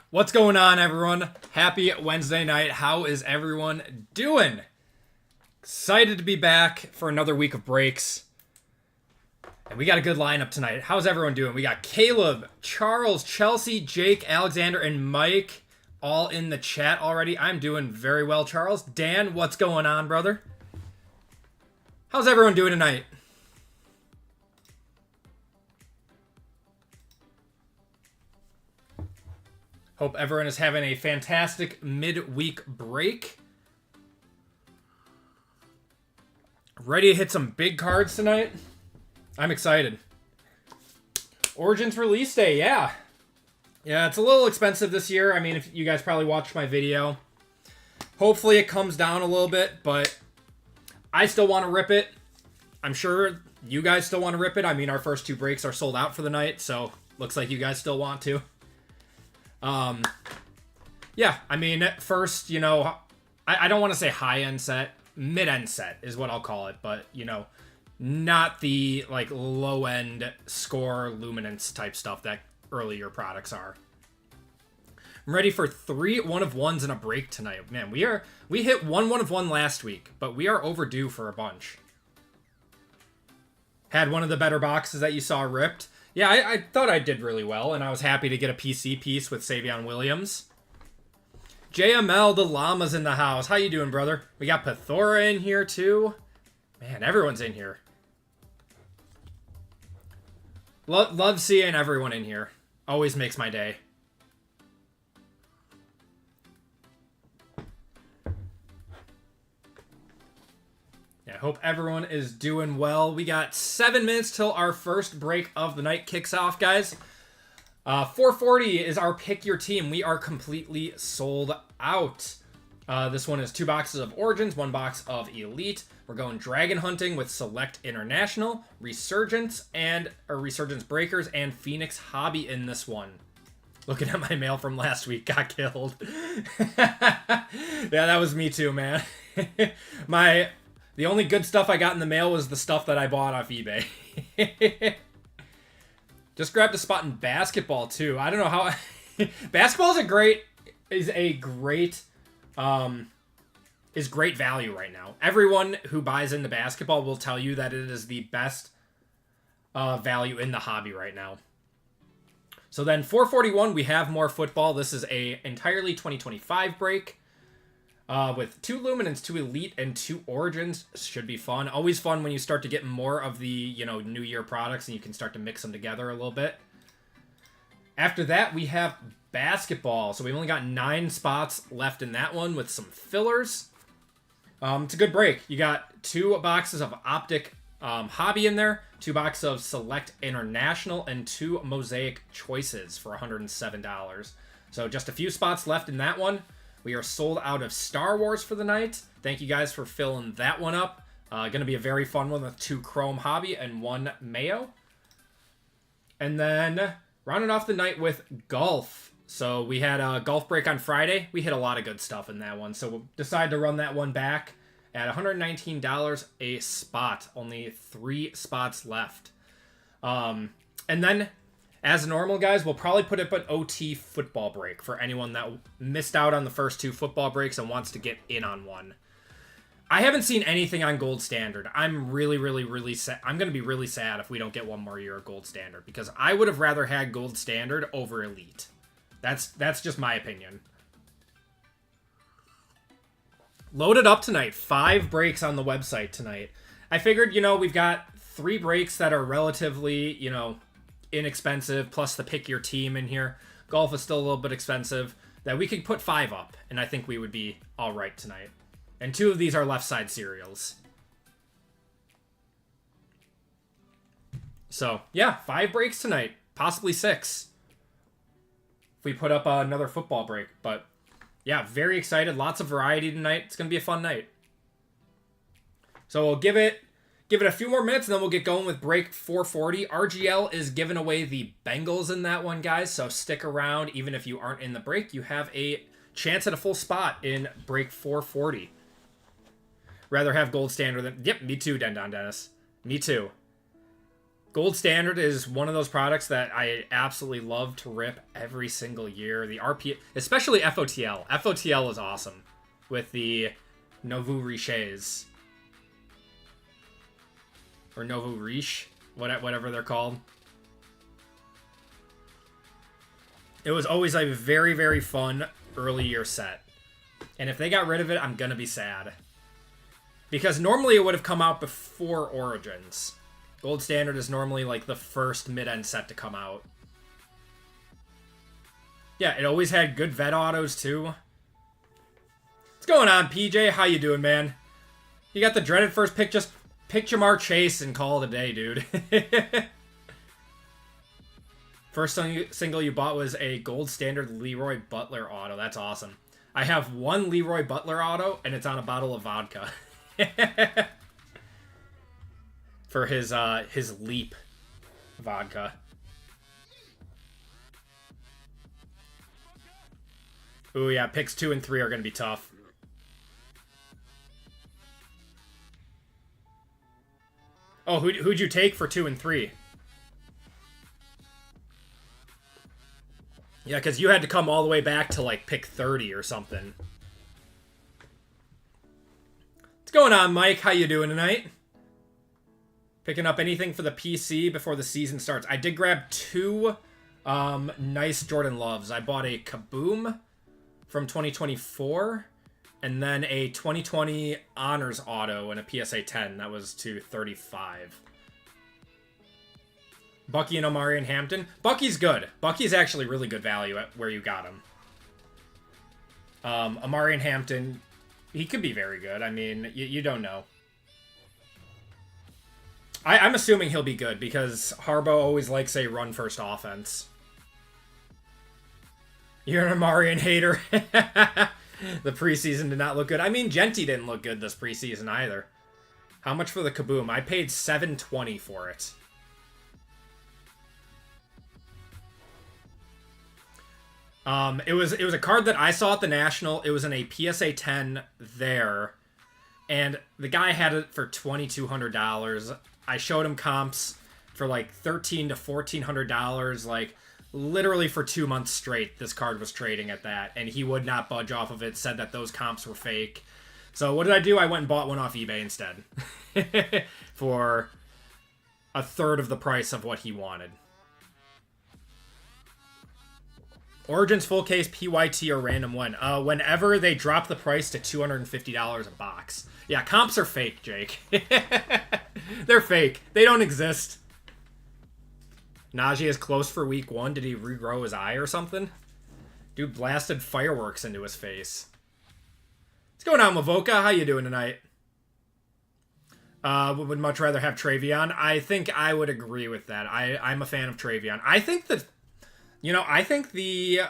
What's going on, everyone? Happy Wednesday night. How is everyone doing? Excited to be back for another week of breaks. And we got a good lineup tonight. How's everyone doing? We got Caleb, Charles, Chelsea, Jake, Alexander, and Mike all in the chat already. I'm doing very well, Charles. Dan, what's going on, brother? How's everyone doing tonight? Hope everyone is having a fantastic midweek break. Ready to hit some big cards tonight? I'm excited. Origins release day, yeah. Yeah, it's a little expensive this year. I mean, if you guys probably watched my video. Hopefully it comes down a little bit, but I still want to rip it. I'm sure you guys still want to rip it. I mean, our first two breaks are sold out for the night, so looks like you guys still want to. Yeah, I mean, at first, you know, I don't want to say high-end set, mid-end set is what I'll call it, but, you know, not the, like, low-end score luminance type stuff that earlier products are. I'm ready for 3 1-of-1s in a break tonight. Man, we hit 1 1-of-1 last week, but we are overdue for a bunch. Had one of the better boxes that you saw ripped. Yeah, I thought I did really well, and I was happy to get a PC piece with Savion Williams. JML, the llama's in the house. How you doing, brother? We got Pethora in here, too. Man, everyone's in here. Love seeing everyone in here. Always makes my day. I hope everyone is doing well. We got 7 minutes till our first break of the night kicks off, guys. 440 is our pick your team. We are completely sold out. This one is 2 boxes of Origins, 1 box of Elite. We're going Dragon Hunting with Select International, Resurgence Breakers, and Phoenix Hobby in this one. Looking at my mail from last week, got killed. Yeah, that was me too, man. The only good stuff I got in the mail was the stuff that I bought off eBay. Just grabbed a spot in basketball too. I don't know how. Basketball is great value right now. Everyone who buys into basketball will tell you that it is the best value in the hobby right now. So then 441, we have more football. This is a entirely 2025 break. With 2 Luminance, 2 Elite, and 2 Origins. Should be fun. Always fun when you start to get more of the, you know, New Year products and you can start to mix them together a little bit. After that, we have basketball. So we've only got 9 spots left in that one with some fillers. It's a good break. You got 2 boxes of Optic Hobby in there, 2 boxes of Select International, and 2 Mosaic Choices for $107. So just a few spots left in that one. We are sold out of Star Wars for the night. Thank you guys for filling that one up. Going to be a very fun one with 2 Chrome Hobby and 1 Mayo. And then rounding off the night with Golf. So we had a Golf break on Friday. We hit a lot of good stuff in that one. So we'll decide to run that one back at $119 a spot. Only 3 spots left. And then, as normal, guys, we'll probably put up an OT football break for anyone that missed out on the first 2 football breaks and wants to get in on one. I haven't seen anything on Gold Standard. I'm really sad. I'm going to be really sad if we don't get one more year of Gold Standard, because I would have rather had Gold Standard over Elite. That's just my opinion. Loaded up tonight. 5 breaks on the website tonight. I figured, you know, we've got 3 breaks that are relatively, you know, inexpensive, plus the pick your team in here. Golf is still a little bit expensive, that we could put 5 up, and I think we would be all right tonight. And 2 of these are left side serials. So yeah, 5 breaks tonight, possibly 6 if we put up another football break. But yeah, very excited. Lots of variety tonight. It's gonna be a fun night. So we'll give it a few more minutes, and then we'll get going with break 440. RGL is giving away the Bengals in that one, guys, so stick around. Even if you aren't in the break, you have a chance at a full spot in break 440. Rather have Gold Standard than... Yep, me too, Dendon Dennis. Me too. Gold Standard is one of those products that I absolutely love to rip every single year. The RP, especially FOTL. FOTL is awesome with the Nouveau Riches. Or Nouveau Riche, whatever they're called. It was always a very, very fun early year set. And if they got rid of it, I'm going to be sad. Because normally it would have come out before Origins. Gold Standard is normally like the first mid-end set to come out. Yeah, it always had good vet autos too. What's going on, PJ? How you doing, man? You got the dreaded first pick, just pick Jamar Chase and call it a day, dude. First single you bought was a Gold Standard Leroy Butler auto. That's awesome. I have one Leroy Butler auto, and it's on a bottle of vodka. For his Leap vodka. Ooh, yeah, picks 2 and 3 are going to be tough. Oh, who'd you take for 2 and 3? Yeah, because you had to come all the way back to, like, pick 30 or something. What's going on, Mike? How you doing tonight? Picking up anything for the PC before the season starts. I did grab 2 nice Jordan Loves. I bought a Kaboom from 2024, and then a 2020 Honors Auto and a PSA 10. That was to 35. Bucky and Omari and Hampton. Bucky's good. Bucky's actually really good value at where you got him. Omari and Hampton, he could be very good. I mean, you don't know. I'm assuming he'll be good because Harbaugh always likes a run-first offense. You're an Amarian hater. The preseason did not look good. I mean, Genty didn't look good this preseason either. How much for the Kaboom? I paid $720 for it. It was a card that I saw at the National. It was in a PSA 10 there, and the guy had it for $2,200. I showed him comps for like $1,300 to $1,400. Like literally for 2 months straight, this card was trading at that, and he would not budge off of it. Said that those comps were fake. So what did I do? I went and bought one off eBay instead for a third of the price of what he wanted. Origins full case, PYT, or random when? Whenever they drop the price to $250 a box. Yeah, comps are fake, Jake. They're fake. They don't exist. Najee is close for week 1. Did he regrow his eye or something? Dude blasted fireworks into his face. What's going on, Mavoka? How you doing tonight? Would much rather have Travion. I think I would agree with that. I'm a fan of Travion. I think that, I think the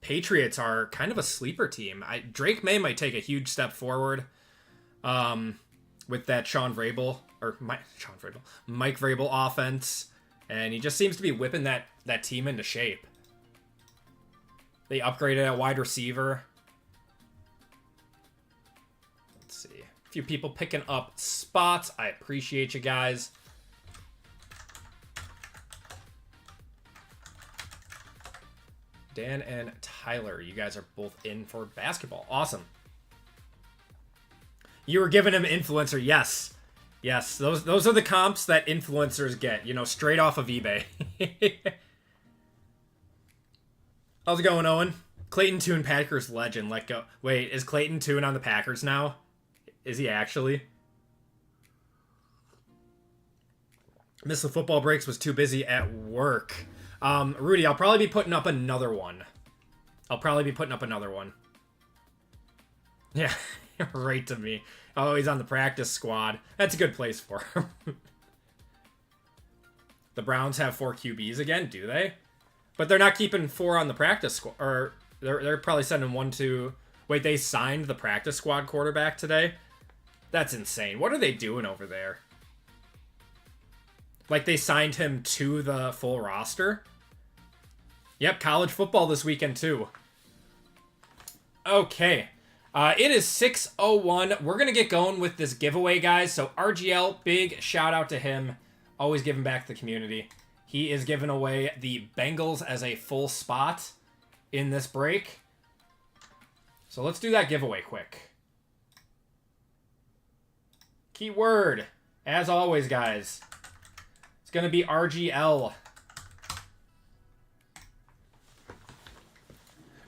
Patriots are kind of a sleeper team. Drake May might take a huge step forward with that Mike Vrabel offense, and he just seems to be whipping that team into shape. They upgraded at wide receiver. Let's see. A few people picking up spots. I appreciate you guys. Dan and Tyler, you guys are both in for basketball. Awesome. You were giving him influencer. Yes. Yes, those are the comps that influencers get, straight off of eBay. How's it going, Owen? Clayton Tune, Packers legend. Let go. Wait, is Clayton Tune on the Packers now? Is he actually? Missed the football breaks, was too busy at work. Rudy, I'll probably be putting up another one. Yeah, right to me. Oh, he's on the practice squad. That's a good place for him. The Browns have 4 QBs again, do they? But they're not keeping 4 on the practice squad. Or they're probably sending 1 to... Wait, they signed the practice squad quarterback today? That's insane. What are they doing over there? Like, they signed him to the full roster? Yep, college football this weekend, too. Okay. It is 6:01. We're going to get going with this giveaway, guys. So RGL, big shout out to him. Always giving back to the community. He is giving away the Bengals as a full spot in this break. So let's do that giveaway quick. Keyword, as always, guys. It's going to be RGL.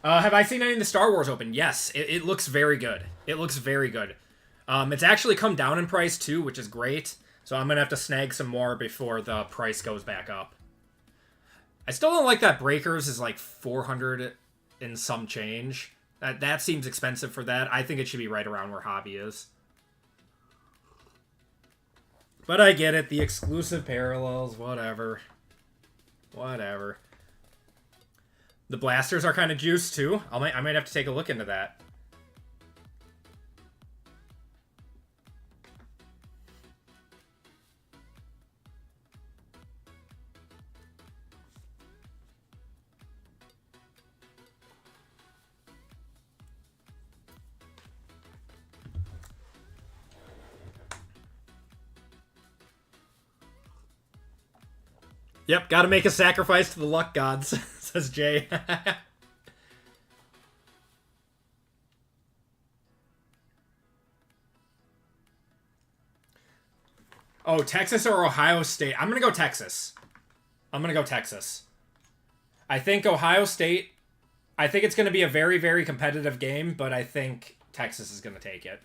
Have I seen any of the Star Wars open? Yes, it looks very good. It looks very good. It's actually come down in price too, which is great. So I'm going to have to snag some more before the price goes back up. I still don't like that Breakers is like 400 and some change. That seems expensive for that. I think it should be right around where Hobby is. But I get it. The exclusive parallels, whatever. Whatever. The blasters are kind of juiced too. I might have to take a look into that. Yep, gotta make a sacrifice to the luck gods, says Jay. Oh, Texas or Ohio State? I'm gonna go Texas. I'm gonna go Texas. I think Ohio State, I think it's gonna be a very, very competitive game, but I think Texas is gonna take it.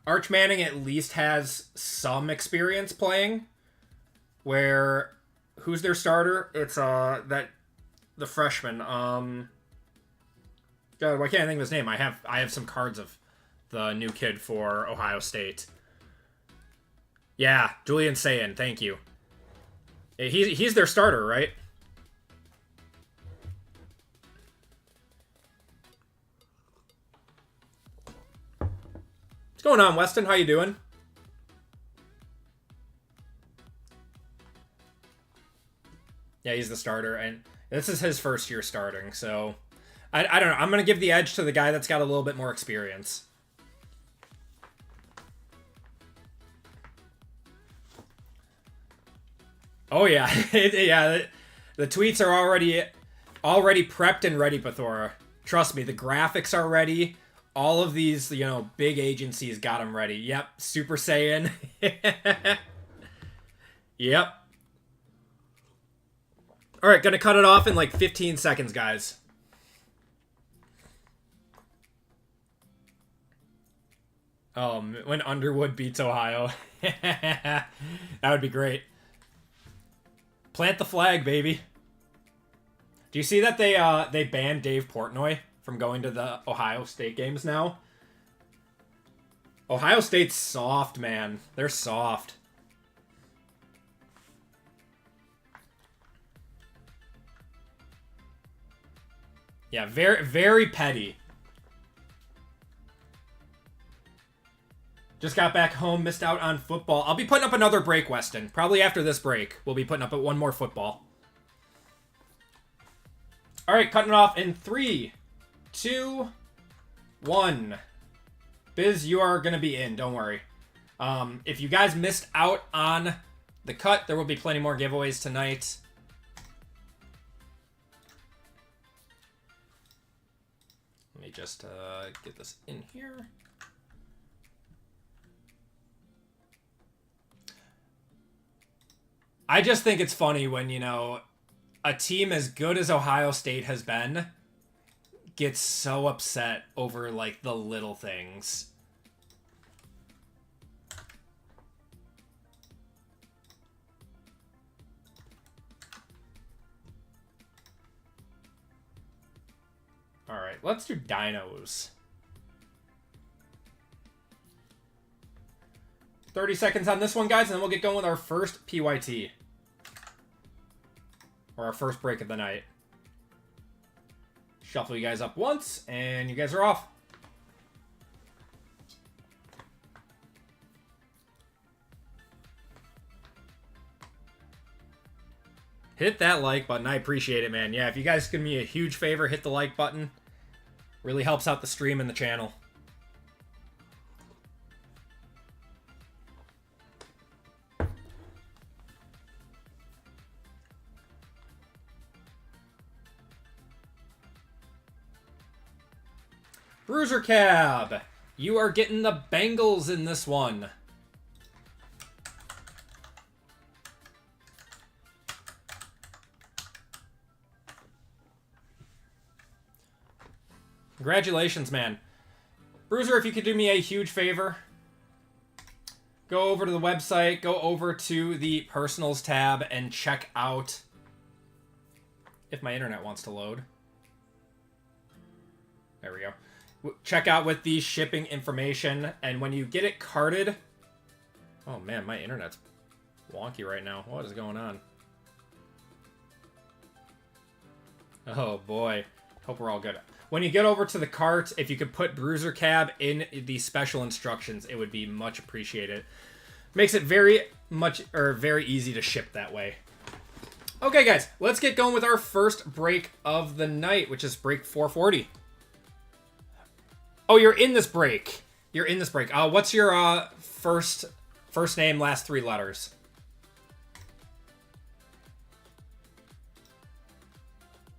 Arch Manning at least has some experience playing. Where, who's their starter? It's the freshman. God, why can't I think of his name? I have some cards of the new kid for Ohio State. Yeah, Julian Sayin, thank you. He's their starter, right? What's going on, Weston? How you doing? Yeah, he's the starter, and this is his first year starting, so I don't know. I'm going to give the edge to the guy that's got a little bit more experience. Oh, yeah. Yeah, the tweets are already prepped and ready, Pathora. Trust me, the graphics are ready. All of these, big agencies got them ready. Yep, Super Saiyan. Yep. All right, gonna cut it off in like 15 seconds, guys. When Underwood beats Ohio. That would be great. Plant the flag, baby. Do you see that they banned Dave Portnoy from going to the Ohio State games now? Ohio State's soft, man. They're soft. Yeah, very, very petty. Just got back home, missed out on football. I'll be putting up another break, Weston. Probably after this break, we'll be putting up one more football. All right, cutting it off in 3, 2, 1. Biz, you are going to be in. Don't worry. If you guys missed out on the cut, there will be plenty more giveaways tonight. Let me just get this in here. I just think it's funny when, a team as good as Ohio State has been gets so upset over, like, the little things. All right, let's do dinos. 30 seconds on this one, guys, and then we'll get going with our first PYT. Or our first break of the night. Shuffle you guys up once, and you guys are off. Hit that like button. I appreciate it, man. Yeah, if you guys give me a huge favor, hit the like button. Really helps out the stream and the channel. Bruiser Cab, you are getting the Bengals in this one. Congratulations, man. Bruiser, if you could do me a huge favor, go over to the website, go over to the Personals tab, and check out, if my internet wants to load. There we go. Check out with the shipping information, and when you get it carded... Oh man, my internet's wonky right now. What is going on? Oh boy. Hope we're all good. When you get over to the cart, if you could put Bruiser Cab in the special instructions, it would be much appreciated. Makes it very easy to ship that way. Okay guys, let's get going with our first break of the night, which is break 440. Oh, you're in this break. You're in this break. What's your first name, last 3 letters?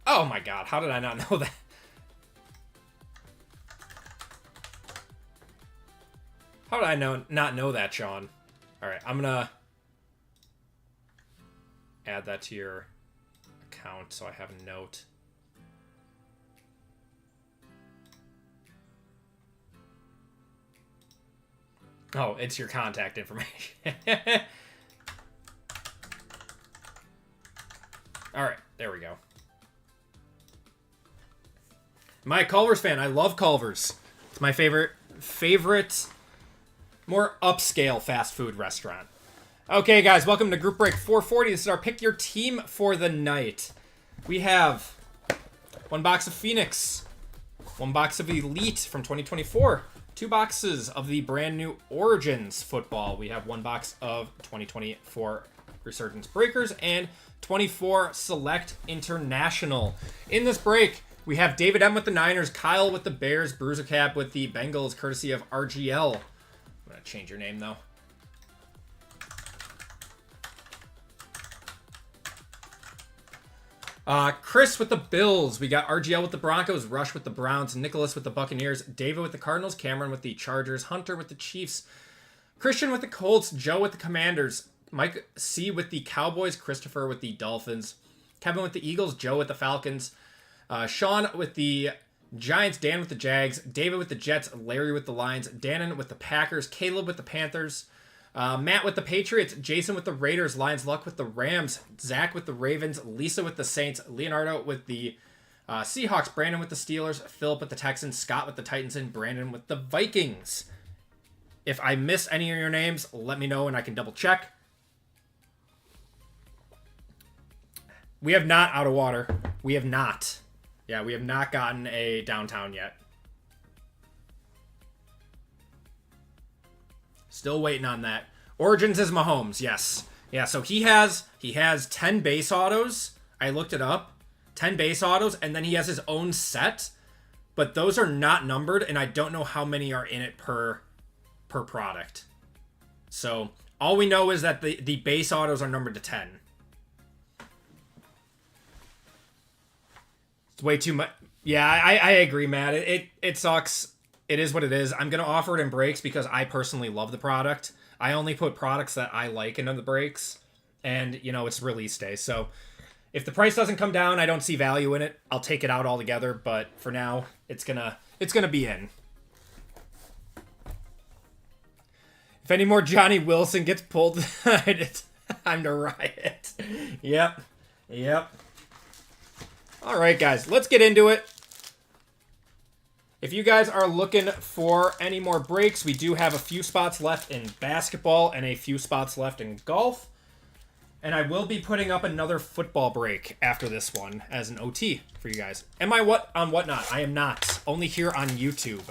Oh my god, how did I not know that? How did I not know that, Sean? Alright, I'm gonna add that to your account so I have a note. Oh, it's your contact information. Alright, there we go. Am I a Culver's fan? I love Culver's. It's my favorite, more upscale fast food restaurant. Okay, guys, welcome to Group Break 440. This is our Pick Your Team for the night. We have 1 box of Phoenix, 1 box of Elite from 2024, 2 boxes of the brand new Origins football. We have 1 box of 2024 Resurgence Breakers and 24 Select International. In this break, we have David M with the Niners, Kyle with the Bears, Bruiser Cap with the Bengals, courtesy of RGL. I'm going to change your name, though. Chris with the Bills. We got RGL with the Broncos, Rush with the Browns, Nicholas with the Buccaneers, David with the Cardinals, Cameron with the Chargers, Hunter with the Chiefs, Christian with the Colts, Joe with the Commanders, Mike C with the Cowboys, Christopher with the Dolphins, Kevin with the Eagles, Joe with the Falcons, Sean with the Giants, Dan with the Jags, David with the Jets, Larry with the Lions, Dannon with the Packers, Caleb with the Panthers, Matt with the Patriots, Jason with the Raiders, Lions Luck with the Rams, Zach with the Ravens, Lisa with the Saints, Leonardo with the Seahawks, Brandon with the Steelers, Philip with the Texans, Scott with the Titans, and Brandon with the Vikings. If I miss any of your names, let me know and I can double check. We have not out of water. We have not. Yeah, we have not gotten a downtown yet. Still waiting on that. Origins is Mahomes, yes. Yeah, so he has 10 base autos. I looked it up. 10 base autos, and then he has his own set. But those are not numbered, and I don't know how many are in it per product. So all we know is that the base autos are numbered to 10. It's way too much. Yeah, I agree, Matt. It sucks. It is what it is. I'm going to offer it in breaks because I personally love the product. I only put products that I like into the breaks. And, you know, it's release day. So if the price doesn't come down, I don't see value in it. I'll take it out altogether. But for now, it's gonna be in. If any more Johnny Wilson gets pulled tonight, it's time to riot. Yep. All right, guys, let's get into it. If you guys are looking for any more breaks, we do have a few spots left in basketball and a few spots left in golf. And I will be putting up another football break after this one as an OT for you guys. Am I on Whatnot? I am not. Only here on YouTube.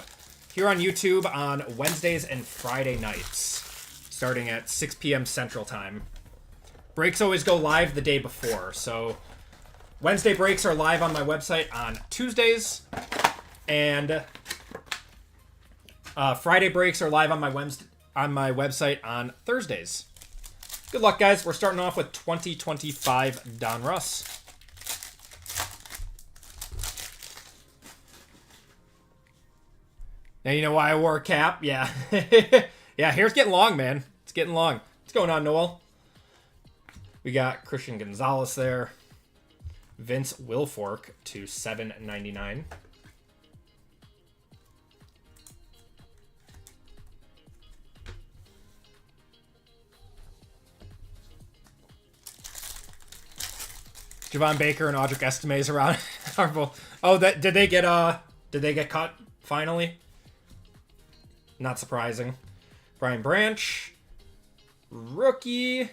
Here on YouTube on Wednesdays and Friday nights, starting at 6 p.m. Central Time. Breaks always go live the day before, so Wednesday breaks are live on my website on Tuesdays. And Friday breaks are live on my website on Thursdays. Good luck, guys. We're starting off with 2025 Don Russ. Now you know why I wore a cap? Yeah. Yeah, hair's getting long, man. It's getting long. What's going on, Noel? We got Christian Gonzalez there. Vince Wilfork to $7.99. Javon Baker and Audric Estime's around. Oh, did they get cut finally? Not surprising. Brian Branch, rookie.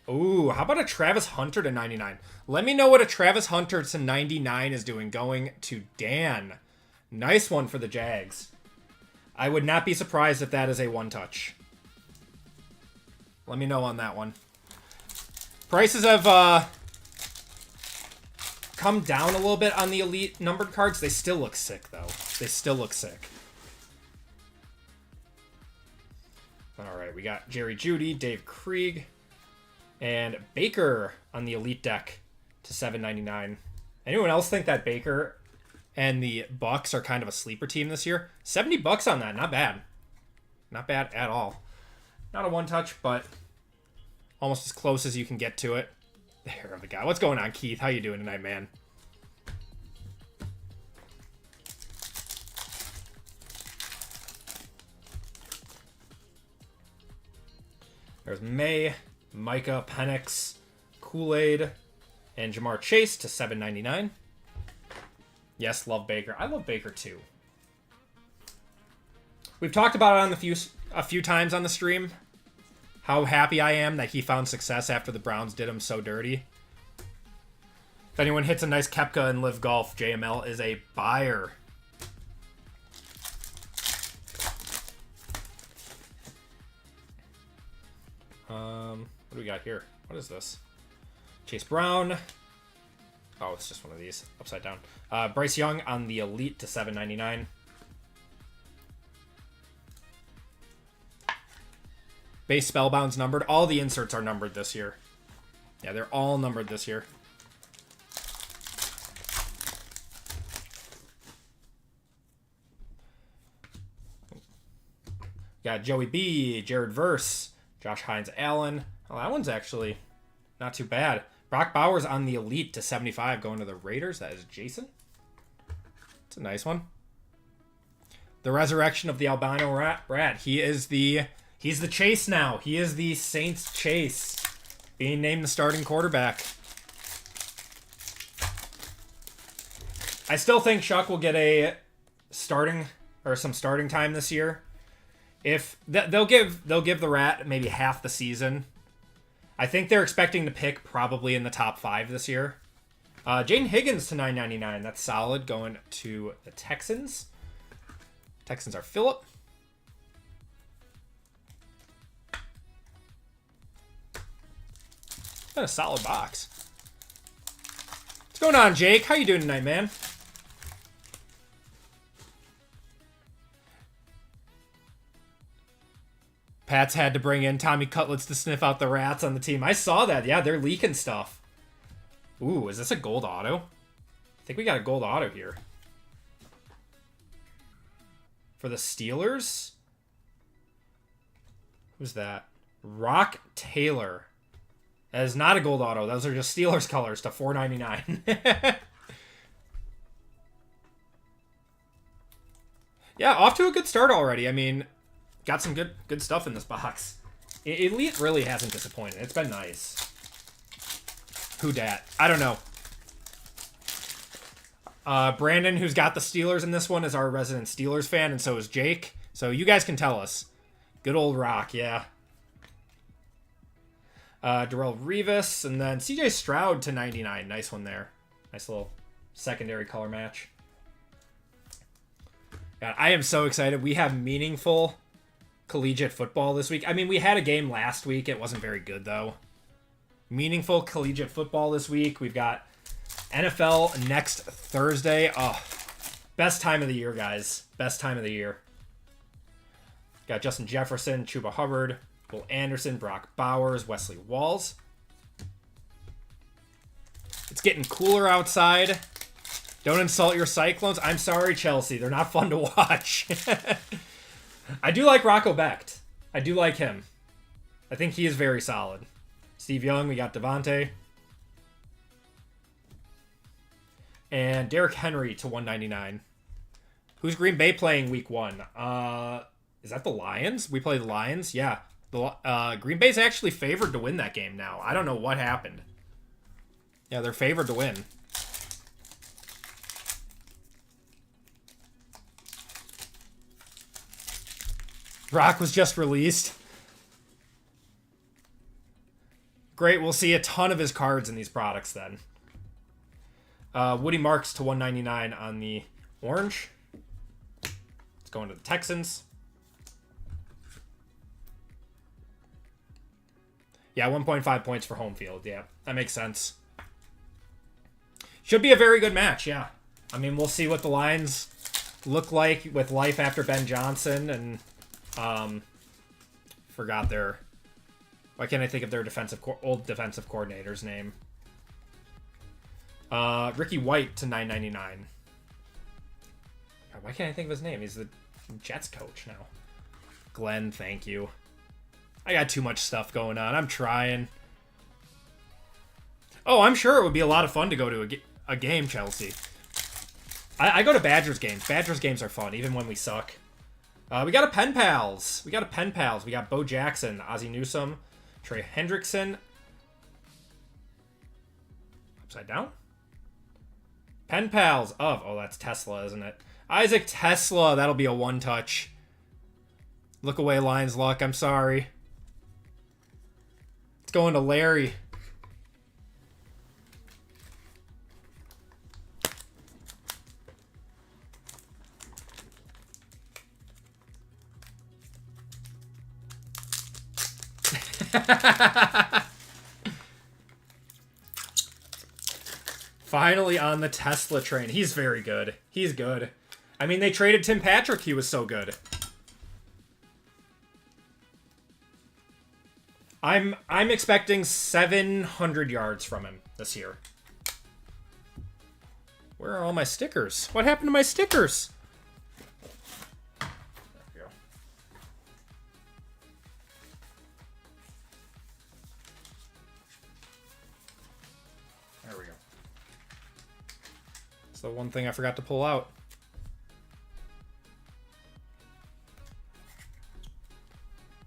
Ooh, how about a Travis Hunter to 99? Let me know what a Travis Hunter to 99 is doing. Going to Dan. Nice one for the Jags. I would not be surprised if that is a one-touch. Let me know on that one. Prices have come down a little bit on the elite numbered cards. They still look sick, though. They still look sick. All right, we got Jerry Jeudy, Dave Krieg, and Baker on the elite deck to $7.99. Anyone else think that Baker and the Bucks are kind of a sleeper team this year? $70 on that, not bad. Not bad at all. Not a one-touch, but almost as close as you can get to it. The hair of the guy. What's going on, Keith? How you doing tonight, man? There's May, Micah, Penix, Kool-Aid, and Jamar Chase to $7.99. Yes, love Baker. I love Baker too. We've talked about it on a few times on the stream. How happy I am that he found success after the Browns did him so dirty. If anyone hits a nice Kepka and Live Golf, JML is a buyer. What do we got here? What is this? Chase Brown. Oh, it's just one of these. Upside down. Bryce Young on the Elite to $7.99. Base Spellbound's numbered. All the inserts are numbered this year. Yeah, they're all numbered this year. Got Joey B, Jared Verse, Josh Hines-Allen. Oh, that one's actually not too bad. Brock Bowers on the Elite to 75 going to the Raiders. That is Jason. It's a nice one. The resurrection of the albino rat. He's the Chase now. He is the Saints Chase. Being named the starting quarterback. I still think Shuck will get some starting time this year. If they'll give the rat maybe half the season. I think they're expecting to pick probably in the top 5 this year. Jaden Higgins to $9.99. That's solid. Going to the Texans. Texans are Phillip. Been a solid box. What's going on, Jake? How you doing tonight, man? Pats had to bring in Tommy Cutlets to sniff out the rats on the team. I saw that. Yeah, they're leaking stuff. Ooh, is this a gold auto? I think we got a gold auto here. For the Steelers? Who's that? Rock Taylor. That is not a gold auto. Those are just Steelers colors to $4.99. Yeah, off to a good start already. I mean, got some good stuff in this box. Elite really hasn't disappointed. It's been nice. Who dat? I don't know. Brandon, who's got the Steelers in this one, is our resident Steelers fan, and so is Jake. So you guys can tell us. Good old Rock, yeah. Darrelle Revis, and then CJ Stroud to 99. Nice one there. Nice little secondary color match. God, I am so excited. We have meaningful collegiate football this week. I mean, we had a game last week. It wasn't very good, though. Meaningful collegiate football this week. We've got NFL next Thursday. Oh, Best time of the year, guys. Best time of the year. Got Justin Jefferson, Chuba Hubbard, Will Anderson, Brock Bowers, Wesley Walls. It's getting cooler outside. Don't insult your Cyclones. I'm sorry, Chelsea. They're not fun to watch. I do like Rocco Becht. I do like him. I think he is very solid. Steve Young, we got Devontae. And Derrick Henry to 199. Who's Green Bay playing week 1? Is that the Lions? We play the Lions? Yeah. Green Bay's actually favored to win that game now. I don't know what happened. Yeah, they're favored to win. Brock was just released. Great, we'll see a ton of his cards in these products then. Woody Marks to 199 on the orange. It's going to the Texans. Yeah, 1.5 points for home field. Yeah, that makes sense. Should be a very good match, yeah. I mean, we'll see what the Lions look like with life after Ben Johnson and forgot their... Why can't I think of their old defensive coordinator's name? Ricky White to 999. Why can't I think of his name? He's the Jets coach now. Glenn, thank you. I got too much stuff going on. I'm trying. Oh, I'm sure it would be a lot of fun to go to a game, Chelsea. I go to Badgers games. Badgers games are fun, even when we suck. We got a Pen Pals. We got Bo Jackson, Ozzie Newsome, Trey Hendrickson. Upside down? Pen Pals of... Oh, that's Tesla, isn't it? Isaac Tesla. That'll be a one-touch. Look away, Lions luck. I'm sorry. It's going to Larry. Finally on the Tesla train. He's very good. He's good. I mean, they traded Tim Patrick. He was so good. I'm expecting 700 yards from him this year. Where are all my stickers? What happened to my stickers? There we go. There we go. It's the one thing I forgot to pull out.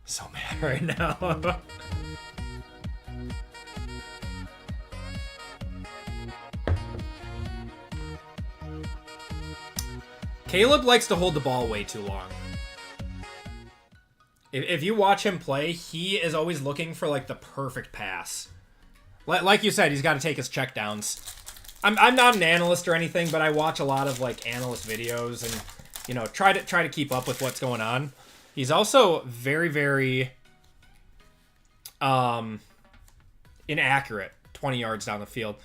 So mad right now. Caleb likes to hold the ball way too long. If you watch him play, he is always looking for like the perfect pass. Like you said, he's got to take his checkdowns. I'm not an analyst or anything, but I watch a lot of like analyst videos and, you know, try to keep up with what's going on. He's also very, very inaccurate 20 yards down the field.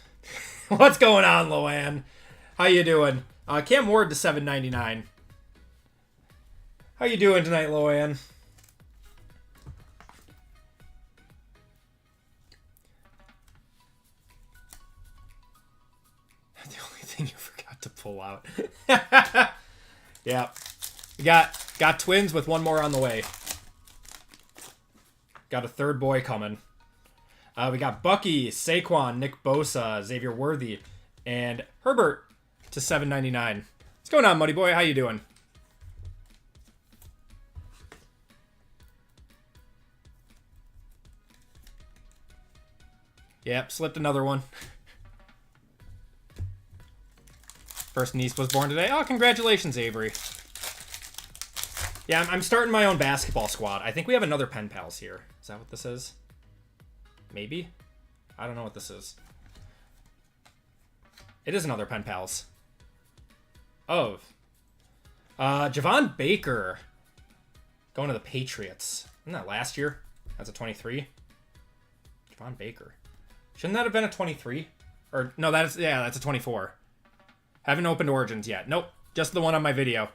What's going on, Loanne? How you doing? Cam Ward to 799. How you doing tonight, Loanne? The only thing you forgot to pull out. Yeah. We got twins with one more on the way. Got a third boy coming. We got Bucky, Saquon, Nick Bosa, Xavier Worthy, and Herbert to 799. What's going on, Muddy Boy? How you doing? Yep, slipped another one. First niece was born today. Oh, congratulations, Avery. Yeah, I'm starting my own basketball squad. I think we have another Pen Pals here. Is that what this is? Maybe? I don't know what this is. It is another Pen Pals. Oh. Javon Baker. Going to the Patriots. Isn't that last year? That's a 23. Javon Baker. Shouldn't that have been a 23? Or, no, that's a 24. Haven't opened Origins yet. Nope. Just the one on my video.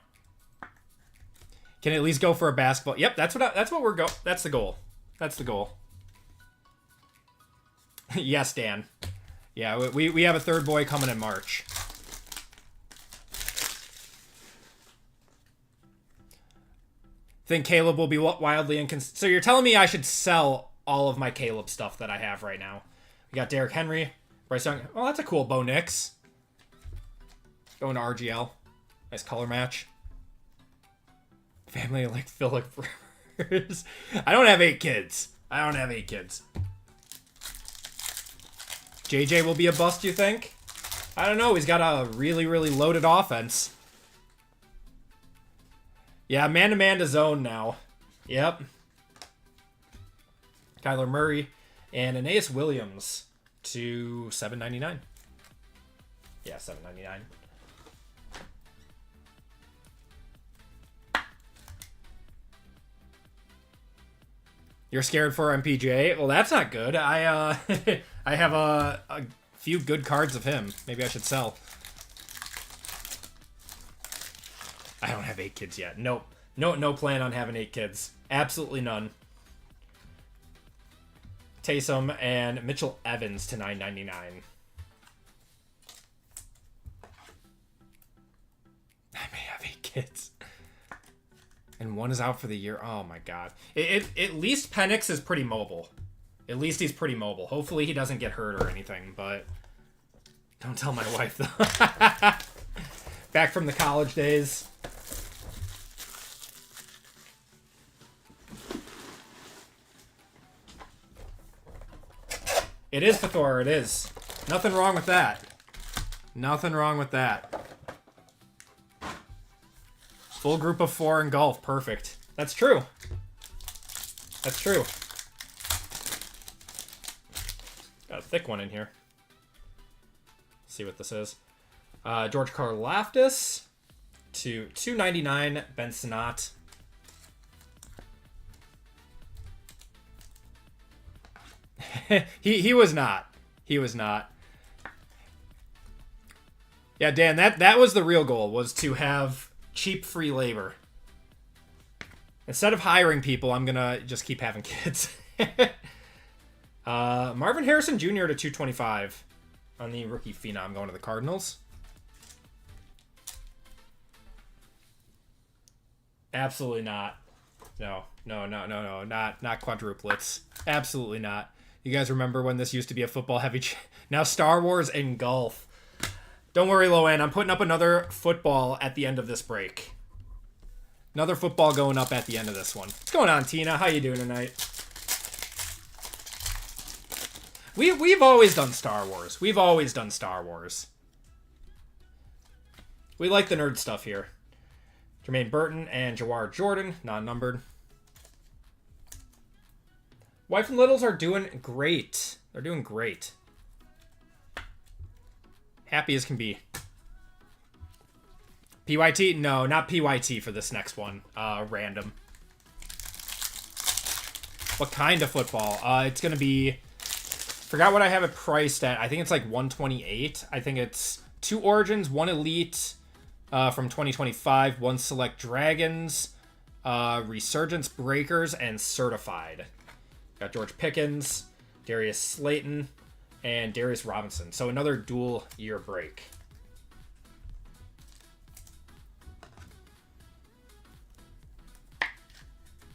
Can at least go for a basketball. Yep, that's what we're go. That's the goal. That's the goal. Yes, Dan. Yeah, we have a third boy coming in March. Think Caleb will be wildly inconsistent. So you're telling me I should sell all of my Caleb stuff that I have right now. We got Derrick Henry, Bryce Young. Oh, that's a cool Bo Nix. Going to RGL. Nice color match. Family like Philip Rivers. I don't have 8 kids. I don't have 8 kids. JJ will be a bust, you think? I don't know. He's got a really, really loaded offense. Yeah, man-to-man to zone now. Yep. Kyler Murray and Aeneas Williams to $7.99. Yeah, $7.99. You're scared for MPJ? Well, that's not good. I I have a few good cards of him. Maybe I should sell. I don't have 8 kids yet. Nope. No plan on having 8 kids. Absolutely none. Taysom and Mitchell Evans to $9.99. I may have 8 kids. And one is out for the year. Oh my god. At least Penix is pretty mobile. At least he's pretty mobile. Hopefully he doesn't get hurt or anything, but don't tell my wife though. Back from the college days. It is Thor, it is. Nothing wrong with that. Nothing wrong with that. Full group of 4 in golf, perfect. That's true. That's true. Got a thick one in here. Let's see what this is. George Karlaftis to $2.99. Ben Sinnott. he was not. He was not. Yeah, Dan, that was the real goal, was to have cheap free labor. Instead of hiring people, I'm gonna just keep having kids. Marvin Harrison Jr. to $2.25 on the rookie phenom going to the Cardinals. Absolutely not. No, not quadruplets. Absolutely not. You guys remember when this used to be a football heavy now Star Wars and golf. Don't worry, Loanne. I'm putting up another football at the end of this break. Another football going up at the end of this one. What's going on, Tina? How you doing tonight? We've always done Star Wars. We've always done Star Wars. We like the nerd stuff here. Jermaine Burton and Jawar Jordan, non-numbered. Wife and Littles are doing great. They're doing great. Happy as can be. PYT? No, not PYT for this next one. Random. What kind of football? It's going to be... Forgot what I have it priced at. I think it's like $128. I think it's 2 Origins, 1 Elite from 2025, 1 Select Dragons, Resurgence Breakers, and Certified. Got George Pickens, Darius Slayton, and Darius Robinson. So another dual year break.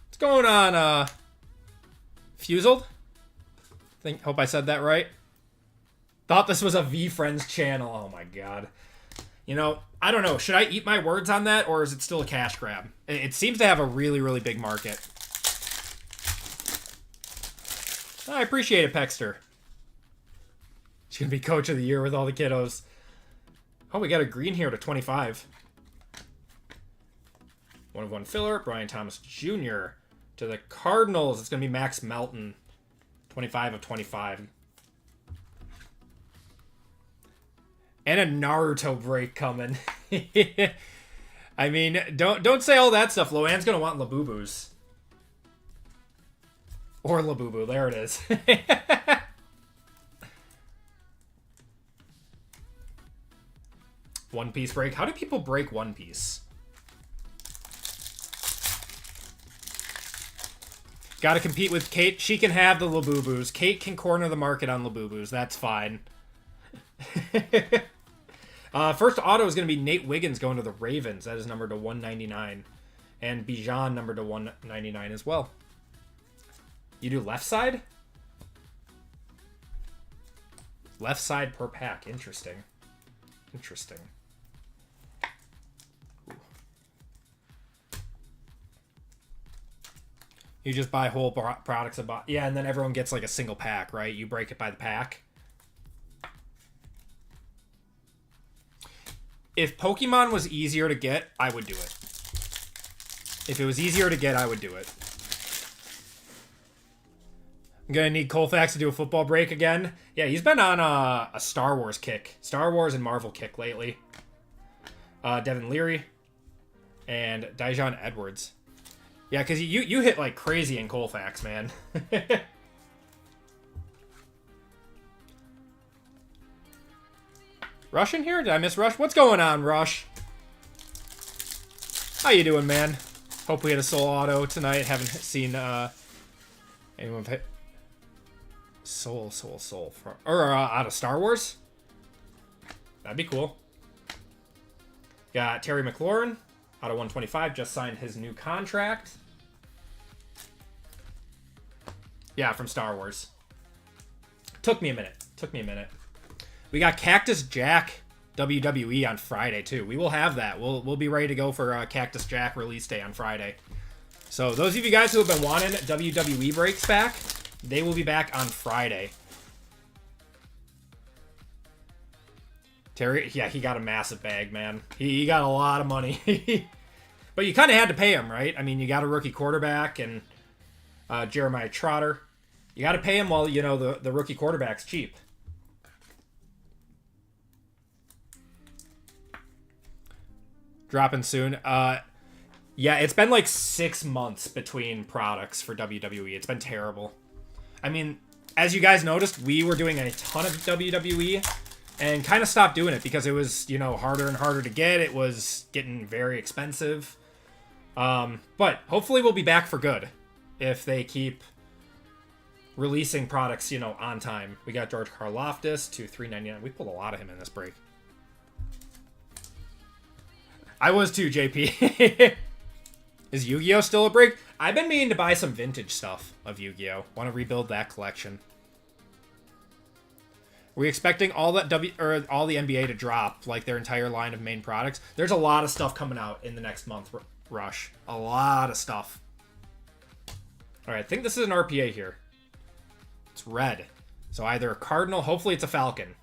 What's going on, Fuseled? Hope I said that right. Thought this was a V-Friends channel. Oh my god. You know, I don't know. Should I eat my words on that, or is it still a cash grab? It seems to have a really, really big market. I appreciate it, Pexter. She's going to be coach of the year with all the kiddos. Oh, we got a green here to 25. 1 of 1 filler. Brian Thomas Jr. to the Cardinals. It's going to be Max Melton. 25 of 25. And a Naruto break coming. I mean, don't say all that stuff. Loanne's going to want Labubus. Or Labubu. There it is. One Piece break. How do people break One Piece? Got to compete with Kate. She can have the Labubus. Kate can corner the market on Labubus. That's fine. First auto is going to be Nate Wiggins going to the Ravens. That is numbered to 199. And Bijan numbered to 199 as well. You do left side? Left side per pack. Interesting. Interesting. You just buy whole products. Yeah, and then everyone gets like a single pack, right? You break it by the pack. If Pokemon was easier to get, I would do it. If it was easier to get, I would do it. I'm going to need Colfax to do a football break again. Yeah, he's been on a Star Wars kick. Star Wars and Marvel kick lately. Devin Leary. And Dijon Edwards. Yeah, because you hit like crazy in Colfax, man. Rush in here? Did I miss Rush? What's going on, Rush? How you doing, man? Hope we had a soul auto tonight. Haven't seen anyone hit soul. Or out of Star Wars? That'd be cool. Got Terry McLaurin out of 125. Just signed his new contract. Yeah, from Star Wars. Took me a minute. We got Cactus Jack WWE on Friday, too. We will have that. We'll be ready to go for Cactus Jack release day on Friday. So those of you guys who have been wanting WWE breaks back, they will be back on Friday. Terry, yeah, he got a massive bag, man. He got a lot of money. But you kind of had to pay him, right? I mean, you got a rookie quarterback and Jeremiah Trotter. You got to pay him while, you know, the rookie quarterback's cheap. Dropping soon. Yeah, it's been like 6 months between products for WWE. It's been terrible. I mean, as you guys noticed, we were doing a ton of WWE and kind of stopped doing it because it was, you know, harder and harder to get. It was getting very expensive. But hopefully we'll be back for good if they keep releasing products, you know, on time. We got George Karlaftis to $3.99. We pulled a lot of him in this break. I was too, JP. Is Yu-Gi-Oh still a break? I've been meaning to buy some vintage stuff of Yu-Gi-Oh. Want to rebuild that collection. Were we expecting all that all the NBA to drop, like their entire line of main products? There's a lot of stuff coming out in the next month, Rush. A lot of stuff. All right, I think this is an RPA here. It's red. So either a Cardinal, hopefully it's a Falcon.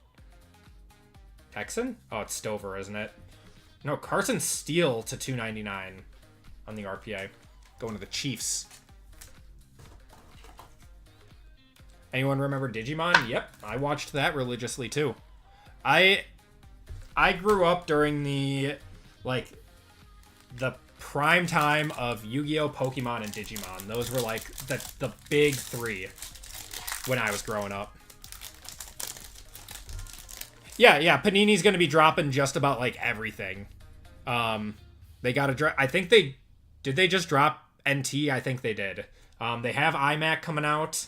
Texan? Oh, it's Stover, isn't it? No, Carson Steele to $2.99 on the RPA. Going to the Chiefs. Anyone remember Digimon? Yep, I watched that religiously too. I grew up during the prime time of Yu-Gi-Oh, Pokemon, and Digimon. Those were like the big three when I was growing up. Yeah, Panini's going to be dropping just about like everything. They got to drop. I think did they just drop NT? I think they did. They have iMac coming out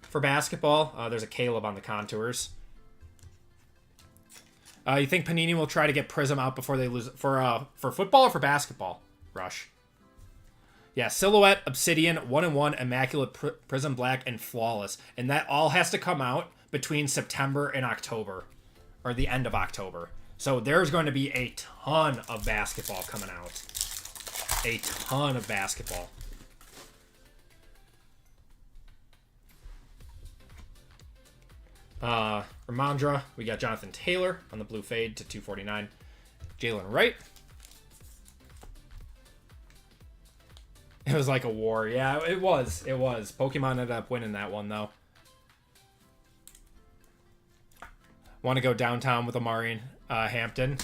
for basketball. There's a Caleb on the contours. You think Panini will try to get Prism out before they lose for football or for basketball? Rush. Yeah, Silhouette, Obsidian, 1-in-1, Immaculate, Prism Black, and Flawless. And that all has to come out between September and October. Or the end of October. So there's going to be a ton of basketball coming out. A ton of basketball. Ramondra, we got Jonathan Taylor on the blue fade to $249. Jalen Wright. It was like a war. Yeah, it was. Pokemon ended up winning that one, though. Want to go downtown with Amari Hampton.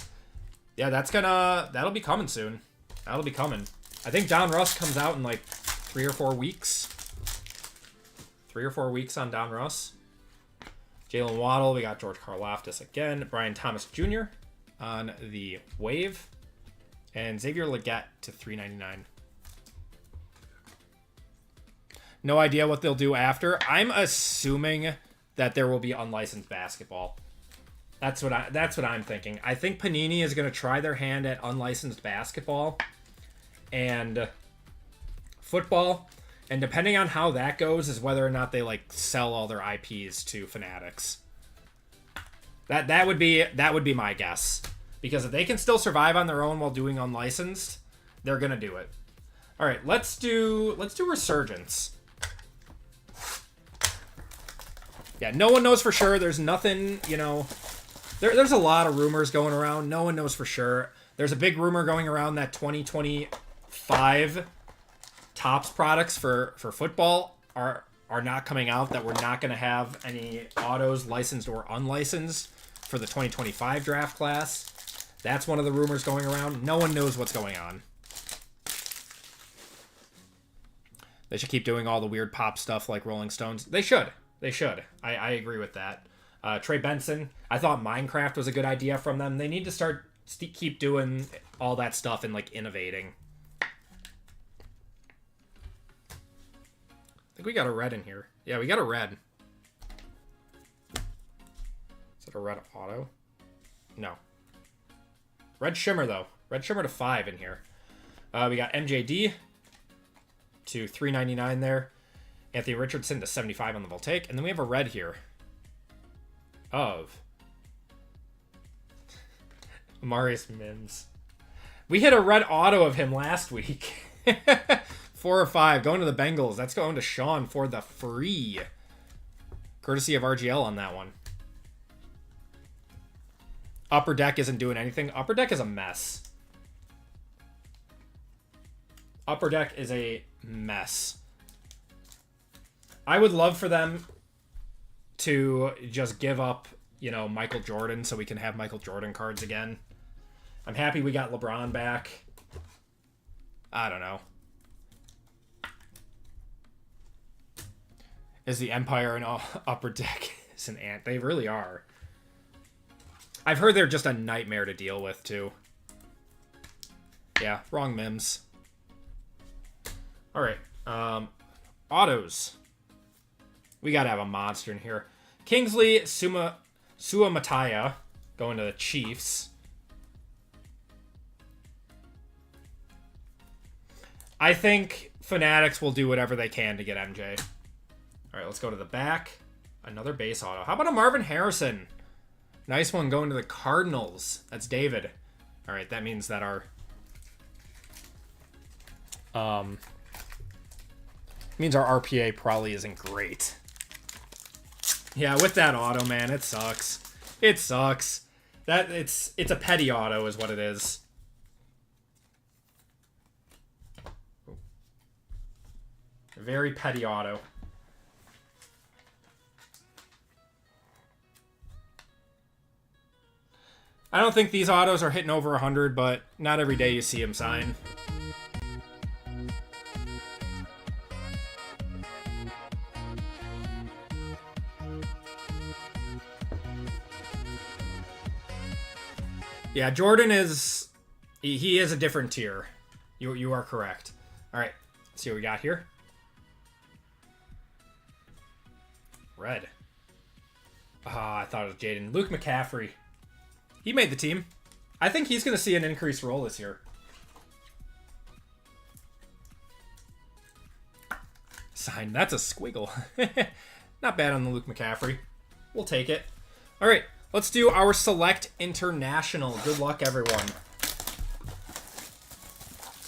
Yeah, that'll be coming soon. That'll be coming. I think Don Russ comes out in like 3 or 4 weeks. 3 or 4 weeks on Don Russ. Jalen Waddle, we got George Karlaftis again. Brian Thomas Jr. on the Wave. And Xavier Leggett to $3.99. No idea what they'll do after. I'm assuming that there will be unlicensed basketball. That's what I'm thinking. I think Panini is going to try their hand at unlicensed basketball and football, and depending on how that goes is whether or not they like sell all their IPs to Fanatics. That would be my guess, because if they can still survive on their own while doing unlicensed, they're going to do it. All right, let's do Resurgence. Yeah, no one knows for sure. There's nothing, you know. There's a lot of rumors going around. No one knows for sure. There's a big rumor going around that 2025 Topps products for football are not coming out, that we're not going to have any autos licensed or unlicensed for the 2025 draft class. That's one of the rumors going around. No one knows what's going on. They should keep doing all the weird pop stuff like Rolling Stones. They should. I agree with that. Trey Benson, I thought Minecraft was a good idea from them. They need to keep doing all that stuff and like innovating. I think we got a red in here. Yeah, we got a red. Is it a red auto? No. Red Shimmer though. Red Shimmer to 5 in here. We got MJD to $3.99 there. Anthony Richardson to 75 on the Voltaic. And then we have a red here of Marius Mims. We hit a red auto of him last week. 4 or 5 going to the Bengals. That's going to Sean for the free. Courtesy of RGL on that one. Upper Deck isn't doing anything. Upper Deck is a mess. Upper Deck is a mess. I would love for them to just give up, you know, Michael Jordan so we can have Michael Jordan cards again. I'm happy we got LeBron back. I don't know. Is the Empire and Upper Deck is an ant? They really are. I've heard they're just a nightmare to deal with, too. Yeah, wrong Mims. All right. Autos. We got to have a monster in here. Kingsley Suamataya going to the Chiefs. I think Fanatics will do whatever they can to get MJ. All right, let's go to the back. Another base auto. How about a Marvin Harrison? Nice one going to the Cardinals. That's David. All right, that means that our RPA probably isn't great. Yeah, with that auto, man, it sucks. It sucks. It's a petty auto is what it is. A very petty auto. I don't think these autos are hitting over 100, but not every day you see them sign. Yeah, Jordan is... He is a different tier. You are correct. All right, let's see what we got here. Red. I thought it was Jaden. Luke McCaffrey. He made the team. I think he's going to see an increased role this year. Sign. That's a squiggle. Not bad on the Luke McCaffrey. We'll take it. All right. Let's do our Select International. Good luck, everyone.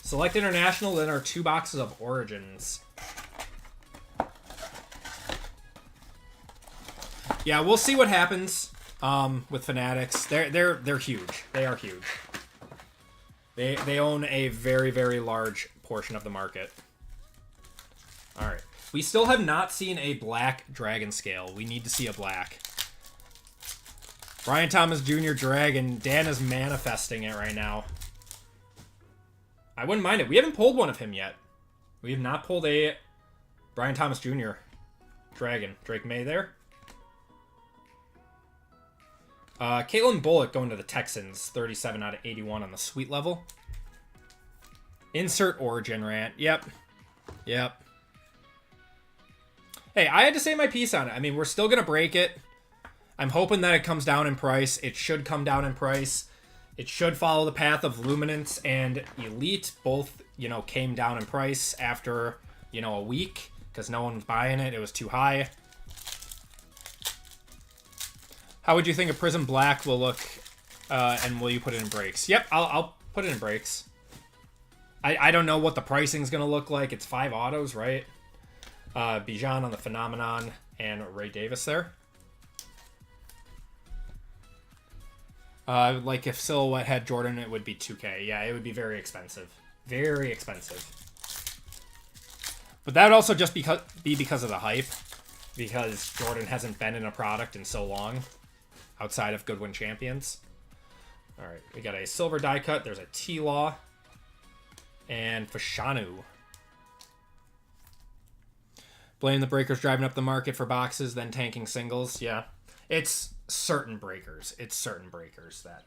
Select International, then our 2 boxes of Origins. Yeah, we'll see what happens with Fanatics. They're huge. They are huge. They own a very, very large portion of the market. All right. We still have not seen a black Dragon Scale. We need to see a black. Brian Thomas Jr. Dragon. Dan is manifesting it right now. I wouldn't mind it. We haven't pulled one of him yet. We have not pulled a Brian Thomas Jr. Dragon. Drake May there. Caitlin Bullock going to the Texans, 37 out of 81 on the sweet level. Insert origin rant. Yep. Hey, I had to say my piece on it. I mean, we're still going to break it. I'm hoping that it comes down in price. It should come down in price. It should follow the path of Luminance and Elite. Both, came down in price after, a week because no one was buying it. It was too high. How would you think a Prism Black will look, and will you put it in breaks? Yep, I'll put it in breaks. I don't know what the pricing's going to look like. It's 5 autos, right? Bijan on the Phenomenon and Ray Davis there. Like if Silhouette had Jordan, it would be 2K. Yeah, it would be very expensive. Very expensive. But that would also just be because of the hype. Because Jordan hasn't been in a product in so long. Outside of Goodwin Champions. Alright, we got a silver die cut. There's a T-Law. And Fashanu. Blame the breakers driving up the market for boxes, then tanking singles. Yeah. It's certain breakers. That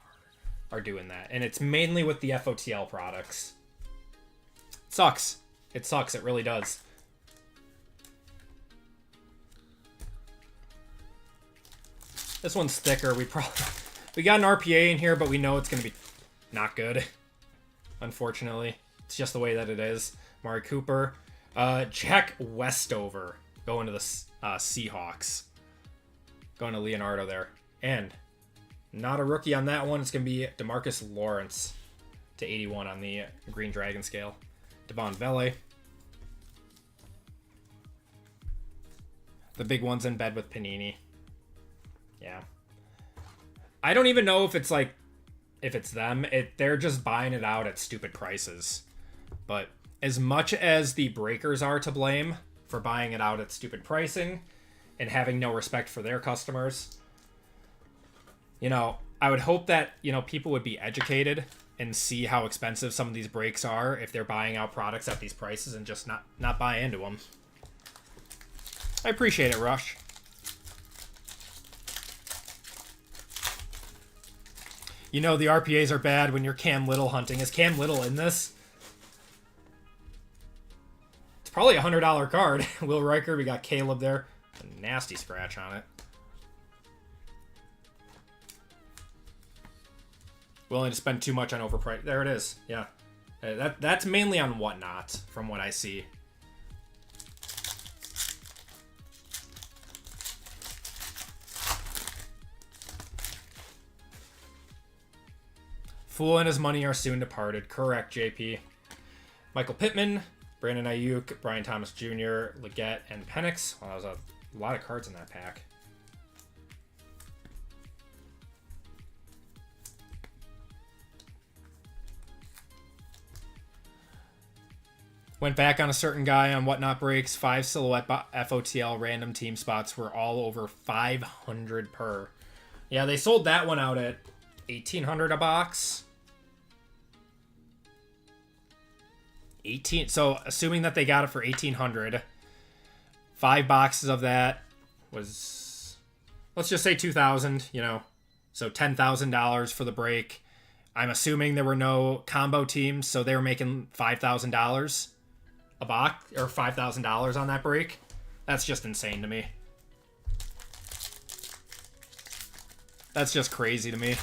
are doing that. And it's mainly with the FOTL products. It sucks. It really does. This one's thicker. We got an RPA in here, but we know it's going to be not good. Unfortunately. It's just the way that it is. Mari Cooper. Jack Westover going to the Seahawks. Going to Leonardo there. And not a rookie on that one. It's going to be DeMarcus Lawrence to 81 on the Green Dragon scale. Devon Vele. The big one's in bed with Panini. Yeah. I don't even know if it's them. They're just buying it out at stupid prices. But as much as the breakers are to blame for buying it out at stupid pricing and having no respect for their customers, I would hope that, people would be educated and see how expensive some of these breaks are if they're buying out products at these prices and just not buy into them. I appreciate it, Rush. The RPAs are bad when you're Cam Little hunting. Is Cam Little in this? It's probably a $100 card. Will Riker, we got Caleb there. A nasty scratch on it. Willing to spend too much on overpriced. There it is. Yeah. That's mainly on Whatnot, from what I see. Fool and his money are soon departed. Correct, JP. Michael Pittman, Brandon Ayuk, Brian Thomas Jr., Leggett, and Penix. Well, that was a lot of cards in that pack. Went back on a certain guy on Whatnot breaks. 5 silhouette FOTL random team spots were all over 500 per. Yeah, they sold that one out at $1,800 a box. 18. So assuming that they got it for $1,800, 5 boxes of that was, let's just say $2,000. So $10,000 for the break. I'm assuming there were no combo teams, so they were making $5,000 a box or $5,000 on that break. That's just insane to me. That's just crazy to me.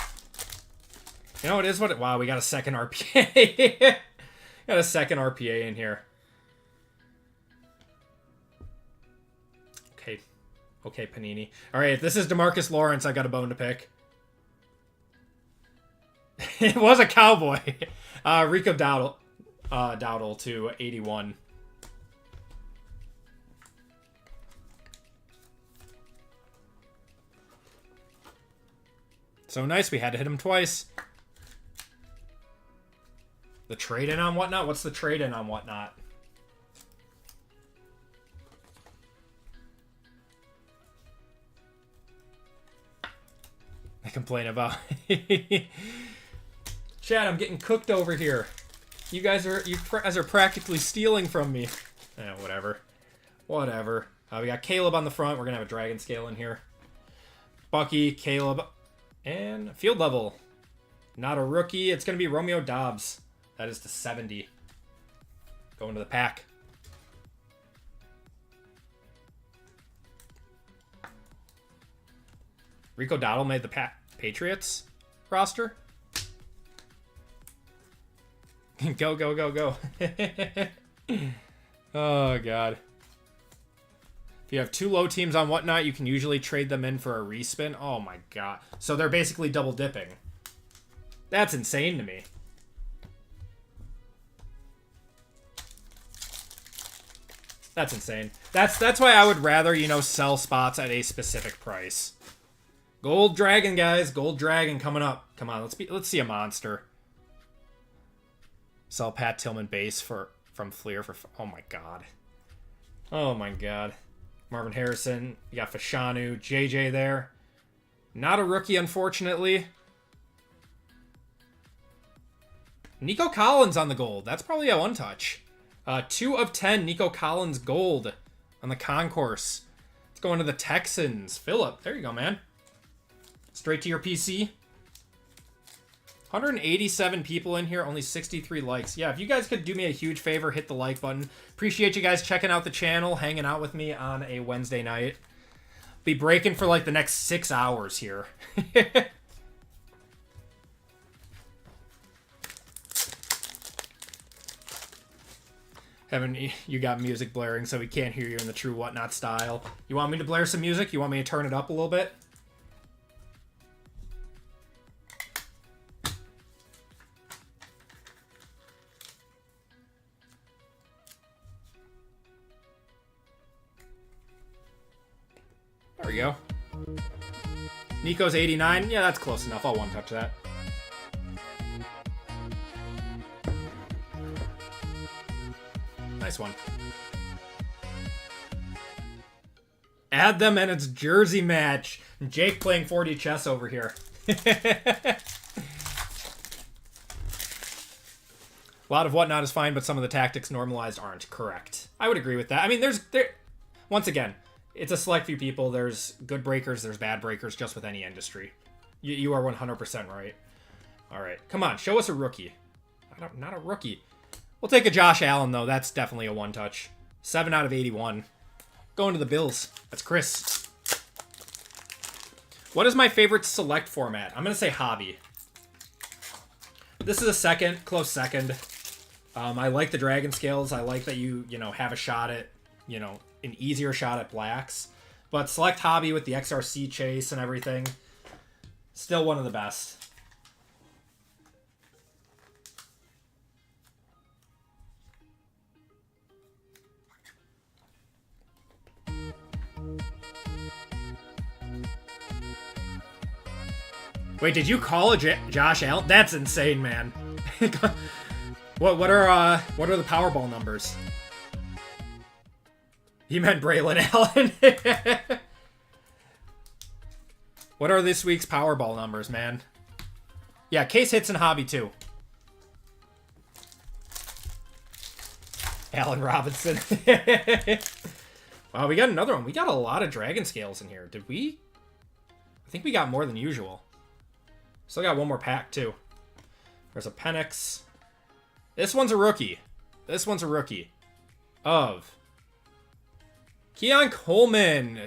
It is what it. Wow, we got a second RPA. Got a second RPA in here. Okay, Panini. All right, if this is DeMarcus Lawrence, I got a bone to pick. It was a Cowboy. Rico Dowdle to 81. So nice, we had to hit him twice. The trade-in on Whatnot? What's the trade-in on Whatnot? I complain about... Chad, I'm getting cooked over here. You guys are practically stealing from me. Whatever. We got Caleb on the front. We're going to have a Dragon Scale in here. Bucky, Caleb, And field level. Not a rookie. It's going to be Romeo Dobbs. That is to 70. Going to the pack. Rico Dowdle made the Patriots roster. Go, go, go, go. Oh, God. If you have 2 low teams on Whatnot, you can usually trade them in for a respin. Oh, my God. So they're basically double dipping. That's insane to me. That's insane. That's why I would rather, you know, sell spots at a specific price. Gold Dragon, guys. Gold Dragon coming up. Come on, let's see a monster. Sell Pat Tillman base from Fleer for... Oh, my God. Oh, my God. Marvin Harrison. You got Fashanu. JJ there. Not a rookie, unfortunately. Nico Collins on the gold. That's probably a one-touch. 2 of 10 Nico Collins gold on the concourse. Let's go into the Texans. Phillip, there you go, man. Straight to your PC. 187 people in here, only 63 likes. Yeah, if you guys could do me a huge favor, hit the like button. Appreciate you guys checking out the channel, hanging out with me on a Wednesday night. Be breaking for like the next 6 hours here. Evan, you got music blaring, so we can't hear you in the true Whatnot style. You want me to blare some music? You want me to turn it up a little bit? There we go. Nico's 89. Yeah, that's close enough. I'll one-touch that. Nice one. Add them and it's jersey match. Jake playing 4D chess over here. A lot of Whatnot is fine, but some of the tactics normalized aren't. Correct. I would agree with that. I mean, once again, it's a select few people. There's good breakers, there's bad breakers, just with any industry. You are 100% right. All right, come on, show us a rookie. Not a rookie. We'll take a Josh Allen, though. That's definitely a one-touch. 7 out of 81. Going to the Bills. That's Chris. What is my favorite select format? I'm going to say hobby. This is a second, close second. I like the Dragon Scales. I like that you have a shot at, an easier shot at blacks. But select hobby with the XRC chase and everything. Still one of the best. Wait, did you call a Josh Allen? That's insane, man. What are the Powerball numbers? He meant Braylon Allen. What are this week's Powerball numbers, man? Yeah, case hits in hobby too. Allen Robinson. Wow, we got another one. We got a lot of Dragon Scales in here. Did we? I think we got more than usual. Still got one more pack, too. There's a Penix. This one's a rookie. This one's a rookie. Of Keon Coleman.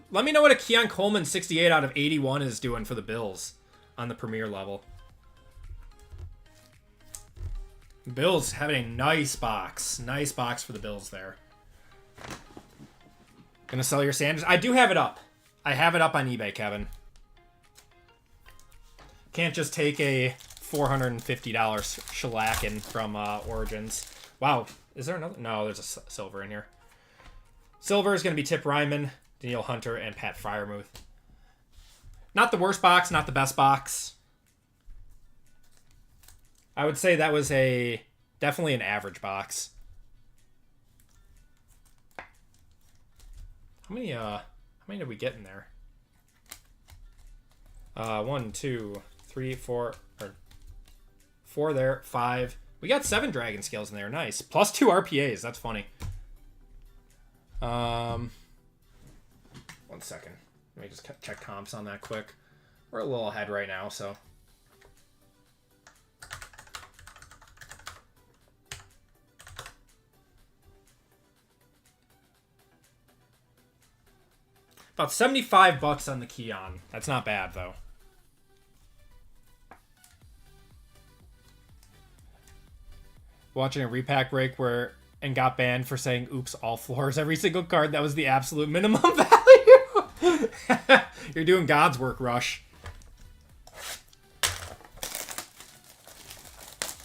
Let me know what a Keon Coleman 68 out of 81 is doing for the Bills on the Premier level. Bills having a nice box. Nice box for the Bills there. Gonna sell your Sanders? I do have it up. I have it up on eBay, Kevin. Can't just take a $450 shellacking from Origins. Wow. Is there another? No, there's a silver in here. Silver is going to be Tip Ryman, Danielle Hunter, and Pat Freiermuth. Not the worst box, not the best box. I would say that was definitely an average box. How many did we get in there? 1, 2, 3, 4, or 4 there, 5. We got 7 Dragon Scales in there. Nice. Plus 2 RPAs. That's funny. 1 second. Let me just check comps on that quick. We're a little ahead right now, so. About 75 bucks on the Keon. That's not bad, though. Watching a repack break where and got banned for saying oops all floors every single card. That was the absolute minimum value. You're doing God's work, Rush.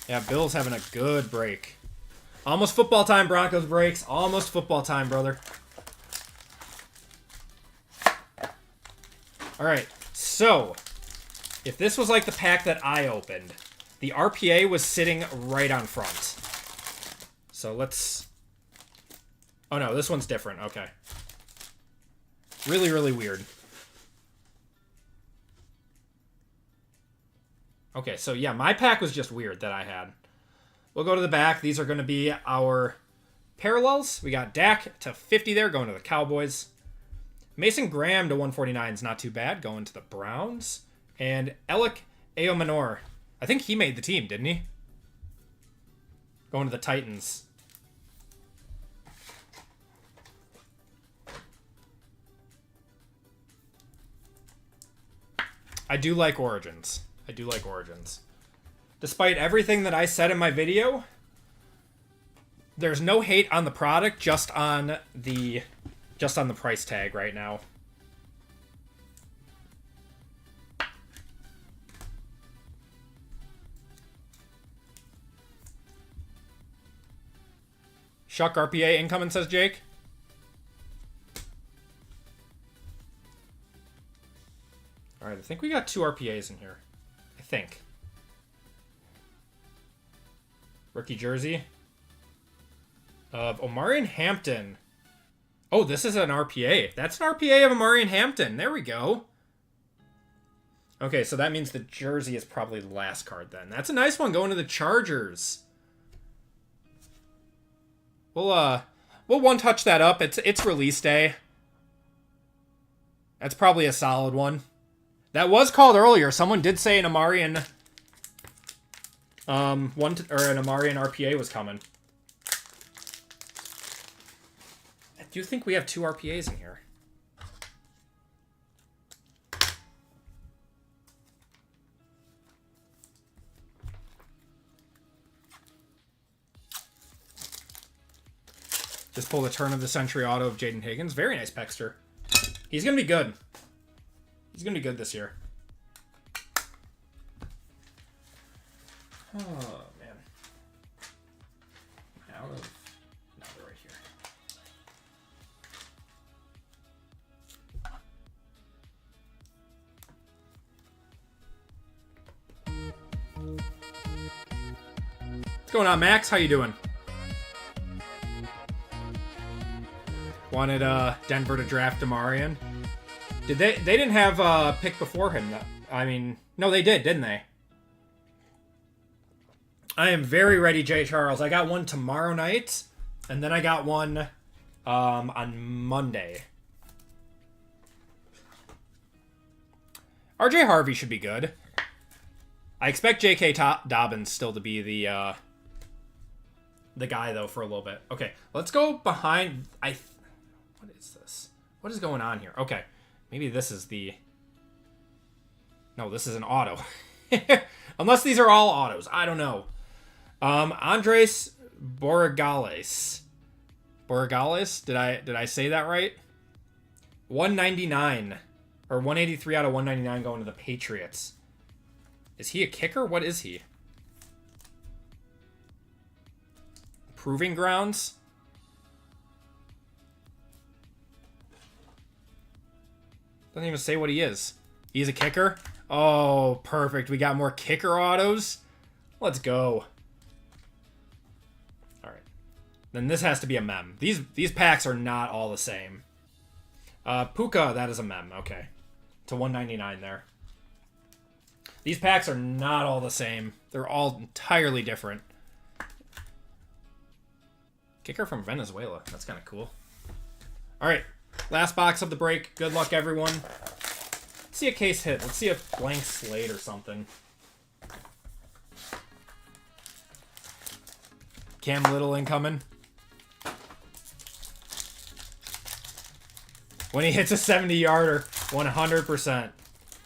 Yeah, Bill's having a good break. Almost football time, Broncos breaks. Almost football time, brother. All right, so if this was like the pack that I opened, the RPA was sitting right on front. So let's... Oh no, this one's different. Okay. Really, really weird. Okay, so yeah, my pack was just weird that I had. We'll go to the back. These are going to be our parallels. We got Dak to 50 there, going to the Cowboys. Mason Graham to 149 is not too bad, going to the Browns. And Alec Aomanor. I think he made the team, didn't he? Going to the Titans. I do like Origins. I do like Origins. Despite everything that I said in my video, there's no hate on the product, just on the price tag right now. Shuck RPA incoming, says Jake. All right, I think we got 2 RPAs in here. I think. Rookie jersey of Omarion Hampton. Oh, this is an RPA. That's an RPA of Omarion Hampton. There we go. Okay, so that means the jersey is probably the last card then. That's a nice one going to the Chargers. We'll one-touch that up. It's release day. That's probably a solid one. That was called earlier. Someone did say an Omarion an Omarion RPA was coming. I do think we have 2 RPAs in here. Just pull the turn of the century auto of Jaden Higgins. Very nice Pexter. He's going to be good. He's going to be good this year. Oh, man. Out of... No, they're right here. What's going on, Max? How you doing? Wanted Denver to draft Omarion. Did they didn't have a pick before him. I mean, no, they did, didn't they? I am very ready, Jay Charles. I got one tomorrow night, and then I got one on Monday. RJ Harvey should be good. I expect J.K. Dobbins still to be the guy, though, for a little bit. Okay, let's go behind... What is this? What is going on here? Okay, maybe this is the... No, this is an auto. Unless these are all autos. I don't know. Andres Borregales. Borregales? Did I say that right? 199. Or 183 out of 199 going to the Patriots. Is he a kicker? What is he? Proving Grounds? Doesn't even say what he is. He's a kicker? Oh, perfect. We got more kicker autos. Let's go. All right. Then this has to be a mem. These packs are not all the same. Puka, that is a mem. Okay. To 199 there. These packs are not all the same. They're all entirely different. Kicker from Venezuela. That's kind of cool. All right. Last box of the break. Good luck, everyone. see a case hit. Let's see a blank slate or something. Cam Little incoming. When he hits a 70-yarder, 100%.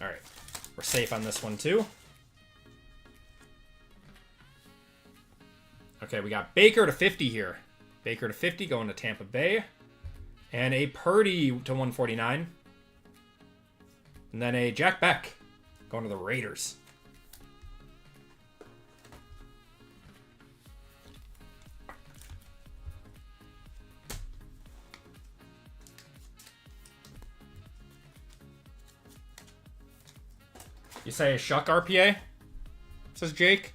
All right, we're safe on this one too. Okay, we got Baker to 50 here. Baker to 50 going to Tampa Bay. And a Purdy to 149. And then a Jack Beck going to the Raiders. You say a shuck RPA? Says Jake.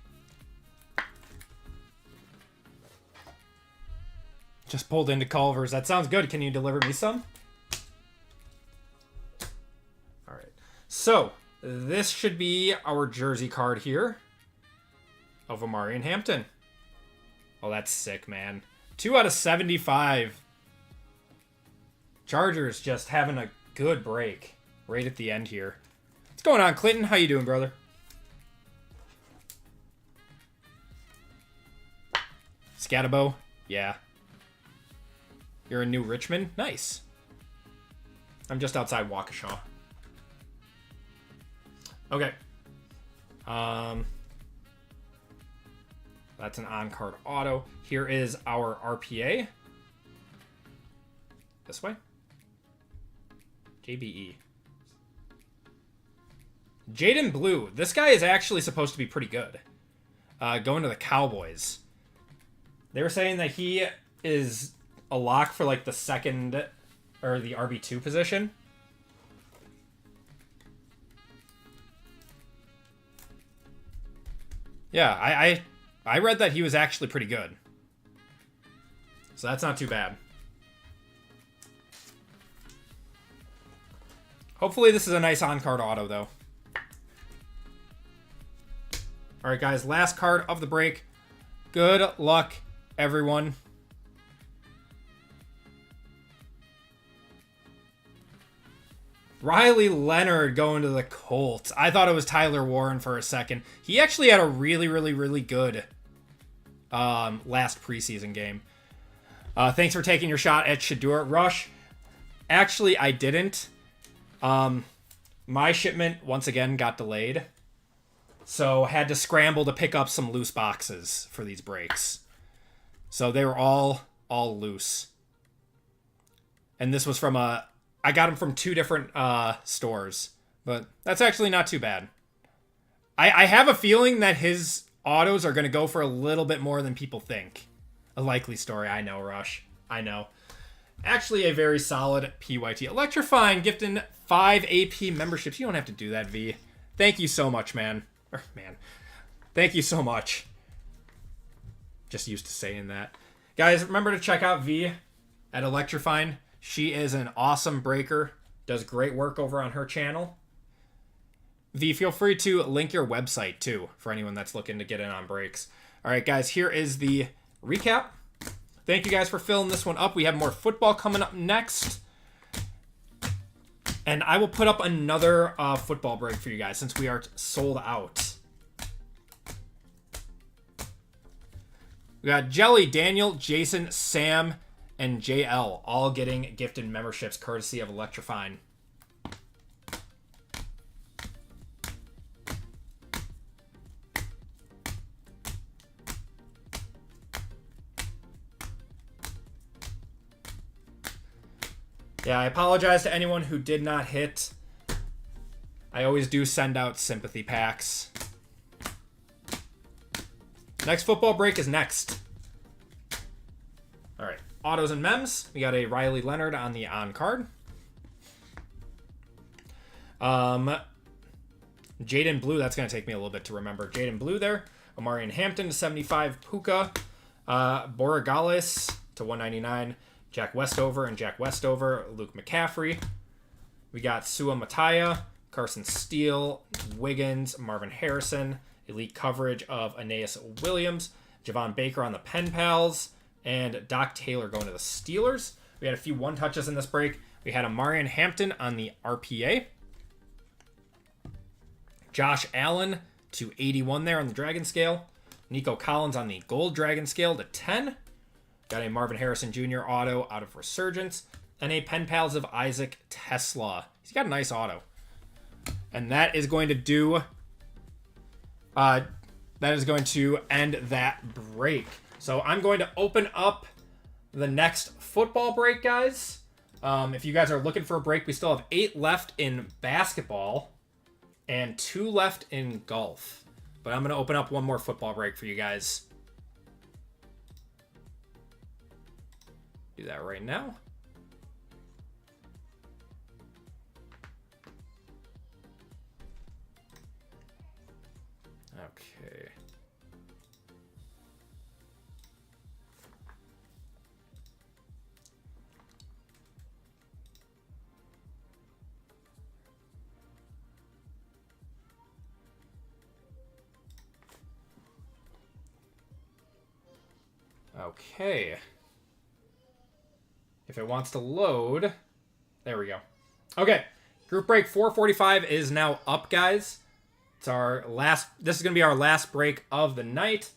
Just pulled into Culver's. That sounds good. Can you deliver me some? All right. So, this should be our jersey card here of Amari and Hampton. Oh, that's sick, man. 2 out of 75. Chargers just having a good break right at the end here. What's going on, Clinton? How you doing, brother? Scatabo? Yeah. You're in New Richmond? Nice. I'm just outside Waukesha. Okay. That's an on-card auto. Here is our RPA. This way. JBE. Jaden Blue. This guy is actually supposed to be pretty good. Going to the Cowboys. They were saying that he is a lock for like the second or the RB2 position. Yeah, I read that he was actually pretty good. So that's not too bad. Hopefully this is a nice on-card auto, though. All right, guys, last card of the break. Good luck, everyone. Riley Leonard going to the Colts. I thought it was Tyler Warren for a second. He actually had a really, really, really good last preseason game. Thanks for taking your shot at Shadur Rush. Actually, I didn't. My shipment, once again, got delayed. So had to scramble to pick up some loose boxes for these breaks. So they were all loose. And this was from I got them from 2 different stores. But that's actually not too bad. I have a feeling that his autos are going to go for a little bit more than people think. A likely story. I know, Rush. I know. Actually, a very solid PYT. Electrifying, gifting 5 AP memberships. You don't have to do that, V. Thank you so much, man. Thank you so much. Just used to saying that. Guys, remember to check out V at Electrifying. She is an awesome breaker. Does great work over on her channel. V, feel free to link your website, too, for anyone that's looking to get in on breaks. All right, guys, here is the recap. Thank you guys for filling this one up. We have more football coming up next. And I will put up another football break for you guys since we are sold out. We got Jelly, Daniel, Jason, Sam, and JL all getting gifted memberships courtesy of Electrifying. Yeah, I apologize to anyone who did not hit. I always do send out sympathy packs. Next football break is next. All right, autos and mems. We got a Riley Leonard on the on card. Jaden Blue, that's going to take me a little bit to remember. Jaden Blue there. Amari and Hampton to 75. Puka. Borregales to 199. Jack Westover and Jack Westover. Luke McCaffrey. We got Sua Mataya. Carson Steele. Wiggins. Marvin Harrison. Elite coverage of Aeneas Williams. Javon Baker on the Pen Pals. And Doc Taylor going to the Steelers. We had a few one-touches in this break. We had Amari and Hampton on the RPA. Josh Allen to 81 there on the Dragon Scale. Nico Collins on the Gold Dragon Scale to 10. Got a Marvin Harrison Jr. auto out of Resurgence. And a Pen Pals of Isaac Tesla. He's got a nice auto. And that is going to do... that is going to end that break. So I'm going to open up the next football break, guys. If you guys are looking for a break, we still have 8 left in basketball and 2 left in golf. But I'm going to open up one more football break for you guys. Do that right now. Okay. Okay. If it wants to load, there we go. Okay, group break 445 is now up, guys. It's our last, this is going to be our last break of the night.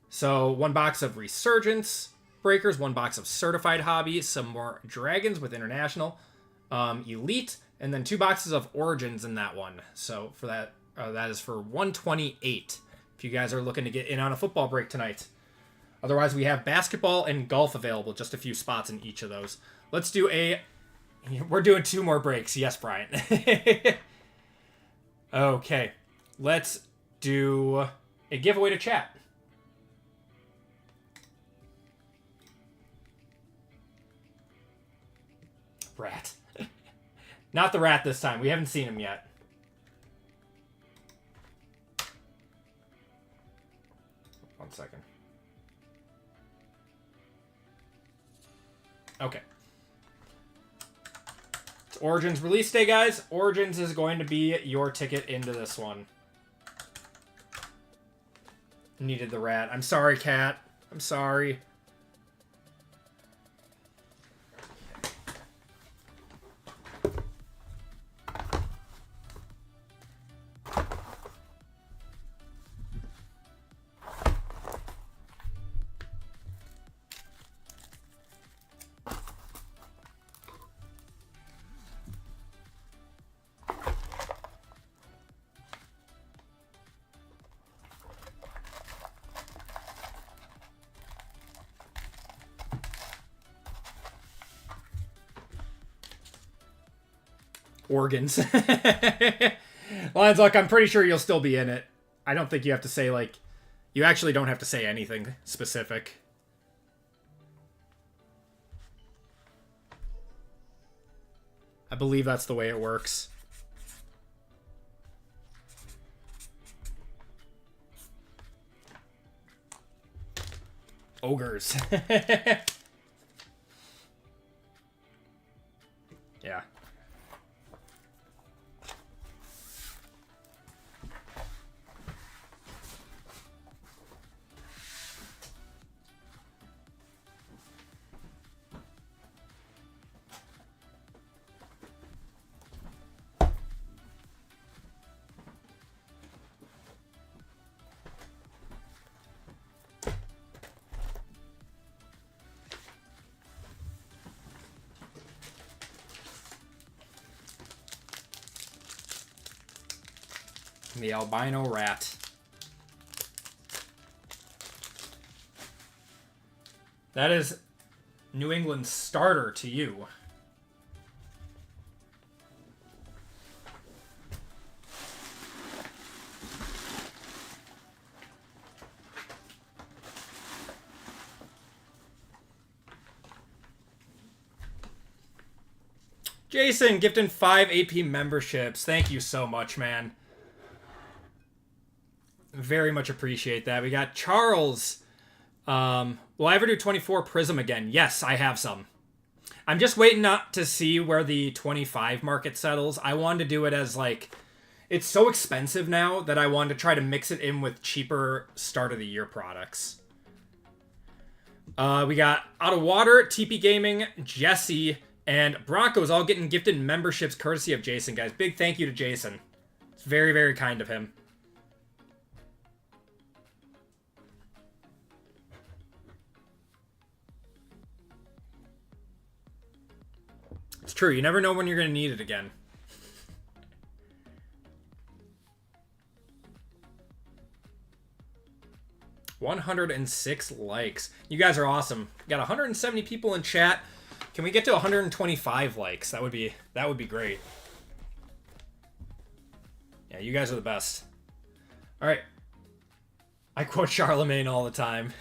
So 1 box of Resurgence breakers, 1 box of Certified Hobby, some more Dragons with International, Elite, and then 2 boxes of Origins in that one. So for that, that is for 128 if you guys are looking to get in on a football break tonight. Otherwise, we have basketball and golf available, just a few spots in each of those. Let's do a... We're doing 2 more breaks. Yes, Brian. Okay. Let's do a giveaway to chat. Rat. Not the rat this time. We haven't seen him yet. One second. Okay. It's Origins release day, guys. Origins is going to be your ticket into this one. Needed the rat. I'm sorry, cat. I'm sorry. Organs. Lions Luck, I'm pretty sure you'll still be in it. I don't think you have to say, like... You actually don't have to say anything specific. I believe that's the way it works. Ogres. Yeah. The albino rat. That is New England's starter to you. Jason, gifting 5 AP memberships. Thank you so much, man. Very much appreciate that. We got Charles. Will I ever do 24 Prism again? Yes, I have some. I'm just waiting not to see where the 25 market settles. I wanted to do it as, like... It's so expensive now that I wanted to try to mix it in with cheaper start of the year products. We got Out of Water, TP Gaming, Jesse, and Broncos all getting gifted memberships courtesy of Jason, guys. Big thank you to Jason. It's very, very kind of him. It's true. You never know when you're going to need it again. $106 likes. You guys are awesome. We got 170 people in chat. Can we get to 125 likes? That would be great. Yeah, you guys are the best. All right. I quote Charlemagne all the time.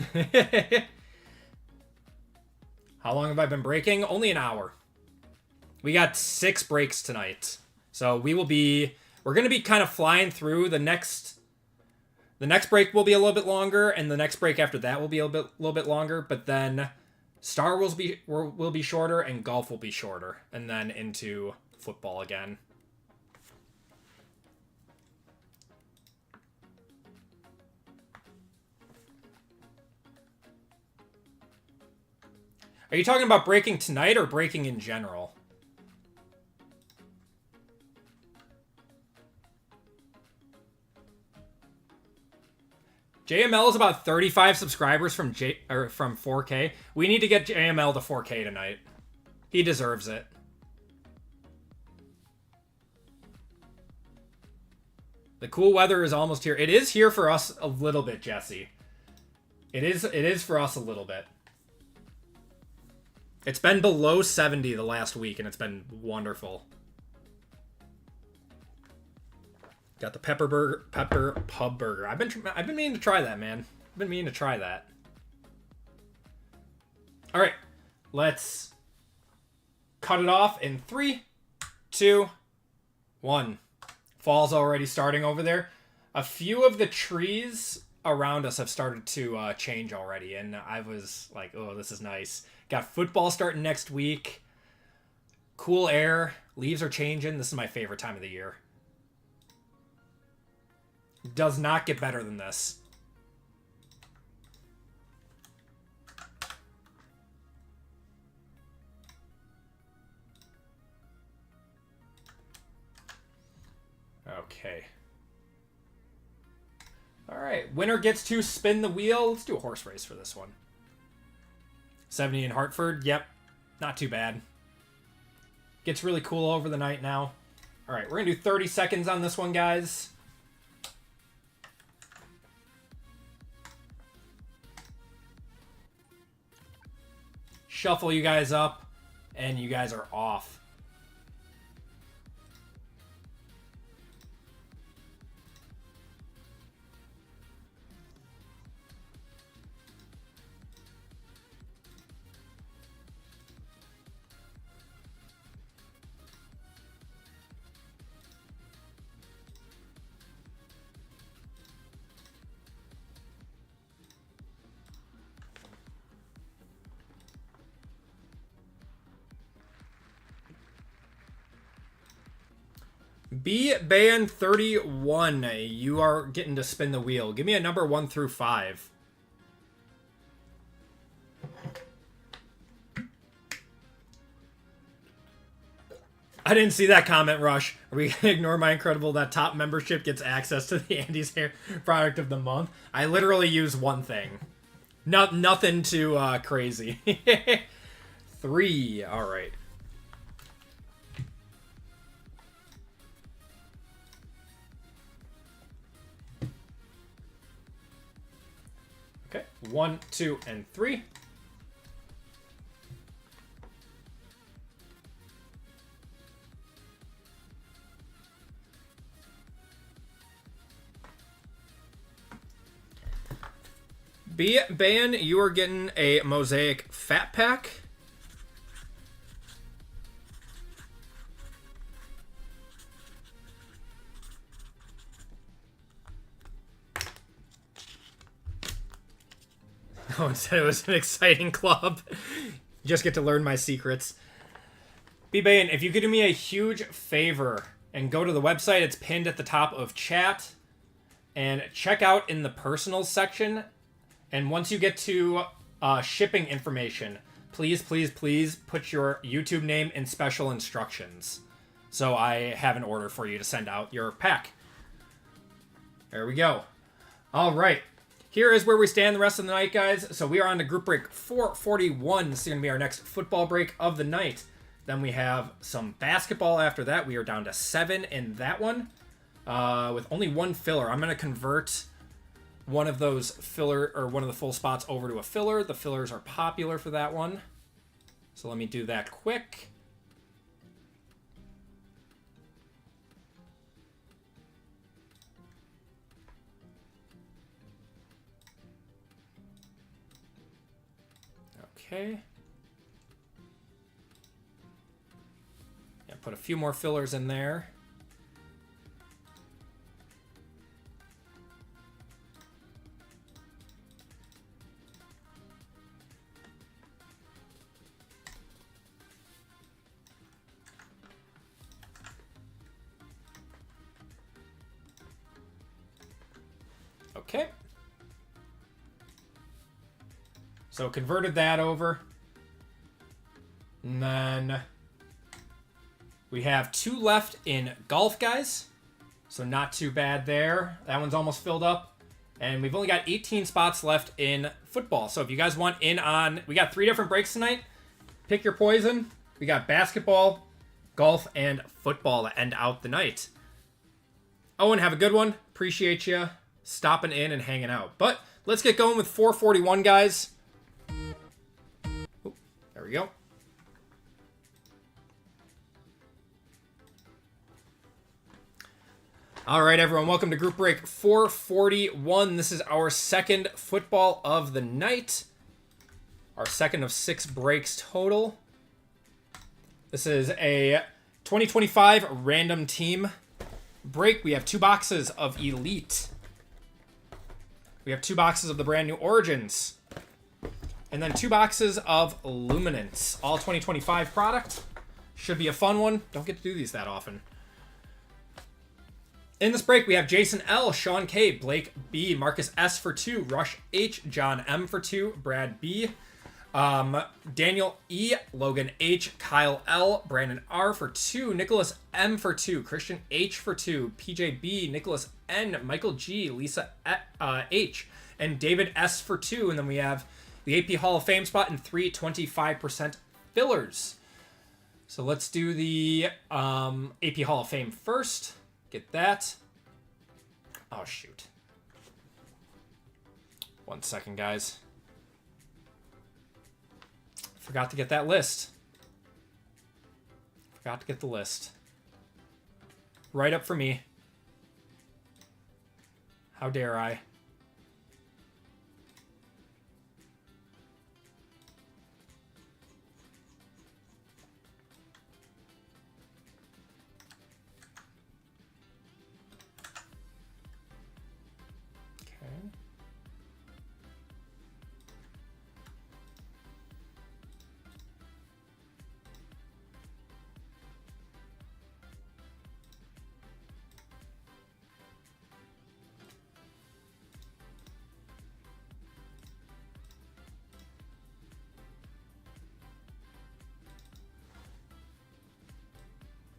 How long have I been breaking? Only an hour. We got 6 breaks tonight. So we're going to be kind of flying through. The next break will be a little bit longer, and the next break after that will be a little bit longer, but then Star will be shorter, and golf will be shorter, and then into football again. Are you talking about breaking tonight or breaking in general? JML is about 35 subscribers from 4K. We need to get JML to 4K tonight. He deserves it. The cool weather is almost here. It is here for us a little bit, Jesse. It is for us a little bit. It's been below 70 the last week, and it's been wonderful. Got the pepper pub burger. I've been meaning to try that, man. I've been meaning to try that. All right, let's cut it off in 3, 2, 1. Fall's already starting over there. A few of the trees around us have started to change already, and I was like, oh, this is nice. Got football starting next week. Cool air. Leaves are changing. This is my favorite time of the year. Does not get better than this. Okay. All right. Winner gets to spin the wheel. Let's do a horse race for this one. 70 in Hartford. Yep. Not too bad. Gets really cool over the night now. All right. We're going to do 30 seconds on this one, guys. Shuffle you guys up, and you guys are off. BBan31, you are getting to spin the wheel. Give me a number 1 through 5. I didn't see that comment, Rush. Are we gonna ignore my incredible that top membership gets access to the Andy's Hair product of the month? I literally use one thing. Nothing too crazy. 3, all right. Okay, 1, 2, and 3. Ban, you are getting a Mosaic Fat Pack. Oh, instead it was an exciting club. You just get to learn my secrets. B-Bayan, if you could do me a huge favor and go to the website, it's pinned at the top of chat, and check out in the personals section. And once you get to shipping information, please, please, please put your YouTube name in special instructions, so I have an order for you to send out your pack. There we go. All right. Here is where we stand the rest of the night, guys. So we are on to group break 441. This is going to be our next football break of the night. Then we have some basketball after that. We are down to 7 in that one with only one filler. I'm going to convert one of those filler or one of the full spots over to a filler. The fillers are popular for that one. So let me do that quick. Okay. Yeah, put a few more fillers in there. Okay. So converted that over. And then we have 2 left in golf, guys. So not too bad there. That one's almost filled up. And we've only got 18 spots left in football. So if you guys want in on... We got 3 different breaks tonight. Pick your poison. We got basketball, golf, and football to end out the night. Owen, have a good one. Appreciate you stopping in and hanging out. But let's get going with 441, guys. Oop, there we go. All right, everyone, welcome to group break 441. This is our second football of the night. Our second of 6 breaks total. This is a 2025 random team break. We have 2 boxes of Elite. We have 2 boxes of the brand new Origins. And then 2 boxes of Luminance. All 2025 product. Should be a fun one. Don't get to do these that often. In this break, we have Jason L, Sean K, Blake B, Marcus S for 2, Rush H, John M for 2, Brad B, Daniel E, Logan H, Kyle L, Brandon R for 2, Nicholas M for 2, Christian H for 2, PJ B, Nicholas N, Michael G, Lisa H, and David S for 2. And then we have the AP Hall of Fame spot and 3 25% fillers. So let's do the AP Hall of Fame first. Get that. Oh, shoot. 1 second, guys. Forgot to get that list. Forgot to get the list. Right up for me. How dare I?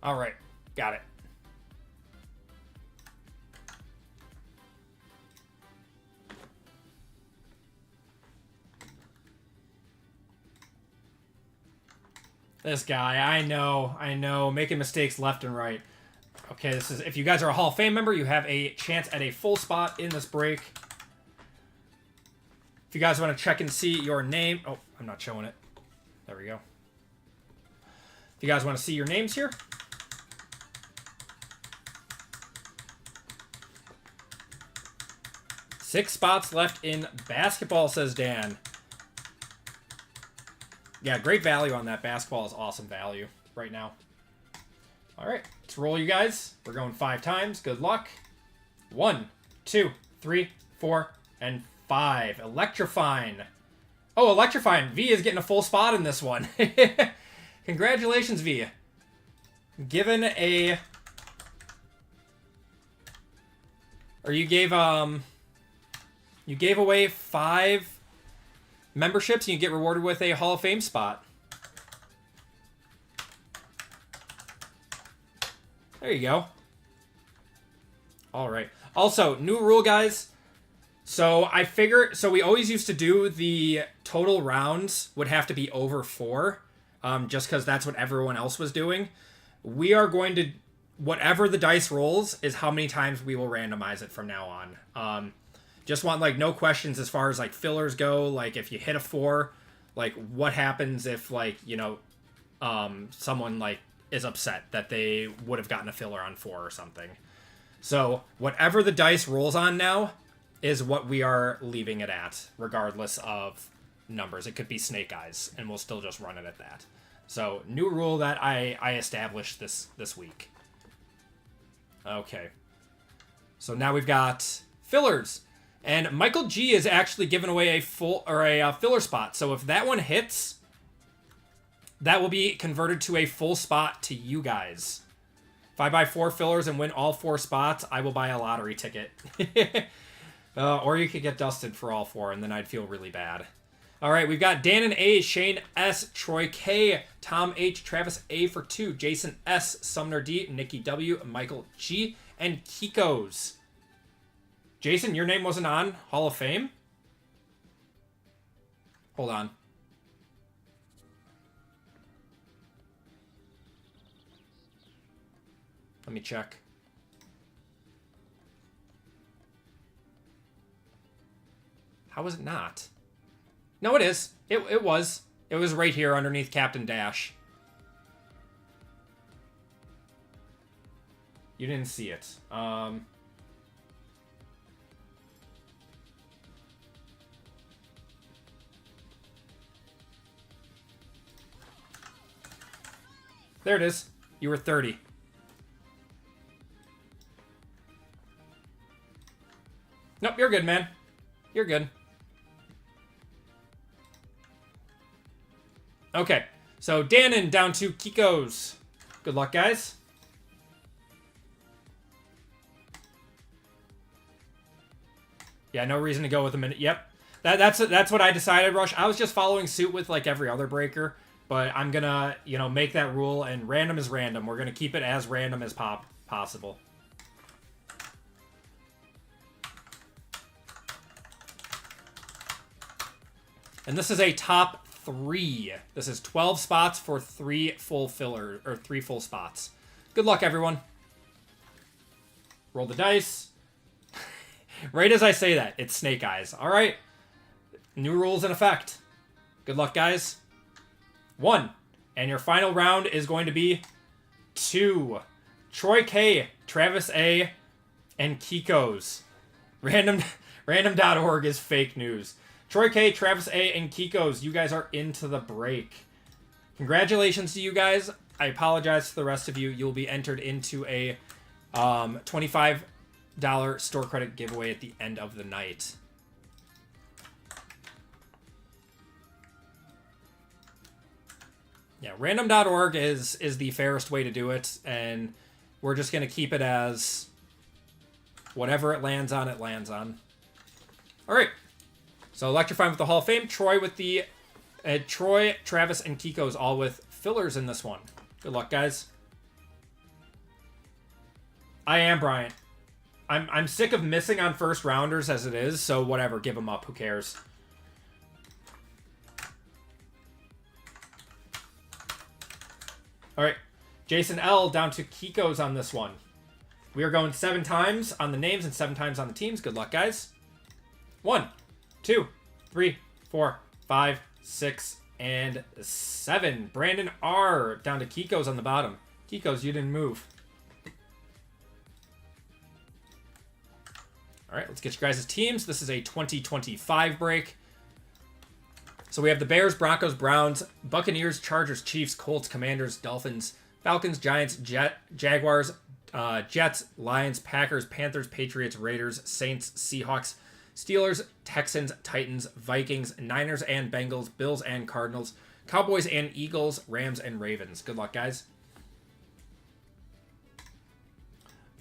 All right, got it. This guy, I know, making mistakes left and right. Okay, this is, if you guys are a Hall of Fame member, you have a chance at a full spot in this break. If you guys want to check and see your name, oh, I'm not showing it. There we go. If you guys want to see your names here. Six spots left in basketball, says Dan. Yeah, great value on that. Basketball is awesome value right now. All right, let's roll, you guys. We're going 5 times. Good luck. 1, 2, 3, 4, and 5. Electrifying. Oh, Electrifying. V is getting a full spot in this one. Congratulations, V. Given a... Or you gave away 5 memberships and you get rewarded with a Hall of Fame spot. There you go. All right. Also, new rule, guys. So we always used to do the total rounds would have to be over 4, just because that's what everyone else was doing. We are going to, whatever the dice rolls is how many times we will randomize it from now on. Just want like no questions as far as like fillers go. Like if you hit a 4, like what happens if like, someone like is upset that they would have gotten a filler on 4 or something. So whatever the dice rolls on now is what we are leaving it at, regardless of numbers. It could be snake eyes, and we'll still just run it at that. So new rule that I established this week. Okay. So now we've got fillers. And Michael G is actually giving away a filler spot. So if that one hits, that will be converted to a full spot to you guys. If I buy 4 fillers and win all 4 spots, I will buy a lottery ticket. Or you could get dusted for all 4, and then I'd feel really bad. All right, we've got Dan and A, Shane S, Troy K, Tom H, Travis A for 2, Jason S, Sumner D, Nikki W, Michael G, and Kiko's. Jason, your name wasn't on Hall of Fame? Hold on. Let me check. How was it not? No, it is. It was. It was right here underneath Captain Dash. You didn't see it. There it is. You were 30. Nope, you're good, man. You're good. Okay, so Danon down to Kiko's. Good luck, guys. Yeah, no reason to go with a minute. Yep, that's what I decided, Rush. I was just following suit with like every other breaker, but I'm gonna make that rule, and random is random. We're gonna keep it as random as possible. And this is a top 3. This is 12 spots for 3 full filler or 3 full spots. Good luck, everyone. Roll the dice. Right as I say that, it's snake eyes. All right. New rules in effect. Good luck, guys. 1. And your final round is going to be 2. Troy K, Travis A, and Kiko's. Random.org is fake news. Troy K, Travis A, and Kiko's, you guys are into the break. Congratulations to you guys. I apologize to the rest of you. You'll be entered into a $25 store credit giveaway at the end of the night. Yeah, random.org is the fairest way to do it, and we're just going to keep it as whatever it lands on, it lands on. All right. So electrifying with the Hall of Fame. Troy with the Troy, Travis, and Kiko's all with fillers in this one. Good luck, guys. I am Bryant. I'm sick of missing on first rounders as it is, so whatever, give them up. Who cares? All right, Jason L down to Kiko's on this one. We are going 7 times on the names and 7 times on the teams. Good luck, guys. 1, 2, 3, 4, 5, 6, and 7. Brandon R down to Kiko's on the bottom. Kiko's, you didn't move. All right, let's get you guys' teams. This is a 2025 break. So we have the Bears, Broncos, Browns, Buccaneers, Chargers, Chiefs, Colts, Commanders, Dolphins, Falcons, Giants, Jaguars, Jets, Lions, Packers, Panthers, Patriots, Raiders, Saints, Seahawks, Steelers, Texans, Titans, Vikings, Niners and Bengals, Bills and Cardinals, Cowboys and Eagles, Rams and Ravens. Good luck, guys.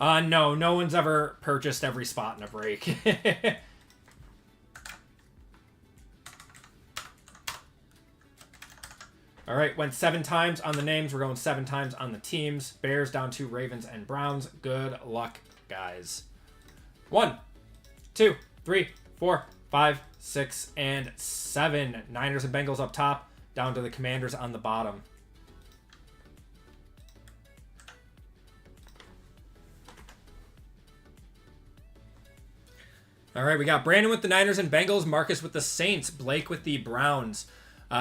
No one's ever purchased every spot in a break. All right, went 7 times on the names. We're going 7 times on the teams. Bears down to Ravens and Browns. Good luck, guys. 1, 2, 3, 4, 5, 6, and 7. Niners and Bengals up top, down to the Commanders on the bottom. All right, we got Brandon with the Niners and Bengals, Marcus with the Saints, Blake with the Browns,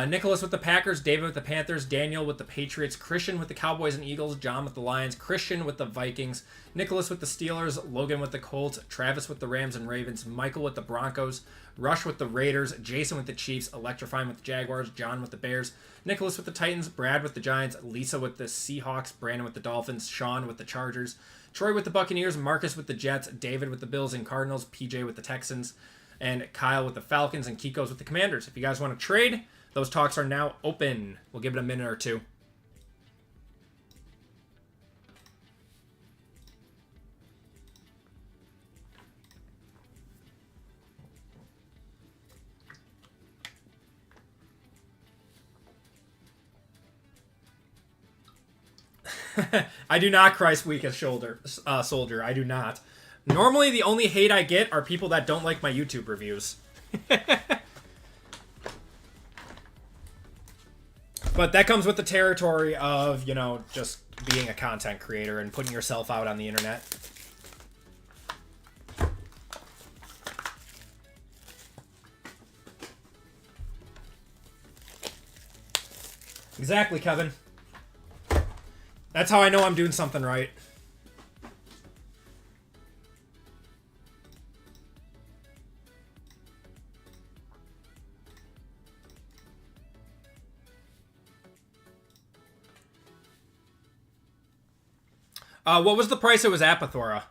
Nicholas with the Packers, David with the Panthers, Daniel with the Patriots, Christian with the Cowboys and Eagles, John with the Lions, Christian with the Vikings, Nicholas with the Steelers, Logan with the Colts, Travis with the Rams and Ravens, Michael with the Broncos, Rush with the Raiders, Jason with the Chiefs, Electrifying with the Jaguars, John with the Bears, Nicholas with the Titans, Brad with the Giants, Lisa with the Seahawks, Brandon with the Dolphins, Sean with the Chargers, Troy with the Buccaneers, Marcus with the Jets, David with the Bills and Cardinals, PJ with the Texans, and Kyle with the Falcons, and Kiko's with the Commanders. If you guys want to trade, those talks are now open. We'll give it a minute or two. I do not Christ weakest soldier. I do not. Normally, the only hate I get are people that don't like my YouTube reviews. But that comes with the territory of, you know, just being a content creator and putting yourself out on the internet. Exactly, Kevin. That's how I know I'm doing something right. What was the price it was at, Pathora?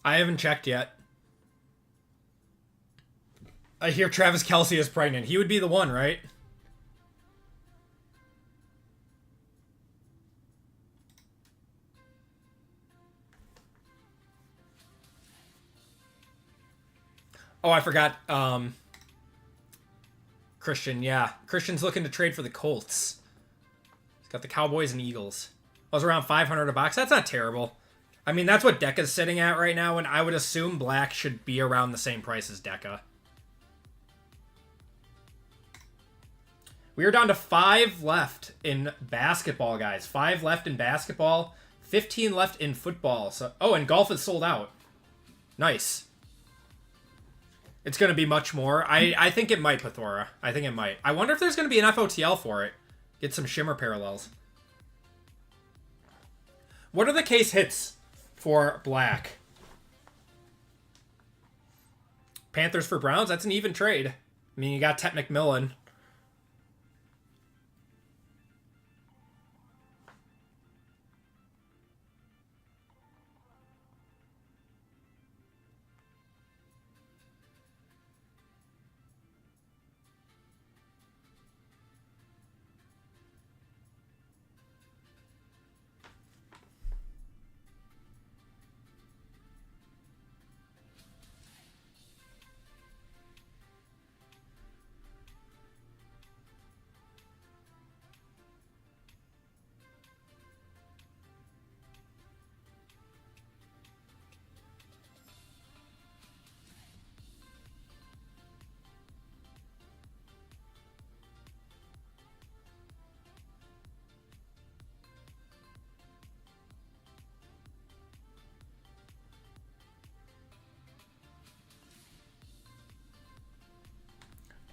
I haven't checked yet. I hear Travis Kelce is pregnant. He would be the one, right? Oh, I forgot. Christian, yeah. Christian's looking to trade for the Colts. He's got the Cowboys and Eagles. That was around $500 a box. That's not terrible. I mean, that's what Deca's sitting at right now, and I would assume Black should be around the same price as Deca. We are down to 5 left in basketball, guys. 5 left in basketball. 15 left in football. So, oh, and golf is sold out. Nice. It's going to be much more. I think it might, Pathora. I think it might. I wonder if there's going to be an FOTL for it. Get some shimmer parallels. What are the case hits for Black? Panthers for Browns? That's an even trade. I mean, you got Tet McMillan.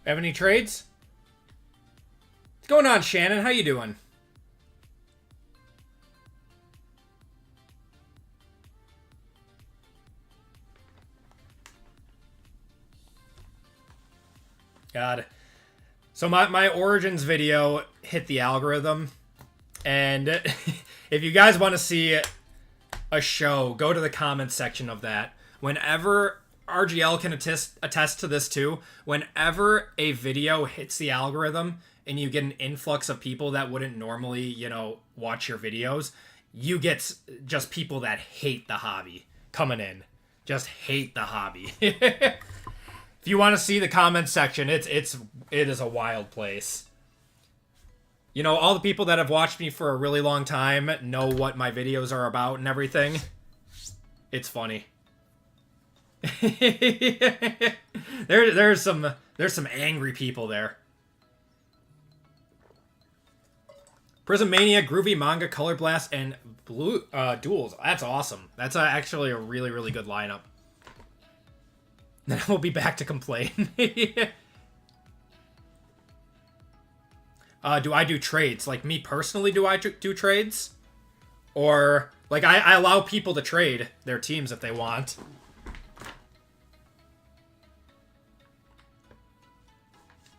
Have any trades? What's going on, Shannon? How you doing? God. So my Origins video hit the algorithm. And if you guys want to see a show, go to the comments section of that. Whenever... RGL can attest to this too. Whenever a video hits the algorithm and you get an influx of people that wouldn't normally, you know, watch your videos, you get just people that hate the hobby coming in. Just hate the hobby. If you want to see the comments section, it is a wild place. You know, all the people that have watched me for a really long time know what my videos are about and everything. It's funny. there's some angry people there. Prism Mania, Groovy Manga, Color Blast, and Blue Duels. That's awesome. That's actually a really, really good lineup. Then we'll be back to complain. Do I do trades? Like, me personally, do I do trades? Or, like, I allow people to trade their teams if they want.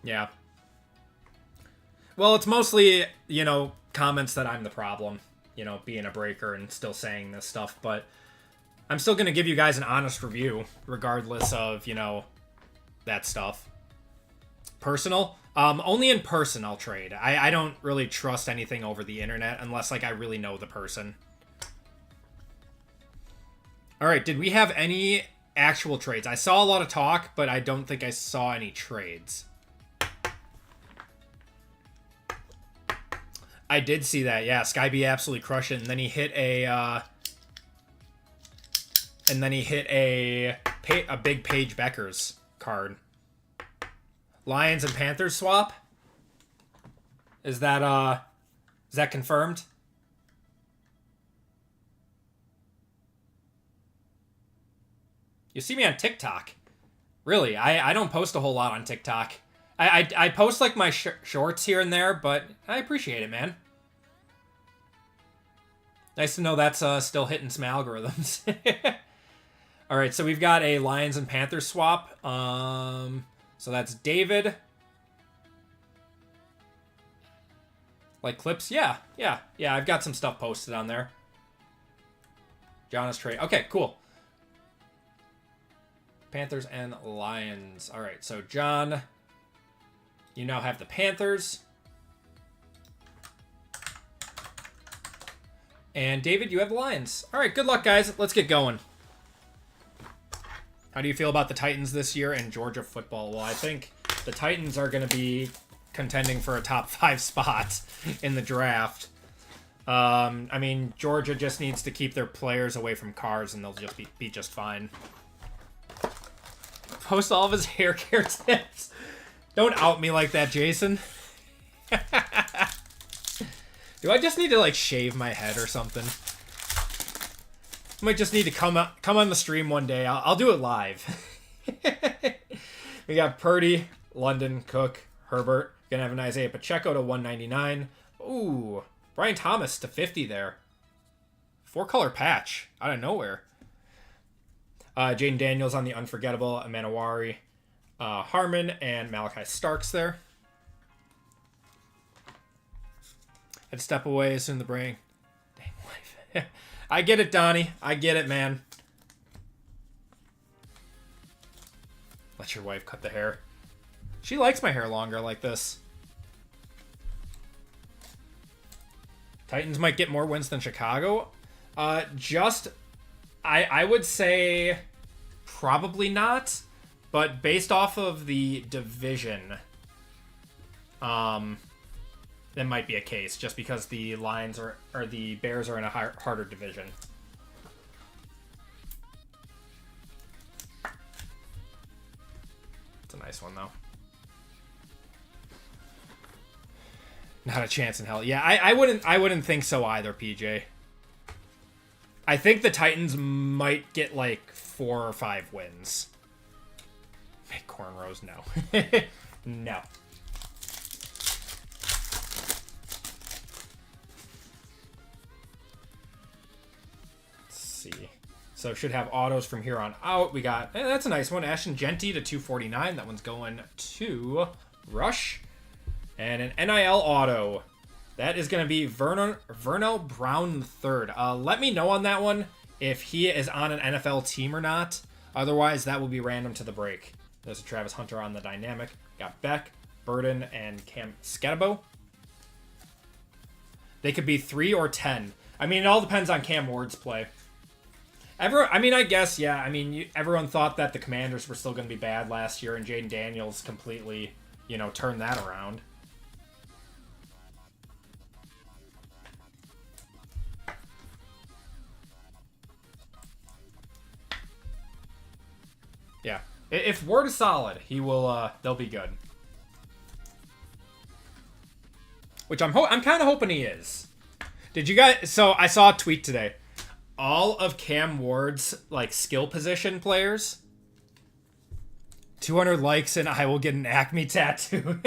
Yeah. Well, it's mostly, you know, comments that I'm the problem. You know, being a breaker and still saying this stuff. But I'm still going to give you guys an honest review, regardless of, you know, that stuff. Personal? Only in person I'll trade. I don't really trust anything over the internet unless, like, I really know the person. Alright, did we have any actual trades? I saw a lot of talk, but I don't think I saw any trades. I did see that, yeah. Skyby absolutely crushed it, and then he hit a, a big Paige Beckers card. Lions and Panthers swap? Is that confirmed? You see me on TikTok. Really, I don't post a whole lot on TikTok. I post, like, my shorts here and there, but I appreciate it, man. Nice to know that's still hitting some algorithms. Alright, so we've got a Lions and Panthers swap. So that's David. Like clips? Yeah. I've got some stuff posted on there. Jonas trade. Okay, cool. Panthers and Lions. All right, so John, you now have the Panthers. And David, you have the Lions. All right, good luck, guys. Let's get going. How do you feel about the Titans this year and Georgia football? Well, I think the Titans are going to be contending for a top 5 spot in the draft. I mean, Georgia just needs to keep their players away from cars, and they'll just be just fine. Post all of his hair care tips. Don't out me like that, Jason. Do I just need to, like, shave my head or something? I might just need to come on the stream one day. I'll do it live. We got Purdy, London, Cook, Herbert. Gonna have an Isaiah Pacheco to 199. Ooh, Brian Thomas to 50 there. 4-color patch out of nowhere. Jaden Daniels on the unforgettable. Amanawari, Harmon, and Malachi Starks there. Had to step away as soon as the brain. Dang life. I get it, Donnie. I get it, man. Let your wife cut the hair. She likes my hair longer like this. Titans might get more wins than Chicago. I would say probably not, but based off of the division, that might be a case, just because the Lions or the Bears are in a harder division. It's a nice one, though. Not a chance in hell. Yeah, I wouldn't think so either, PJ. I think the Titans might get like 4 or 5 wins. Make cornrows? No. No. See. So should have autos from here on out. We got, that's a nice one. Ashton Genty to 249. That one's going to Rush. And an NIL auto. That is going to be Vernell Brown III. Let me know on that one if he is on an NFL team or not. Otherwise, that will be random to the break. There's a Travis Hunter on the dynamic. Got Beck, Burden, and Cam Sketabo. They could be 3 or 10. I mean, it all depends on Cam Ward's play. I guess, yeah. I mean, everyone thought that the Commanders were still going to be bad last year, and Jaden Daniels completely, turned that around. Yeah. If Ward is solid, he will. They'll be good. Which I'm kind of hoping he is. Did you guys? So I saw a tweet today. All of Cam Ward's like skill position players. 200 likes and I will get an Acme tattoo.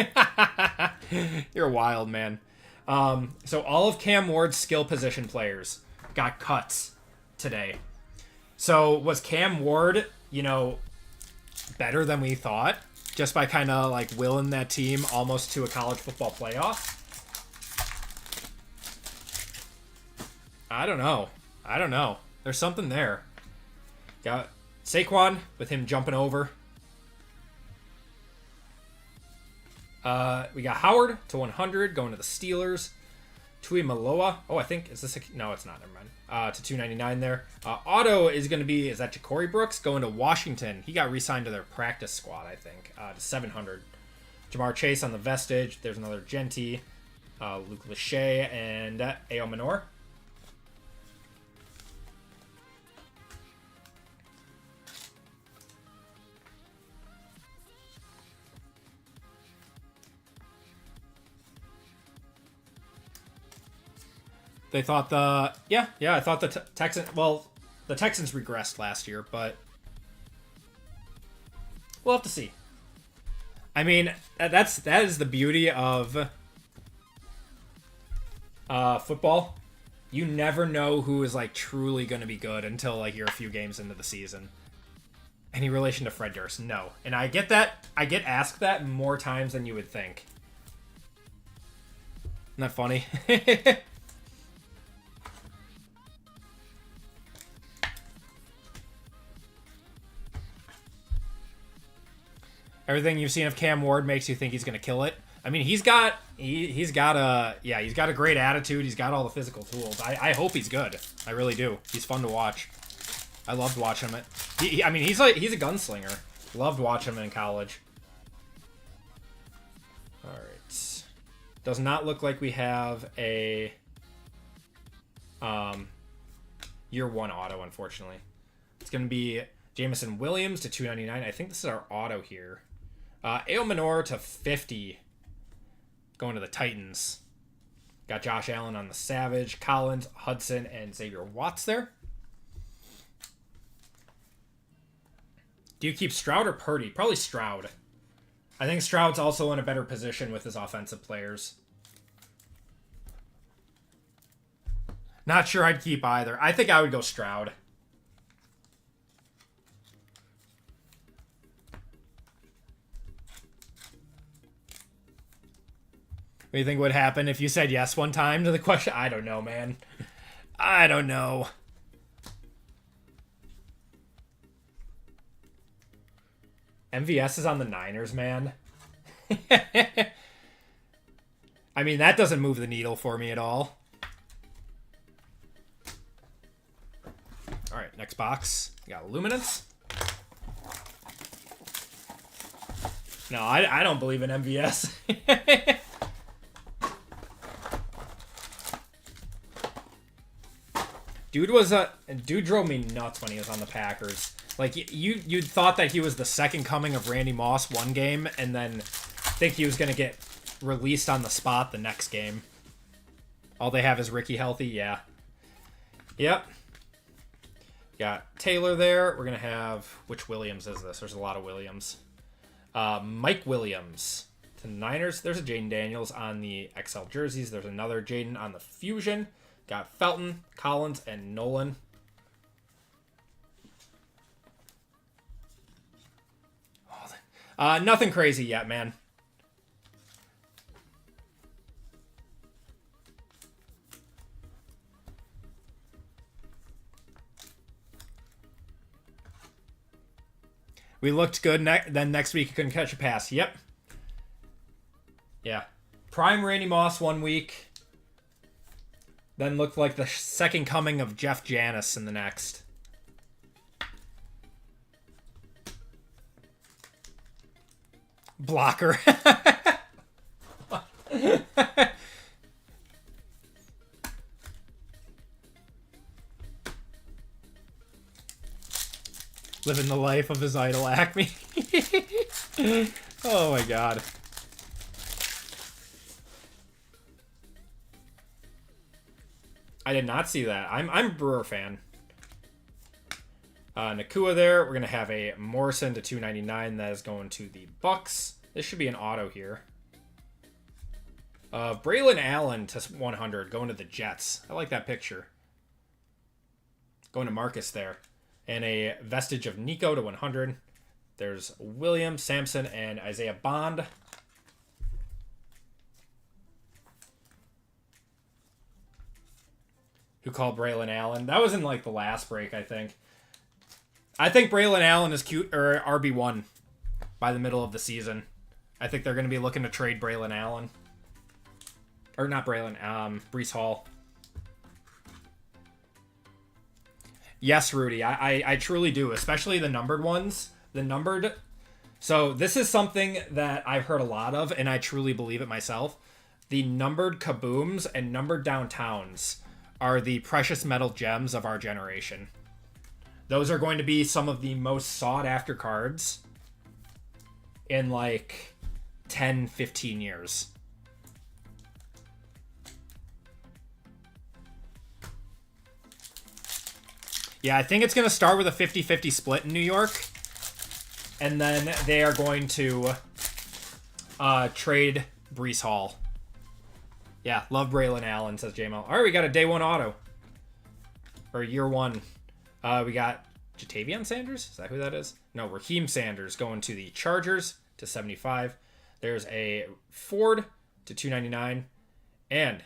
You're wild, man. So all of Cam Ward's skill position players got cuts today. So was Cam Ward, you know, better than we thought? Just by kind of like willing that team almost to a college football playoff? I don't know. There's something there. Got Saquon with him jumping over. We got Howard to 100 going to the Steelers. Tui Maloa. Oh, I think, is this no, it's not. Never mind. To 299 there. Auto is going to be, is that Ja'Cory Brooks going to Washington? He got re-signed to their practice squad, I think, to 700. Jamar Chase on the vestige. There's another Genty. Luke Lachey and A.O. Minor. They thought I thought the the Texans regressed last year, but we'll have to see. I mean, that is the beauty of football. You never know who is like truly going to be good until like you're a few games into the season. Any relation to Fred Durst? No. And I get that. I get asked that more times than you would think. Isn't that funny? Everything you've seen of Cam Ward makes you think he's going to kill it. I mean, he's got a great attitude. He's got all the physical tools. I hope he's good. I really do. He's fun to watch. I loved watching him. He's a gunslinger. Loved watching him in college. All right. Does not look like we have a year one auto, unfortunately. It's going to be Jamison Williams to 299. I think this is our auto here. A.O. Minor to 50. Going to the Titans. Got Josh Allen on the Savage, Collins, Hudson, and Xavier Watts there. Do you keep Stroud or Purdy? Probably Stroud. I think Stroud's also in a better position with his offensive players. Not sure I'd keep either. I think I would go Stroud. What do you think would happen if you said yes one time to the question? I don't know, man. I don't know. MVS is on the Niners, man. I mean, that doesn't move the needle for me at all. All right, next box. We got Luminance. No, I don't believe in MVS. Dude drove me nuts when he was on the Packers. Like, you thought that he was the second coming of Randy Moss one game, and then think he was going to get released on the spot the next game. All they have is Ricky healthy, yeah. Yep. Got Taylor there. We're going to have... Which Williams is this? There's a lot of Williams. Mike Williams to Niners. There's a Jaden Daniels on the XL jerseys. There's another Jaden on the Fusion. Got Felton, Collins, and Nolan. Nothing crazy yet, man. We looked good, then next week you couldn't catch a pass. Yep. Yeah. Prime Randy Moss one week. Then looked like the second coming of Jeff Janis in the next. Blocker. Living the life of his idol, Acme. Oh my god. I did not see that. I'm a Brewer fan. Nakua there. We're going to have a Morrison to 299. That is going to the Bucks. This should be an auto here. Braylon Allen to 100. Going to the Jets. I like that picture. Going to Marcus there. And a vestige of Nico to 100. There's William, Sampson, and Isaiah Bond. Who called Braylon Allen? That was in like the last break, I think. I think Braylon Allen is cute or RB1 by the middle of the season. I think they're going to be looking to trade Braylon Allen. Or not Braylon, Breece Hall. Yes, Rudy, I truly do, especially the numbered ones. The numbered. So this is something that I've heard a lot of, and I truly believe it myself. The numbered kabooms and numbered downtowns are the precious metal gems of our generation. Those are going to be some of the most sought after cards in like 10, 15 years. Yeah, I think it's going to start with a 50-50 split in New York. And then they are going to trade Breece Hall. Yeah, love Braylon Allen, says JML. All right, we got a day one auto. Or year one. We got Jatavion Sanders. Is that who that is? No, Raheem Sanders going to the Chargers to 75. There's a Ford to 299. And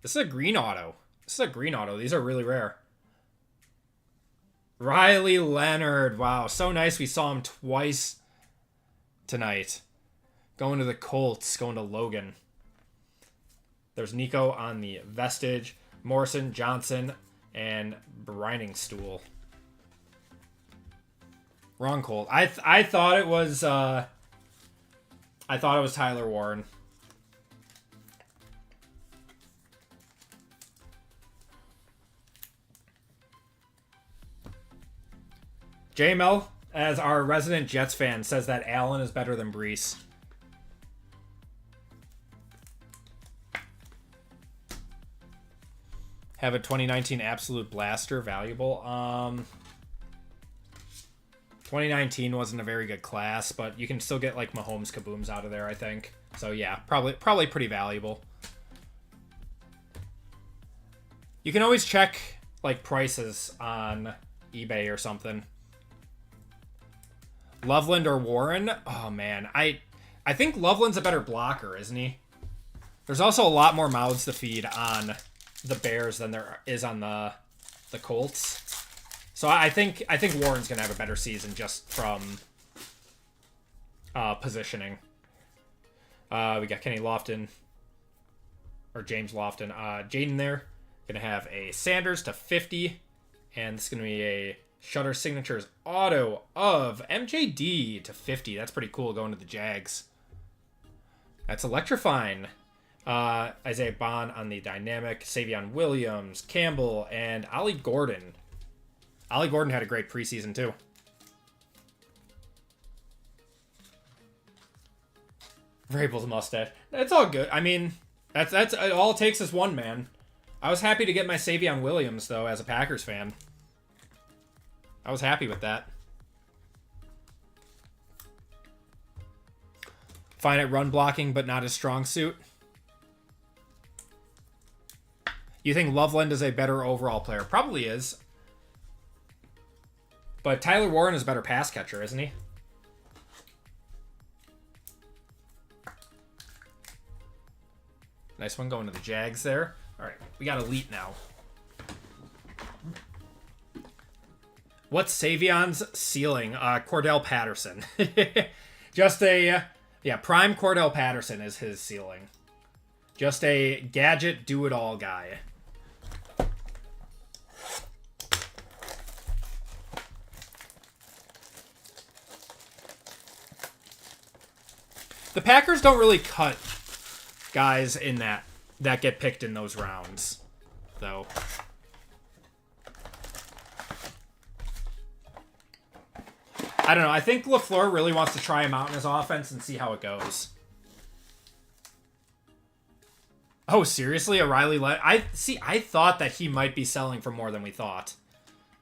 this is a green auto. This is a green auto. These are really rare. Riley Leonard. Wow, so nice. We saw him twice tonight. Going to the Colts. Going to Logan. There's Nico on the Vestige. Morrison, Johnson, and Brining Stool. Wrong Colt. I thought it was Tyler Warren. JML, as our resident Jets fan, says that Allen is better than Breece. Have a 2019 Absolute Blaster valuable. 2019 wasn't a very good class, but you can still get like Mahomes kabooms out of there, I think. So yeah, probably pretty valuable. You can always check like prices on eBay or something. Loveland or Warren? Oh man, I think Loveland's a better blocker, isn't he? There's also a lot more mouths to feed on the Bears than there is on the Colts. So I think Warren's gonna have a better season just from positioning. We got Kenny Lofton or James Lofton. Jaden there gonna have a Sanders to 50, and this is gonna be a Shutter Signatures auto of MJD to 50. That's pretty cool going to the Jags. That's electrifying. Isaiah Bond on the Dynamic, Savion Williams, Campbell, and Ollie Gordon. Ollie Gordon had a great preseason too. Vrabel's mustache. It's all good. I mean, that's all it takes is one, man. I was happy to get my Savion Williams though as a Packers fan. I was happy with that. Fine at run blocking, but not his strong suit. You think Loveland is a better overall player? Probably is. But Tyler Warren is a better pass catcher, isn't he? Nice one going to the Jags there. All right, we got Elite now. What's Savion's ceiling? Cordell Patterson. Just a, prime Cordell Patterson is his ceiling. Just a gadget, do-it-all guy. The Packers don't really cut guys in that get picked in those rounds, though. I don't know. I think LaFleur really wants to try him out in his offense and see how it goes. Oh, seriously? A Riley I thought that he might be selling for more than we thought.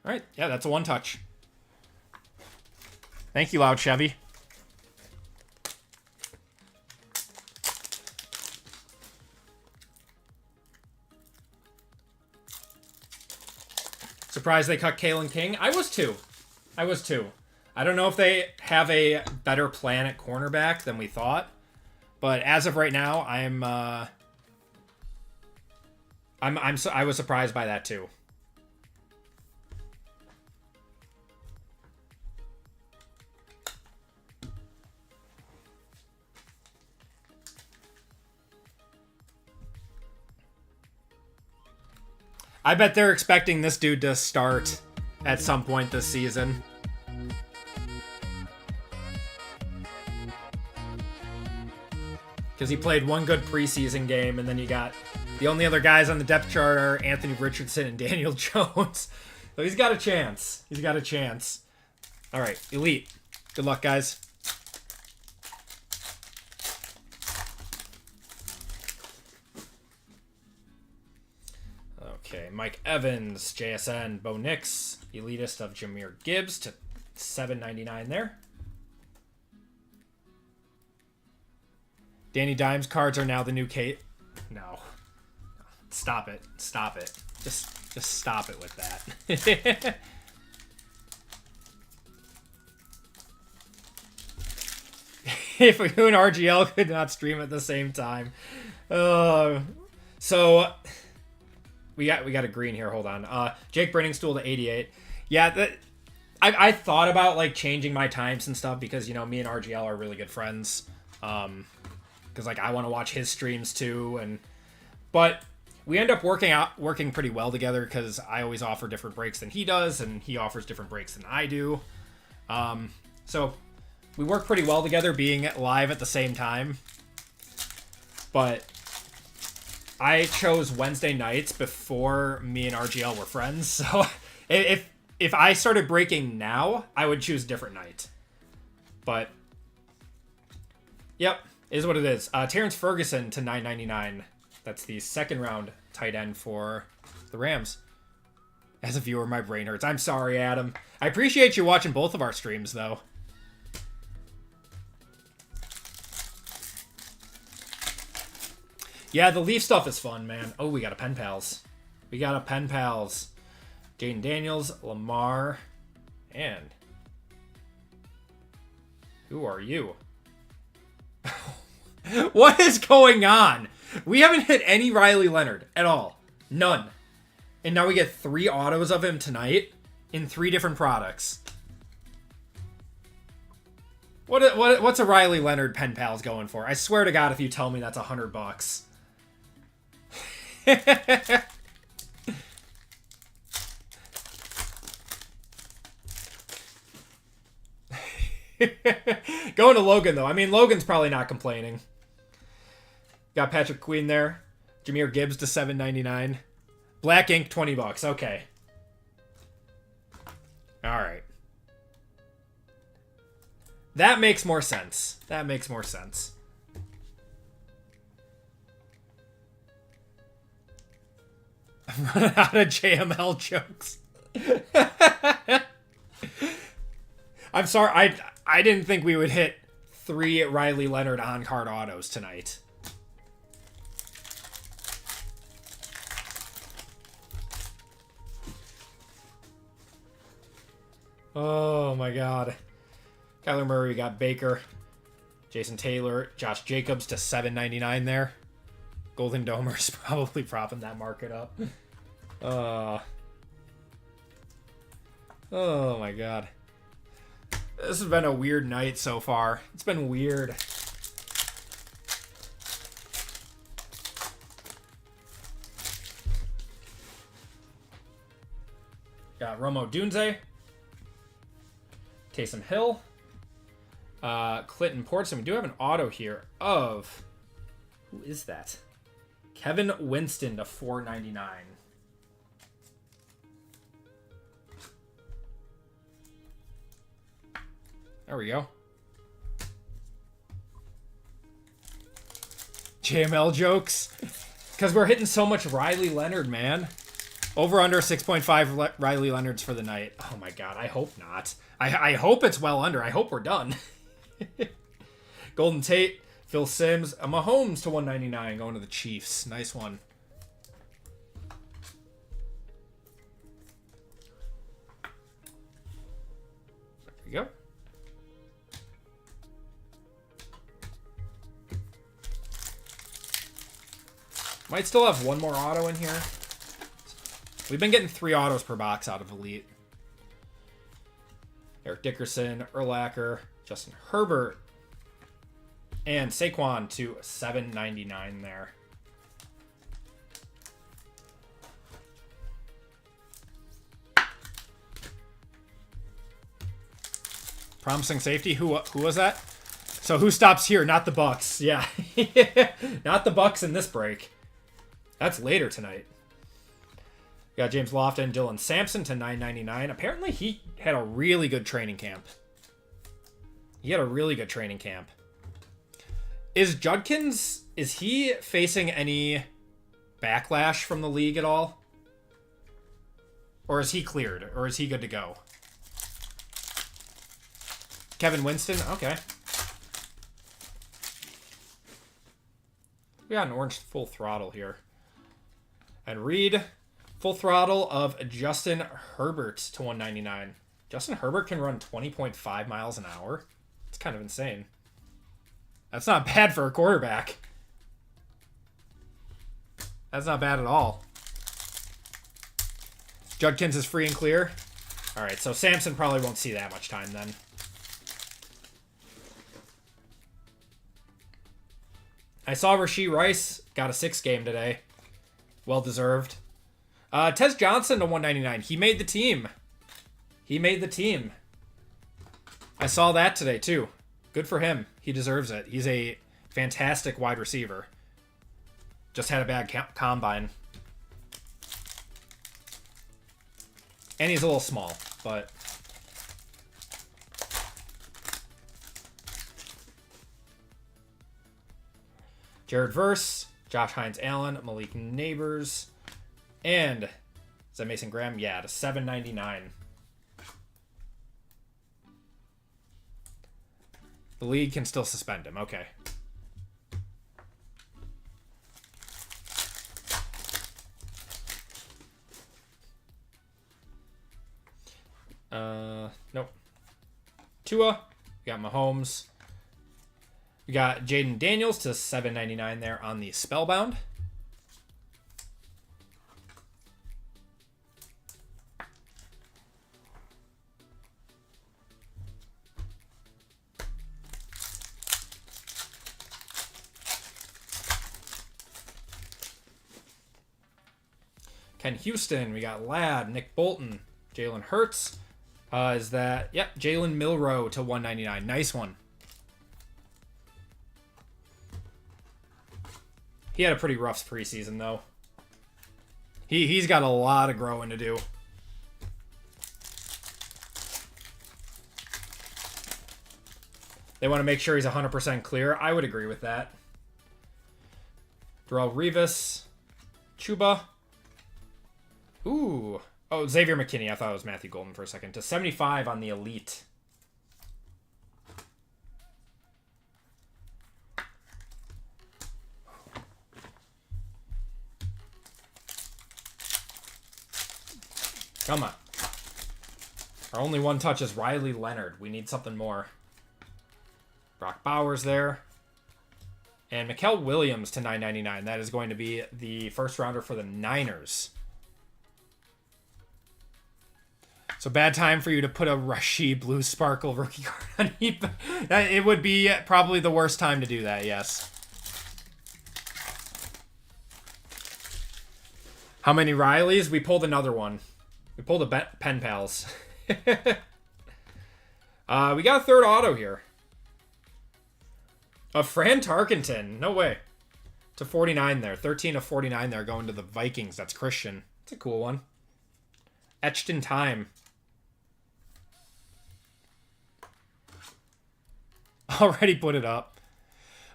All right. Yeah, that's a one touch. Thank you, Loud Chevy. Surprised they cut Kalen King. I was too. I don't know if they have a better plan at cornerback than we thought, but as of right now, I was surprised by that too. I bet they're expecting this dude to start at some point this season. Because he played one good preseason game, and then you got the only other guys on the depth chart are Anthony Richardson and Daniel Jones. So he's got a chance. All right, Elite. Good luck, guys. Okay, Mike Evans, JSN, Bo Nix, Elitist of Jahmyr Gibbs to $7.99 there. Danny Dimes cards are now the new Kate. No. Stop it. Just stop it with that. If you and RGL could not stream at the same time. So we got a green here. Hold on. Jake Brenningstool to 88. Yeah, I thought about like changing my times and stuff because, you know, me and RGL are really good friends. Because like I want to watch his streams too, but we end up working pretty well together because I always offer different breaks than he does, and he offers different breaks than I do. So we work pretty well together, being live at the same time. But I chose Wednesday nights before me and RGL were friends, so if I started breaking now, I would choose a different night. But yep. Is what it is. Terrence Ferguson to $9.99. That's the second round tight end for the Rams. As a viewer, my brain hurts. I'm sorry, Adam. I appreciate you watching both of our streams, though. Yeah, the Leaf stuff is fun, man. Oh, we got a Pen Pals. Jaden Daniels, Lamar, and who are you? What is going on? We haven't hit any Riley Leonard at all. None. And now we get 3 autos of him tonight in 3 different products. What's a Riley Leonard Pen Pals going for? I swear to God, if you tell me that's $100. Going to Logan, though. I mean, Logan's probably not complaining. Got Patrick Queen there. Jahmyr Gibbs to $7.99. Black ink, $20. Okay. All right. That makes more sense. I'm running out of JML jokes. I'm sorry. I didn't think we would hit 3 Riley Leonard on-card autos tonight. Oh my God. Kyler Murray, got Baker, Jason Taylor, Josh Jacobs to $7.99 there. Golden Domer's probably propping that market up. Oh my God. This has been a weird night so far. It's been weird. Got Romo Dunze, Taysom Hill, Clinton Portson. We do have an auto here of, who is that? Kevin Winston to $4.99. There we go. JML jokes. Because we're hitting so much Riley Leonard, man. Over under 6.5 Riley Leonards for the night. Oh my god, I hope not. I hope it's well under. I hope we're done. Golden Tate, Phil Simms, Mahomes to 199 going to the Chiefs. Nice one. There we go. Might still have one more auto in here. We've been getting 3 autos per box out of Elite. Eric Dickerson, Urlacher, Justin Herbert, and Saquon to $7.99 there. Promising safety. Who was that? So who stops here? Not the Bucks. Yeah. Not the Bucks in this break. That's later tonight. We got James Lofton, Dylan Sampson to $9.99. Apparently he had a really good training camp. Is Judkins, is he facing any backlash from the league at all? Or is he cleared? Or is he good to go? Kevin Winston? Okay. We got an orange full throttle here. And Reed, full throttle of Justin Herbert to $199. Justin Herbert can run 20.5 miles an hour. It's kind of insane. That's not bad for a quarterback. That's not bad at all. Judkins is free and clear. All right, so Samson probably won't see that much time then. I saw Rashee Rice got a 6 game today. Well deserved. Tez Johnson to $199. He made the team. I saw that today too. Good for him. He deserves it. He's a fantastic wide receiver. Just had a bad combine. And he's a little small, but... Jared Verse, Josh Hines-Allen, Malik Neighbors, and... Is that Mason Graham? Yeah, to $7.99. The league can still suspend him. Okay. Nope. Tua. We got Mahomes. We got Jaden Daniels to $7.99 there on the Spellbound. Ken Houston, we got Ladd, Nick Bolton, Jalen Hurts. Is that, yep, Jalen Milroe to $199. Nice one. He had a pretty rough preseason, though. He's got a lot of growing to do. They want to make sure he's 100% clear. I would agree with that. Darrelle Revis, Chuba. Ooh. Oh, Xavier McKinney. I thought it was Matthew Golden for a second. To 75 on the Elite. Come on. Our only one touch is Riley Leonard. We need something more. Brock Bowers there. And Mikael Williams to $9.99. That is going to be the first rounder for the Niners. So bad time for you to put a Rashee Blue Sparkle rookie card on eBay. It would be probably the worst time to do that, yes. How many Rileys? We pulled another one. We pulled a Pen Pals. We got a third auto here. A Fran Tarkenton. No way. To 49 there. 13 of 49 there going to the Vikings. That's Christian. It's a cool one. Etched in time. already put it up.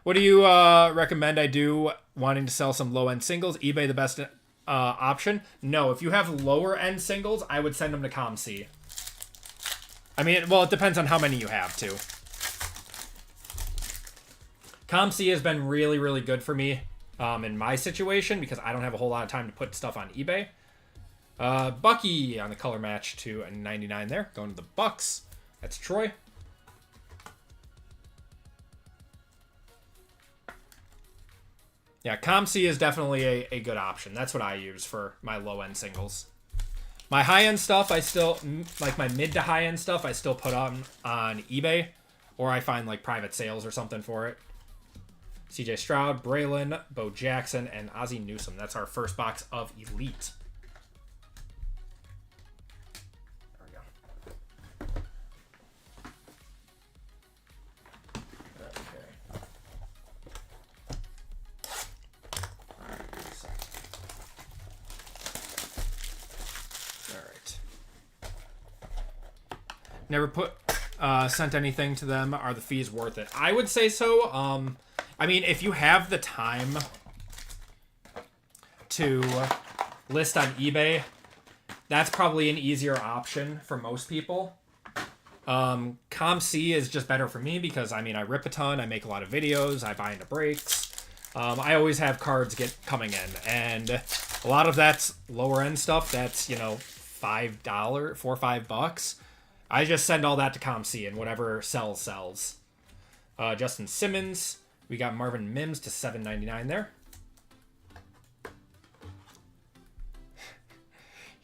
What do you recommend I do wanting to sell some low-end singles? eBay the best option? No, if you have lower-end singles, I would send them to ComC. I mean, well, it depends on how many you have, too. ComC has been really, really good for me in my situation because I don't have a whole lot of time to put stuff on eBay. Bucky on the color match to a 99 there. Going to the Bucks. That's Troy. Yeah, ComC is definitely a good option. That's what I use for my low-end singles. My high-end stuff, I still, like my mid to high-end stuff, I still put on eBay. Or I find like private sales or something for it. CJ Stroud, Braylon, Bo Jackson, and Ozzie Newsome. That's our first box of Elite. Never sent anything to them. Are the fees worth it? I would say so. I mean, if you have the time to list on eBay, that's probably an easier option for most people. ComC is just better for me because, I mean, I rip a ton. I make a lot of videos. I buy into breaks. I always have cards coming in. And a lot of that's lower end stuff. That's, you know, $5, $4 or $5. I just send all that to ComC and whatever sells. Justin Simmons. We got Marvin Mims to $7.99 there.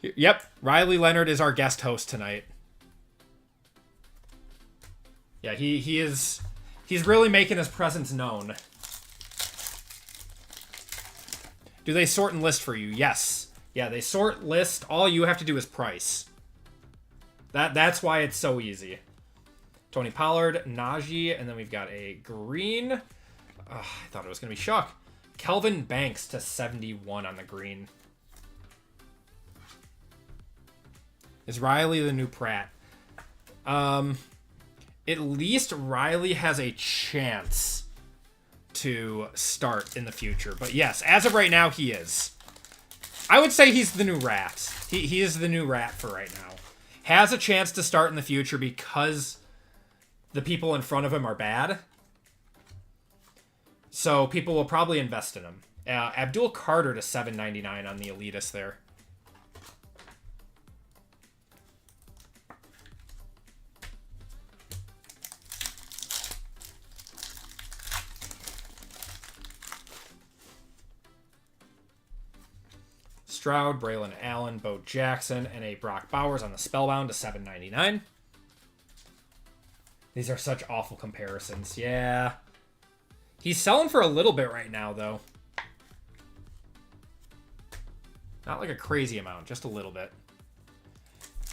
Yep, Riley Leonard is our guest host tonight. Yeah, he's really making his presence known. Do they sort and list for you? Yes. Yeah, they sort, list. All you have to do is price. That's why it's so easy. Tony Pollard, Najee, and then we've got a green. I thought it was going to be Shock. Kelvin Banks to 71 on the green. Is Riley the new Pratt? At least Riley has a chance to start in the future. But yes, as of right now, he is. I would say he's the new Rat. He is the new Rat for right now. Has a chance to start in the future because the people in front of him are bad. So people will probably invest in him. Abdul Carter to $7.99 on the Elitist there. Stroud, Braylon Allen, Bo Jackson, and a Brock Bowers on the Spellbound to $7.99. These are such awful comparisons. Yeah. He's selling for a little bit right now, though. Not like a crazy amount, just a little bit.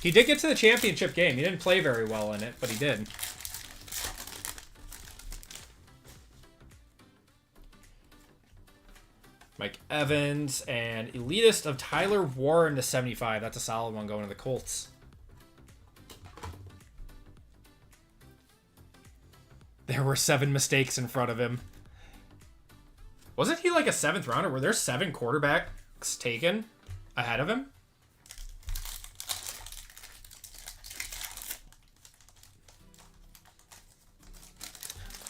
He did get to the championship game. He didn't play very well in it, but he did. Mike Evans and Elitist of Tyler Warren to 75. That's a solid one going to the Colts. There were 7 mistakes in front of him. Wasn't he like a 7th rounder? Were there 7 quarterbacks taken ahead of him?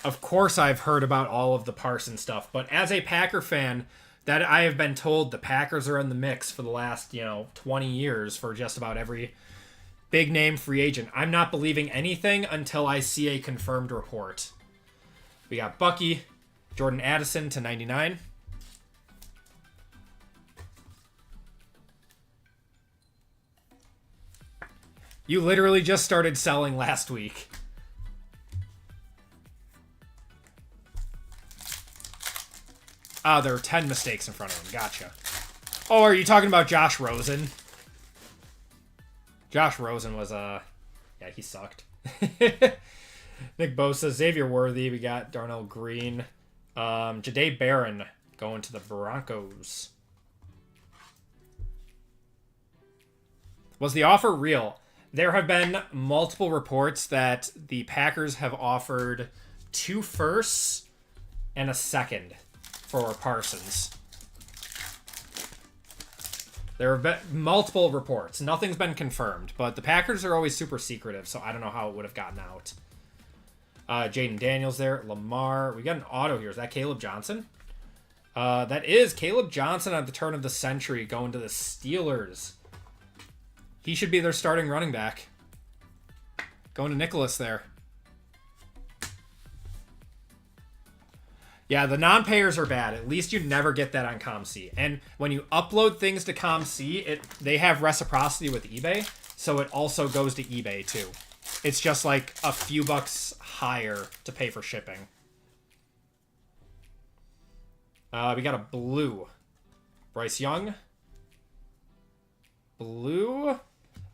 Of course I've heard about all of the Parsons stuff, but as a Packer fan, that I have been told the Packers are in the mix for the last, 20 years for just about every big name free agent. I'm not believing anything until I see a confirmed report. We got Bucky, Jordan Addison to 99. You literally just started selling last week. Ah, there were 10 mistakes in front of him. Gotcha. Oh, are you talking about Josh Rosen? Josh Rosen was, yeah, he sucked. Nick Bosa, Xavier Worthy. We got Darnell Green. Jahdae Barron going to the Broncos. Was the offer real? There have been multiple reports that the Packers have offered 2 firsts and a second for Parsons. There have been multiple reports. Nothing's been confirmed, but the Packers are always super secretive, so I don't know how it would have gotten out. Jaden Daniels there. Lamar. We got an auto here. Is that Caleb Johnson? That is Caleb Johnson at the turn of the century going to the Steelers. He should be their starting running back. Going to Nicholas there. Yeah, the non-payers are bad. At least you never get that on ComC. And when you upload things to ComC, they have reciprocity with eBay, so it also goes to eBay too. It's just like a few bucks higher to pay for shipping. We got a blue. Bryce Young. Blue.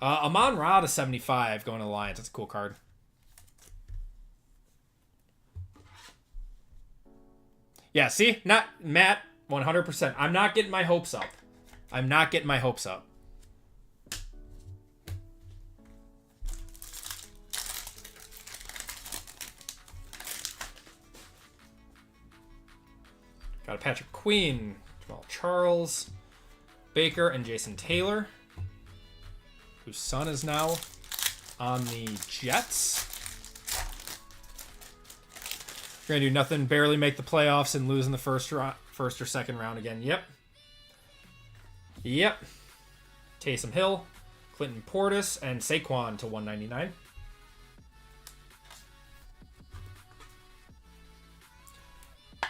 Amon-Ra to 75 going to the Lions. That's a cool card. Yeah, see? Not Matt, 100%. I'm not getting my hopes up. I'm not getting my hopes up. Got a Patrick Queen, Jamal Charles, Baker, and Jason Taylor, whose son is now on the Jets. We're gonna do nothing, barely make the playoffs and lose in the first or second round again. Yep. Taysom Hill, Clinton Portis, and Saquon to 199.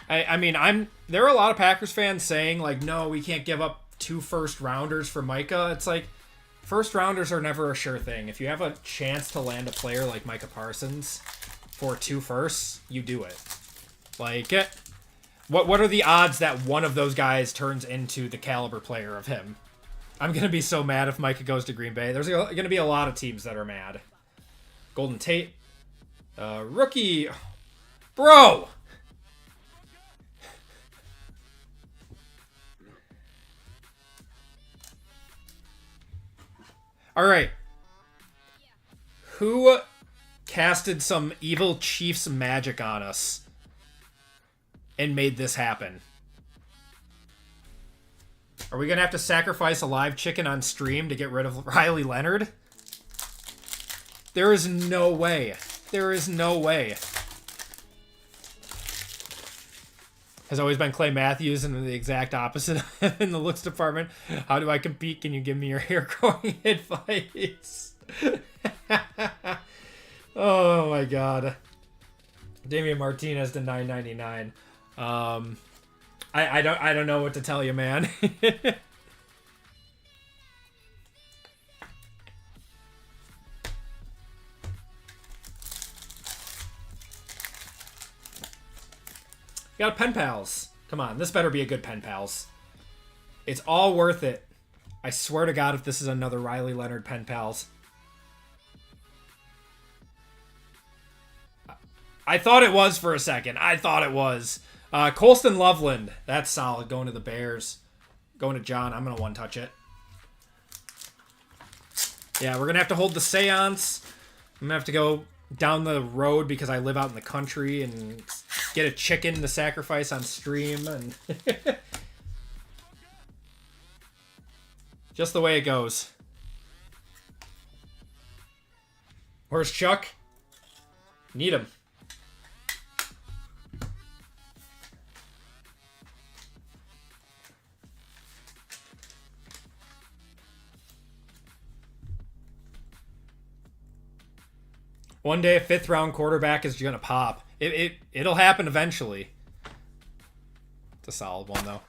I mean, there are a lot of Packers fans saying, like, no, we can't give up 2 first rounders for Micah. It's like, first rounders are never a sure thing. If you have a chance to land a player like Micah Parsons for 2 firsts, you do it. Like, what are the odds that one of those guys turns into the caliber player of him? I'm going to be so mad if Micah goes to Green Bay. There's going to be a lot of teams that are mad. Golden Tate. Rookie. Bro! All right. Who casted some evil Chiefs magic on us and made this happen? Are we going to have to sacrifice a live chicken on stream to get rid of Riley Leonard? There is no way. There is no way. Has always been Clay Matthews and the exact opposite in the looks department. How do I compete? Can you give me your hair growing advice? Oh my god. Damian Martinez to 999. I don't know what to tell you, man. Got a Pen Pals. Come on, this better be a good Pen Pals. It's all worth it. I swear to God if this is another Riley Leonard Pen Pals. I thought it was for a second. I thought it was. Colston Loveland. That's solid. Going to the Bears. Going to John. I'm going to one-touch it. Yeah, we're going to have to hold the seance. I'm going to have to go down the road because I live out in the country and get a chicken to sacrifice on stream. And just the way it goes. Where's Chuck? Need him. One day a 5th round quarterback is going to pop. It'll happen eventually. It's a solid one, though.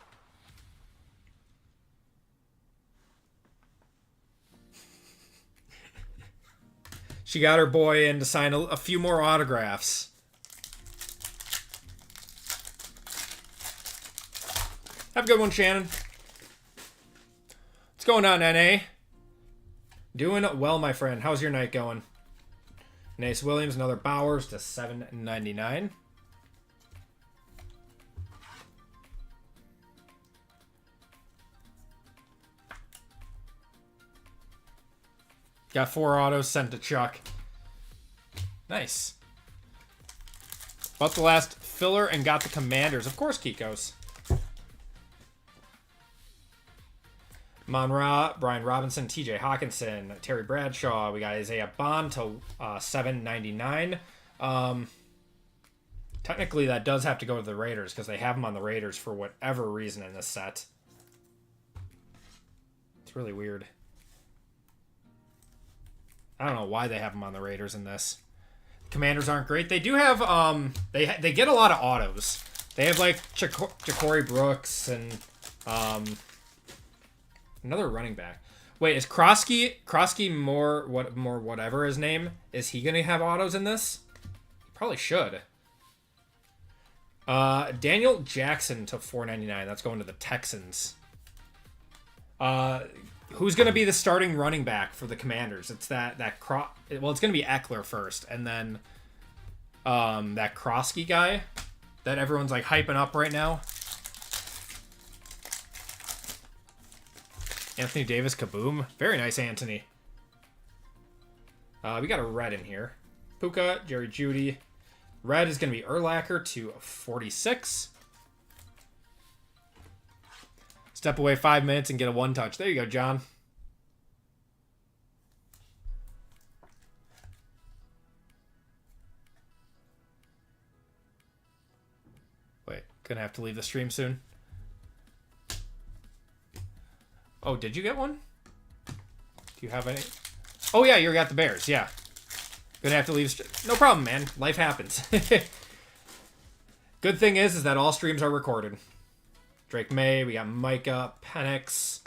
She got her boy in to sign a few more autographs. Have a good one, Shannon. What's going on, NA? Doing well, my friend. How's your night going? Nace Williams, another Bowers to $7.99. Got 4 autos sent to Chuck. Nice. About the last filler and got the Commanders. Of course, Kikos. Monra, Brian Robinson, TJ Hawkinson, Terry Bradshaw. We got Isaiah Bond to $7.99. Technically, that does have to go to the Raiders because they have him on the Raiders for whatever reason in this set. It's really weird. I don't know why they have him on the Raiders in this. Commanders aren't great. They do have they get a lot of autos. They have like Ja'Cory Brooks and another running back. Wait, is Krosky more whatever his name? Is he gonna have autos in this? He probably should. Daniel Jackson to $4.99. That's going to the Texans. Who's going to be the starting running back for the Commanders? It's well, it's going to be Eckler first, and then that Krosky guy that everyone's like hyping up right now. Anthony Davis, kaboom. Very nice, Anthony. We got a red in here. Puka, Jerry Jeudy. Red is going to be Urlacher to 46. Step away 5 minutes and get a one touch. There you go, John. Wait, gonna have to leave the stream soon. Oh, did you get one? Do you have any? Oh yeah, you got the Bears, yeah. Gonna have to leave. No problem, man. Life happens. Good thing is that all streams are recorded. Drake May, we got Micah, Penix,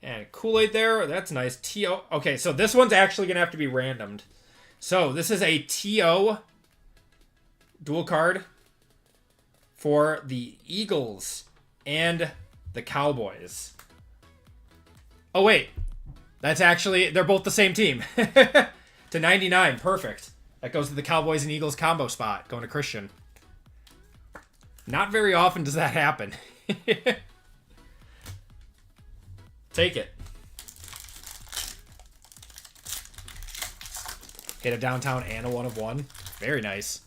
and Kool-Aid there. That's nice. T.O. Okay, so this one's actually going to have to be randomed. So this is a T.O. dual card for the Eagles and the Cowboys. Oh, wait. That's actually, they're both the same team. To 99, perfect. That goes to the Cowboys and Eagles combo spot, going to Christian. Not very often does that happen. Take it. Hit a downtown and a 1 of 1. Very nice.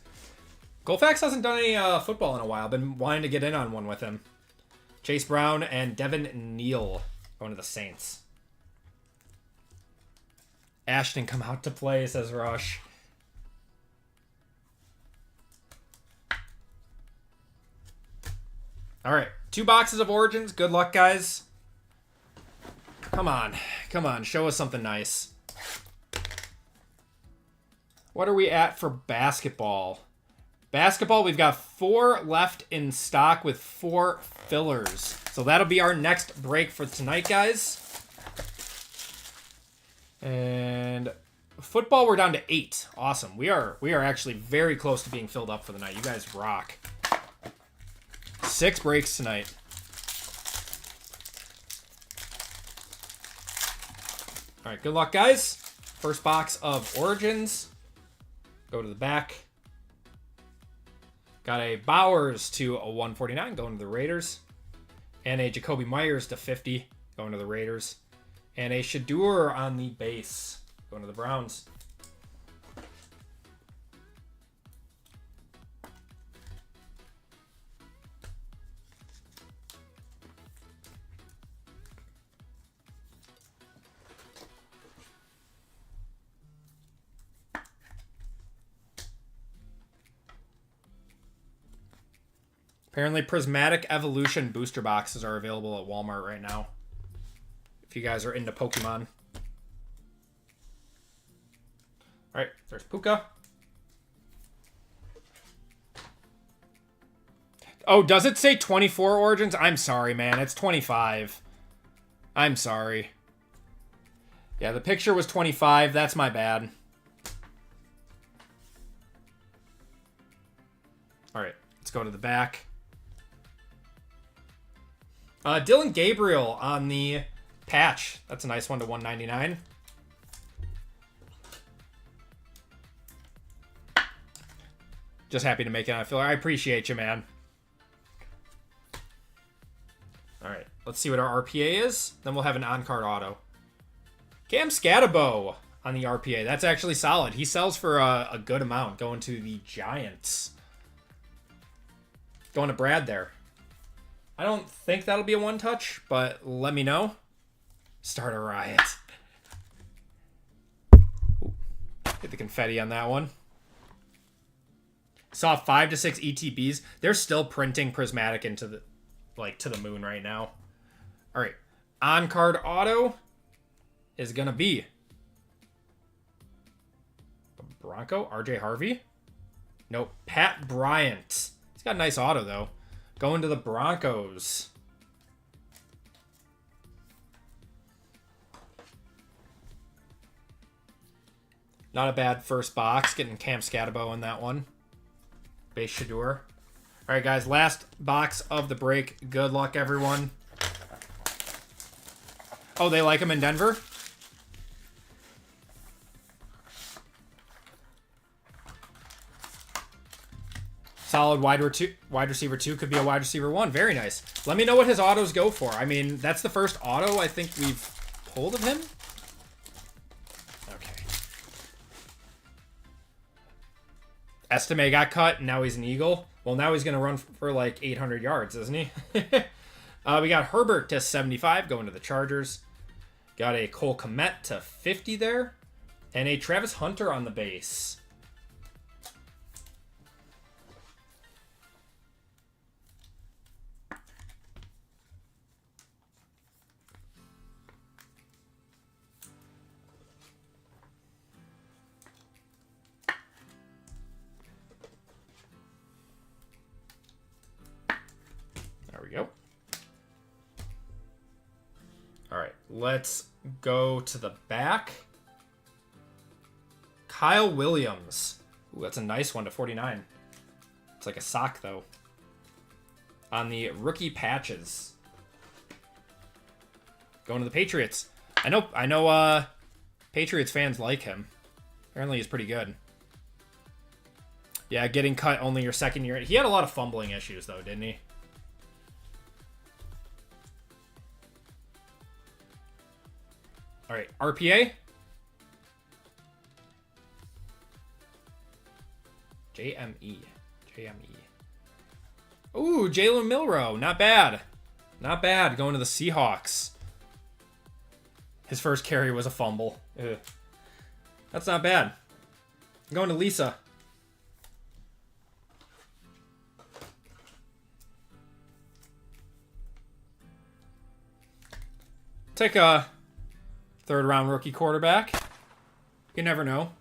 Colfax hasn't done any football in a while. Been wanting to get in on one with him. Chase Brown and Devin Neal going to the Saints. Ashton come out to play, says Rush. All right, 2 boxes of Origins. Good luck, guys. Come on. Come on, show us something nice. What are we at for basketball? Basketball, we've got 4 left in stock with 4 fillers. So that'll be our next break for tonight, guys. And football, we're down to 8. Awesome. We are actually very close to being filled up for the night. You guys rock. 6 breaks tonight. All right, good luck, guys. First box of Origins. Go to the back. Got a Bowers to a 149 going to the Raiders. And a Jacoby Myers to 50 going to the Raiders. And a Shadur on the base going to the Browns. Apparently, Prismatic Evolution booster boxes are available at Walmart right now. If you guys are into Pokemon. Alright, there's Puka. Oh, does it say 24 Origins? I'm sorry, man. It's 25. I'm sorry. Yeah, the picture was 25. That's my bad. Alright, let's go to the back. Dylan Gabriel on the patch. That's a nice one to 199. Just happy to make it on a filler. I appreciate you, man. All right, let's see what our RPA is. Then we'll have an on-card auto. Cam Scatabo on the RPA. That's actually solid. He sells for a good amount going to the Giants. Going to Brad there. I don't think that'll be a one-touch, but let me know. Start a riot. Ooh, get the confetti on that one. Saw 5 to 6 ETBs. They're still printing prismatic into the, like, to the moon right now. All right. On-card auto is going to be Bronco, RJ Harvey. Nope, Pat Bryant. He's got a nice auto, though. Going to the Broncos. Not a bad first box. Getting Cam Scatabo in that one. Base Shador. All right, guys. Last box of the break. Good luck, everyone. Oh, they like him in Denver? Solid wide receiver 2 could be a wide receiver 1. Very nice. Let me know what his autos go for. I mean, that's the first auto I think we've pulled of him. Okay. Estime got cut, and now he's an Eagle. Well, now he's going to run for like 800 yards, isn't he? We got Herbert to 75 going to the Chargers. Got a Cole Kmet to 50 there. And a Travis Hunter on the base. There we go. All right, let's go to the back. Kyle Williams. Ooh, that's a nice one to 49. It's like a sock, though. On the rookie patches. Going to the Patriots. I know Patriots fans like him. Apparently he's pretty good. Yeah, getting cut only your second year. He had a lot of fumbling issues, though, didn't he? All right, RPA. JME. Ooh, Jalen Milroe. Not bad. Not bad. Going to the Seahawks. His first carry was a fumble. Ugh. That's not bad. Going to Lisa. Take a third-round rookie quarterback. You never know.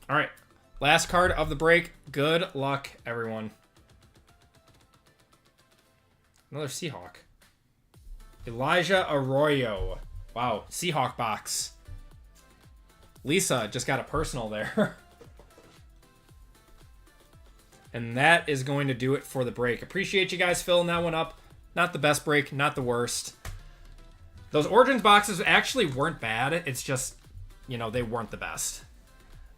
All right. Last card of the break. Good luck, everyone. Another Seahawk. Elijah Arroyo. Wow. Seahawk box. Lisa just got a personal there. And that is going to do it for the break. Appreciate you guys filling that one up. Not the best break, not the worst. Those Origins boxes actually weren't bad. It's just, you know, they weren't the best.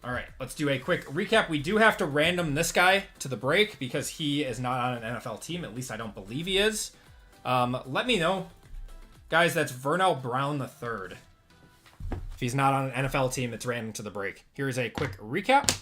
All right, let's do a quick recap. We do have to random this guy to the break because he is not on an NFL team. At least I don't believe he is. Let me know. Guys, that's Vernell Brown III. If he's not on an NFL team, it's random to the break. Here's a quick recap.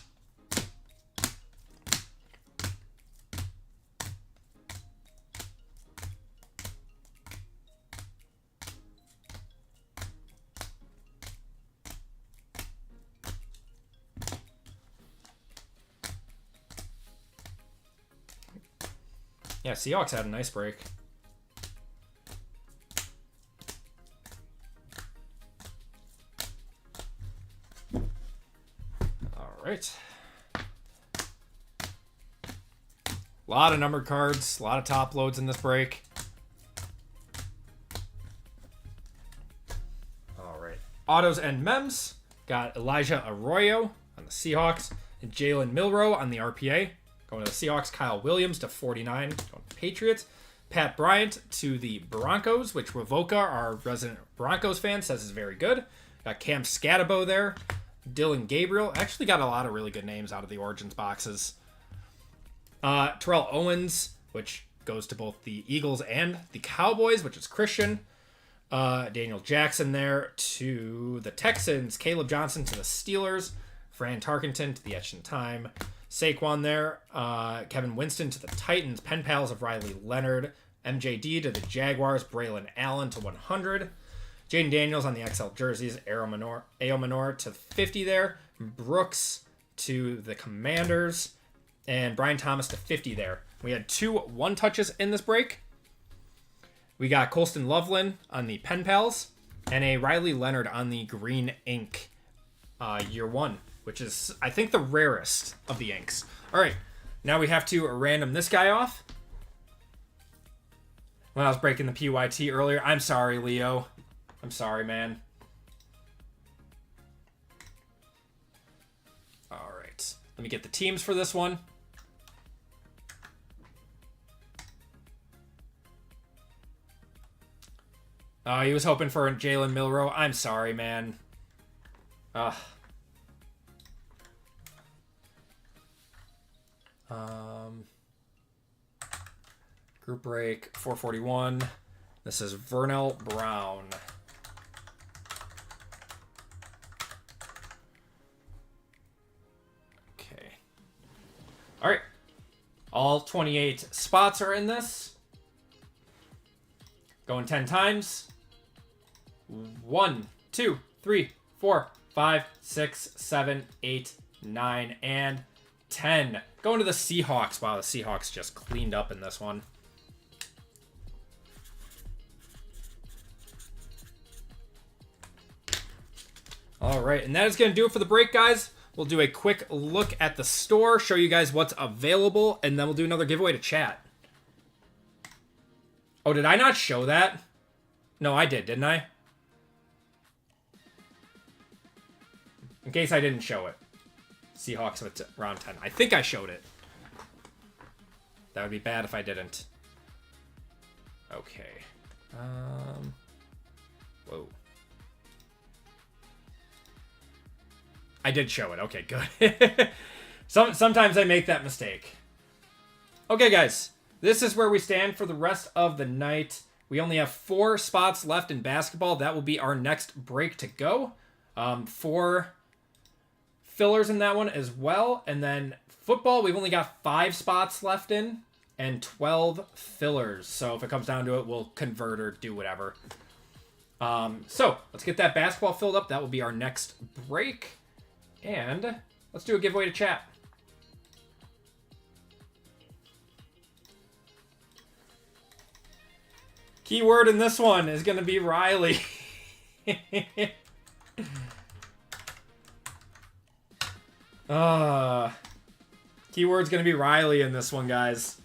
Yeah, Seahawks had a nice break. All right. A lot of numbered cards, a lot of top loads in this break. All right. Autos and mems. Got Elijah Arroyo on the Seahawks and Jalen Milroe on the RPA. Going to the Seahawks, Kyle Williams to 49. Going to Patriots. Pat Bryant to the Broncos, which Revoca, our resident Broncos fan, says is very good. Got Cam Scatabo there. Dylan Gabriel. Actually got a lot of really good names out of the Origins boxes. Terrell Owens, which goes to both the Eagles and the Cowboys, which is Christian. Daniel Jackson there to the Texans. Caleb Johnson to the Steelers. Fran Tarkenton to the Etch in Time. Saquon there. Kevin Winston to the Titans. Pen pals of Riley Leonard. MJD to the Jaguars. Braylon Allen to 100. Jaden Daniels on the XL jerseys. Ao Manor to 50 there. Brooks to the Commanders. And Brian Thomas to 50 there. We had 2 one-touches in this break. We got Colston Loveland on the Pen Pals. And a Riley Leonard on the Green Ink year 1. Which is, I think, the rarest of the inks. All right. Now we have to random this guy off. When I was breaking the PYT earlier. I'm sorry, Leo. I'm sorry, man. All right. Let me get the teams for this one. He was hoping for Jalen Milroe. I'm sorry, man. Group break 441. This is Vernell Brown. Okay. All right. All 28 spots are in this. Going 10 times. 1, 2, 3, 4, 5, 6, 7, 8, 9, and 10. Going to the Seahawks. Wow, the Seahawks just cleaned up in this one. All right, and that is going to do it for the break, guys. We'll do a quick look at the store, show you guys what's available, and then we'll do another giveaway to chat. Oh, did I not show that? No, I did, didn't I? In case I didn't show it. Seahawks with round 10. I think I showed it. That would be bad if I didn't. Okay. Whoa. I did show it. Okay, good. Sometimes I make that mistake. Okay, guys. This is where we stand for the rest of the night. We only have 4 spots left in basketball. That will be our next break to go. 4 fillers in that one as well. And then football, we've only got 5 spots left in and 12 fillers. So if it comes down to it, we'll convert or do whatever. So let's get that basketball filled up. That will be our next break. And let's do a giveaway to chat. Keyword in this one is going to be Riley. Keyword's going to be Riley in this one, guys.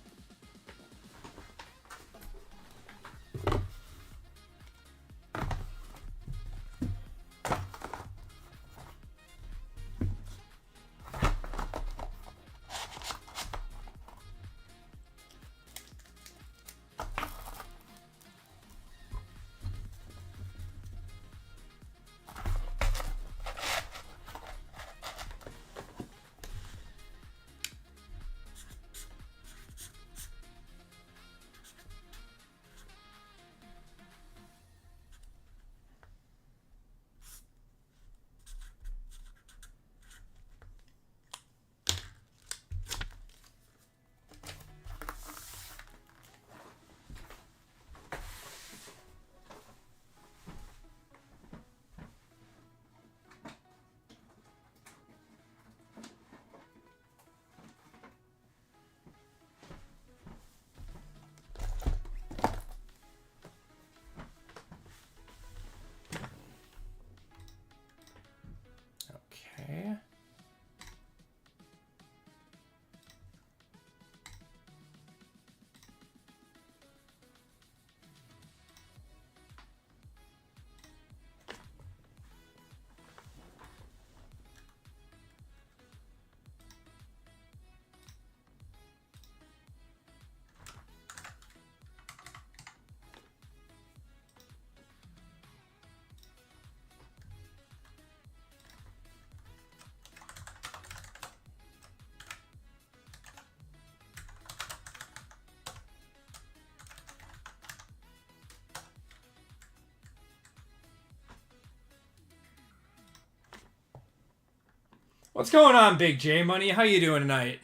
What's going on, Big J Money? How you doing tonight?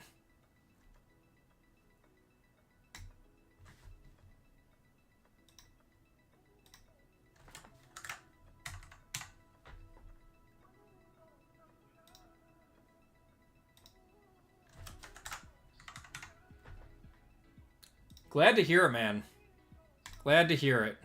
Glad to hear it, man. Glad to hear it.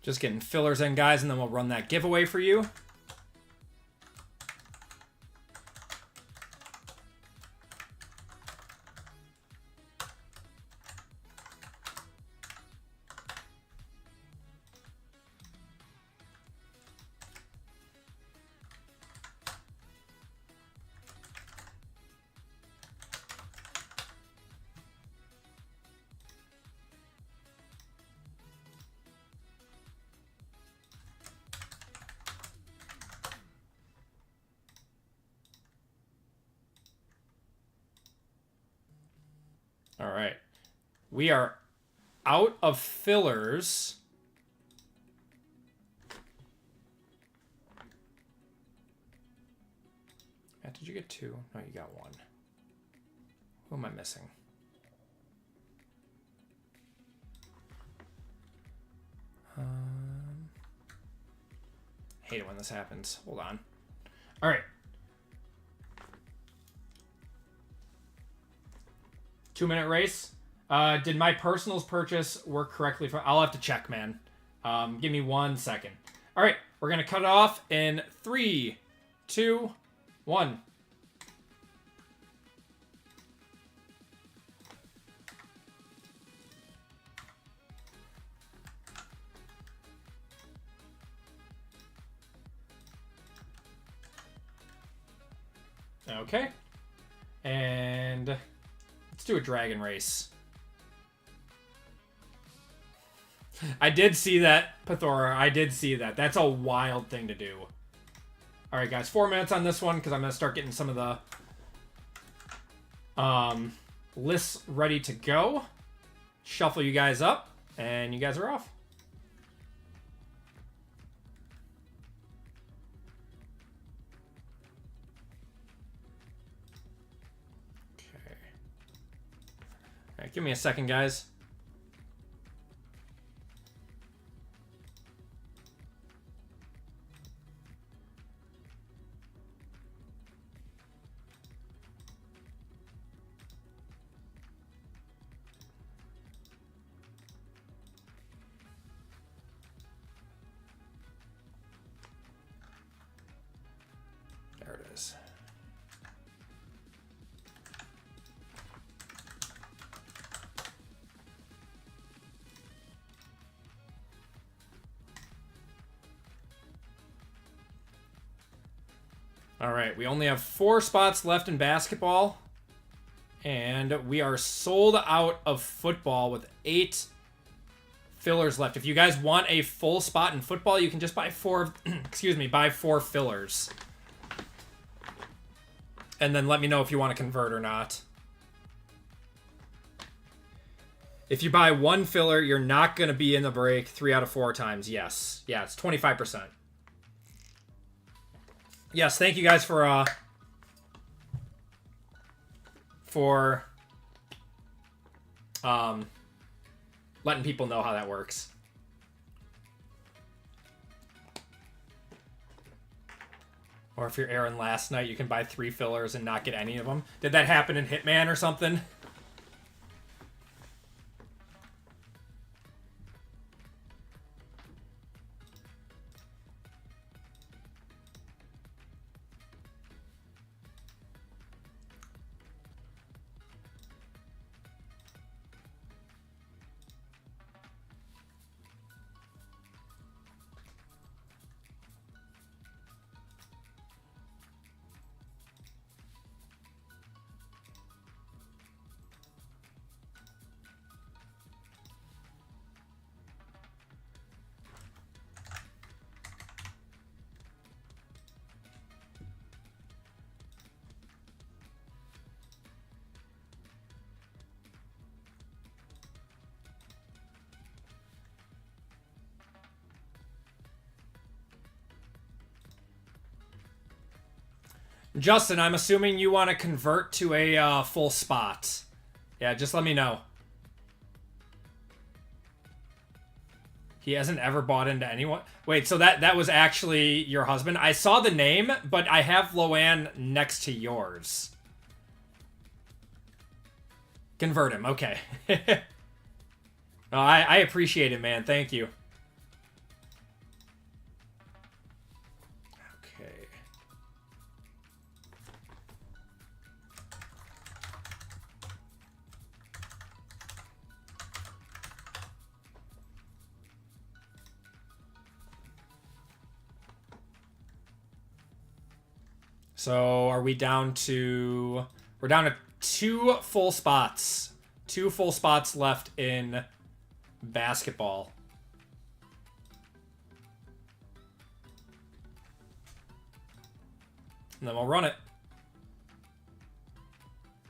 Just getting fillers in, guys, and then we'll run that giveaway for you. All right. We are out of fillers. Matt, did you get 2? No, you got 1. Who am I missing? Hate it when this happens. Hold on. All right. 2-minute race. Did my personals purchase work correctly? I'll have to check, man. Give me 1 second. All right, we're gonna cut it off in 3, 2, 1. Okay. And let's do a dragon race. I did see that, Pathora. I did see that. That's a wild thing to do. All right, guys. 4 minutes on this one because I'm going to start getting some of the lists ready to go. Shuffle you guys up, and you guys are off. All right, give me a second, guys. There it is. All right, we only have 4 spots left in basketball, and we are sold out of football with 8 fillers left. If you guys want a full spot in football, you can just buy 4, buy 4 fillers. And then let me know if you want to convert or not. If you buy 1 filler, you're not going to be in the break 3 out of 4 times. Yes. Yeah, it's 25%. Yes, thank you guys for letting people know how that works. Or if you're Aaron last night, you can buy 3 fillers and not get any of them. Did that happen in Hitman or something? Justin, I'm assuming you want to convert to a full spot. Yeah, just let me know. He hasn't ever bought into anyone. Wait, so that was actually your husband? I saw the name, but I have Loanne next to yours. Convert him, okay. No, I appreciate it, man. Thank you. Okay. So are we down to... We're down to 2 full spots. 2 full spots left in basketball. And then we'll run it.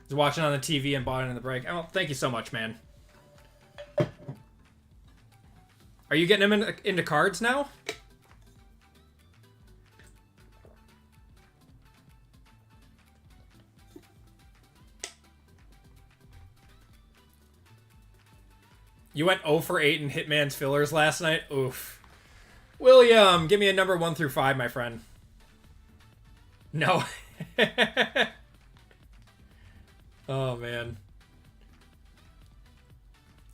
He's watching on the TV and bought it in the break. Oh, thank you so much, man. Are you getting him into cards now? You went 0 for 8 in Hitman's fillers last night? Oof. William, give me a number 1 through 5, my friend. No. Oh, man.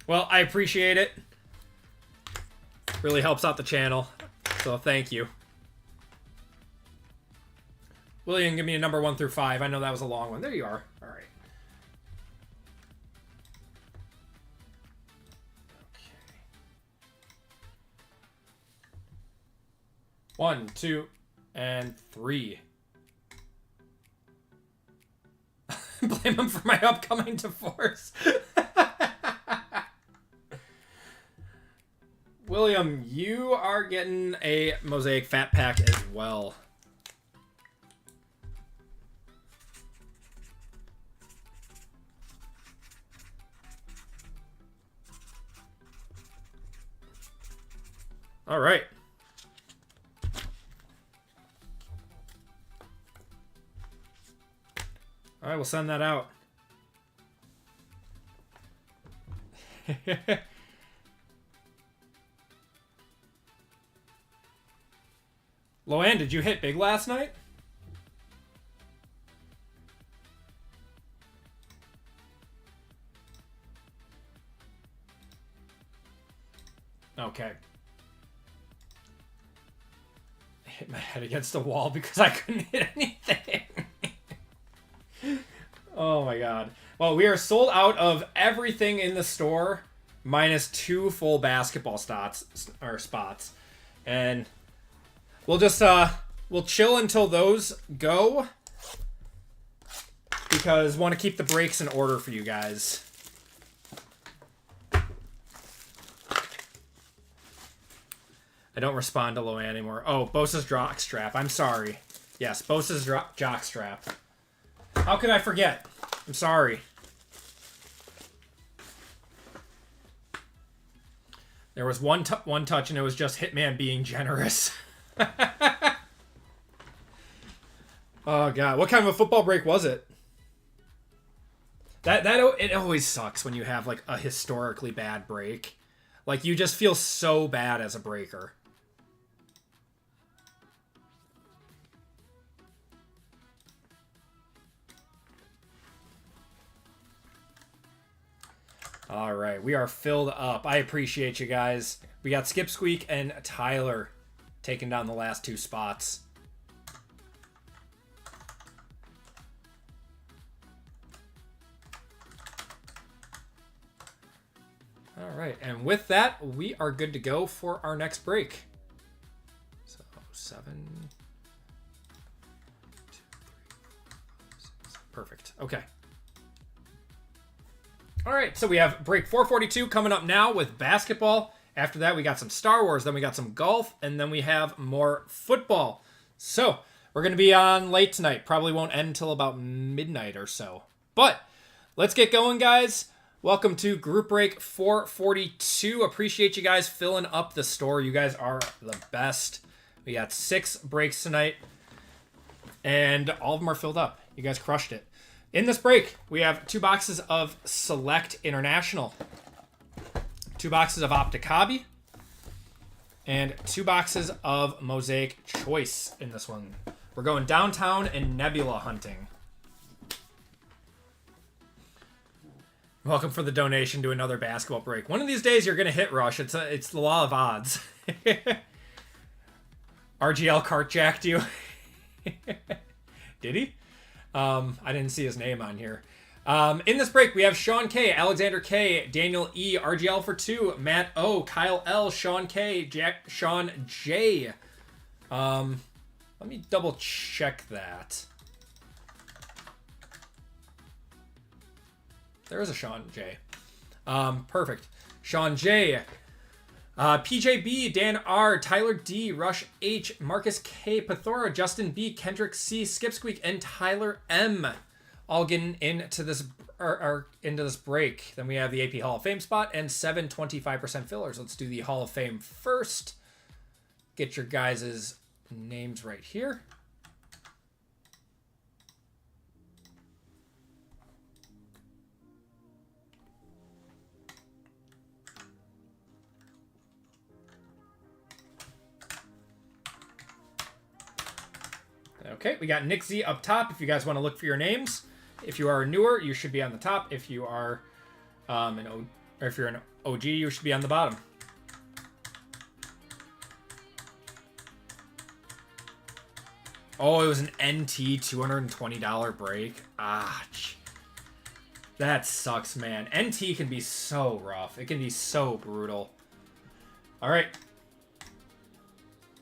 Well, I appreciate it. Really helps out the channel. So, thank you. William, give me a number 1 through 5. I know that was a long one. There you are. All right. 1, 2, and 3. Blame him for my upcoming divorce. William, you are getting a Mosaic Fat Pack as well. All right. All right, we'll send that out. Loanne, did you hit big last night? Okay. I hit my head against the wall because I couldn't hit anything. Oh my god. Well, we are sold out of everything in the store minus 2 full basketball spots. And we'll just we'll chill until those go because want to keep the breaks in order for you guys. I don't respond to Loanne anymore. Oh, Bosa's jockstrap. I'm sorry. Yes, Bosa's jockstrap. How could I forget? I'm sorry. There was one touch, and it was just Hitman being generous. Oh god, what kind of a football break was it? It always sucks when you have like a historically bad break. Like you just feel so bad as a breaker. All right, we are filled up. I appreciate you guys. We got Skip Squeak and Tyler taking down the last 2 spots. All right, and with that, we are good to go for our next break. So 7, 2, 3, 4, 5, 6. Perfect. Okay. All right, so we have break 442 coming up now with basketball. After that, we got some Star Wars, then we got some golf, and then we have more football. So we're going to be on late tonight. Probably won't end until about midnight or so. But let's get going, guys. Welcome to Group Break 442. Appreciate you guys filling up the store. You guys are the best. We got 6 breaks tonight. And all of them are filled up. You guys crushed it. In this break, we have 2 boxes of Select International, 2 boxes of Optic Hobby, and 2 boxes of Mosaic Choice in this one. We're going downtown and Nebula hunting. Welcome for the donation to another basketball break. One of these days you're going to hit Rush. It's the law of odds. RGL cart jacked you. Did he? I didn't see his name on here. In this break, we have Sean K, Alexander K, Daniel E, RGL for 2, Matt O, Kyle L, Sean K, Sean J. Let me double check that. There is a Sean J. Perfect. Sean J. PJB, Dan R, Tyler D, Rush H, Marcus K, Pathora, Justin B, Kendrick C, Skipsqueak, and Tyler M. All getting into this break. Then we have the AP Hall of Fame spot and 7 25% fillers. Let's do the Hall of Fame first. Get your guys' names right here. Okay, we got Nick Z up top if you guys want to look for your names. If you are newer, you should be on the top. If you are if you're an OG, you should be on the bottom. Oh, it was an NT $220 break. Ah, that sucks, man. NT can be so rough. It can be so brutal. All right.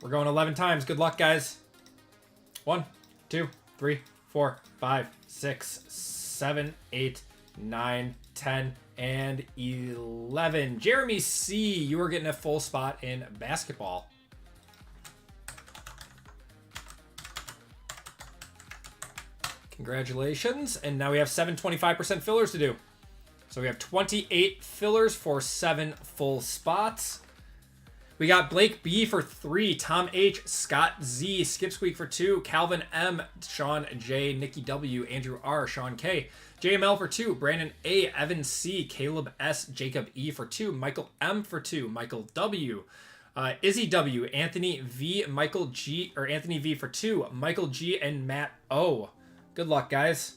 We're going 11 times. Good luck, guys. 1, 2, 3, 4, 5, 6, 7, 8, 9, 10, and 11. Jeremy C, you are getting a full spot in basketball. Congratulations. And now we have 7 25% fillers to do. So we have 28 fillers for 7 full spots. We got Blake B for 3, Tom H, Scott Z, Skipsqueak for 2, Calvin M, Sean J, Nikki W, Andrew R, Sean K, JML for 2, Brandon A, Evan C, Caleb S, Jacob E for 2, Michael M for 2, Michael W, Izzy W, Anthony V, Michael G, or Anthony V for 2, Michael G, and Matt O. Good luck, guys.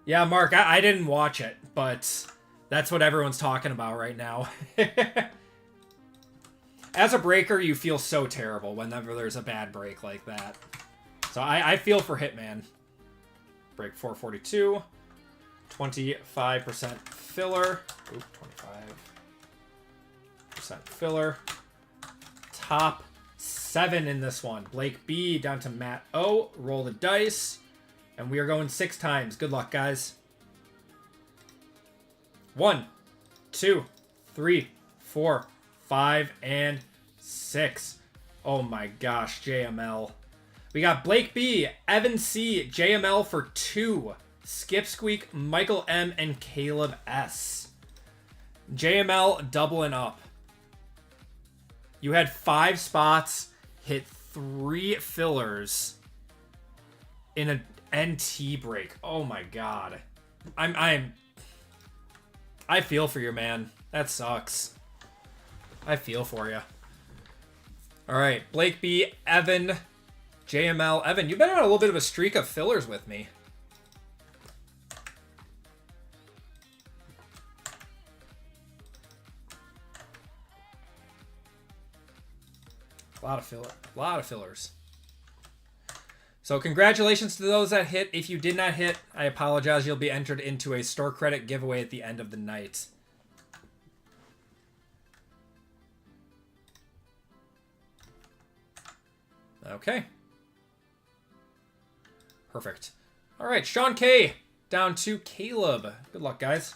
Yeah, Mark, I didn't watch it, but that's what everyone's talking about right now. As a breaker, you feel so terrible whenever there's a bad break like that. So I feel for Hitman. Break 442. 25% filler. Oop, 25% filler. Top 7 in this one. Blake B down to Matt O. Roll the dice. And we are going 6 times. Good luck, guys. 1, 2, 3, 4, 5, and 6. Oh my gosh, JML. We got Blake B, Evan C, JML for 2, Skipsqueak, Michael M, and Caleb S. JML doubling up. You had 5 spots, hit 3 fillers in an NT break. Oh my god. I feel for you, man. That sucks. I feel for you. All right, Blake B, Evan, JML. Evan, you've been on a little bit of a streak of fillers with me. A lot of fillers. So congratulations to those that hit. If you did not hit, I apologize. You'll be entered into a store credit giveaway at the end of the night. Okay. Perfect. All right, Sean K down to Caleb. Good luck, guys.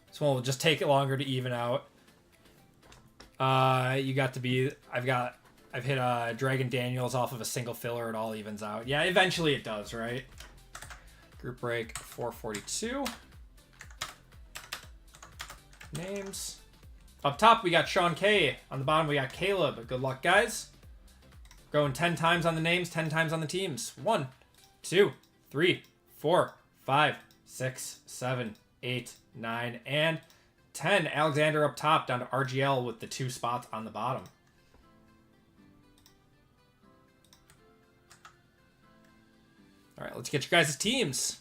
This one will just take it longer to even out. You got to be. I've hit Dragon Daniels off of a single filler. It all evens out. Yeah, eventually it does, right? Group break 442. Names. Up top, we got Sean K. On the bottom, we got Caleb. Good luck, guys. Going 10 times on the names, 10 times on the teams. 1, 2, 3, 4, 5, 6, 7, 8, 9, and 10. Alexander up top, down to RGL with the 2 spots on the bottom. All right, let's get you guys' teams.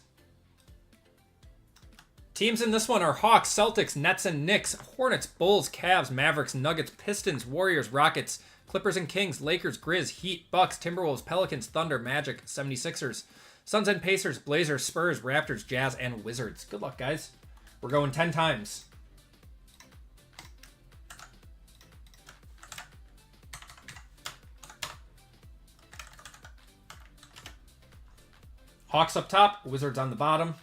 Teams in this one are Hawks, Celtics, Nets and Knicks, Hornets, Bulls, Cavs, Mavericks, Nuggets, Pistons, Warriors, Rockets, Clippers and Kings, Lakers, Grizz, Heat, Bucks, Timberwolves, Pelicans, Thunder, Magic, 76ers, Suns and Pacers, Blazers, Spurs, Raptors, Jazz, and Wizards. Good luck, guys. We're going 10 times. Hawks up top, Wizards on the bottom.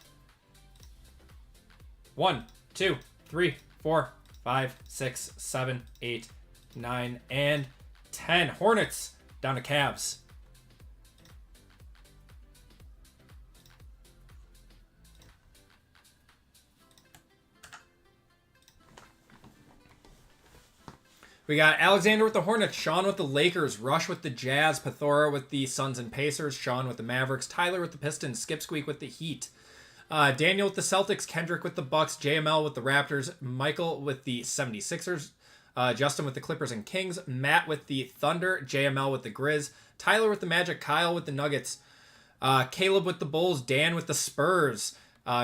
1, 2, 3, 4, 5, 6, 7, 8, 9, and 10. Hornets down to Cavs. We got Alexander with the Hornets, Sean with the Lakers, Rush with the Jazz, Pathora with the Suns and Pacers, Sean with the Mavericks, Tyler with the Pistons, Skip Squeak with the Heat, Daniel with the Celtics, Kendrick with the Bucks, JML with the Raptors, Michael with the 76ers, Justin with the Clippers and Kings, Matt with the Thunder, JML with the Grizz, Tyler with the Magic, Kyle with the Nuggets, Caleb with the Bulls, Dan with the Spurs,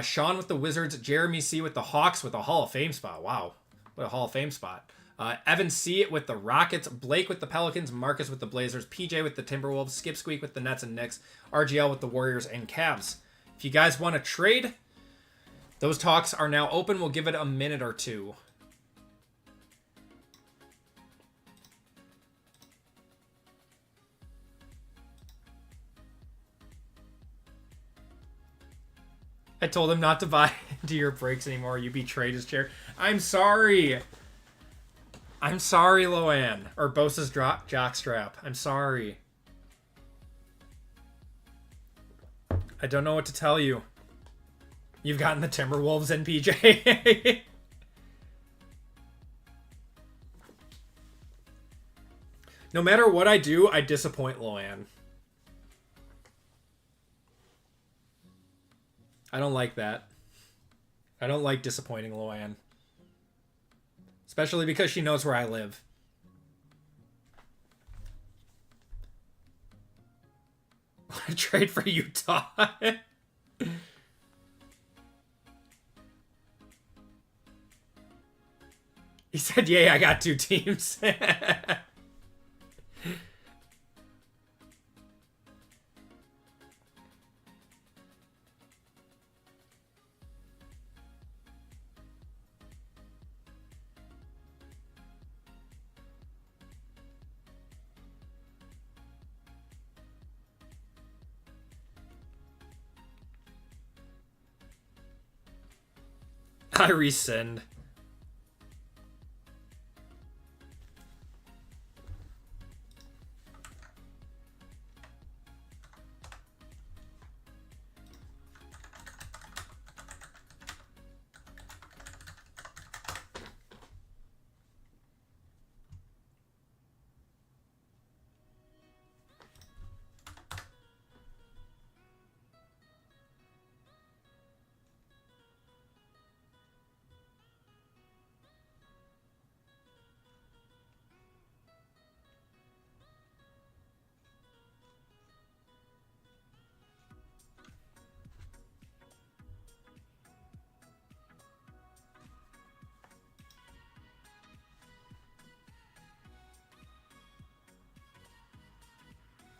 Sean with the Wizards, Jeremy C with the Hawks with a Hall of Fame spot. Wow, what a Hall of Fame spot. Evan C with the Rockets, Blake with the Pelicans, Marcus with the Blazers, PJ with the Timberwolves, Skip Squeak with the Nets and Knicks, RGL with the Warriors and Cavs. If you guys want to trade, those talks are now open. We'll give it a minute or two. I told him not to buy into your breaks anymore. You betrayed his chair. I'm sorry. I'm sorry, Loanne. Or Bosa's jockstrap. I'm sorry. I don't know what to tell you. You've gotten the Timberwolves and PJ. No matter what I do, I disappoint Loanne. I don't like that. I don't like disappointing Loanne. Especially because she knows where I live. Trade for Utah. He said, yay, I got 2 teams. I rescind.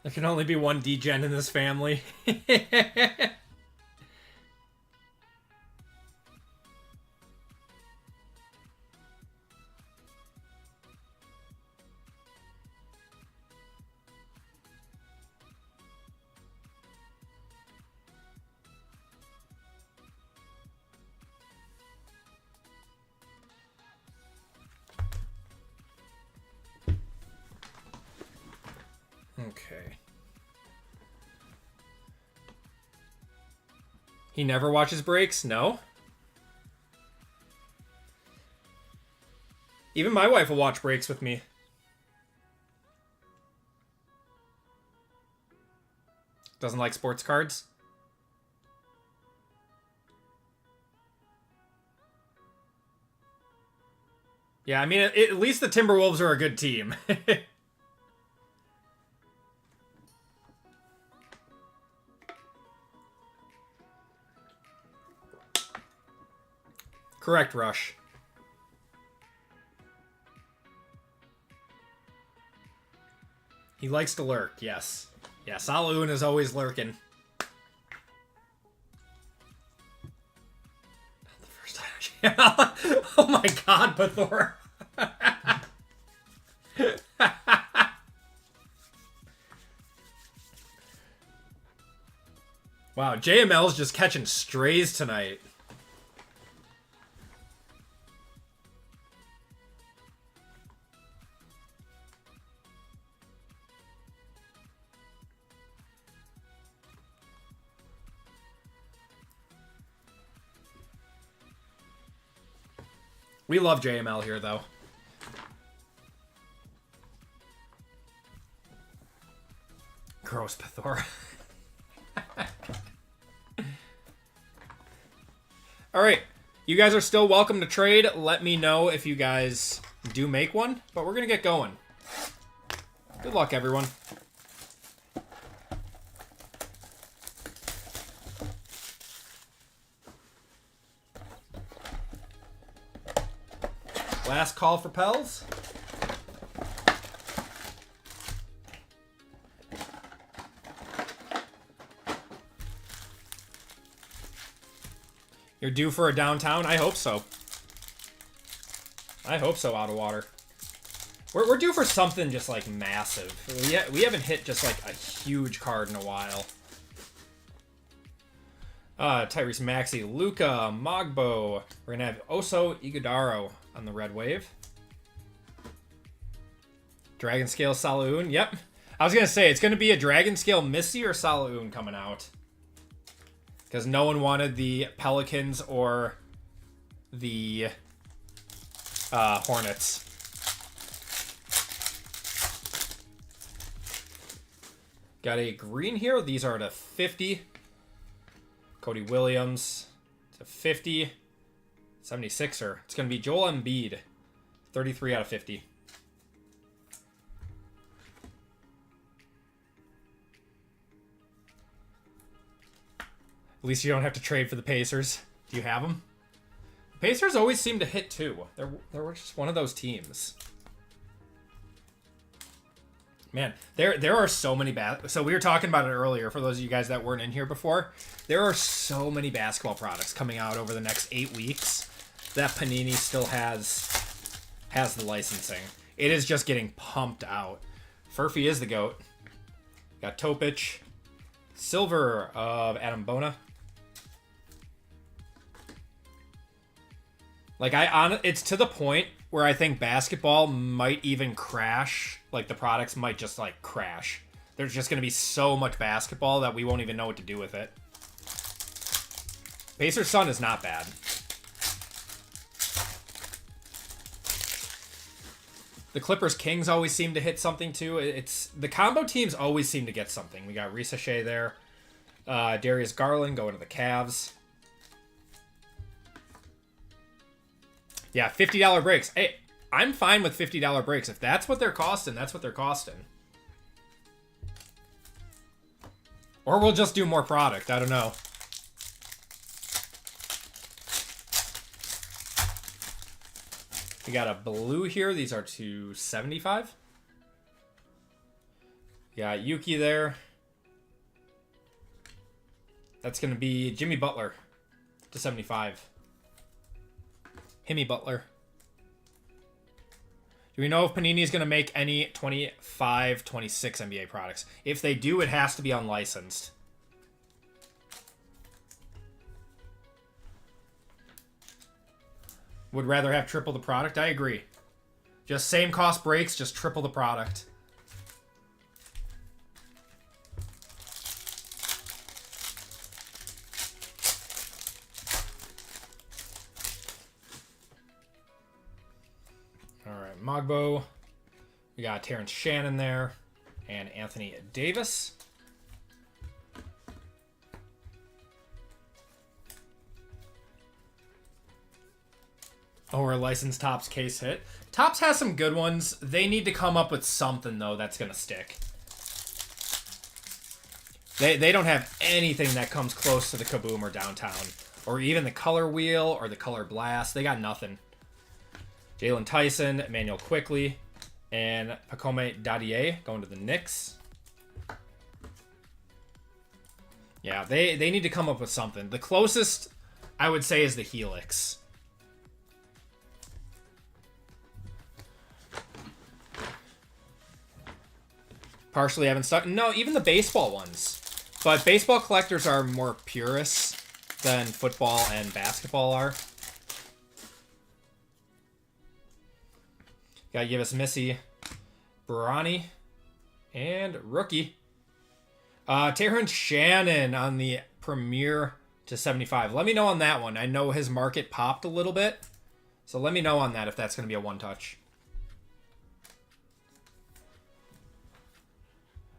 There can only be one degen in this family. Okay. He never watches breaks? No? Even my wife will watch breaks with me. Doesn't like sports cards? Yeah, I mean, at least the Timberwolves are a good team. Correct, Rush. He likes to lurk, yes. Yeah, Saloon is always lurking. Not the first time. Oh my god, Pathor. Wow, JML's just catching strays tonight. We love JML here, though. Gross, Pathor. All right. You guys are still welcome to trade. Let me know if you guys do make one, but we're going to get going. Good luck, everyone. Last call for Pels. You're due for a downtown? I hope so. I hope so, Out of Water. We're due for something just, like, massive. We haven't hit just, like, a huge card in a while. Tyrese Maxey, Luka, Mogbo. We're going to have Oso Iguodaro on the red wave. Dragon Scale Saloon. Yep. I was going to say, it's going to be a Dragon Scale Missy or Saloon coming out. Because no one wanted the Pelicans or the Hornets. Got a green here. These are to 50. Cody Williams to 50. 76er. It's going to be Joel Embiid. 33 out of 50. At least you don't have to trade for the Pacers. Do you have them? Pacers always seem to hit too. They're just one of those teams. Man, there are so many so we were talking about it earlier for those of you guys that weren't in here before. There are so many basketball products coming out over the next 8 weeks that Panini still has the licensing. It is just getting pumped out. Furphy is the GOAT. Got Topic. Silver of Adam Bona. Like, it's to the point where I think basketball might even crash. Like, the products might just, like, crash. There's just going to be so much basketball that we won't even know what to do with it. Pacers Sun is not bad. The Clippers Kings always seem to hit something, too. The combo teams always seem to get something. We got Ricochet there. Darius Garland going to the Cavs. Yeah, $50 breaks. Hey, I'm fine with $50 breaks. If that's what they're costing, that's what they're costing. Or we'll just do more product. I don't know. We got a blue here. These are $275. Yeah, Yuki there. That's going to be Jimmy Butler $275. Himmy Butler. Do we know if Panini is going to make any 25, 26 NBA products? If they do, it has to be unlicensed. Would rather have triple the product. I agree. Just same cost breaks, just triple the product. All Mogbo. We got Terrence Shannon there. And Anthony Davis. Oh, our licensed Topps case hit. Topps has some good ones. They need to come up with something, though, that's going to stick. They don't have anything that comes close to the Kaboom or Downtown. Or even the Color Wheel or the Color Blast. They got nothing. Jalen Tyson, Emmanuel Quickly, and Pacome Dadier going to the Knicks. Yeah, they need to come up with something. The closest, I would say, is the Helix. Partially haven't stuck. No, even the baseball ones. But baseball collectors are more purists than football and basketball are. Gotta give us Missy, Barani, and rookie. Terrence Shannon on the Premier to 75. Let me know on that one. I know his market popped a little bit. So let me know on that if that's going to be a one-touch.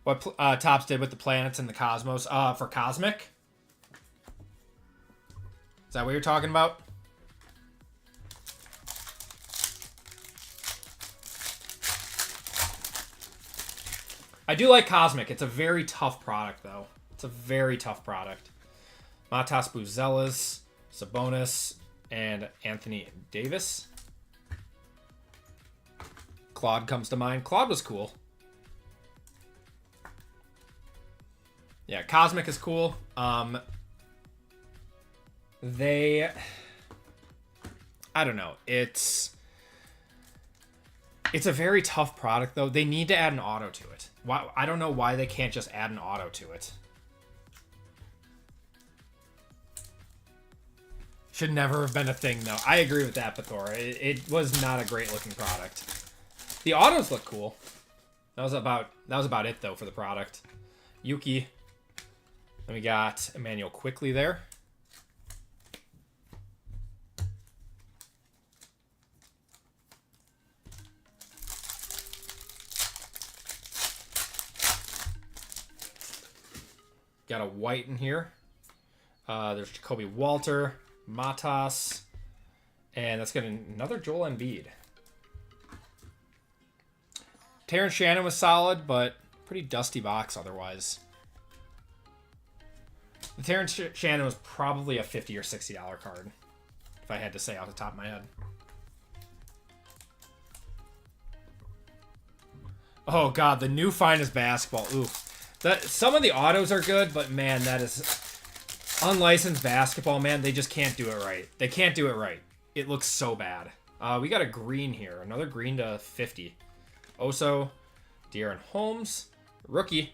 What Topps did with the planets and the cosmos. For Cosmic? Is that what you're talking about? I do like Cosmic. It's a very tough product, though. It's a very tough product. Matas Buzelas, Sabonis, and Anthony Davis. Claude comes to mind. Claude was cool. Yeah, Cosmic is cool. I don't know. It's a very tough product, though. They need to add an auto to it. Why? I don't know why they can't just add an auto to it. Should never have been a thing, though. I agree with that, Pathor. It was not a great-looking product. The autos look cool. That was about it, though, for the product. Yuki. Then we got Emmanuel Quickly there. Got a white in here. There's Jacoby Walter, Matas, and that's got another Joel Embiid. Terrence Shannon was solid, but pretty dusty box otherwise. The Terrence Shannon was probably a $50 or $60 card, if I had to say off the top of my head. Oh, God, the new finest basketball. Ooh. Some of the autos are good, but, man, that is unlicensed basketball, man. They just can't do it right. They can't do it right. It looks so bad. We got a green here. Another green to 50. Oso, De'Aaron Holmes, rookie.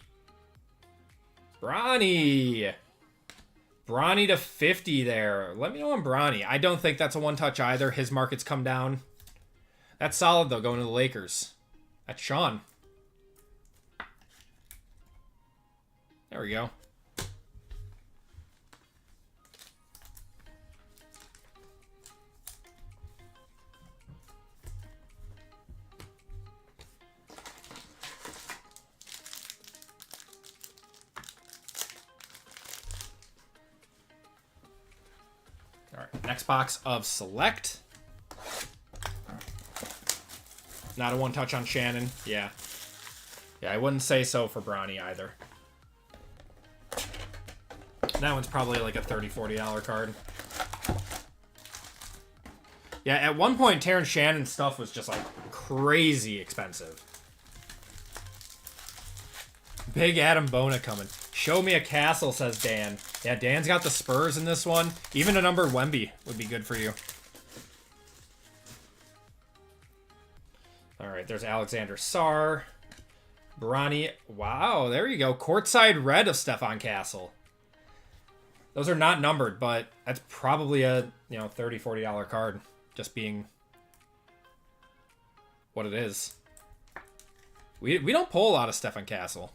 Bronny. Bronny to 50 there. Let me know on Bronny. I don't think that's a one-touch either. His market's come down. That's solid, though, going to the Lakers. That's Sean. There we go. All right, next box of Select. Not a one-touch on Shannon. Yeah. Yeah, I wouldn't say so for Bronny either. That one's probably like a $30, $40 card. Yeah, at one point, Terrence Shannon's stuff was just like crazy expensive. Big Adam Bona coming. Show me a castle, says Dan. Yeah, Dan's got the Spurs in this one. Even a numbered Wemby would be good for you. All right, there's Alexander Sarr. Bronny. Wow, there you go. Courtside red of Stephon Castle. Those are not numbered, but that's probably a, $30, $40 card. Just being what it is. We don't pull a lot of Stephon Castle.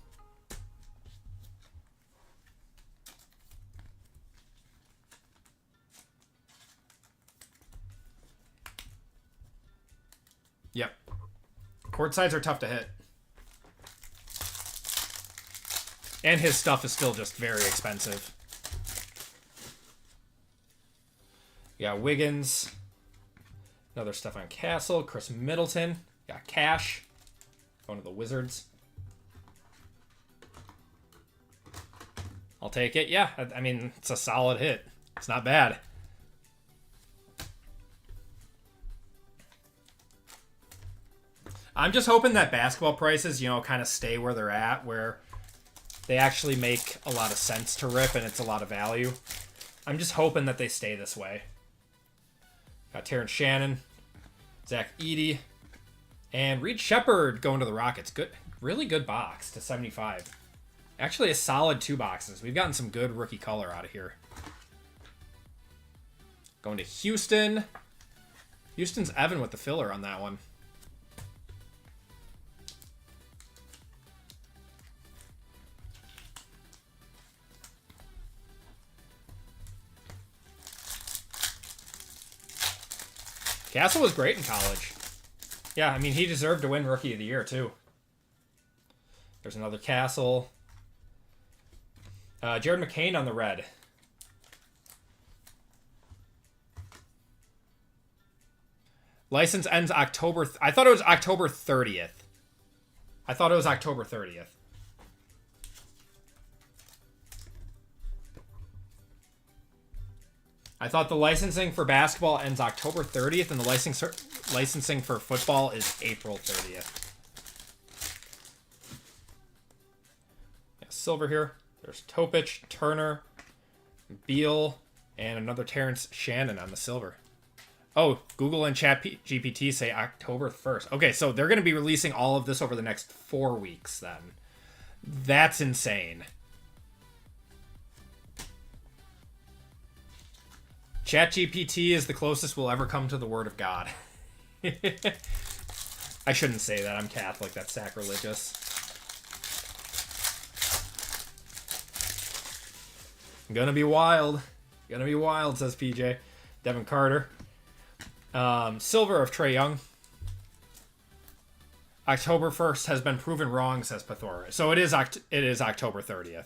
Yep. Court sides are tough to hit. And his stuff is still just very expensive. We got Wiggins. Another Stefan Castle. Chris Middleton. Got Cash. Going to the Wizards. I'll take it. Yeah, I mean, it's a solid hit. It's not bad. I'm just hoping that basketball prices, you know, kind of stay where they're at, where they actually make a lot of sense to rip and it's a lot of value. I'm just hoping that they stay this way. Got Terrence Shannon, Zach Edey, and Reed Shepherd going to the Rockets. Good, really good box to 75. Actually, a solid 2 boxes. We've gotten some good rookie color out of here. Going to Houston. Houston's Evan with the filler on that one. Castle was great in college. Yeah, I mean, he deserved to win Rookie of the Year, too. There's another Castle. Jared McCain on the red. License ends October... I thought it was October 30th. I thought it was October 30th. I thought the licensing for basketball ends October 30th, and the licensing for football is April 30th. Yeah, silver here. There's Topic, Turner, Beal, and another Terrence Shannon on the silver. Oh, Google and ChatGPT say October 1st. Okay, so they're going to be releasing all of this over the next 4 weeks then. That's insane. ChatGPT is the closest we'll ever come to the Word of God. I shouldn't say that. I'm Catholic. That's sacrilegious. Gonna be wild. Gonna be wild, says PJ. Devin Carter. Silver of Trae Young. October 1st has been proven wrong, says Pathora. So it is October 30th.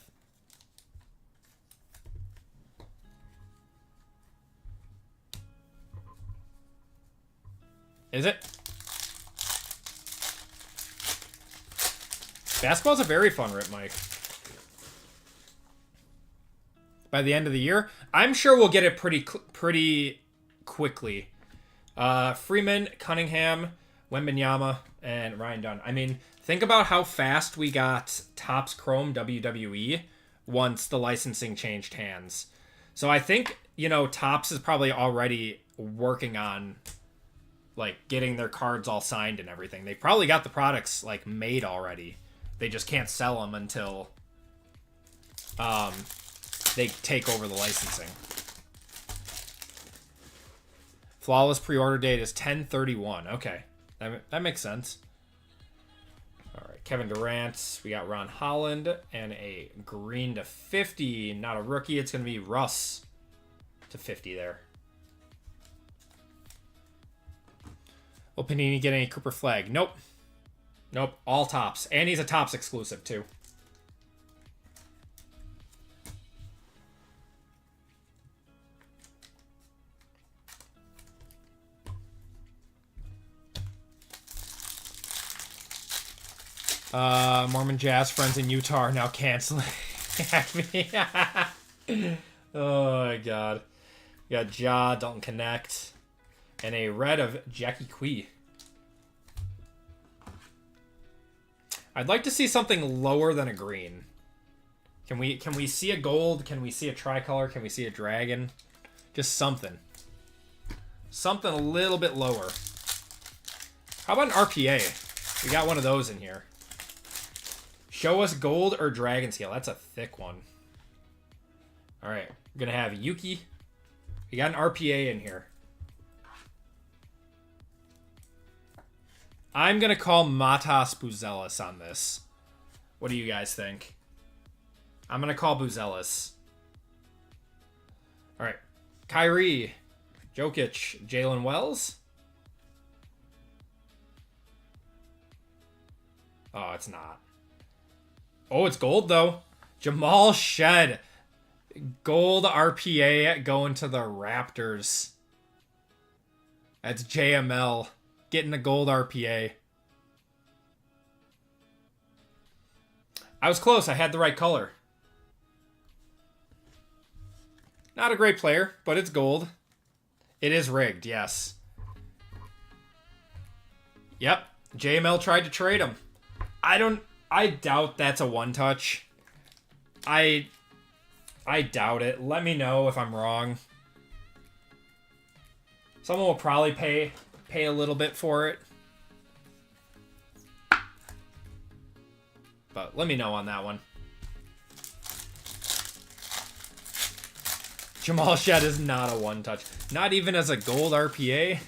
Is it? Basketball's a very fun rip, Mike. By the end of the year, I'm sure we'll get it pretty quickly. Freeman, Cunningham, Wembanyama, and Ryan Dunn. I mean, think about how fast we got Topps Chrome WWE once the licensing changed hands. So I think, you know, Topps is probably already working on like getting their cards all signed and everything. They've probably got the products like made already. They just can't sell them until they take over the licensing. Flawless pre-order date is 10/31. Okay, that makes sense. All right, Kevin Durant. We got Ron Holland and a green to 50. Not a rookie. It's going to be Russ to 50 there. Will Panini get any Cooper Flag? Nope. Nope. All Topps. And he's a Topps exclusive, too. Mormon Jazz friends in Utah are now canceling Acme. Oh, my God. We got Ja, Dalton Connect. And a red of Jackie Quee. I'd like to see something lower than a green. Can we see a gold? Can we see a tricolor? Can we see a dragon? Just something. Something a little bit lower. How about an RPA? We got one of those in here. Show us gold or dragon scale. That's a thick one. All right. We're going to have Yuki. We got an RPA in here. I'm going to call Matas Buzelis on this. What do you guys think? I'm going to call Buzelis. All right. Kyrie, Jokic, Jalen Wells. Oh, it's not. Oh, it's gold, though. Jamal Shed. Gold RPA going to the Raptors. That's JML. Getting the gold RPA. I was close. I had the right color. Not a great player, but it's gold. It is rigged, yes. Yep. JML tried to trade him. I doubt that's a one-touch. I doubt it. Let me know if I'm wrong. Someone will probably pay a little bit for it. But let me know on that one. Jamal Shed is not a one-touch. Not even as a gold RPA.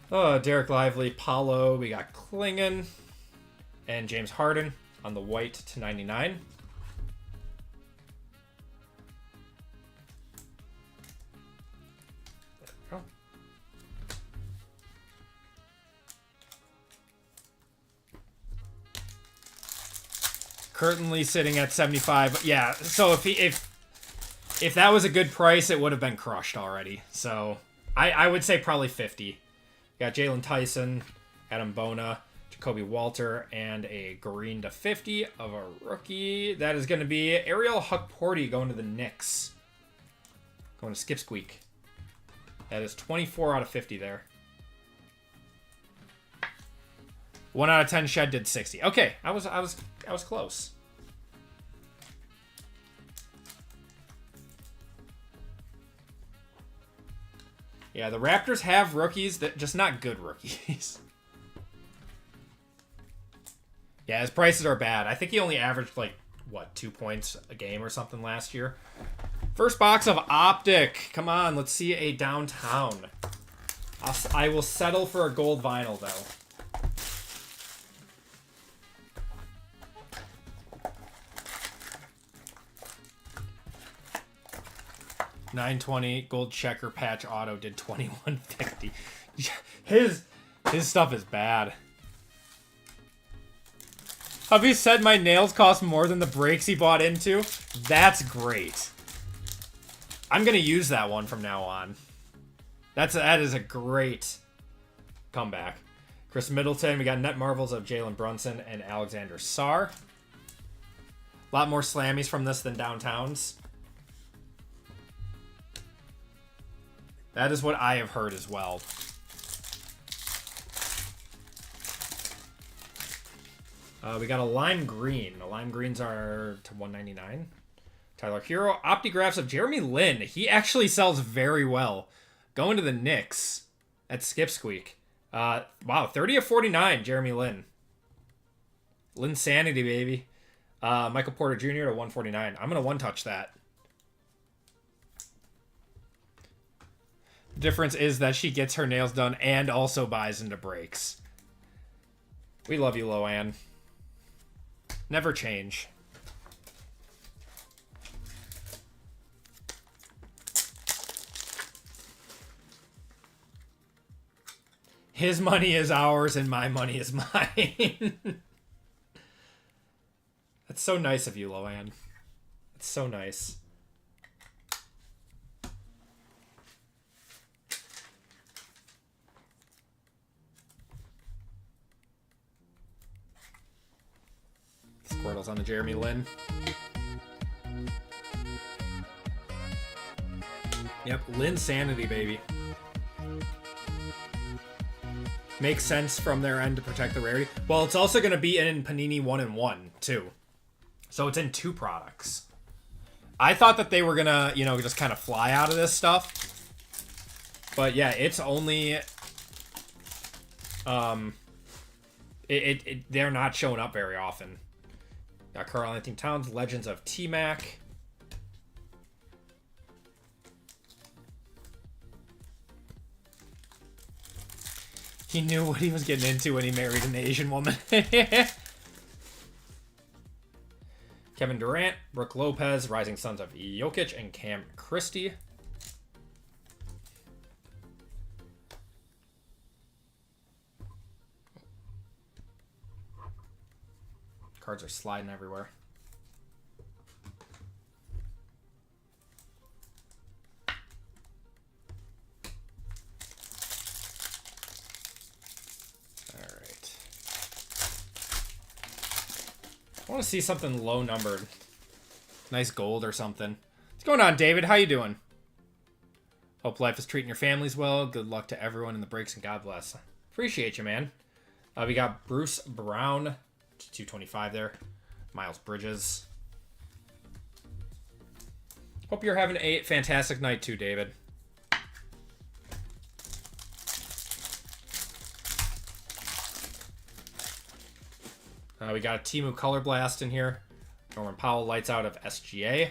Oh, Derek Lively, Paulo. We got Klingon. And James Harden on the white to 99. There we go. Currently sitting at 75. Yeah, so if that was a good price, it would have been crushed already. So I would say probably 50. Got Jalen Tyson, Adam Bona, Jacoby Walter, and a green to 50 of a rookie. That is going to be Ariel Huckporty going to the Knicks. Going to Skip Squeak. That is 24 out of 50 there. 1 out of 10 Shed did 60. Okay, I was close. Yeah, the Raptors have rookies, that just not good rookies. Yeah, his prices are bad. I think he only averaged, like, what, 2 points a game or something last year. First box of Optic. Come on, let's see a downtown. I will settle for a gold vinyl, though. $9.20 gold checker patch auto did $21.50. His stuff is bad. Hubby said my nails cost more than the breaks he bought into. That's great. I'm gonna use that one from now on. That is a great comeback. Chris Middleton. We got net marvels of Jalen Brunson and Alexander Sarr. A lot more slammies from this than downtowns. That is what I have heard as well. We got a lime green. The lime greens are to $199. Tyler Hero. Optigraphs of Jeremy Lin. He actually sells very well. Going to the Knicks. At Skip Squeak. Wow, 30 of 49, Jeremy Lin. Linsanity, baby. Michael Porter Jr. to 149. I'm going to one-touch that. The difference is that she gets her nails done and also buys into breaks. We love you, Loanne. Never change. His money is ours and my money is mine. That's so nice of you, Loanne. It's so nice. Squirtle's on the Jeremy Lin. Yep, Linsanity, baby. Makes sense from their end to protect the rarity. Well, it's also going to be in Panini 1-in-1, too. So it's in 2 products. I thought that they were going to, just kind of fly out of this stuff. But yeah, it's only... they're not showing up very often. Got Karl Anthony Towns, Legends of T-Mac. He knew what he was getting into when he married an Asian woman. Kevin Durant, Brooke Lopez, Rising Sons of Jokic, and Cam Christie. Cards are sliding everywhere. I want to see something low numbered. Nice gold or something. What's going on, David? How you doing? Hope life is treating your families well. Good luck to everyone in the breaks and God bless. Appreciate you, man. We got Bruce Brown, 225 there. Miles Bridges. Hope you're having a fantastic night too, David. We got a Timu Color Blast in here. Norman Powell lights out of SGA.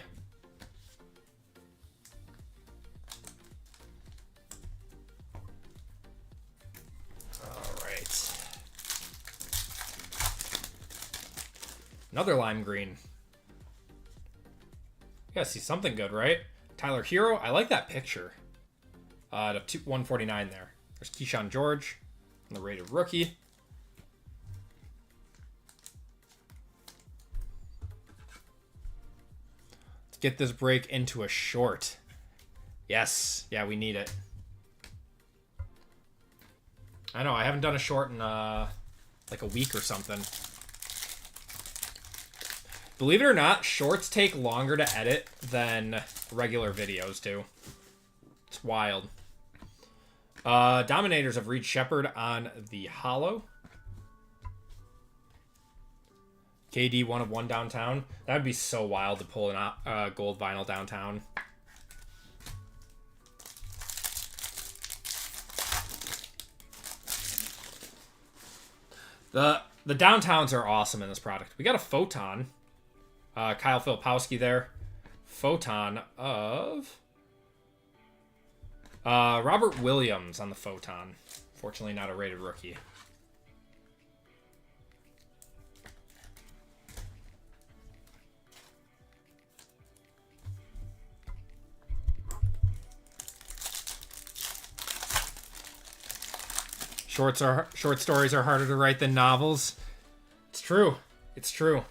All right. Another lime green. You gotta see something good, right? Tyler Hero. I like that picture. To 149 there. There's Keyshawn George, the rated rookie. Get this break into a short. Yes. Yeah, we need it. I know, I haven't done a short in like a week or something. Believe it or not, shorts take longer to edit than regular videos do. It's wild. Dominators of Reed Shepard on the Hollow. KD 1 of 1 downtown. That would be so wild to pull an gold vinyl downtown. The downtowns are awesome in this product. We got a Photon. Kyle Filipowski there. Photon of Robert Williams on the Photon. Fortunately not a rated rookie. Short stories are harder to write than novels. It's true. It's true.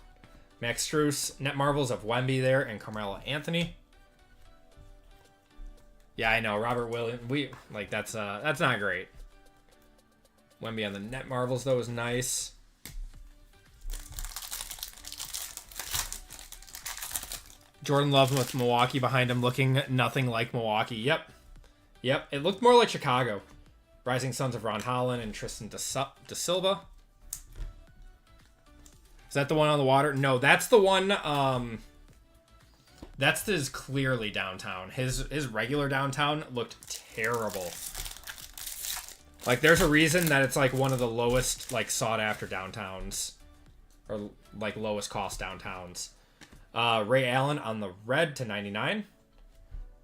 Max Strus, Net Marvels of Wemby there, and Carmelo Anthony. Yeah, I know. Robert Williams. That's not great. Wemby on the Net Marvels though is nice. Jordan Love with Milwaukee behind him, looking nothing like Milwaukee. Yep. It looked more like Chicago. Rising Sons of Ron Holland and Tristan Da Silva. Is that the one on the water? No, that's the one. That's his clearly downtown. His regular downtown looked terrible. Like, there's a reason that it's like one of the lowest sought after downtowns, or like lowest cost downtowns. Ray Allen on the red to 99.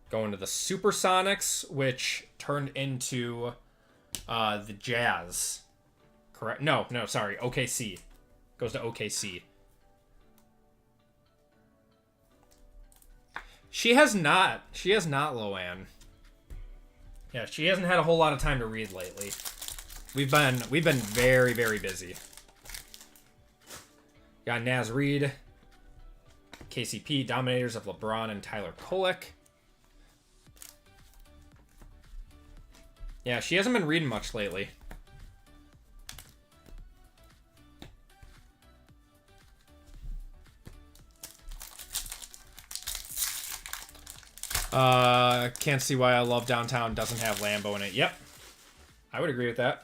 Going to the Supersonics, which turned into the Jazz. Correct? No, sorry. OKC. Goes to OKC. She has not, Loanne. Yeah, she hasn't had a whole lot of time to read lately. We've been very, very busy. Got Naz Reid, KCP, Dominators of LeBron and Tyler Kolek. Yeah, she hasn't been reading much lately. Can't see why I Love Downtown doesn't have Lambo in it. Yep. I would agree with that.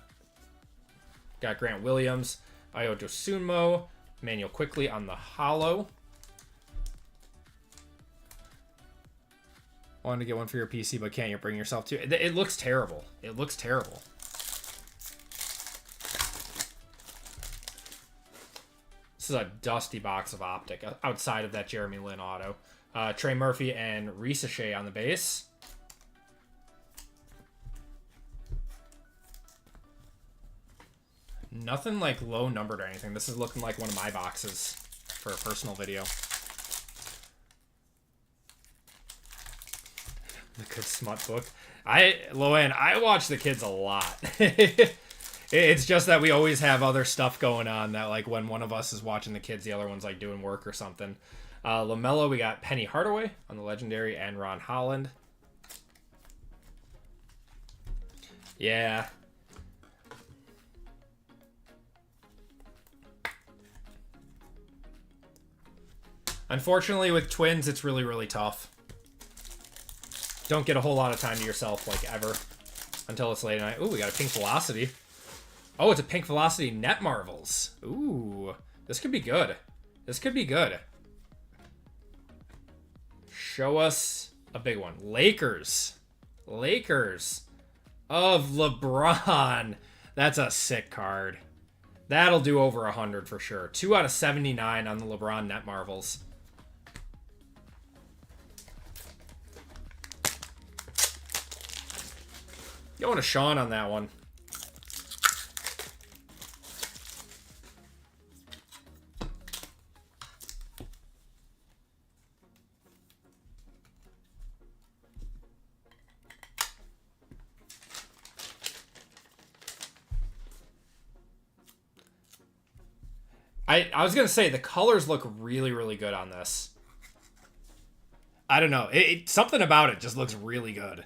Got Grant Williams, Ayo Dosunmo, Manuel Quickly on the Hollow. Wanted to get one for your PC, but can't you bring yourself to it? It looks terrible. It looks terrible. This is a dusty box of Optic outside of that Jeremy Lin auto. Trey Murphy and Risache on the base. Nothing like low numbered or anything. This is looking like one of my boxes for a personal video. The good smut book. Loanne, I watch the kids a lot. It's just that we always have other stuff going on that, like, when one of us is watching the kids, the other one's, like, doing work or something. LaMelo, we got Penny Hardaway on the legendary and Ron Holland. Yeah. Unfortunately, with Twins, it's really, really tough. Don't get a whole lot of time to yourself, like, ever. Until it's late at night. Ooh, we got a Pink Velocity. Oh, it's a Pink Velocity Net Marvels. Ooh, this could be good. This could be good. Show us a big one. Lakers. Lakers of LeBron. That's a sick card. That'll do over 100 for sure. 2 out of 79 on the LeBron Net Marvels. Going to Sean on that one. I was going to say, the colors look really, really good on this. I don't know. Something about it just looks really good.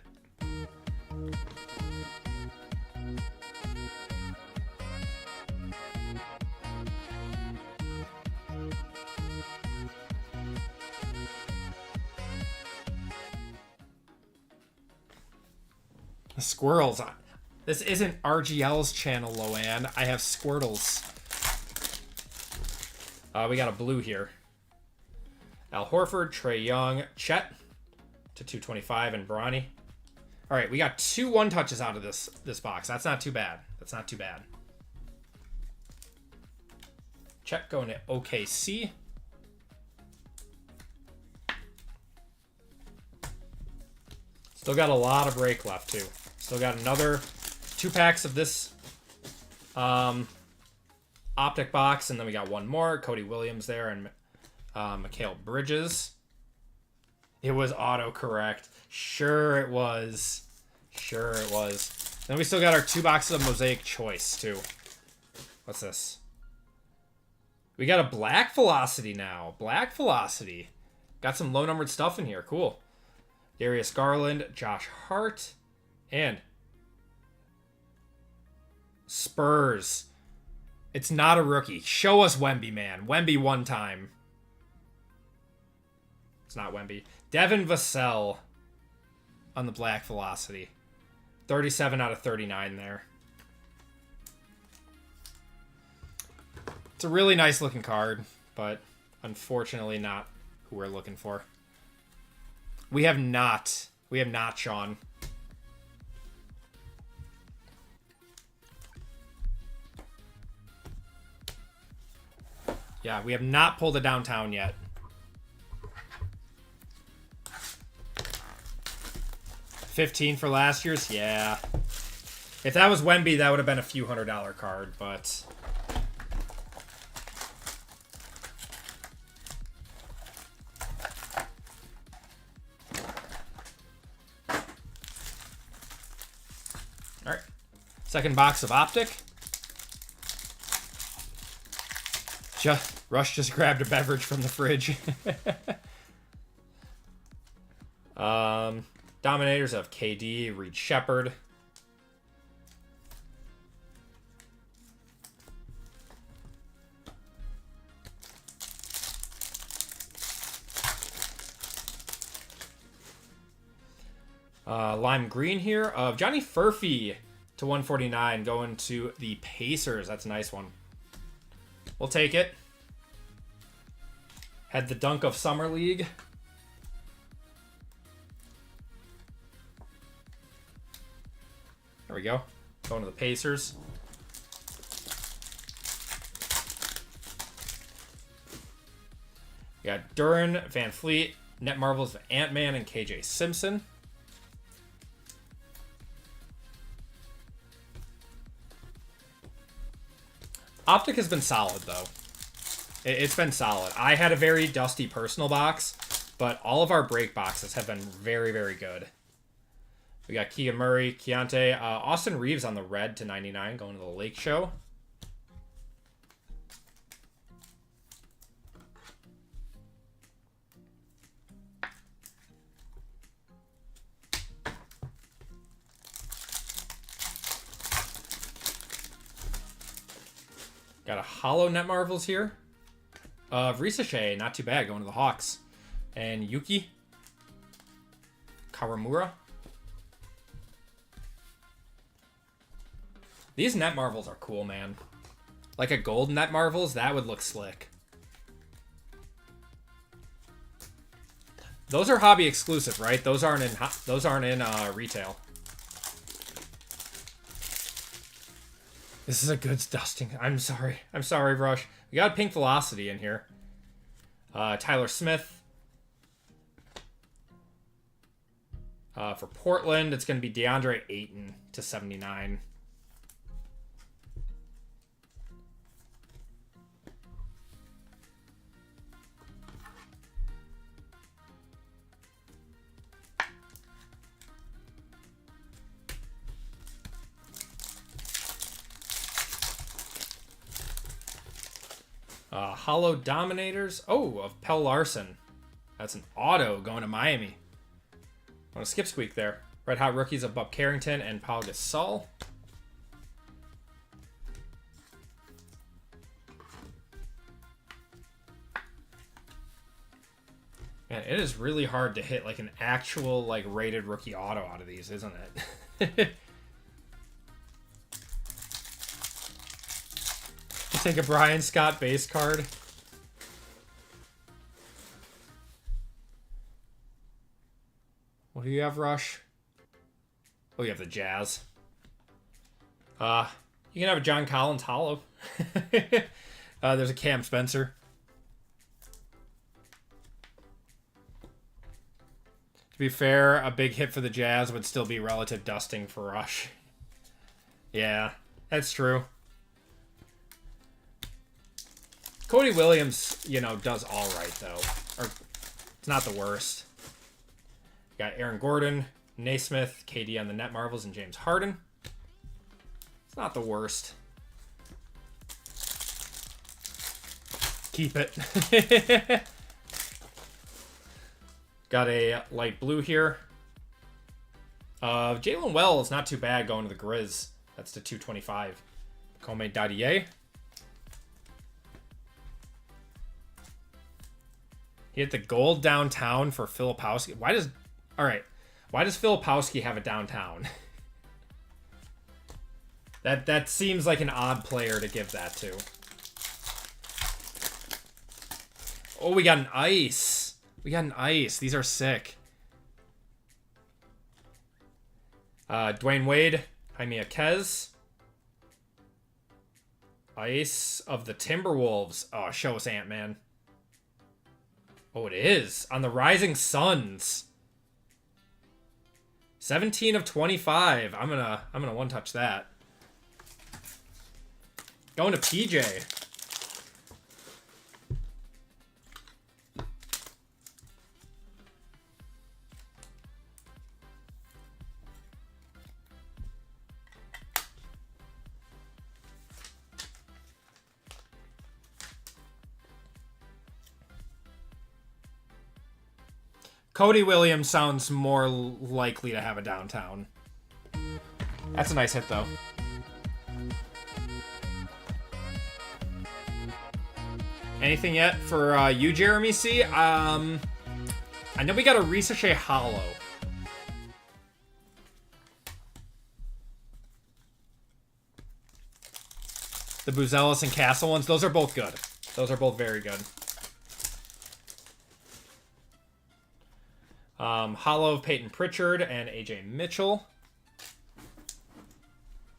The squirrels. This isn't RGL's channel, Loan. I have Squirtles. We got a blue here. Al Horford, Trae Young, Chet to 225, and Bronny. All right, we got 2 one-touches out of this box. That's not too bad. That's not too bad. Chet going to OKC. Still got a lot of break left, too. Still got another 2 packs of this Optic box, and then we got one more. Cody Williams there, and Mikal Bridges. It was autocorrect. Sure it was. Sure it was. Then we still got our 2 boxes of Mosaic Choice, too. What's this? We got a Black Velocity now. Black Velocity. Got some low-numbered stuff in here. Cool. Darius Garland, Josh Hart, and Spurs. It's not a rookie. Show us Wemby, man. Wemby one time. It's not Wemby. Devin Vassell on the Black Velocity. 37 out of 39 there. It's a really nice looking card, but unfortunately not who we're looking for. We have not, Sean. Yeah, we have not pulled a downtown yet. $15 for last year's? Yeah. If that was Wemby, that would have been a few $100 card, but... Alright. Second box of Optic. Rush just grabbed a beverage from the fridge. Dominators of KD, Reed Shepherd. Lime green here of Johnny Furphy to 149 going to the Pacers. That's a nice one. We'll take it. Had the dunk of Summer League. There we go. Going to the Pacers. We got Duran, Van Fleet, Net Marvels of Ant-Man and KJ Simpson. Optic has been solid, though. It's been solid. I had a very dusty personal box, but all of our break boxes have been very, very good. We got Keegan Murray, Keontae, Austin Reeves on the red to 99 going to the Lake Show. Got a hollow Net Marvels here. Resealable, not too bad, going to the Hawks. And Yuki Kawamura. These Net Marvels are cool, man. Like a gold Net Marvels, that would look slick. Those are hobby exclusive, right? Those aren't in retail. This is a good dusting. I'm sorry, Rush. We got Pink Velocity in here. Tyler Smith. For Portland, it's going to be DeAndre Ayton to 79. Hollow Dominators. Oh, of Pell Larson. That's an auto going to Miami. On a skip squeak there. Red Hot Rookies of Bob Carrington and Paul Gasol. Man, it is really hard to hit like an actual like rated rookie auto out of these, isn't it? Take a Brian Scott base card. What do you have, Rush? Oh, you have the Jazz. You can have a John Collins hollow. There's a Cam Spencer. To be fair, a big hit for the Jazz would still be relative dusting for Rush. Yeah, that's true. Cody Williams, you know, does all right, though. Or, it's not the worst. Got Aaron Gordon, Naismith, KD on the Net Marvels, and James Harden. It's not the worst. Keep it. Got a light blue here. Jalen Wells, not too bad going to the Grizz. That's to 225. Kome Dadier. He hit the gold downtown for Filipowski. Why does Filipowski have a downtown? That seems like an odd player to give that to. Oh, we got an ice. These are sick. Dwayne Wade, Jaime Jaquez. Ice of the Timberwolves. Oh, show us Ant-Man. Oh, it is. On the Rising Suns. 17 of 25. I'm gonna one-touch that. Going to PJ. Cody Williams sounds more likely to have a downtown. That's a nice hit, though. Anything yet for you, Jeremy C? I know we got a Resealable hollow. The Buzelis and Castle ones, those are both good. Those are both very good. Hollow of Peyton Pritchard and AJ Mitchell.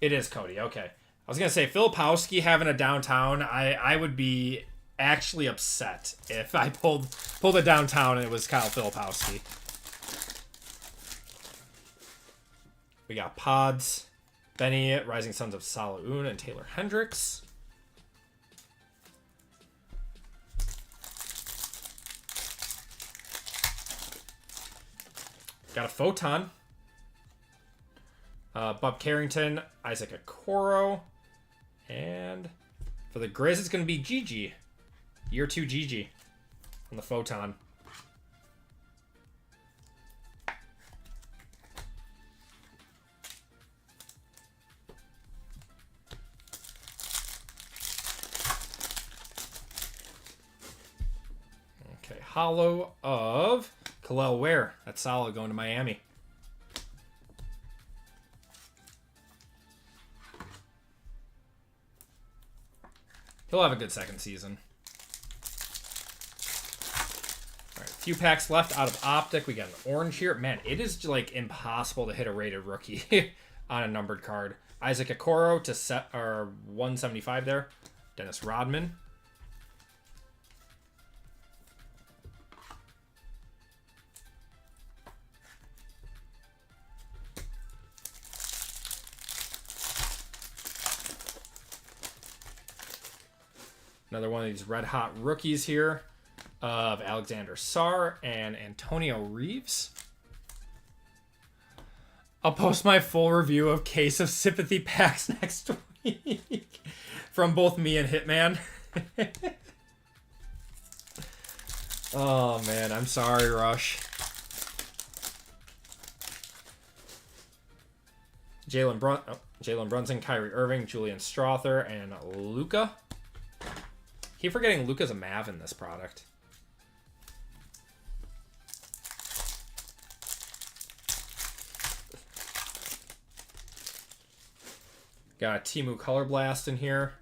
It is Cody, okay. I was going to say, Filipowski having a downtown, I would be actually upset if I pulled a downtown and it was Kyle Filipowski. We got Pods, Benny, Rising Sons of Saloon, and Taylor Hendricks. Got a Photon. Bub Carrington, Isaac Okoro. And for the Grizz, it's going to be Gigi. Year 2 Gigi on the Photon. Okay, holo of Khalil Ware. That's solid, going to Miami. He'll have a good second season. All right, a few packs left out of Optic. We got an orange here. Man, it is like impossible to hit a rated rookie on a numbered card. Isaac Okoro to set or 175 there. Dennis Rodman. Another one of these red hot rookies here of Alexander Sarr and Antonio Reeves. I'll post my full review of Case of Sympathy packs next week from both me and Hitman. Oh man, I'm sorry, Rush. Jalen Brunson, Kyrie Irving, Julian Strother, and Luka. Keep forgetting Luka's a Mav in this product. Got a Temu Color Blast in here.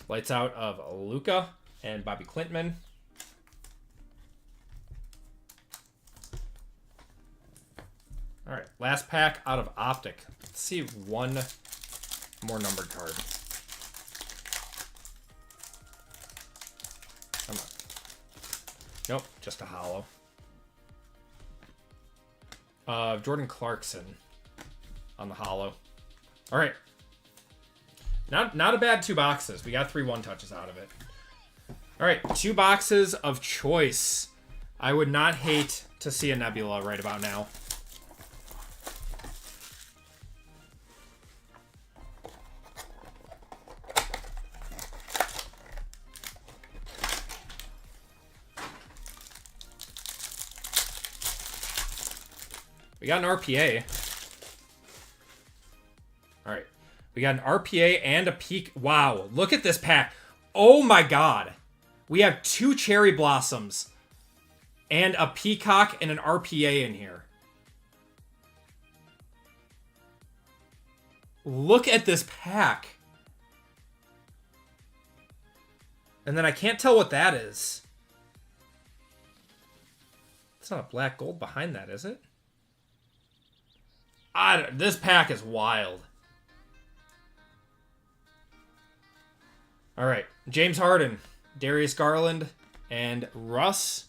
Lights out of Luka and Bobby Klintman. All right, last pack out of Optic. Let's see one more numbered card. Come on. Nope, just a holo. Jordan Clarkson on the holo. All right. Not a bad 2 boxes. We got 3 1-touches out of it. All right, 2 boxes of choice. I would not hate to see a Nebula right about now. We got an RPA. All right. We got an RPA and a peak. Wow. Look at this pack. Oh my God. We have 2 cherry blossoms and a peacock and an RPA in here. Look at this pack. And then I can't tell what that is. It's not a black gold behind that, is it? This pack is wild. All right. James Harden, Darius Garland, and Russ.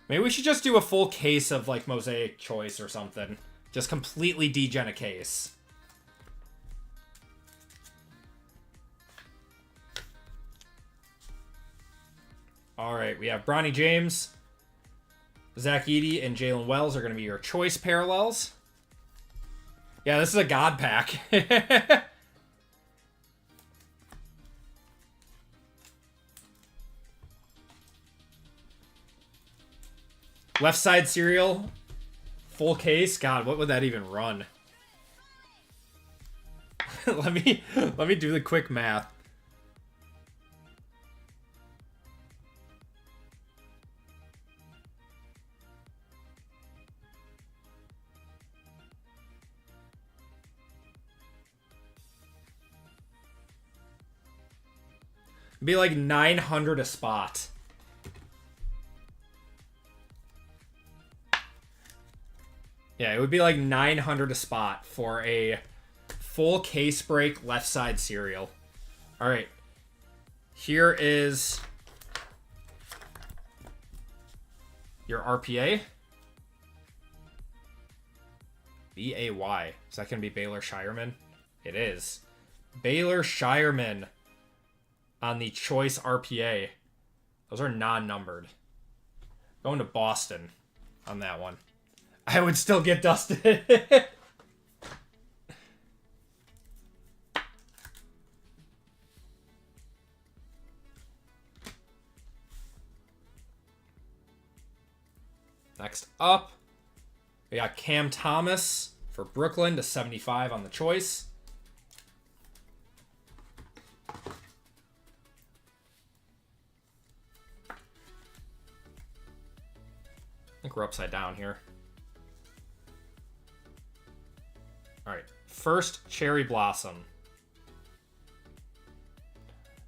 Maybe we should just do a full case of like Mosaic Choice or something. Just completely degen a case. All right. We have Bronny James. Zach Edey and Jalen Wells are going to be your choice parallels. Yeah, this is a God pack. Left side serial. Full case. God, what would that even run? let me do the quick math. Be like 900 a spot. Yeah, it would be like 900 a spot for a full case break left side serial. All right. Here is your RPA. B-A-Y. Is that going to be Baylor Shireman? It is. Baylor Shireman on the choice RPA. Those are non-numbered. Going to Boston on that one. I would still get dusted. Next up, we got Cam Thomas for Brooklyn to 75 on the choice. I think we're upside down here. All right, first Cherry Blossom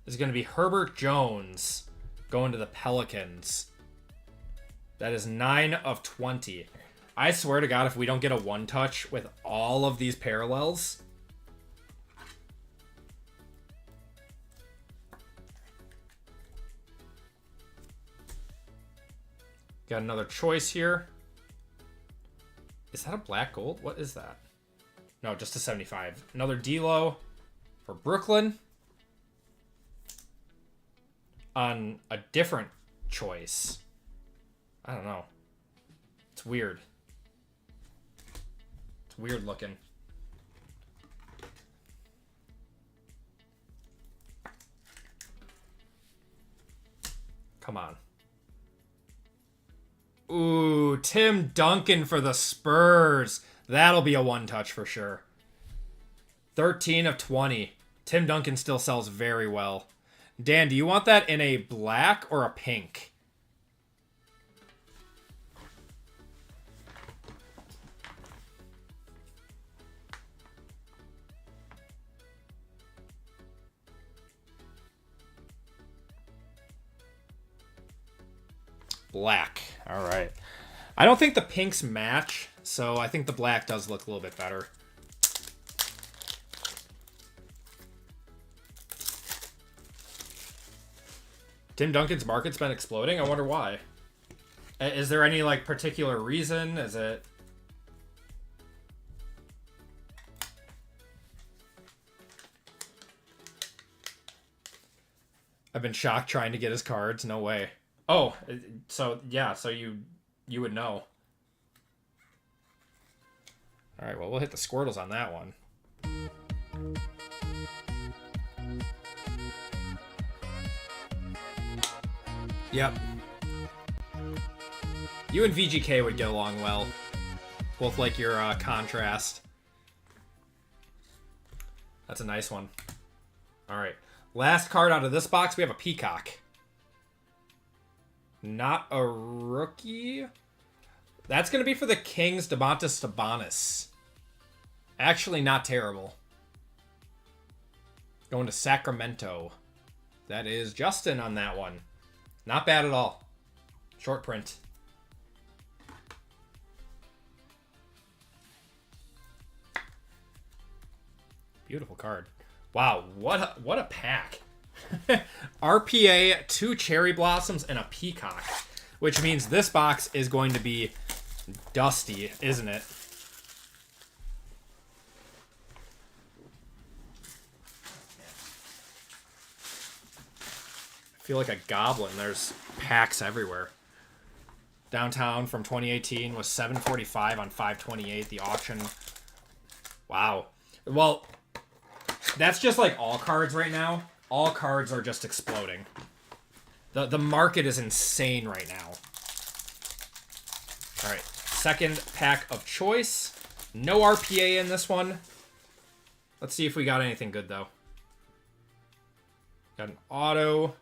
is going to be Herbert Jones going to the Pelicans. That is 9 of 20. I swear to God, if we don't get a one-touch with all of these parallels... Got another choice here. Is that a black gold? What is that? No, just a 75. Another D-Lo for Brooklyn. On a different choice. I don't know. It's weird. It's weird looking. Come on. Ooh, Tim Duncan for the Spurs. That'll be a one-touch for sure. 13 of 20. Tim Duncan still sells very well. Dan, do you want that in a black or a pink? Black. All right. I don't think the pinks match, so I think the black does look a little bit better. Tim Duncan's market's been exploding. I wonder why. Is there any like particular reason? Is it... I've been shocked trying to get his cards. No way. Oh, so yeah, so you would know. All right, well, we'll hit the Squirtles on that one. Yep. You and VGK would get along well. Both like your contrast. That's a nice one. All right. Last card out of this box, we have a Peacock. Not a rookie. That's going to be for the Kings, Domantas Sabonis. Actually, not terrible. Going to Sacramento. That is Justin on that one. Not bad at all. Short print. Beautiful card. Wow, what a pack. RPA, 2 Cherry Blossoms, and a Peacock. Which means this box is going to be dusty, isn't it? I feel like a goblin. There's packs everywhere. Downtown from 2018 was 745 on 528. The auction. Wow. Well, that's just like all cards right now. All cards are just exploding. The market is insane right now. All right. Second pack of choice. No RPA in this one. Let's see if we got anything good, though. Got an auto.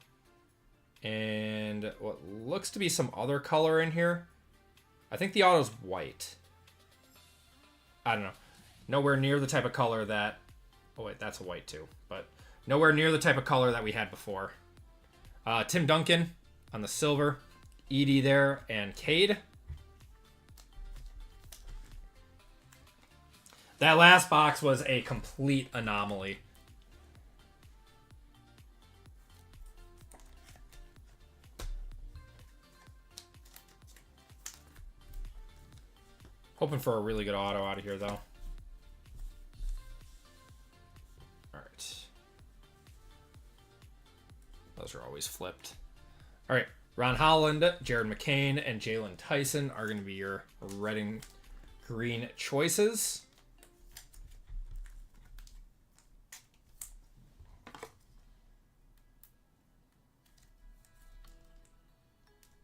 And what looks to be some other color in here. I think the auto's white. I don't know. Nowhere near the type of color that... Oh, wait, that's a white, too. But nowhere near the type of color that we had before. Tim Duncan on the silver. Edie there, and Cade. That last box was a complete anomaly. Hoping for a really good auto out of here, though. All right. Those are always flipped. All right. Ron Holland, Jared McCain, and Jalen Tyson are going to be your green choices.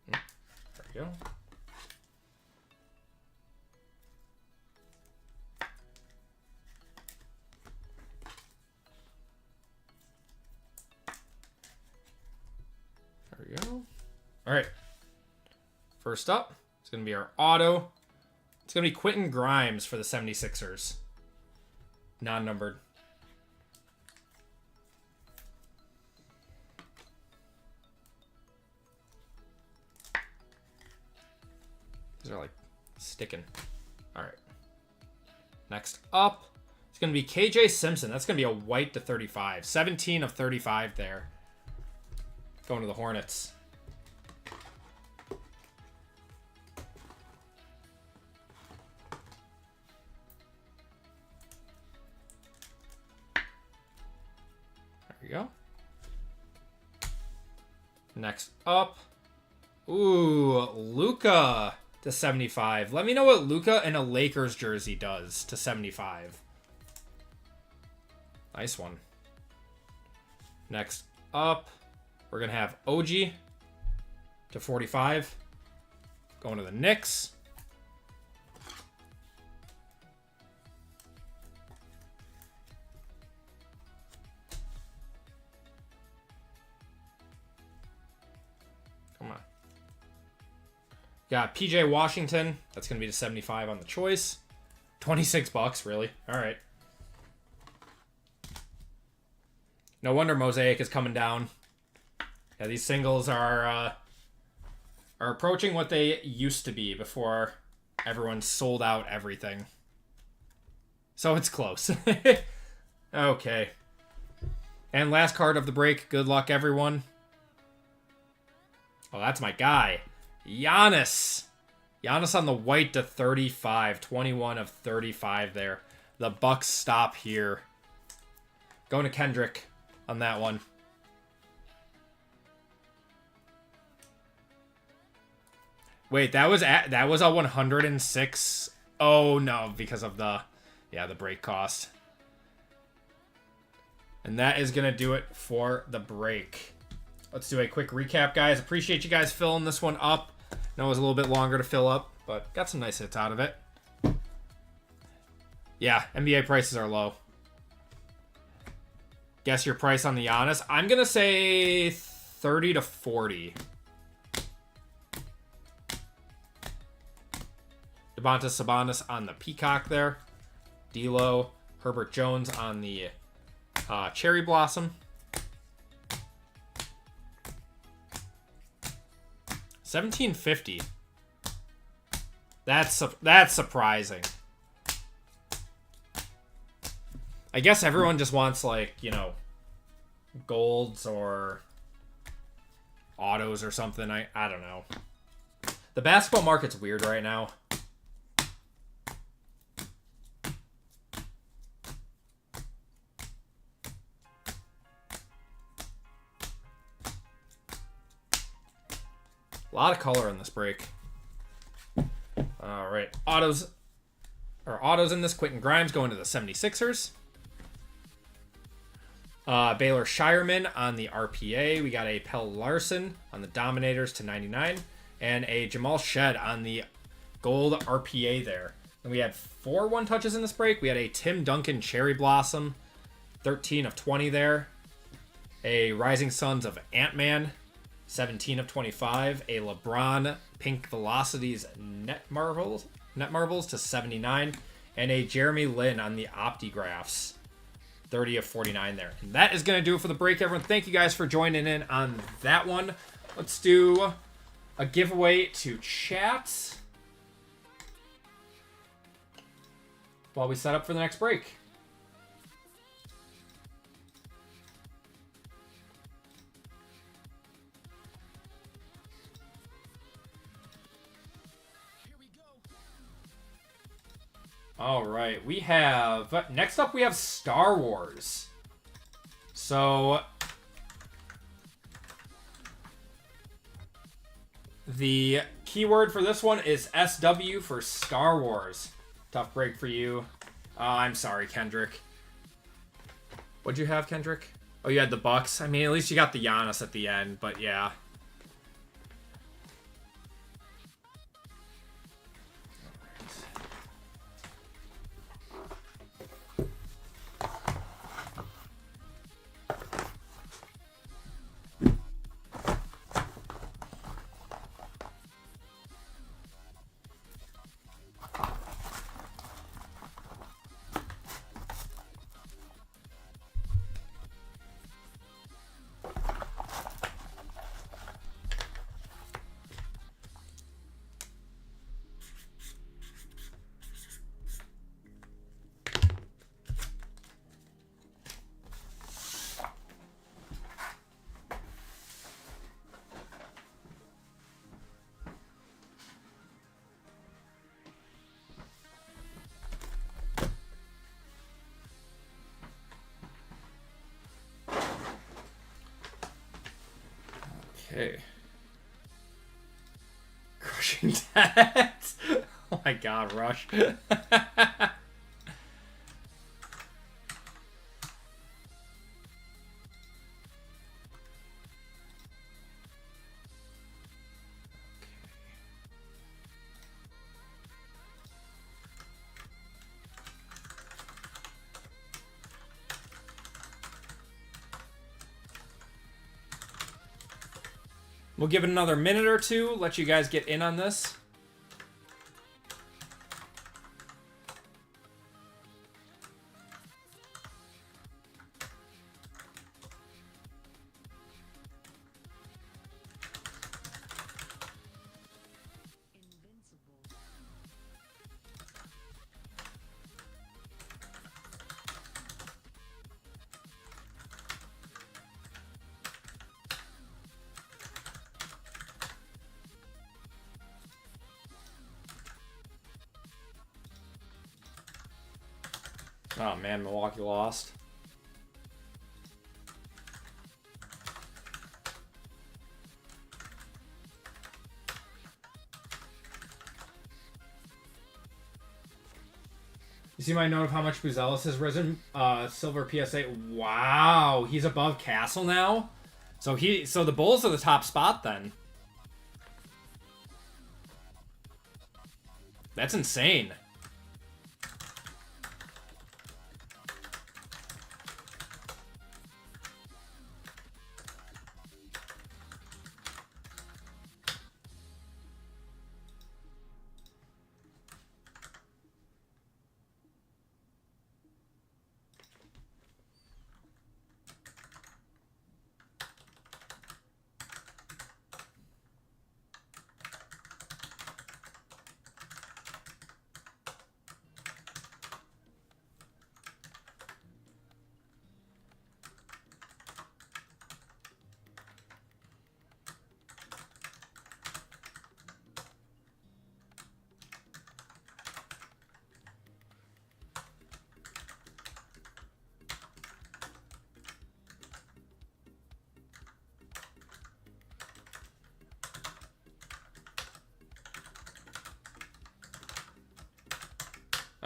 There we go. There we go. All right. First up, it's going to be our auto. It's going to be Quentin Grimes for the 76ers. Non-numbered. These are like sticking. All right. Next up, it's going to be KJ Simpson. That's going to be a white to 35. 17 of 35 there. Going to the Hornets. There we go. Next up. Ooh, Luka to 75. Let me know what Luka in a Lakers jersey does to 75. Nice one. Next up, we're going to have OG to 45. Going to the Knicks. Come on. Got PJ Washington. That's going to be to 75 on the choice. 26 bucks, really? All right. No wonder Mosaic is coming down. Yeah, these singles are approaching what they used to be before everyone sold out everything. So it's close. Okay. And last card of the break. Good luck, everyone. Oh, that's my guy. Giannis. Giannis on the white to 35. 21 of 35 there. The Bucks stop here. Going to Kendrick on that one. Wait, that was a 106. Oh no, because of the break cost. And that is gonna do it for the break. Let's do a quick recap, guys. Appreciate you guys filling this one up. Know it was a little bit longer to fill up, but got some nice hits out of it. Yeah, NBA prices are low. Guess your price on the Giannis. I'm gonna say 30 to 40. Domantas Sabonis on the Peacock there. D'Lo, Herbert Jones on the Cherry Blossom. 1750. That's surprising. I guess everyone just wants, like, you know, golds or autos or something. I don't know. The basketball market's weird right now. A lot of color in this break. All right. Autos in this. Quentin Grimes going to the 76ers. Baylor Shireman on the RPA. We got a Pell Larson on the Dominators to 99. And a Jamal Shed on the gold RPA there. And we had 4 one-touches in this break. We had a Tim Duncan Cherry Blossom. 13 of 20 there. A Rising Suns of Ant-Man. 17 of 25. A LeBron Pink Velocities Net Marbles to 79. And a Jeremy Lin on the Optigraphs. 30 of 49 there. And that is going to do it for the break, everyone. Thank you guys for joining in on that one. Let's do a giveaway to chat while we set up for the next break. All right, next up we have Star Wars. So the keyword for this one is SW for Star Wars. Tough break for you. I'm sorry, Kendrick. What'd you have, Kendrick? Oh, you had the Bucks. I mean, at least you got the Giannis at the end, but yeah. Okay. Crushing debt. Oh my god, Rush. We'll give it another minute or two, let you guys get in on this. Oh man, Milwaukee lost. You see my note of how much Buzelis has risen? Silver PSA. Wow, he's above Castle now. So the Bulls are the top spot then. That's insane.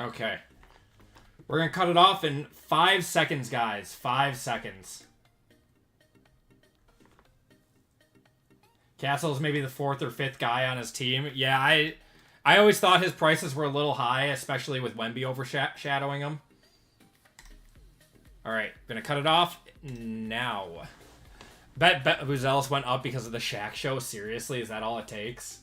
Okay. We're going to cut it off in 5 seconds, guys. 5 seconds. Castle's maybe the 4th or 5th guy on his team. Yeah, I always thought his prices were a little high, especially with Wemby overshadowing him. All right, going to cut it off now. Bet Buzelis went up because of the Shaq show. Seriously, is that all it takes?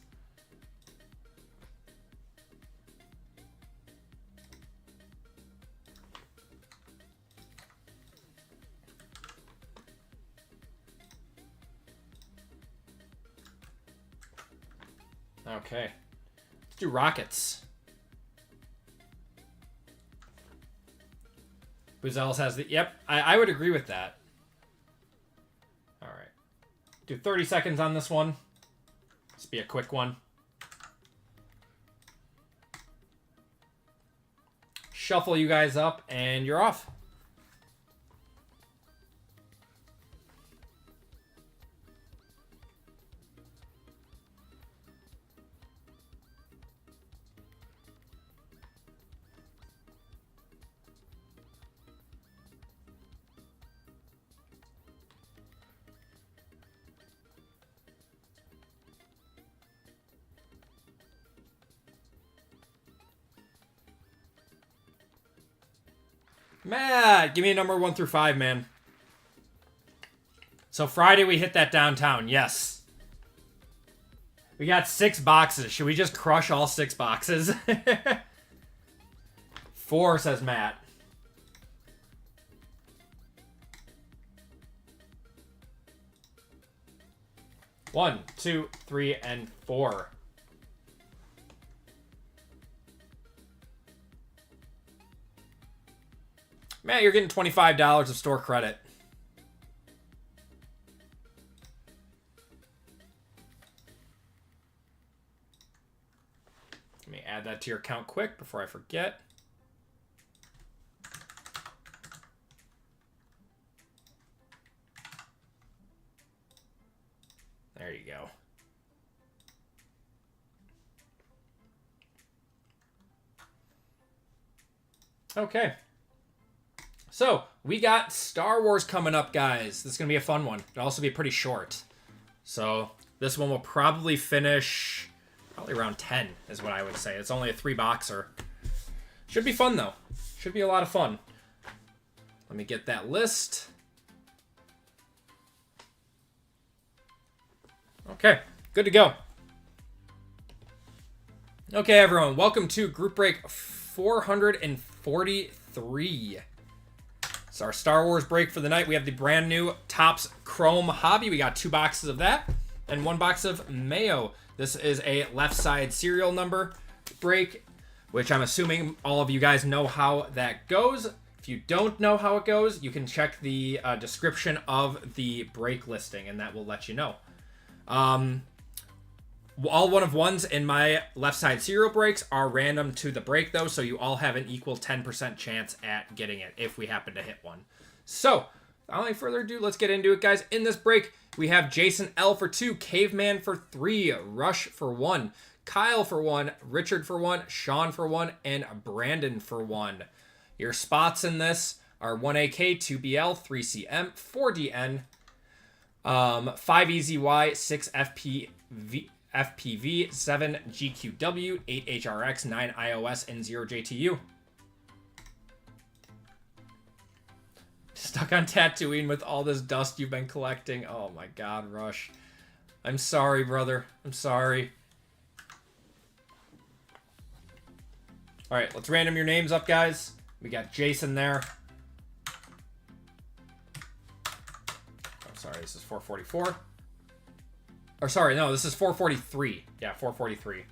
Okay. Let's do Rockets. Buzelis has the... Yep, I would agree with that. All right. Do 30 seconds on this one. This be a quick one. Shuffle you guys up, and you're off. Matt, give me a number 1 through 5, man. So Friday we hit that downtown. Yes. We got 6 boxes. Should we just crush all 6 boxes? 4, says Matt. One, 2, 3, and 4. Matt, you're getting $25 of store credit. Let me add that to your account quick before I forget. There you go. Okay. So, we got Star Wars coming up, guys. This is going to be a fun one. It'll also be pretty short. So, this one will probably finish probably around 10 is what I would say. It's only a 3-boxer. Should be fun, though. Should be a lot of fun. Let me get that list. Okay, good to go. Okay, everyone. Welcome to Group Break 443. It's our Star Wars break for the night. We have the brand new Topps Chrome Hobby. We got 2 boxes of that and 1 box of Mayo. This is a left side serial number break, which I'm assuming all of you guys know how that goes. If you don't know how it goes, you can check the description of the break listing, and that will let you know. All 1-of-1s in my left side serial breaks are random to the break, though, so you all have an equal 10% chance at getting it if we happen to hit one. So, without any further ado, let's get into it, guys. In this break, we have Jason L for 2, Caveman for 3, Rush for 1, Kyle for 1, Richard for 1, Sean for 1, and Brandon for 1. Your spots in this are 1AK, 2BL, 3CM, 4DN, 5EZY, 6FPV, 7 GQW, 8 HRX, 9 iOS, and 0 JTU. Stuck on Tatooine with all this dust you've been collecting. Oh my god, Rush. I'm sorry, brother. I'm sorry. Alright, let's random your names up, guys. We got Jason there. Oh, sorry, this is 444. Or sorry, no, this is 443. Yeah, 443.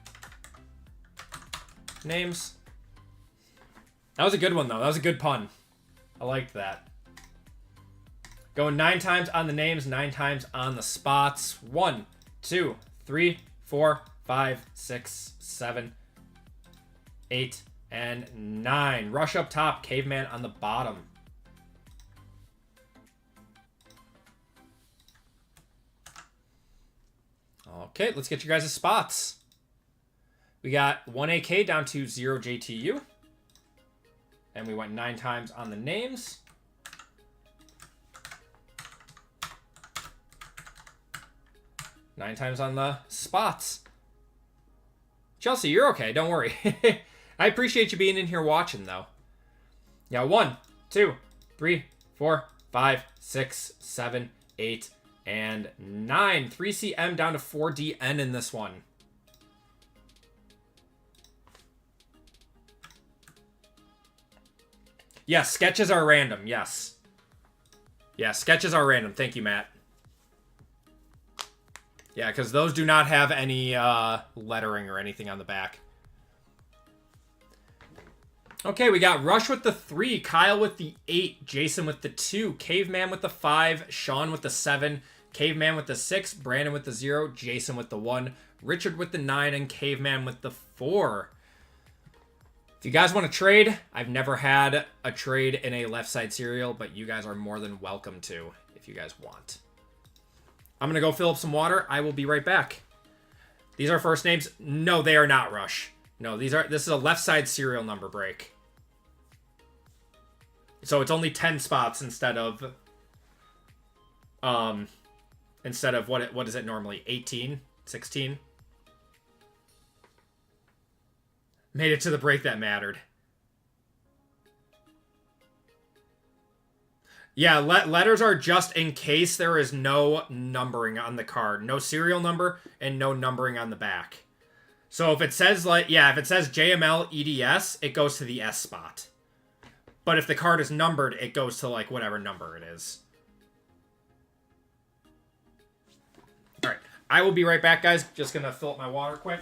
Names. That was a good one, though. That was a good pun. I liked that. Going 9 times on the names, 9 times on the spots. 1, 2, 3, 4, 5, 6, 7, 8, and 9. Rush up top, Caveman on the bottom. Okay, let's get you guys' spots. We got 1 AK down to 0 JTU. And we went 9 times on the names. Nine times on the spots. Chelsea, you're okay. Don't worry. I appreciate you being in here watching, though. Yeah, 1, 2, 3, 4, 5, 6, 7, 8, and 9. 3CM down to 4DN in this one. Yes, sketches are random. Yes. Yeah, sketches are random. Thank you, Matt. Yeah, because those do not have any lettering or anything on the back. Okay, we got Rush with the 3, Kyle with the 8, Jason with the 2, Caveman with the 5, Sean with the 7, Caveman with the 6, Brandon with the 0, Jason with the 1, Richard with the 9, and Caveman with the 4. If you guys want to trade, I've never had a trade in a left side serial, but you guys are more than welcome to if you guys want. I'm going to go fill up some water. I will be right back. These are first names. No, they are not Rush. No, this is a left side serial number break. So it's only 10 spots instead of what is it normally? 18, 16. Made it to the break that mattered. Yeah, letters are just in case there is no numbering on the card. No serial number and no numbering on the back. So if it says, like, yeah, if it says JML EDS, it goes to the S spot. But if the card is numbered, it goes to, like, whatever number it is. Alright, I will be right back, guys. Just gonna fill up my water quick.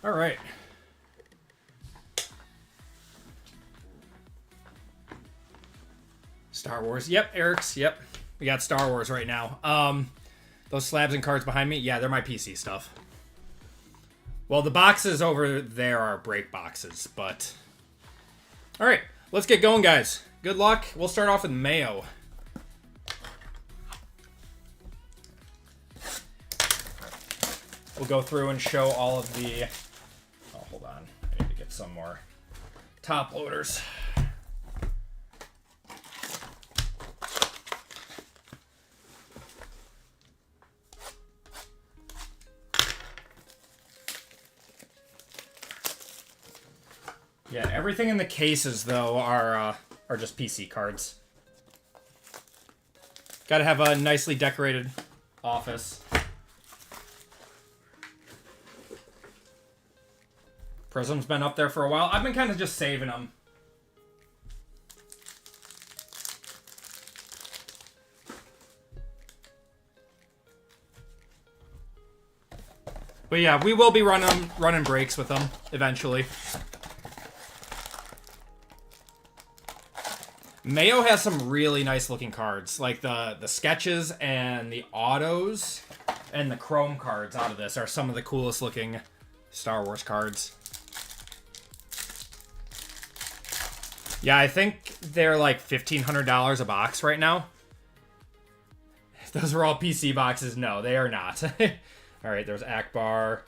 All right. Star Wars. Yep, Eric's. Yep. We got Star Wars right now. Those slabs and cards behind me, yeah, they're my PC stuff. Well, the boxes over there are break boxes, but... All right, let's get going, guys. Good luck. We'll start off with Mayo. We'll go through and show all of the... Oh, hold on. I need to get some more top loaders. Yeah, everything in the cases, though, are just PC cards. Gotta have a nicely decorated office. Prism's been up there for a while. I've been kind of just saving them. But yeah, we will be running breaks with them eventually. Mayo has some really nice looking cards, like the sketches and the autos and the chrome cards out of this are some of the coolest looking Star Wars cards. Yeah, I think they're like $1,500 a box right now. If those were all PC boxes, no, they are not. All right, there's Akbar.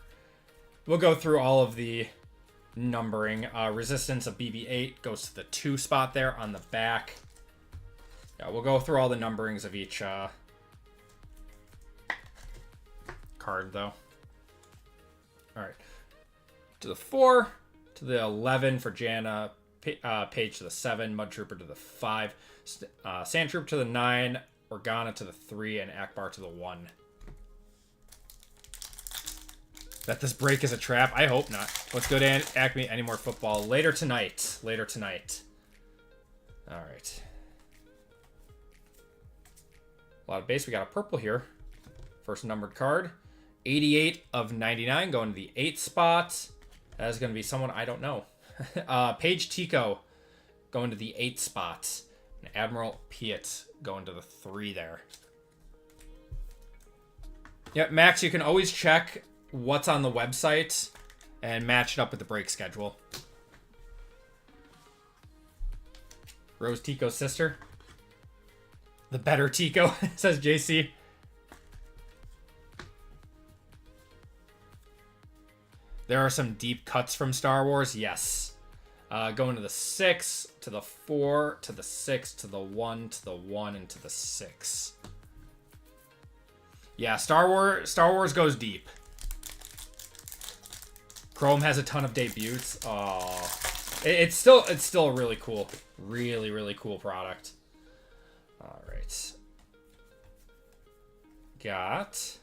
We'll go through all of the numbering. Resistance of BB-8 goes to the 2 spot there on the back. Yeah, we'll go through all the numberings of each card, though. All right. To the 4, to the 11 for Jana, Page to the 7, Mud Trooper to the 5, Sand Trooper to the 9, Organa to the 3, and Akbar to the 1. That this break is a trap? I hope not. Let's go to Acme. Any more football later tonight. Later tonight. All right. A lot of base. We got a purple here. First numbered card. 88 of 99 going to the 8th spot. That is going to be someone I don't know. Paige Tico going to the 8th spot. And Admiral Piet going to the 3 there. Yep, Max, you can always check what's on the website and match it up with the break schedule. Rose Tico's sister. The better Tico, says JC. There are some deep cuts from Star Wars, yes. Going to the 6, to the 4, to the 6, to the 1, to the 1, and to the 6. Yeah, Star Wars goes deep. Chrome has a ton of debuts. Oh, it's still a really cool, really cool product. All right, got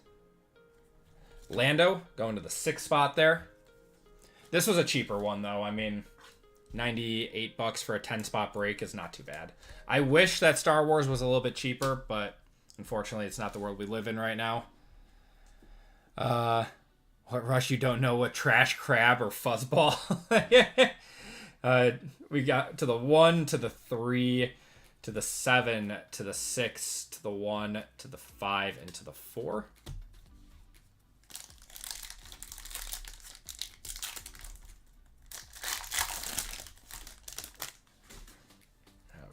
Lando going to the 6th spot there. This was a cheaper one though. I mean, $98 for a 10-spot break is not too bad. I wish that Star Wars was a little bit cheaper, but unfortunately, it's not the world we live in right now. What, Rush, you don't know what Trash Crab or Fuzzball? We got to the 1, to the 3, to the 7, to the 6, to the 1, to the 5, and to the 4.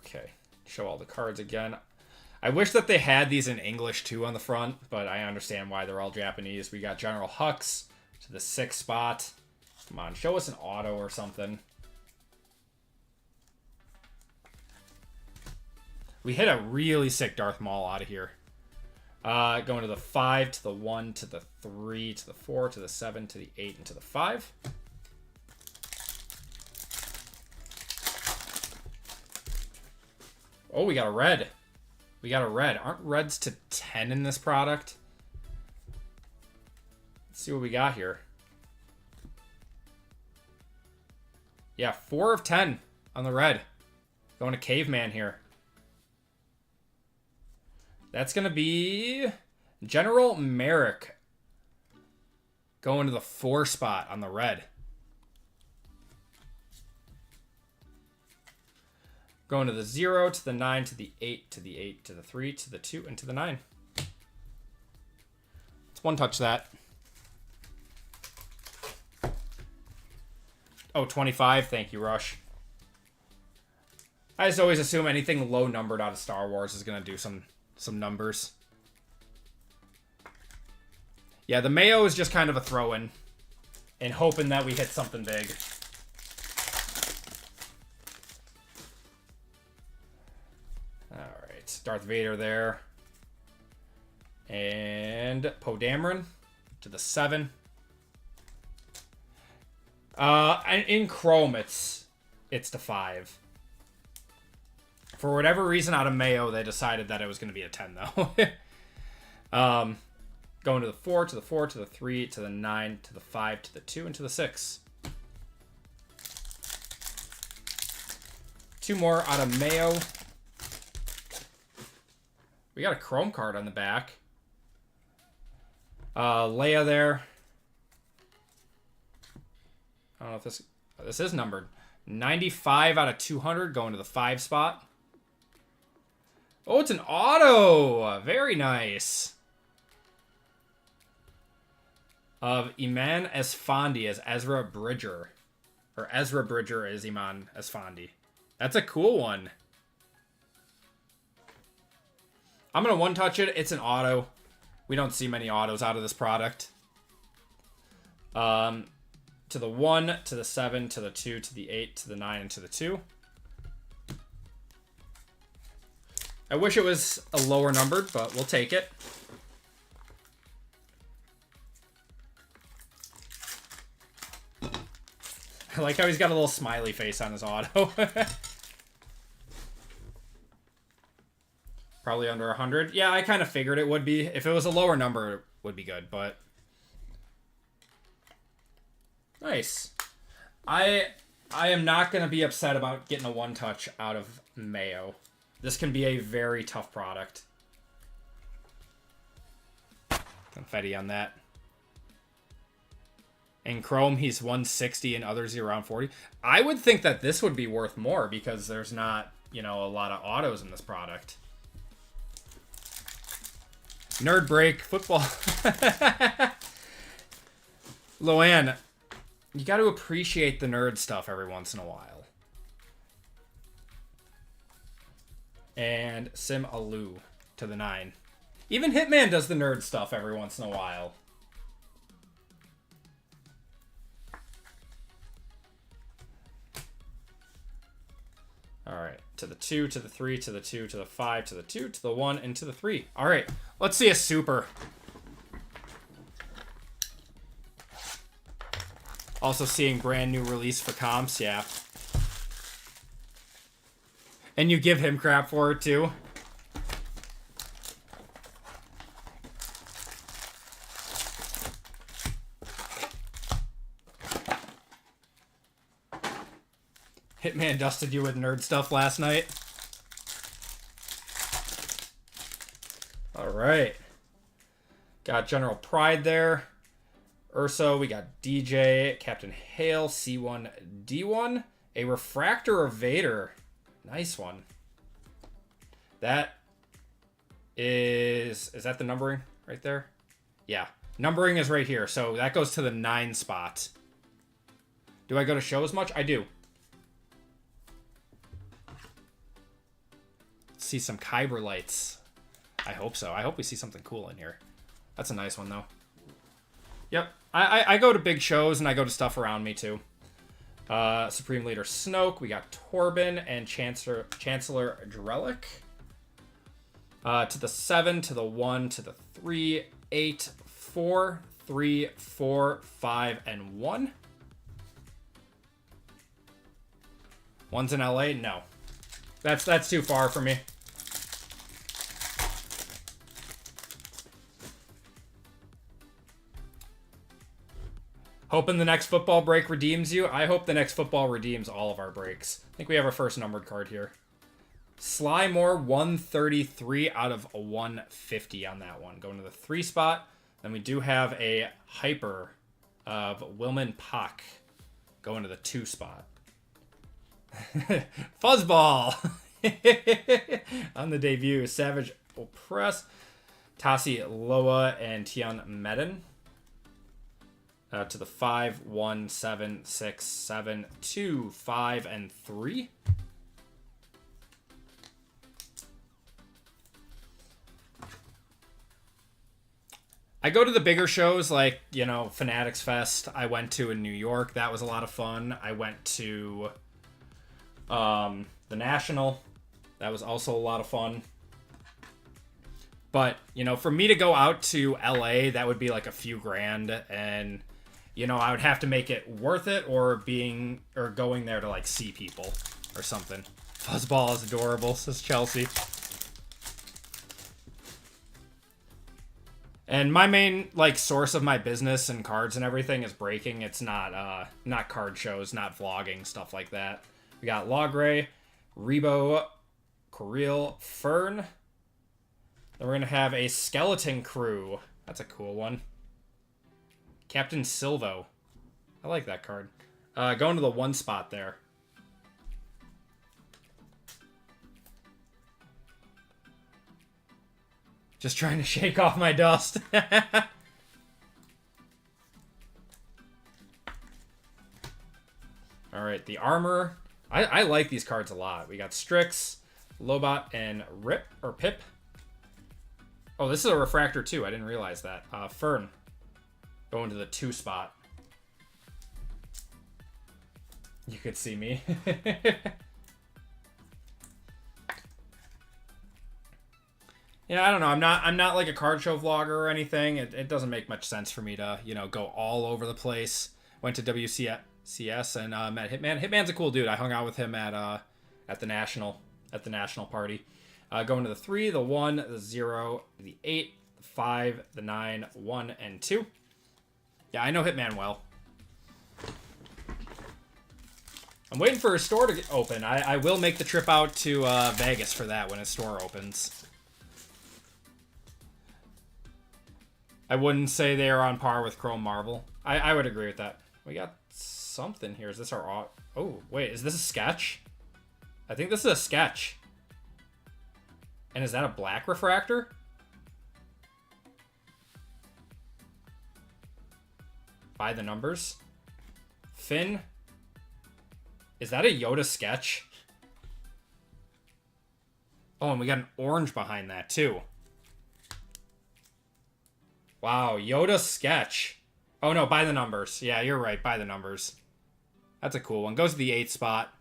Okay, show all the cards again. I wish that they had these in English too on the front, but I understand why they're all Japanese. We got General Hux to the 6th spot. Come on, show us an auto or something. We hit a really sick Darth Maul out of here. Going to the 5, to the 1, to the 3, to the 4, to the 7, to the 8, and to the 5. Oh, we got a red. We got a red. Aren't reds to 10 in this product? Let's see what we got here. Yeah, 4 of 10 on the red. Going to Caveman here. That's going to be General Merrick. Going to the 4 spot on the red. Going to the 0, to the 9, to the 8, to the 8, to the 3, to the 2, and to the 9. Let's one touch that. Oh, 25. Thank you, Rush. I just always assume anything low numbered out of Star Wars is going to do some numbers. Yeah, the Mayo is just kind of a throw-in and hoping that we hit something big. Darth Vader there. And Poe Dameron to the 7. And in Chrome, it's to 5. For whatever reason, out of Mayo, they decided that it was going to be a 10, though. Going to the 4, to the 4, to the 3, to the 9, to the 5, to the 2, and to the 6. 2 more out of Mayo. We got a Chrome card on the back. Leia there. I don't know if this is numbered. 95 out of 200 going to the 5 spot. Oh, it's an auto. Very nice. Of Iman Esfandi as Ezra Bridger. Or Ezra Bridger as Iman Esfandi. That's a cool one. I'm going to one-touch it. It's an auto. We don't see many autos out of this product. To the 1, to the 7, to the 2, to the 8, to the 9, and to the 2. I wish it was a lower numbered, but we'll take it. I like how he's got a little smiley face on his auto. Probably under 100. Yeah, I kind of figured it would be. If it was a lower number, it would be good, but... Nice. I am not going to be upset about getting a one-touch out of Mayo. This can be a very tough product. Confetti on that. In Chrome, he's 160 and others around 40. I would think that this would be worth more because there's not, you know, a lot of autos in this product. Nerd break, football. Loanne, you got to appreciate the nerd stuff every once in a while. And Sim Alu to the 9. Even Hitman does the nerd stuff every once in a while. Alright, to the 2, to the 3, to the 2, to the 5, to the 2, to the 1, and to the 3. Alright, let's see a super. Also seeing brand new release for comps, yeah. And you give him crap for it, too? Hitman dusted you with nerd stuff last night. Alright. Got General Pride there. Urso, we got DJ, Captain Hale, C1D1. A Refractor of Vader. Nice one. That is that the numbering right there? Yeah. Numbering is right here. So that goes to the 9 spot. Do I go to show as much? I do. See some Kyber lights. I hope so. I hope we see something cool in here. That's a nice one, though. Yep. I go to big shows, and I go to stuff around me, too. Supreme Leader Snoke. We got Torben and Chancellor Drellick. To the 7, to the 1, to the 3, 8, 4, 3, 4, 5, and 1. One's in LA? No. That's too far for me. Hoping the next football break redeems you. I hope the next football redeems all of our breaks. I think we have our first numbered card here. Slymore, 133 out of 150 on that one. Going to the 3 spot. Then we do have a hyper of Wilman Pak. Going to the 2 spot. Fuzzball on the debut. Savage Opress, Tassi Loa, and Tian Medin. To the 5, 1, 7, 6, 7, 2, 5, and 3. I go to the bigger shows like, you know, Fanatics Fest I went to in New York. That was a lot of fun. I went to the National. That was also a lot of fun. But, you know, for me to go out to LA, that would be like a few grand, and, you know, I would have to make it worth it, or going there to like see people or something. Fuzzball is adorable, says Chelsea. And my main like source of my business and cards and everything is breaking. It's not card shows, not vlogging, stuff like that. We got Logray, Rebo, Correal, Fern. Then we're going to have a Skeleton Crew. That's a cool one. Captain Silvo. I like that card. Going to the 1 spot there. Just trying to shake off my dust. Alright, the armor. I like these cards a lot. We got Strix, Lobot, and Pip. Oh, this is a refractor too. I didn't realize that. Fern. Going to the 2 spot. You could see me. Yeah, I don't know. I'm not like a card show vlogger or anything. It doesn't make much sense for me to, you know, go all over the place. Went to CS and met Hitman. Hitman's a cool dude. I hung out with him at the national party. Going to the 3, the 1, the 0, the 8, the 5, the 9, 1, and 2. Yeah, I know Hitman well. I'm waiting for his store to get open. I will make the trip out to Vegas for that when his store opens. I wouldn't say they are on par with Chrome Marble. I would agree with that. We got something here. Is this our... Oh, wait. Is this a sketch? I think this is a sketch. And is that a black refractor? By the numbers. Finn. Is that a Yoda sketch? Oh, and we got an orange behind that, too. Wow, Yoda sketch. Oh, no, by the numbers. Yeah, you're right, by the numbers. That's a cool one. Goes to the 8 spot.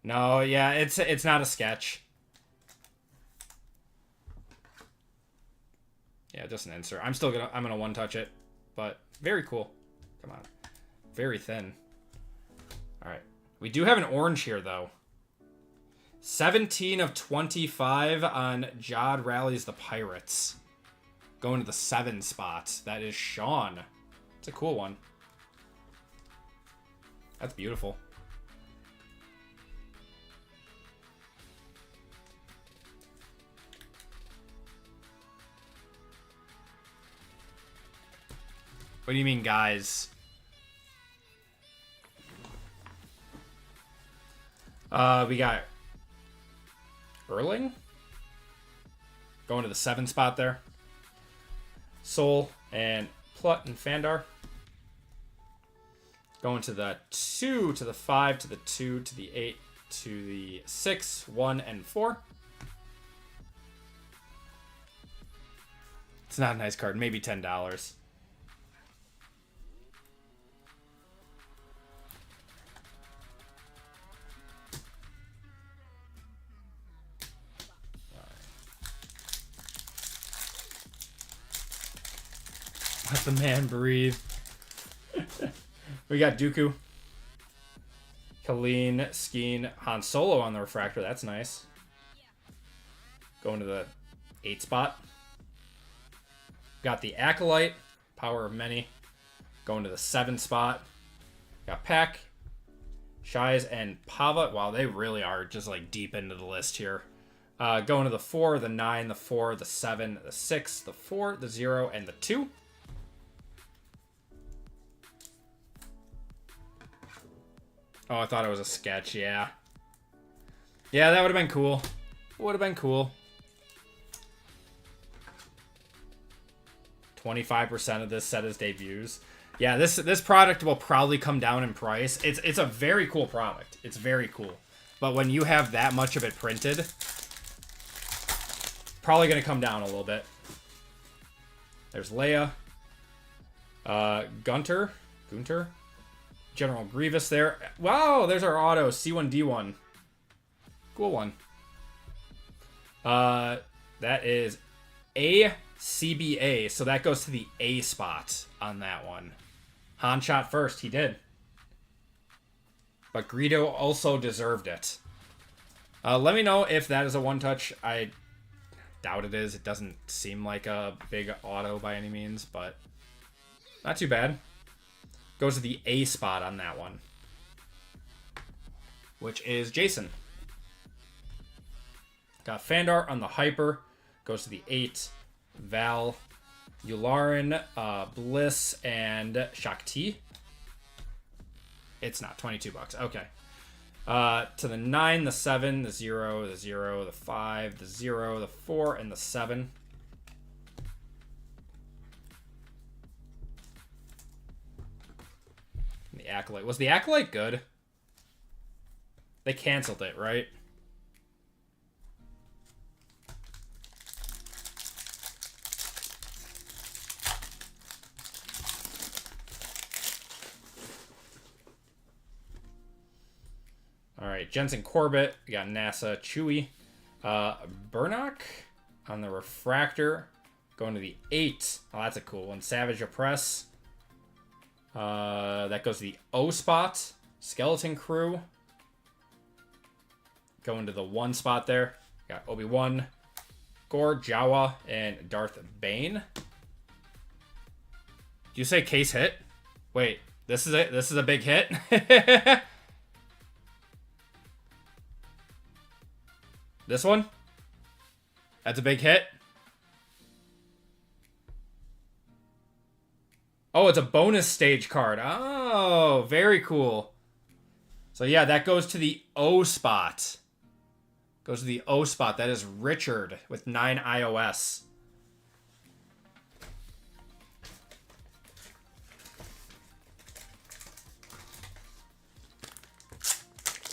No, yeah, it's not a sketch. Yeah, just an insert. I'm gonna one-touch it, but very cool. Come on. Very thin. All right. We do have an orange here, though. 17 of 25 on Jod Rallies the Pirates. Going to the 7 spot. That is Sean. It's a cool one. That's beautiful. What do you mean, guys? We got Erling. Going to the 7 spot there. Soul and Plut and Fandar. Going to the 2, to the 5, to the 2, to the 8, to the 6, 1, and 4. It's not a nice card. Maybe $10. Let the man breathe. We got Dooku. Colleen, Skeen, Han Solo on the refractor. That's nice. Going to the 8 spot. Got the Acolyte. Power of Many. Going to the 7 spot. Got Pack. Shies and Pava. Wow, they really are just like deep into the list here. Going to the 4, the 9, the 4, the 7, the 6, the 4, the 0, and the 2. Oh, I thought it was a sketch, yeah. Yeah, that would have been cool. Would have been cool. 25% of this set is debuts. Yeah, this product will probably come down in price. It's a very cool product. It's very cool. But when you have that much of it printed, probably going to come down a little bit. There's Leia. Gunter. General Grievous there. Wow, there's our auto. C1D1. Cool one. That is ACBA. So that goes to the A spot on that one. Han shot first. He did. But Greedo also deserved it. Let me know if that is a one-touch. I doubt it is. It doesn't seem like a big auto by any means, but not too bad. Goes to the A spot on that one, which is Jason. Got Fandar on the Hyper. Goes to the 8. Val, Yularen, Bliss, and Shakti. It's not. $22. Okay. To the 9, the 7, the 0, the 0, the 5, the 0, the 4, and the 7. The Acolyte. Was the Acolyte good? They canceled it, right? All right, Jensen Corbett. We got NASA Chewie. Burnock on the refractor. Going to the 8. Oh, that's a cool one. Savage Oppress. That goes to the O spot. Skeleton Crew. Going to the 1 spot there. Got Obi-Wan, Gore, Jawa, and Darth Bane. Did you say case hit? Wait, this is it? This is a big hit? This one? That's a big hit? Oh, it's a bonus stage card. Oh, very cool. So yeah, that goes to the O spot. Goes to the O spot. That is Richard with 9 iOS.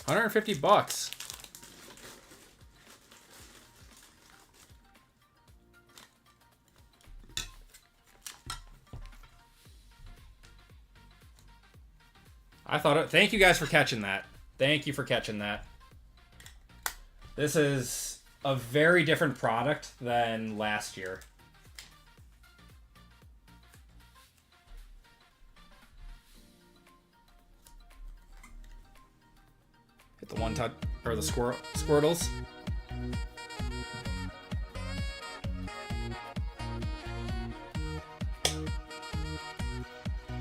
$150. I thought it. Thank you guys for catching that. Thank you for catching that. This is a very different product than last year. Hit the 1 touch or the Squirtles.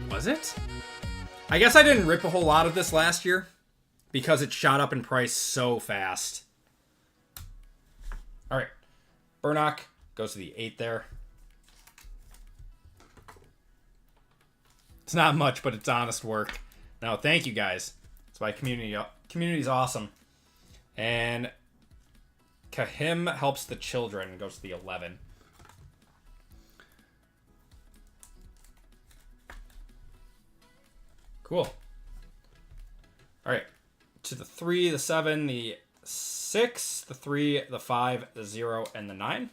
Was it? I guess I didn't rip a whole lot of this last year because it shot up in price so fast. All right. Burnock goes to the 8 there. It's not much, but it's honest work. No, thank you guys. It's my community. Community's awesome. And Kahim helps the children goes to the 11. Cool. All right. To the 3, the 7, the 6, the 3, the 5, the 0, and the 9.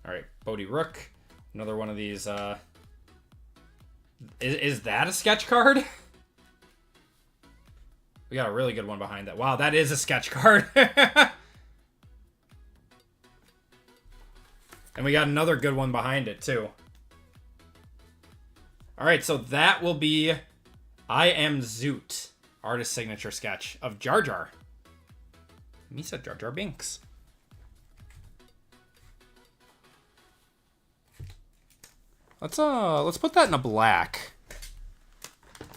All right. Bodhi Rook. Another one of these. Is that a sketch card? We got a really good one behind that. Wow, that is a sketch card. And we got another good one behind it, too. All right, so that will be I Am Zoot, artist signature sketch of Jar Jar. Misa Jar Jar Binks. Let's put that in a black.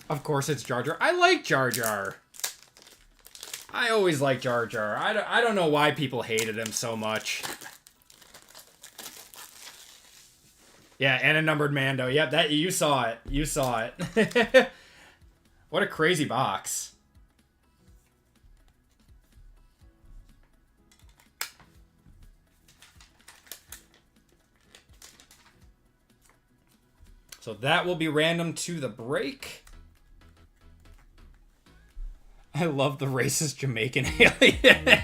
Of course it's Jar Jar. I like Jar Jar. I always like Jar Jar. I don't know why people hated him so much. Yeah, and a numbered Mando. Yep, that you saw it. You saw it. What a crazy box. So that will be random to the break. I love the racist Jamaican alien.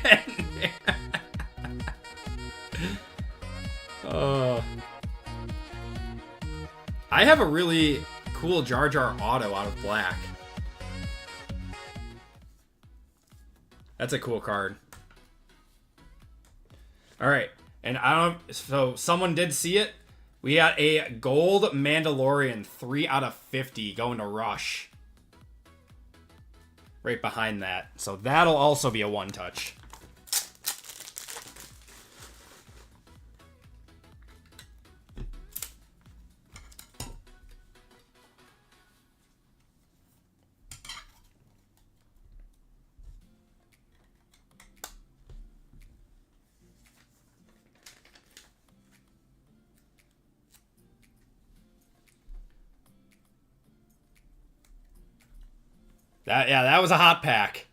I have a really cool Jar Jar auto out of black. That's a cool card. All right, and so someone did see it. We got a gold Mandalorian 3 out of 50 going to Rush. Right behind that. So that'll also be a 1-touch. That was a hot pack.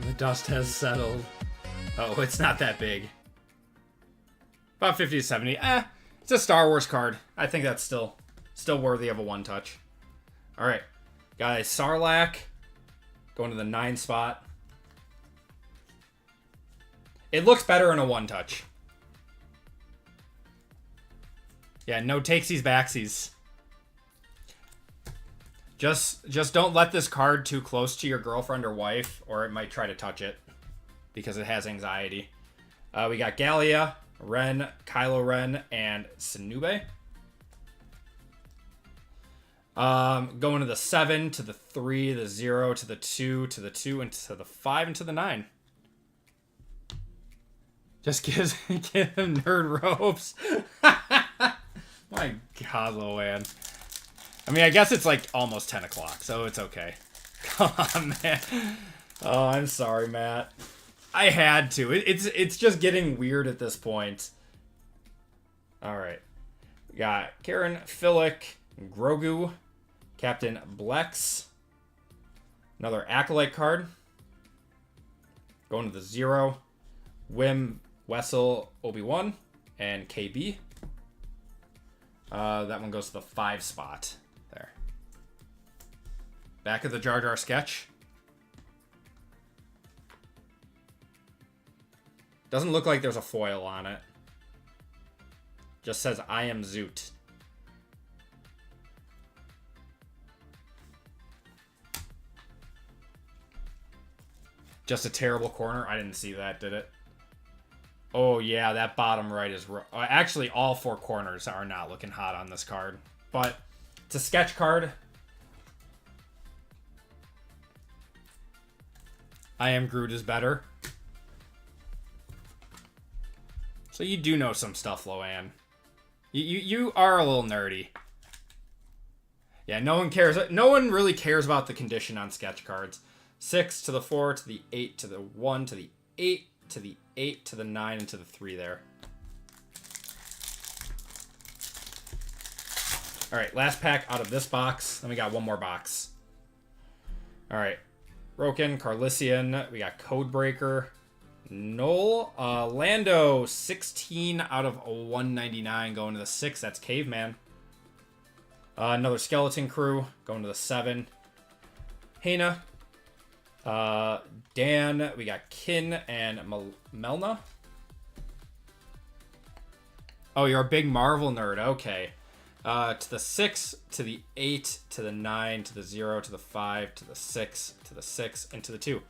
The dust has settled. Oh, it's not that big. About 50 to 70. It's a Star Wars card. I think that's still worthy of a 1-touch. All right, guys, Sarlacc going to the 9 spot. It looks better in a 1-touch. Yeah, no takesies backsies. Just don't let this card too close to your girlfriend or wife, or it might try to touch it because it has anxiety. We got Gallia, Ren, Kylo Ren, and Sinube. Going to the 7, to the 3, the 0, to the 2, to the 2, and to the 5, and to the 9. Just give him nerd robes. My God, Loan. I mean, I guess it's like almost 10 o'clock, so it's okay. Come on, man. Oh, I'm sorry, Matt. I had to. It's just getting weird at this point. All right. We got Karen, Philic, Grogu, Captain Blex. Another Acolyte card. Going to the 0. Wim, Wessel, Obi-Wan, and KB. That one goes to the 5 spot. There. Back of the Jar Jar sketch. Doesn't look like there's a foil on it. Just says, I am Zoot. Just a terrible corner. I didn't see that, did it? Oh, yeah, that bottom right is... Actually, all 4 corners are not looking hot on this card. But it's a sketch card. I Am Groot is better. So you do know some stuff, Loan. You are a little nerdy. Yeah, no one cares. No one really cares about the condition on sketch cards. 6 to the 4 to the 8 to the 1 to the 8 to the 8 to the 9 and to the 3 there. All right, last pack out of this box. Then we got one more box. All right, Roken, Carlissian. We got Codebreaker. Noel, Lando, 16 out of 199 going to the 6. That's Caveman. Another Skeleton Crew going to the 7. Hena. Dan, we got Kin and Melna. Oh, you're a big Marvel nerd. Okay. To the 6, to the 8, to the 9, to the 0, to the 5, to the 6, to the 6, and to the 2.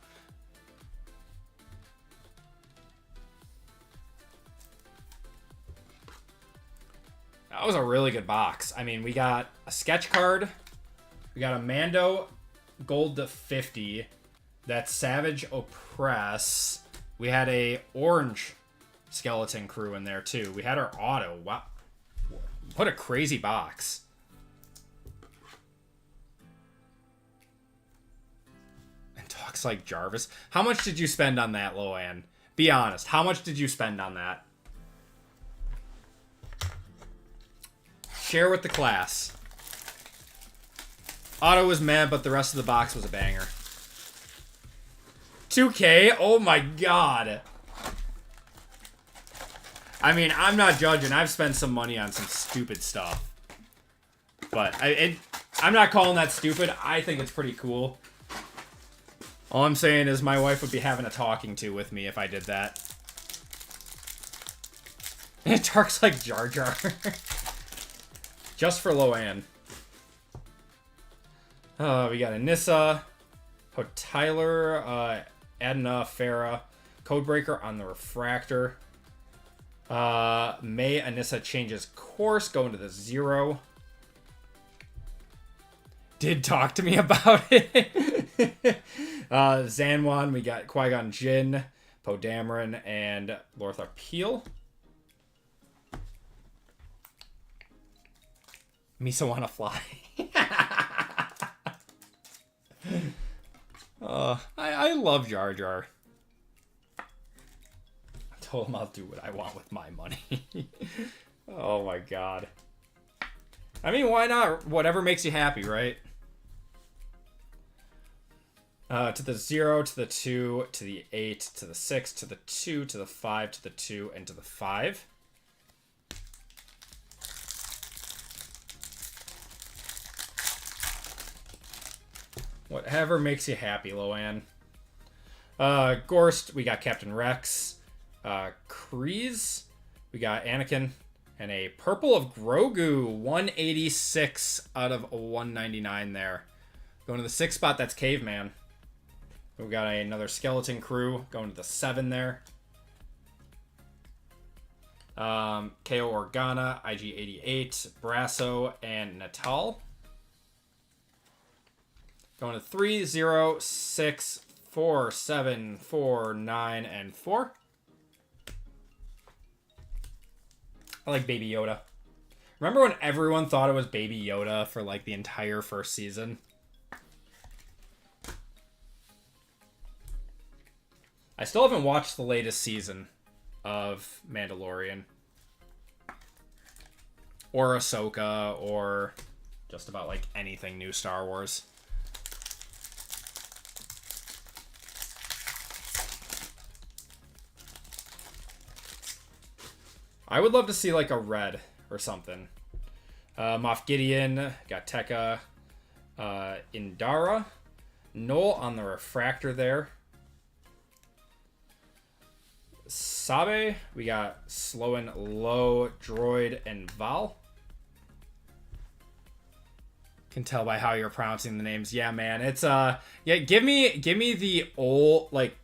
That was a really good box. I mean, we got a sketch card. We got a Mando gold to 50. That's Savage Oppress. We had a orange Skeleton Crew in there, too. We had our auto. Wow. What a crazy box. And talks like Jarvis. How much did you spend on that, Loan? Be honest. How much did you spend on that? Share with the class. Auto was mad, but the rest of the box was a banger. 2K? Oh my God. I mean, I'm not judging. I've spent some money on some stupid stuff. But I'm not calling that stupid. I think it's pretty cool. All I'm saying is my wife would be having a talking to with me if I did that. It talks like Jar Jar. Just for Loan. We got Anissa, Tyler, Edna, Farah, Codebreaker on the Refractor. May Anissa changes course, going to the 0. Did talk to me about it. Zanwan, we got Qui-Gon Jinn, Poe Dameron, and Lothar Peel. Misa wanna fly. I love Jar Jar. I told him I'll do what I want with my money. Oh my God. I mean, why not? Whatever makes you happy, right? To the 0, to the 2, to the 8, to the 6, to the 2, to the 5, to the 2, and to the 5. Whatever makes you happy, Loan. Gorst, we got Captain Rex. Kreese, we got Anakin. And a Purple of Grogu, 186 out of 199 there. Going to the 6 spot, that's Caveman. We've got another Skeleton Crew going to the 7 there. KO Organa, IG88, Brasso, and Natal. Going to 3, 0, 6, 4, 7, 4, 9, and 4. I like Baby Yoda. Remember when everyone thought it was Baby Yoda for like the entire first season? I still haven't watched the latest season of Mandalorian. Or Ahsoka, or just about like anything new Star Wars. I would love to see like a red or something. Moff Gideon, got Tekka, Indara, Null on the refractor there. Sabe, we got Sloan Low, Droid, and Val. Can tell by how you're pronouncing the names. Yeah, man, it's yeah. Give me the old like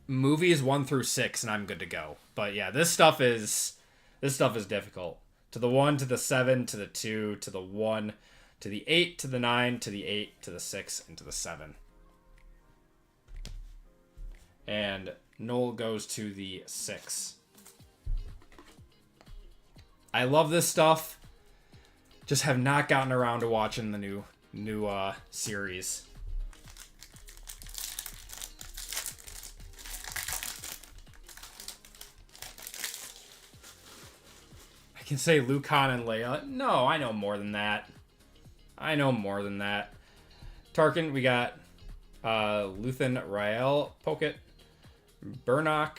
movies 1 through 6, and I'm good to go. But yeah, this stuff is difficult. To the 1, to the 7, to the 2, to the 1, to the 8, to the 9, to the 8, to the 6, and to the 7. And Null goes to the 6. I love this stuff. Just have not gotten around to watching the new series. I can say Luke, Han, and Leia. No, I know more than that. Tarkin, we got Luthen Rael, Pocket, Burnock,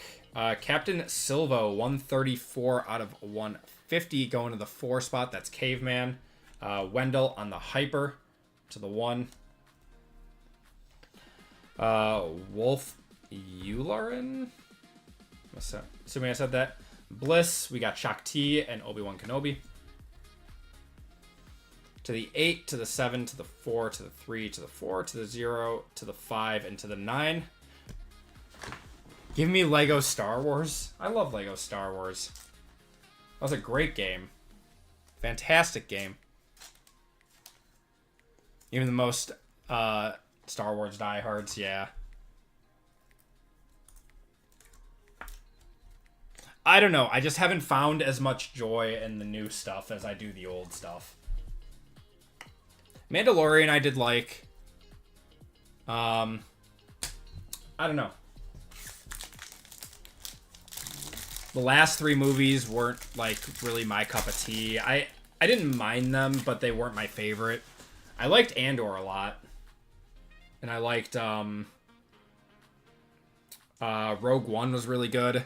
Captain Silvo, 134 out of 150, going to the 4 spot. That's Caveman. Wendell on the Hyper to the 1. Wolf Yularen, assuming I said that. Bliss, we got Shakti and Obi-Wan Kenobi. To the 8, to the 7, to the 4, to the 3, to the 4, to the 0, to the 5, and to the 9. Give me Lego Star Wars. I love Lego Star Wars. That was a great game. Fantastic game. Even the most Star Wars diehards, yeah. I don't know. I just haven't found as much joy in the new stuff as I do the old stuff. Mandalorian I did like. I don't know. The last 3 movies weren't like really my cup of tea. I didn't mind them, but they weren't my favorite. I liked Andor a lot. And I liked Rogue One was really good.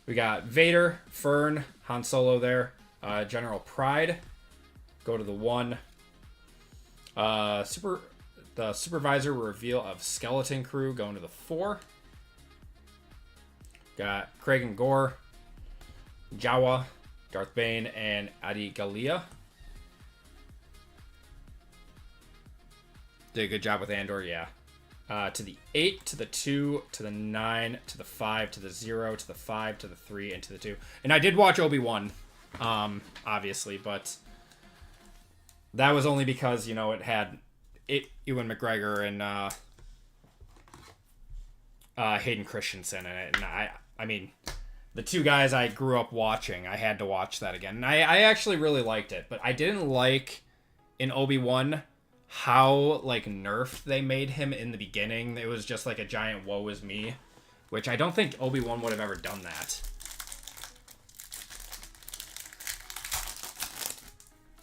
We got Vader, Fern, Han Solo there. General Pride. Go to the 1. The supervisor reveal of Skeleton Crew going to the 4. Got Craig and Gore, Jawa, Darth Bane, and Adi Gallia. Did a good job with Andor, yeah. To the 8, to the 2, to the 9, to the 5, to the 0, to the 5, to the 3, and to the 2. And I did watch Obi-Wan, obviously, but that was only because, you know, it had Ewan McGregor and Hayden Christensen in it. And I mean, the 2 guys I grew up watching, I had to watch that again. And I actually really liked it, but I didn't like in Obi-Wan how like nerfed they made him in the beginning. It was just like a giant woe is me, which I don't think Obi-Wan would have ever done that.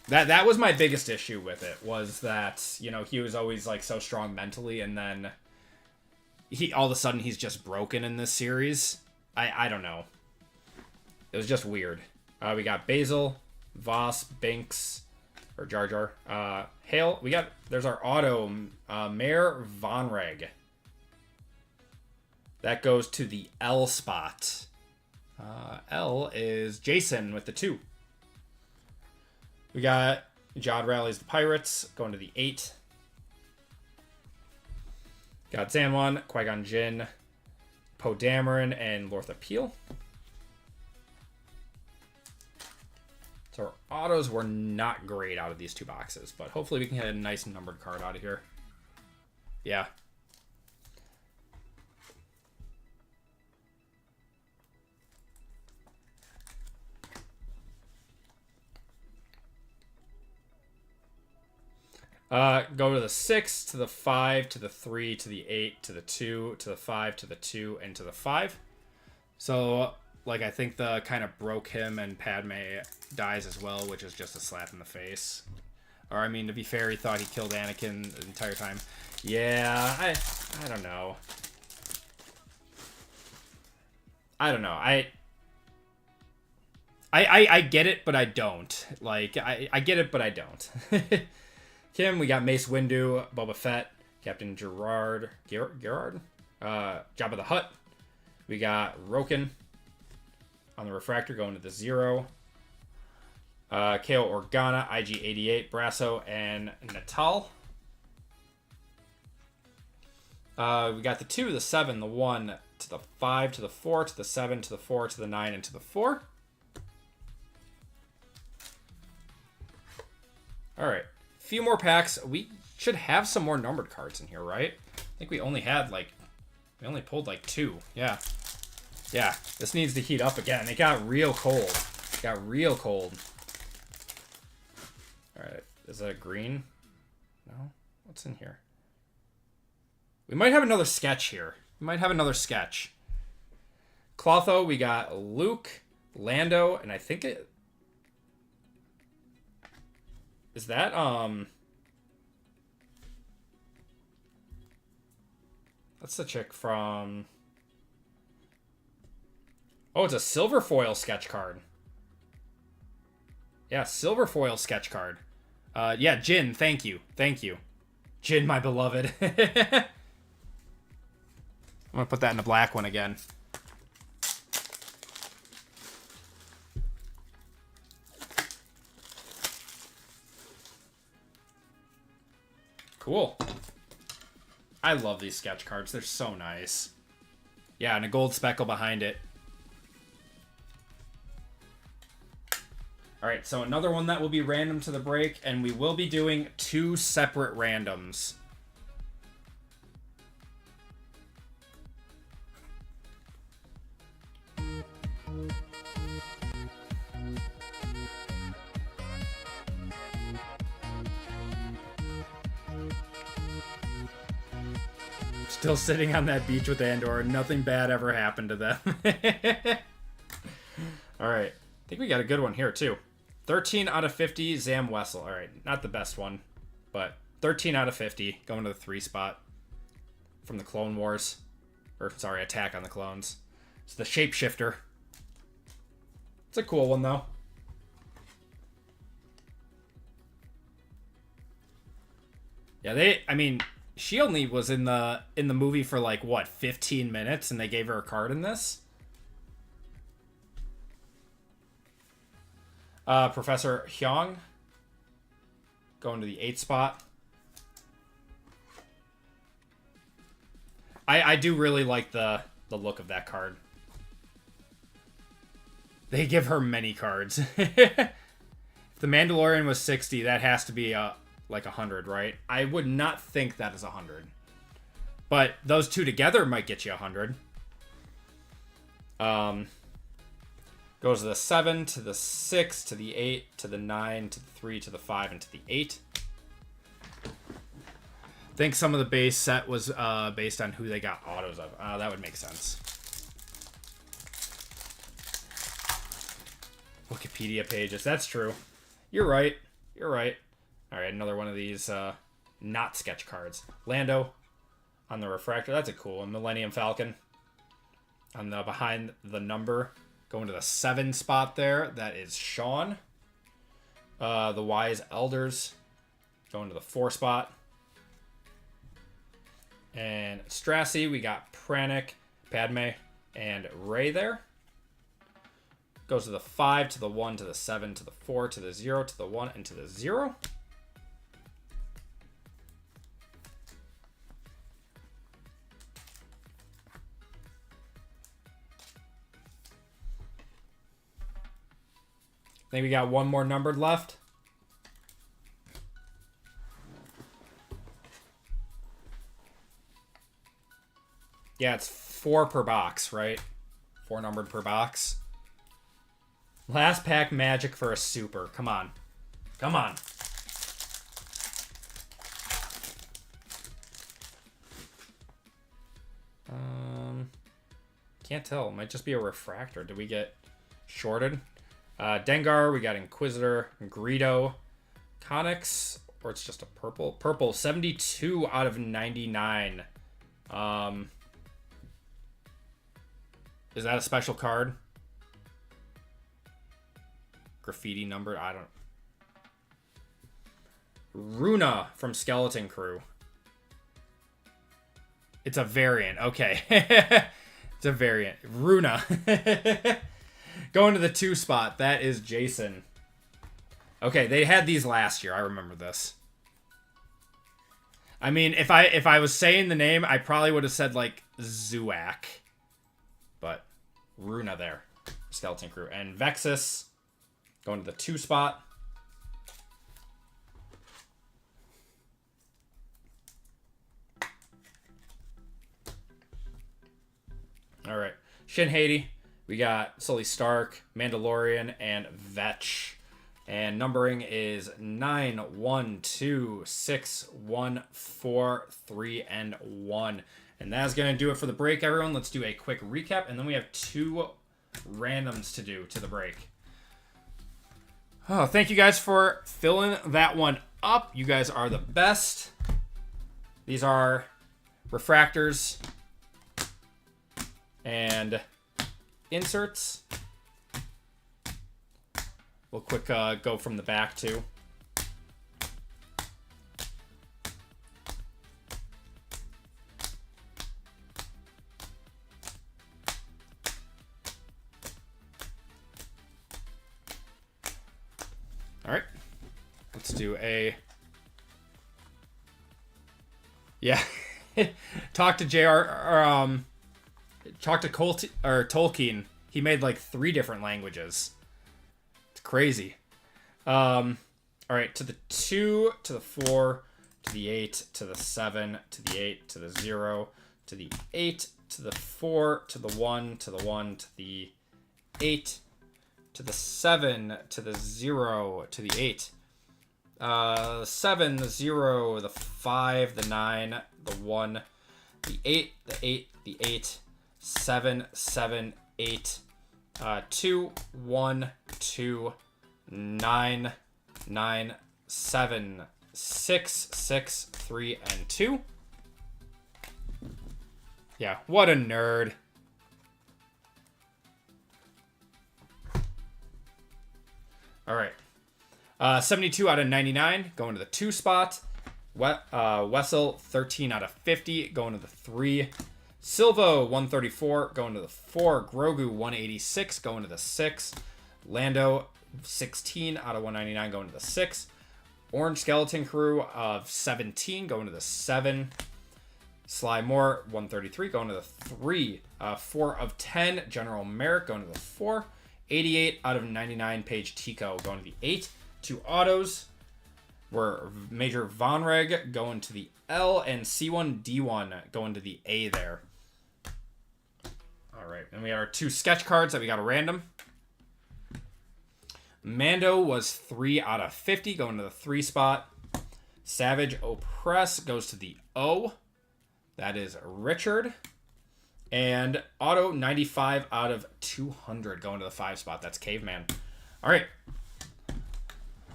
That was my biggest issue with it, was that, you know, he was always like so strong mentally, and then he all of a sudden he's just broken in this series. I don't know. It was just weird. We got Basil, Voss, Binks, or Jar Jar. Hale, there's our auto, Mayor Vonreg. That goes to the L spot. L is Jason with the 2. We got Jod rallies the Pirates, going to the 8. Got Zanwan, Qui-Gon Jinn, Poe Dameron, and Lortha Peel. So our autos were not great out of these 2 boxes, but hopefully we can get a nice numbered card out of here. Yeah. Go to the 6, to the 5, to the 3, to the 8, to the 2, to the 5, to the 2, and to the 5. So, like, I think the kind of broke him and Padme dies as well, which is just a slap in the face. Or, I mean, to be fair, he thought he killed Anakin the entire time. Yeah, I don't know. I don't know. I get it, but I don't. Like, I get it, but I don't. Kim, we got Mace Windu, Boba Fett, Captain Gerard, Jabba the Hutt. We got Roken on the refractor going to the 0. Kale Organa, IG-88, Brasso, and Natal. We got the 2, the 7, the 1, to the 5, to the 4, to the 7, to the 4, to the 9, and to the 4. All right. Few more packs. We should have some more numbered cards in here, right? I think we only had we only pulled 2. Yeah. Yeah, this needs to heat up again. It got real cold. It got real cold. All right, is that a green? No? What's in here? We might have another sketch here. We might have another sketch. Clotho, we got Luke, Lando, and I think it... Is that, That's the chick from... Oh, it's a silver foil sketch card. Yeah, silver foil sketch card. Yeah, Jin, thank you. Thank you. Jin, my beloved. I'm gonna put that in a black one again. Cool. I love these sketch cards. They're so nice. Yeah, and a gold speckle behind it. Alright, so another one that will be random to the break, and we will be doing 2 separate randoms. Still sitting on that beach with Andor. Nothing bad ever happened to them. Alright, I think we got a good one here, too. 13 out of 50, Zam Wessel. All right, not the best one, but 13 out of 50, going to the 3 spot from the Clone Wars. Or, sorry, Attack on the Clones. It's the Shapeshifter. It's a cool one, though. Yeah, I mean, she only was in the movie for, like, what, 15 minutes, and they gave her a card in this? Professor Hyung going to the 8th spot. I do really like the look of that card. They give her many cards. If the Mandalorian was 60, that has to be like 100, right? I would not think that is 100. But those 2 together might get you 100. Goes to the 7, to the 6, to the 8, to the 9, to the 3, to the 5, and to the 8. I think some of the base set was based on who they got autos of. That would make sense. Wikipedia pages. That's true. You're right. You're right. All right, another one of these not sketch cards. Lando on the refractor. That's a cool one. Millennium Falcon on the behind the number. Going to the 7 spot there. That is Sean. The Wise Elders. Going to the 4 spot. And Strassi, we got Pranik, Padme, and Rey there. goes to the 5, to the 1, to the 7, to the 4, to the 0, to the 1, and to the 0. I think we got one more numbered left. Yeah, it's 4 per box, right? 4 numbered per box. Last pack magic for a super. Come on. Come on. Can't tell. It might just be a refractor. Did we get shorted? Dengar, we got Inquisitor, Greedo, Connix, or it's just a purple. Purple, 72 out of 99. Is that a special card? Graffiti number? I don't... Runa from Skeleton Crew. It's a variant. Okay. It's a variant. Runa. Going to the 2 spot. That is Jason. Okay, they had these last year. I remember this. I mean, if I was saying the name, I probably would have said, like, Zuak. But Runa there. Skeleton Crew. And Vexus going to the 2 spot. All right. Shin Hati. We got Sully Stark, Mandalorian, and Vetch. And numbering is 9, 1, 2, 6, 1, 4, 3, and 1. And that's going to do it for the break, everyone. Let's do a quick recap, and then we have 2 randoms to do to the break. Oh, thank you guys for filling that one up. You guys are the best. These are refractors and inserts. We'll quick go from the back too. All right, let's do a... Yeah, talk to talk to Tolkien. He made like 3 different languages. It's crazy. All right, to the 2, to the 4, to the 8, to the 7, to the 8, to the 0, to the 8, to the 4, to the 1, to the 1, to the 8, to the 7, to the 0, to the 8. 7, the 0, the 5, the 9, the 1, the 8, the 8, the 8, 7, 7, 8, 2, 1, 2, 9, 9, 7, 6, 6, 3, and 2. Yeah, what a nerd. All right. 72 out of 99, going to the 2 spot. Wessel, 13 out of 50, going to the 3. Silvo, 134, going to the 4. Grogu, 186, going to the 6. Lando, 16 out of 199, going to the 6. Orange Skeleton Crew of 17, going to the 7. Sly Moore, 133, going to the 3. 4 of 10, General Merrick, going to the 4. 88 out of 99, Paige Tico, going to the 8. 2 autos were Major Vonreg going to the L, and C1D1 going to the A there. All right, and we have our 2 sketch cards that we got a random. Mando was 3 out of 50, going to the 3 spot. Savage Oppress goes to the O. That is Richard. And Auto, 95 out of 200, going to the 5 spot. That's Caveman. All right.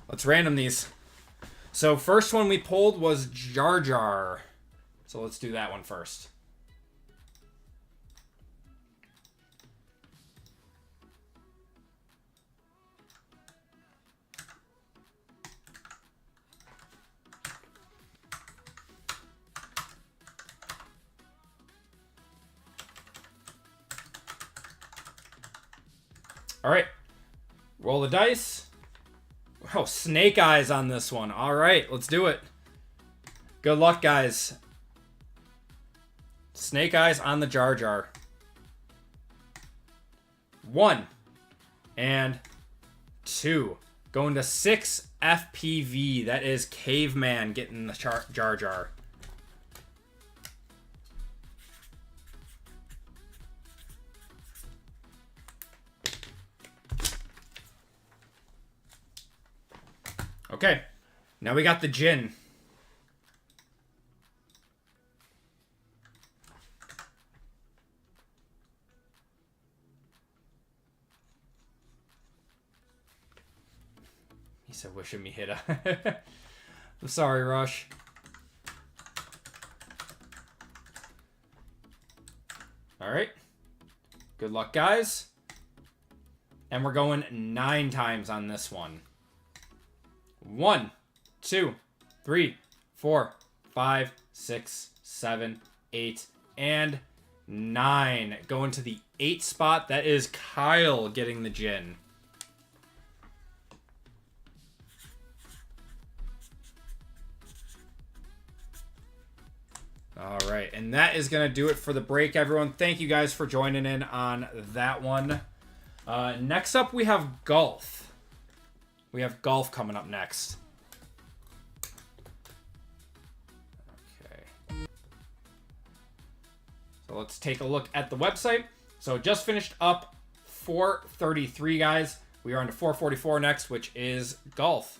Let's random these. So first one we pulled was Jar Jar. So let's do that one first. All right. Roll the dice. Oh, snake eyes on this one. All right, let's do it. Good luck, guys. Snake eyes on the Jar Jar. 1 and 2. Going to 6 FPV. That is Caveman getting the Jar Jar. Okay, now we got the Jinn. He said, wishing me hit a... I'm sorry, Rush. All right. Good luck, guys. And we're going 9 times on this one. 1, 2, 3, 4, 5, 6, 7, 8, and 9. Going to the 8 spot. That is Kyle getting the Jinn. All right, and that is going to do it for the break, everyone. Thank you guys for joining in on that one. Next up, we have golf. We have golf coming up next. Okay. So let's take a look at the website. So just finished up 433, guys. We are on to 444 next, which is golf.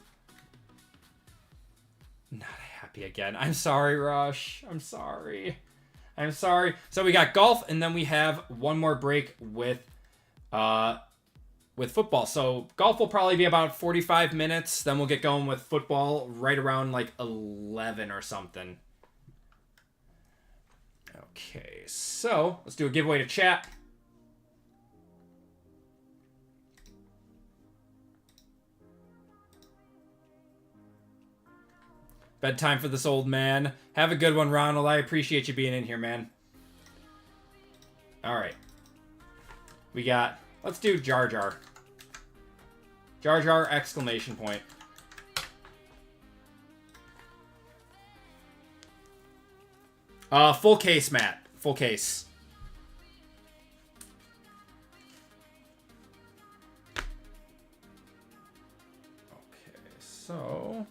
Not happy again. I'm sorry, Rush. I'm sorry. I'm sorry. So we got golf, and then we have one more break with football. So golf will probably be about 45 minutes. Then we'll get going with football right around like 11 or something. Okay, so let's do a giveaway to chat. Bedtime for this old man. Have a good one, Ronald. I appreciate you being in here, man. All right. We got... Let's do Jar Jar. Jar Jar, exclamation point. Full case, Matt. Full case. Okay, so...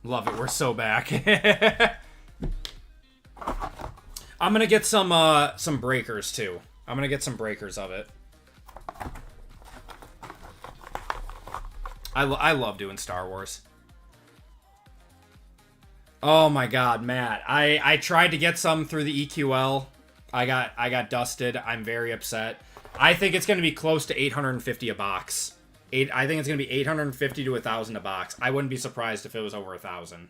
Love it. We're so back. I'm gonna get some breakers too. I'm gonna get some breakers of it. I love doing Star Wars. Oh my God, Matt. I tried to get some through the EQL. I got dusted. I'm very upset. I think it's gonna be close to 850 a box. I think it's going to be 850 to 1,000 a box. I wouldn't be surprised if it was over 1,000.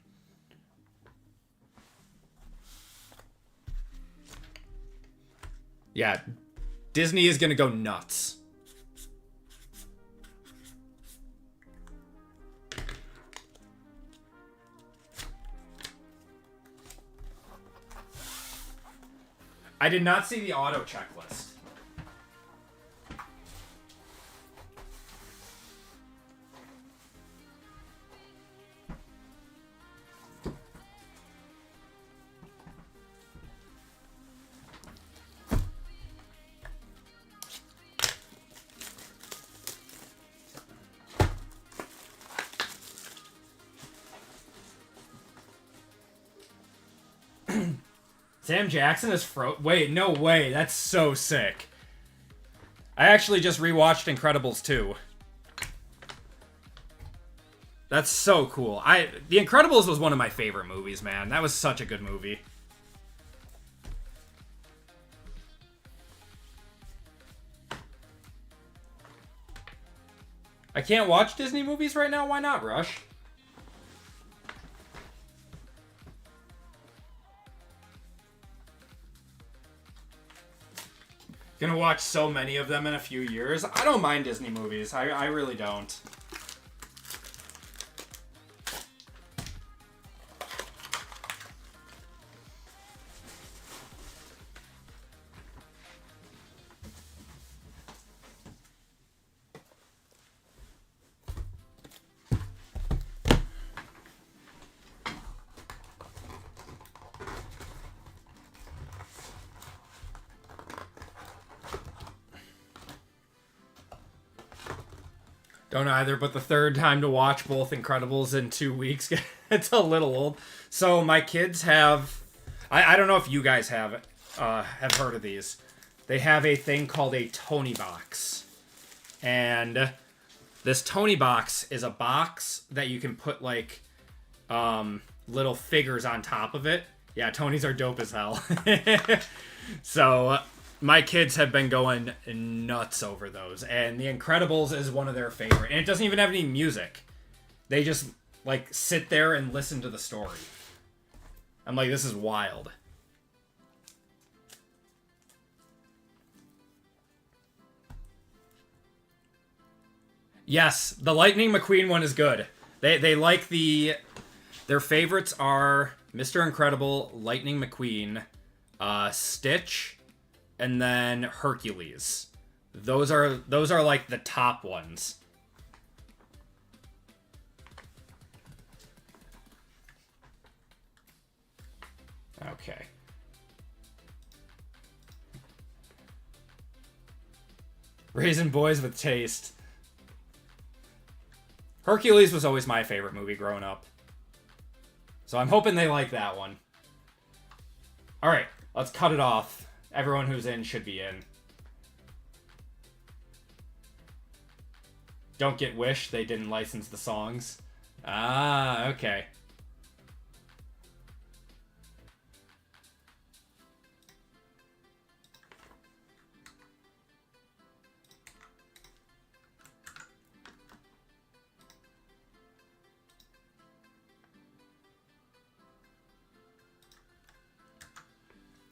Yeah, Disney is going to go nuts. I did not see the auto checklist. Sam Jackson is Wait, no way. That's so sick. I actually just rewatched Incredibles 2. That's so cool. The Incredibles was one of my favorite movies, man. That was such a good movie. I can't watch Disney movies right now? Why not, Rush? Gonna watch so many of them in a few years. I don't mind Disney movies. I really don't. Don't either, but the third time to watch both Incredibles in 2 weeks, it's a little old. So my kids have, I don't know if you guys have heard of these. They have a thing called a Tony box. And this Tony box is a box that you can put like little figures on top of it. Yeah, Tonys are dope as hell. So my kids have been going nuts over those, and The Incredibles is one of their favorite. And it doesn't even have any music. They just like sit there and listen to the story. I'm like, this is wild. Yes, the Lightning McQueen one is good. They like their favorites are Mr. Incredible, Lightning McQueen, Stitch, and then Hercules. Those are like the top ones. Okay. Raising boys with taste. Hercules was always my favorite movie growing up. So I'm hoping they like that one. Alright, let's cut it off. Everyone who's in should be in. Don't get Wish, they didn't license the songs. Ah, okay.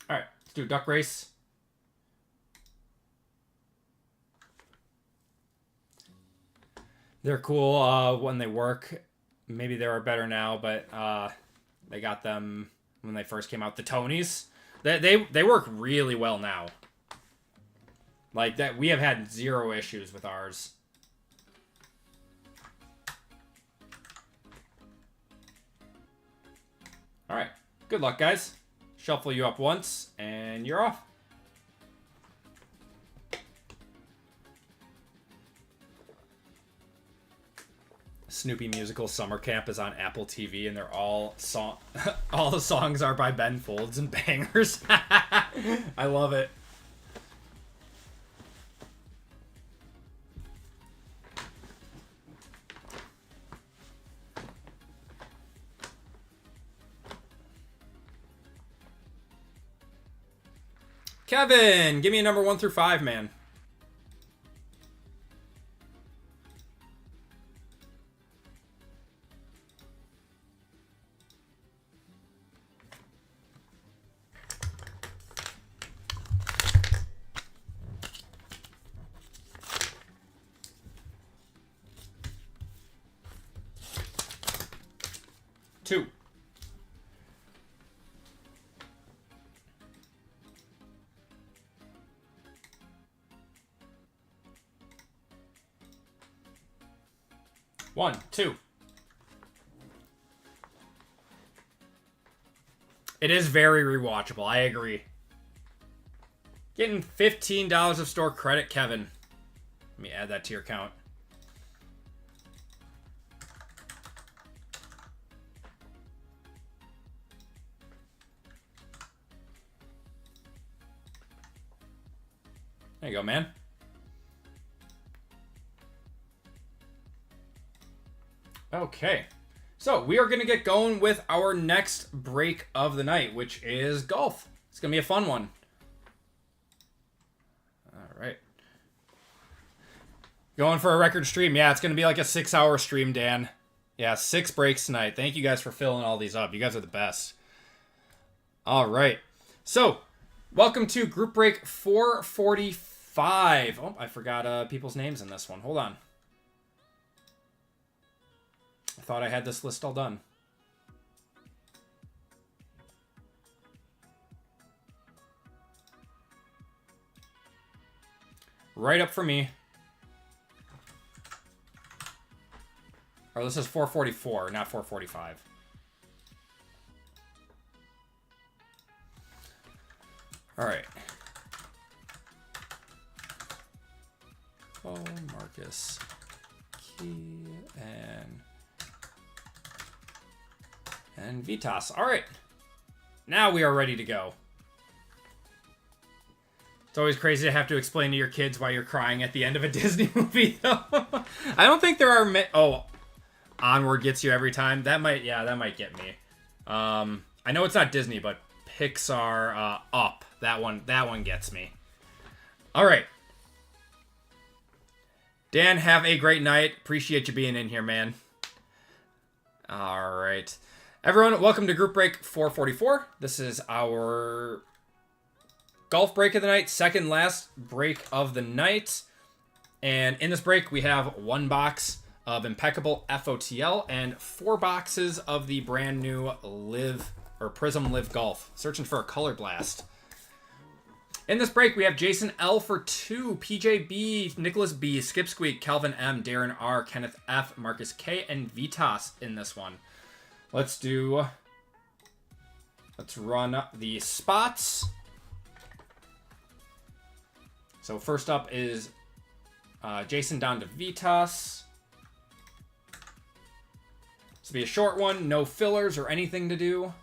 Alright, let's do Duck Race. They're cool when they work. Maybe they are better now, but they got them when they first came out. The Tonys, they work really well now. Like that, we have had zero issues with ours. All right, good luck, guys. Shuffle you up once, and you're off. Snoopy Musical Summer Camp is on Apple TV, and they're all all the songs are by Ben Folds and bangers. I love it. Kevin, give me a number 1 through 5, man. Two. One, two. It is very rewatchable. I agree. Getting $15 of store credit, Kevin. Let me add that to your account. There you go, man. Okay, so we are going to get going with our next break of the night, which is golf. It's going to be a fun one. All right. Going for a record stream. Yeah, it's going to be like a 6-hour stream, Dan. Yeah, 6 breaks tonight. Thank you guys for filling all these up. You guys are the best. All right. So, welcome to group break 445. Oh, I forgot people's names in this one. Hold on. I thought I had this list all done. Right up for me. Or this is 444, not 445. All right. Oh, Marcus. and Vitas. All right. Now we are ready to go. It's always crazy to have to explain to your kids why you're crying at the end of a Disney movie, though. I don't think there are... Oh, Onward gets you every time. That might get me. I know it's not Disney, but Pixar, Up. That one gets me. All right. Dan, have a great night. Appreciate you being in here, man. All right. Everyone, welcome to Group Break 444. This is our golf break of the night, second last break of the night. And in this break, we have 1 box of Impeccable FOTL and 4 boxes of the brand new Prism Live Golf. Searching for a Color Blast. In this break, we have Jason L for 2, PJ B, Nicholas B, Skip Squeak, Calvin M, Darren R, Kenneth F, Marcus K, and Vitas in this one. Let's run the spots. So first up is Jason down to Vitas. This will be a short one, no fillers or anything to do.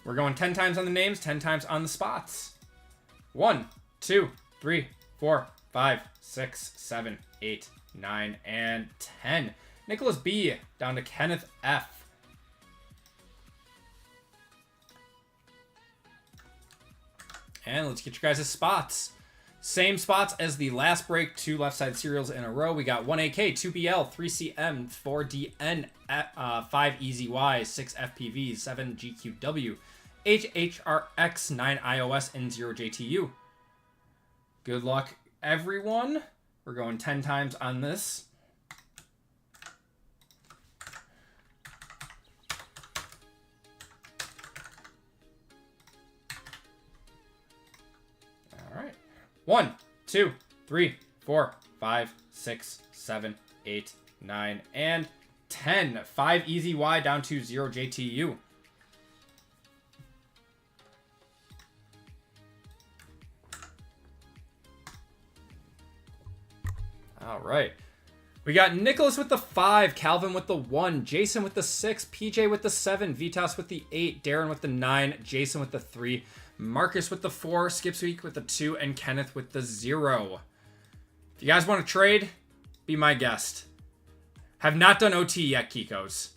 We're going 10 times on the names, 10 times on the spots. 1, 2, 3, 4, 5, 6, 7, 8, 9, and 10. Nicholas B down to Kenneth F. And let's get you guys' spots. Same spots as the last break, 2 left side serials in a row. We got 1AK, 2BL, 3CM, 4DN, 5 EZY, 6 FPV, 7 GQW, 8 HRX, 9 iOS, and 0 JTU. Good luck, everyone. We're going 10 times on this. All right. 1, 2, 3, 4, 5, 6, 7, 8, 9, and 10. 5 EZY down to 0 JTU. All right. We got Nicholas with the 5, Calvin with the 1, Jason with the 6, PJ with the 7, Vitas with the 8, Darren with the 9, Jason with the 3, Marcus with the 4, Skipsweek with the 2, and Kenneth with the 0. If you guys want to trade, be my guest. Have not done OT yet, Kikos.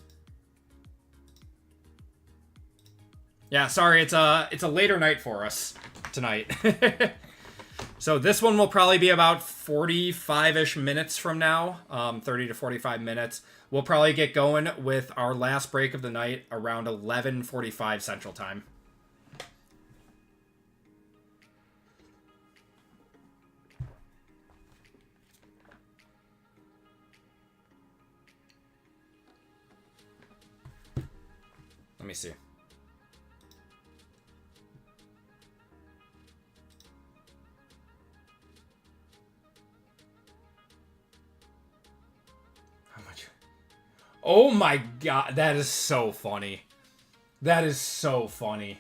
Yeah, sorry, it's a later night for us tonight. So this one will probably be about 45-ish minutes from now, 30 to 45 minutes. We'll probably get going with our last break of the night around 11:45 Central Time. Let me see. How much? Oh my god, that is so funny. That is so funny.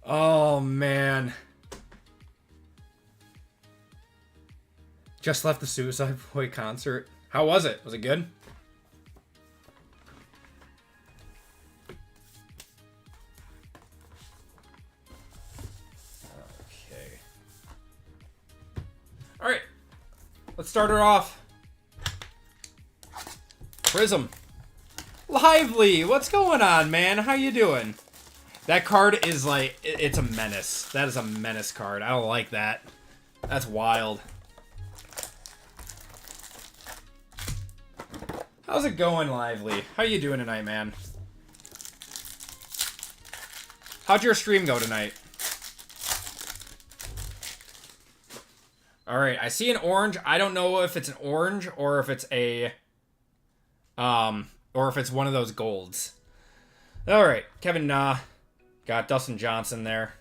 Oh man. Just left the Suicide Boy concert. How was it? Was it good? Okay. All right. Let's start her off. Prism. Lively. What's going on, man? How you doing? That card is like, it's a menace. That is a menace card. I don't like that. That's wild. How's it going, Lively? How you doing tonight, man? How'd your stream go tonight? All right, I see an orange. I don't know if it's an orange or if it's a, or if it's one of those golds. All right, Kevin Nah, got Dustin Johnson there.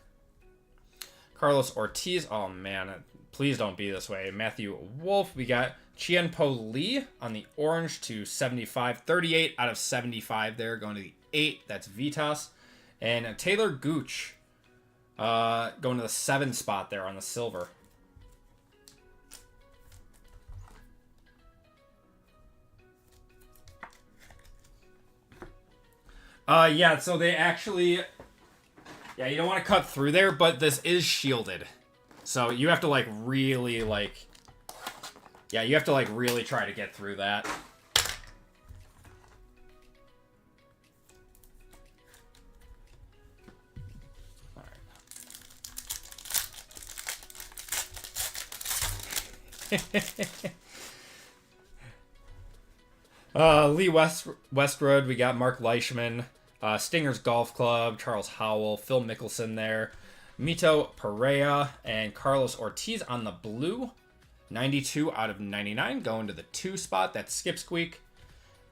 Carlos Ortiz. Oh man, please don't be this way. Matthew Wolf. We got Chien-Po Lee on the orange to 75. 38 out of 75 there, going to the 8. That's Vitas. And Taylor Gooch going to the 7 spot there on the silver. Yeah, so they actually... Yeah, you don't want to cut through there, but this is shielded. So you have to, like, really, like... Yeah, you have to, like, really try to get through that. Lee Westwood, we got Mark Leishman, Stingers Golf Club, Charles Howell, Phil Mickelson there, Mito Pereira, and Carlos Ortiz on the blue. 92 out of 99 going to the 2 spot. That's Skip Squeak.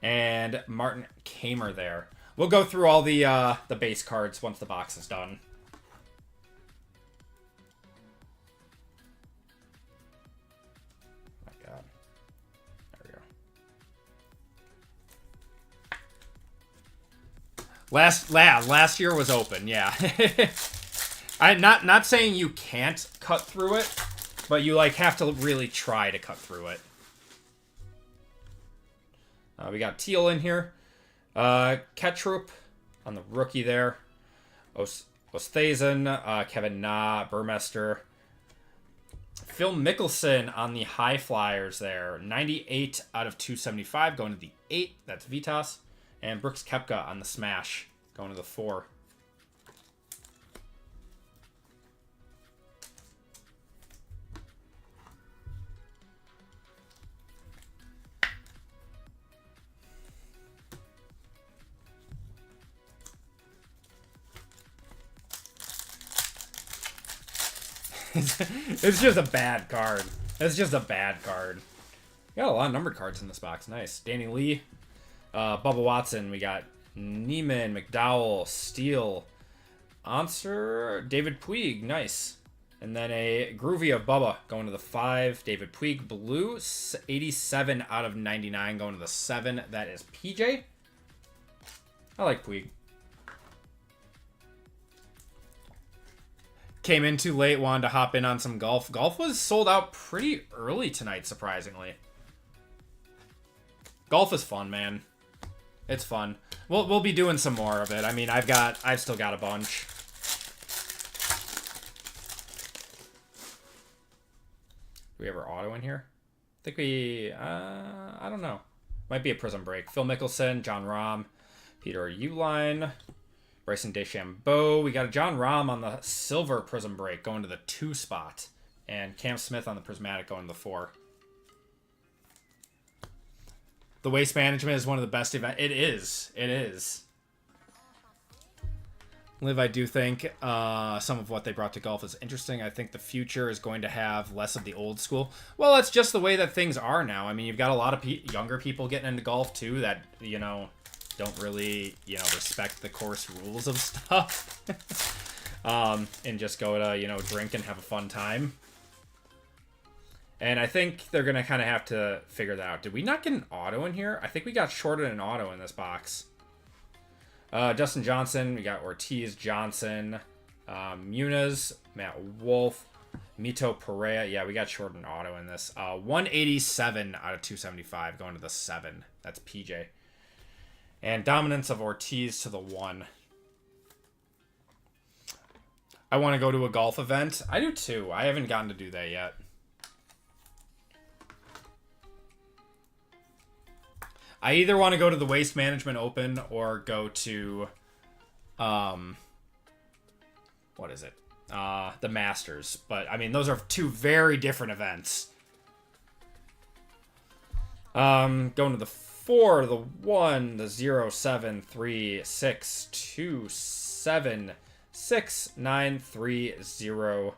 And Martin Kamer there. We'll go through all the base cards once the box is done. My God. There we go. Last year was open, yeah. I'm not saying you can't cut through it, but you like have to really try to cut through it. We got Teal in here. Ketrup on the rookie there. Osthazen, Kevin Na, Burmester. Phil Mickelson on the high flyers there. 98 out of 275 going to the 8. That's Vitas. And Brooks Koepka on the smash going to the 4. It's just a bad card. It's just a bad card. Got a lot of numbered cards in this box. Nice. Danny Lee. Bubba Watson. We got Neiman, McDowell, Steele, Onster, David Puig. Nice. And then a Groovy of Bubba going to the 5. David Puig blue. 87 out of 99 going to the 7. That is PJ. I like Puig. Came in too late, wanted to hop in on some golf. Golf was sold out pretty early tonight, surprisingly. Golf is fun, man. It's fun. We'll be doing some more of it. I mean, I've still got a bunch. Do we have our auto in here? I think we, I don't know. Might be a Prism Break. Phil Mickelson, John Rahm, Peter Uline, Bryson DeChambeau. We got a John Rahm on the silver Prism Break going to the 2 spot. And Cam Smith on the Prismatic going to the 4. The Waste Management is one of the best events. It is. It is. Liv, I do think some of what they brought to golf is interesting. I think the future is going to have less of the old school. Well, that's just the way that things are now. I mean, you've got a lot of younger people getting into golf, too, that, you know, don't really, you know, respect the course rules of stuff. And just go to, you know, drink and have a fun time. And I think they're going to kind of have to figure that out. Did we not get an auto in here? I think we got shorted an auto in this box. Justin Johnson. We got Ortiz, Johnson, Muniz, Matt Wolf, Mito Pereira. Yeah, we got shorted an auto in this. 187 out of 275 going to the 7. That's PJ. And dominance of Ortiz to the 1. I want to go to a golf event. I do too. I haven't gotten to do that yet. I either want to go to the Waste Management Open or go to, what is it? The Masters. But, I mean, those are 2 very different events. Going to the 4, the 1, the 0, 7, 3, 6, 2, 7, 6, 9, 3, 0,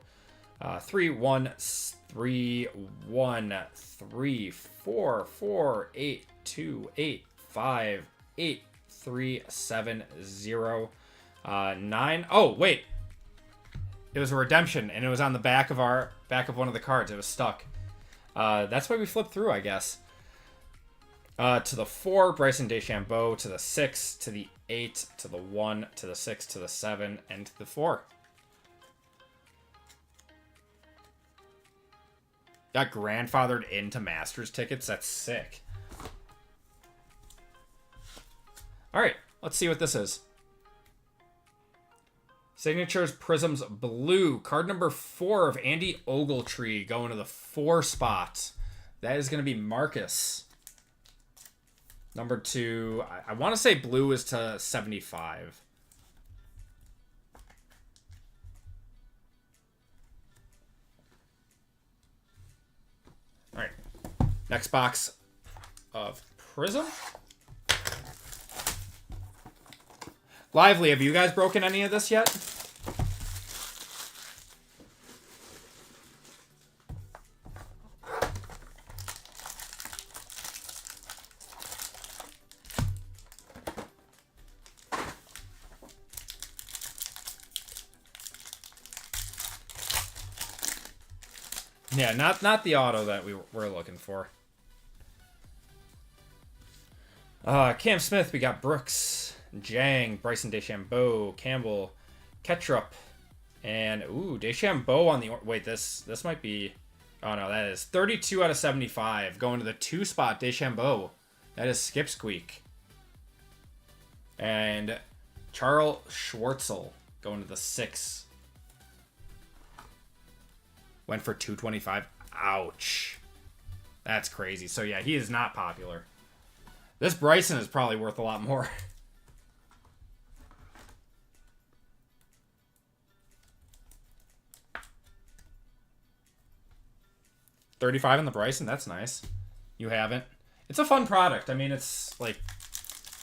3, 1, 3, 1, 3, 4, 4, 8, 2, 8, 5, 8, 3, 7, 0, 9. Oh, wait. It was a redemption, and it was on the back of one of the cards. It was stuck. That's why we flipped through, I guess. To the 4, Bryson DeChambeau. To the 6, to the 8, to the 1, to the 6, to the 7, and to the 4. Got grandfathered into Masters tickets. That's sick. All right, let's see what this is. Signatures Prisms Blue. Card number 4 of Andy Ogletree going to the 4 spot. That is going to be Marcus. Number 2. I want to say blue is to 75. All right. Next box of Prism. Lively, have you guys broken any of this yet? Yeah, not the auto that we were looking for. Cam Smith, we got Brooks, Jang, Bryson DeChambeau, Campbell, Ketchup, and DeChambeau on the wait. This might be. Oh no, that is 32 out of 75 going to the 2 spot. DeChambeau, that is Skip Squeak, and Charles Schwartzel going to the 6. Went for 225. Ouch. That's crazy. So yeah, he is not popular. This Bryson is probably worth a lot more. 35 in the Bryson. That's nice. You haven't. It's a fun product. I mean, it's like,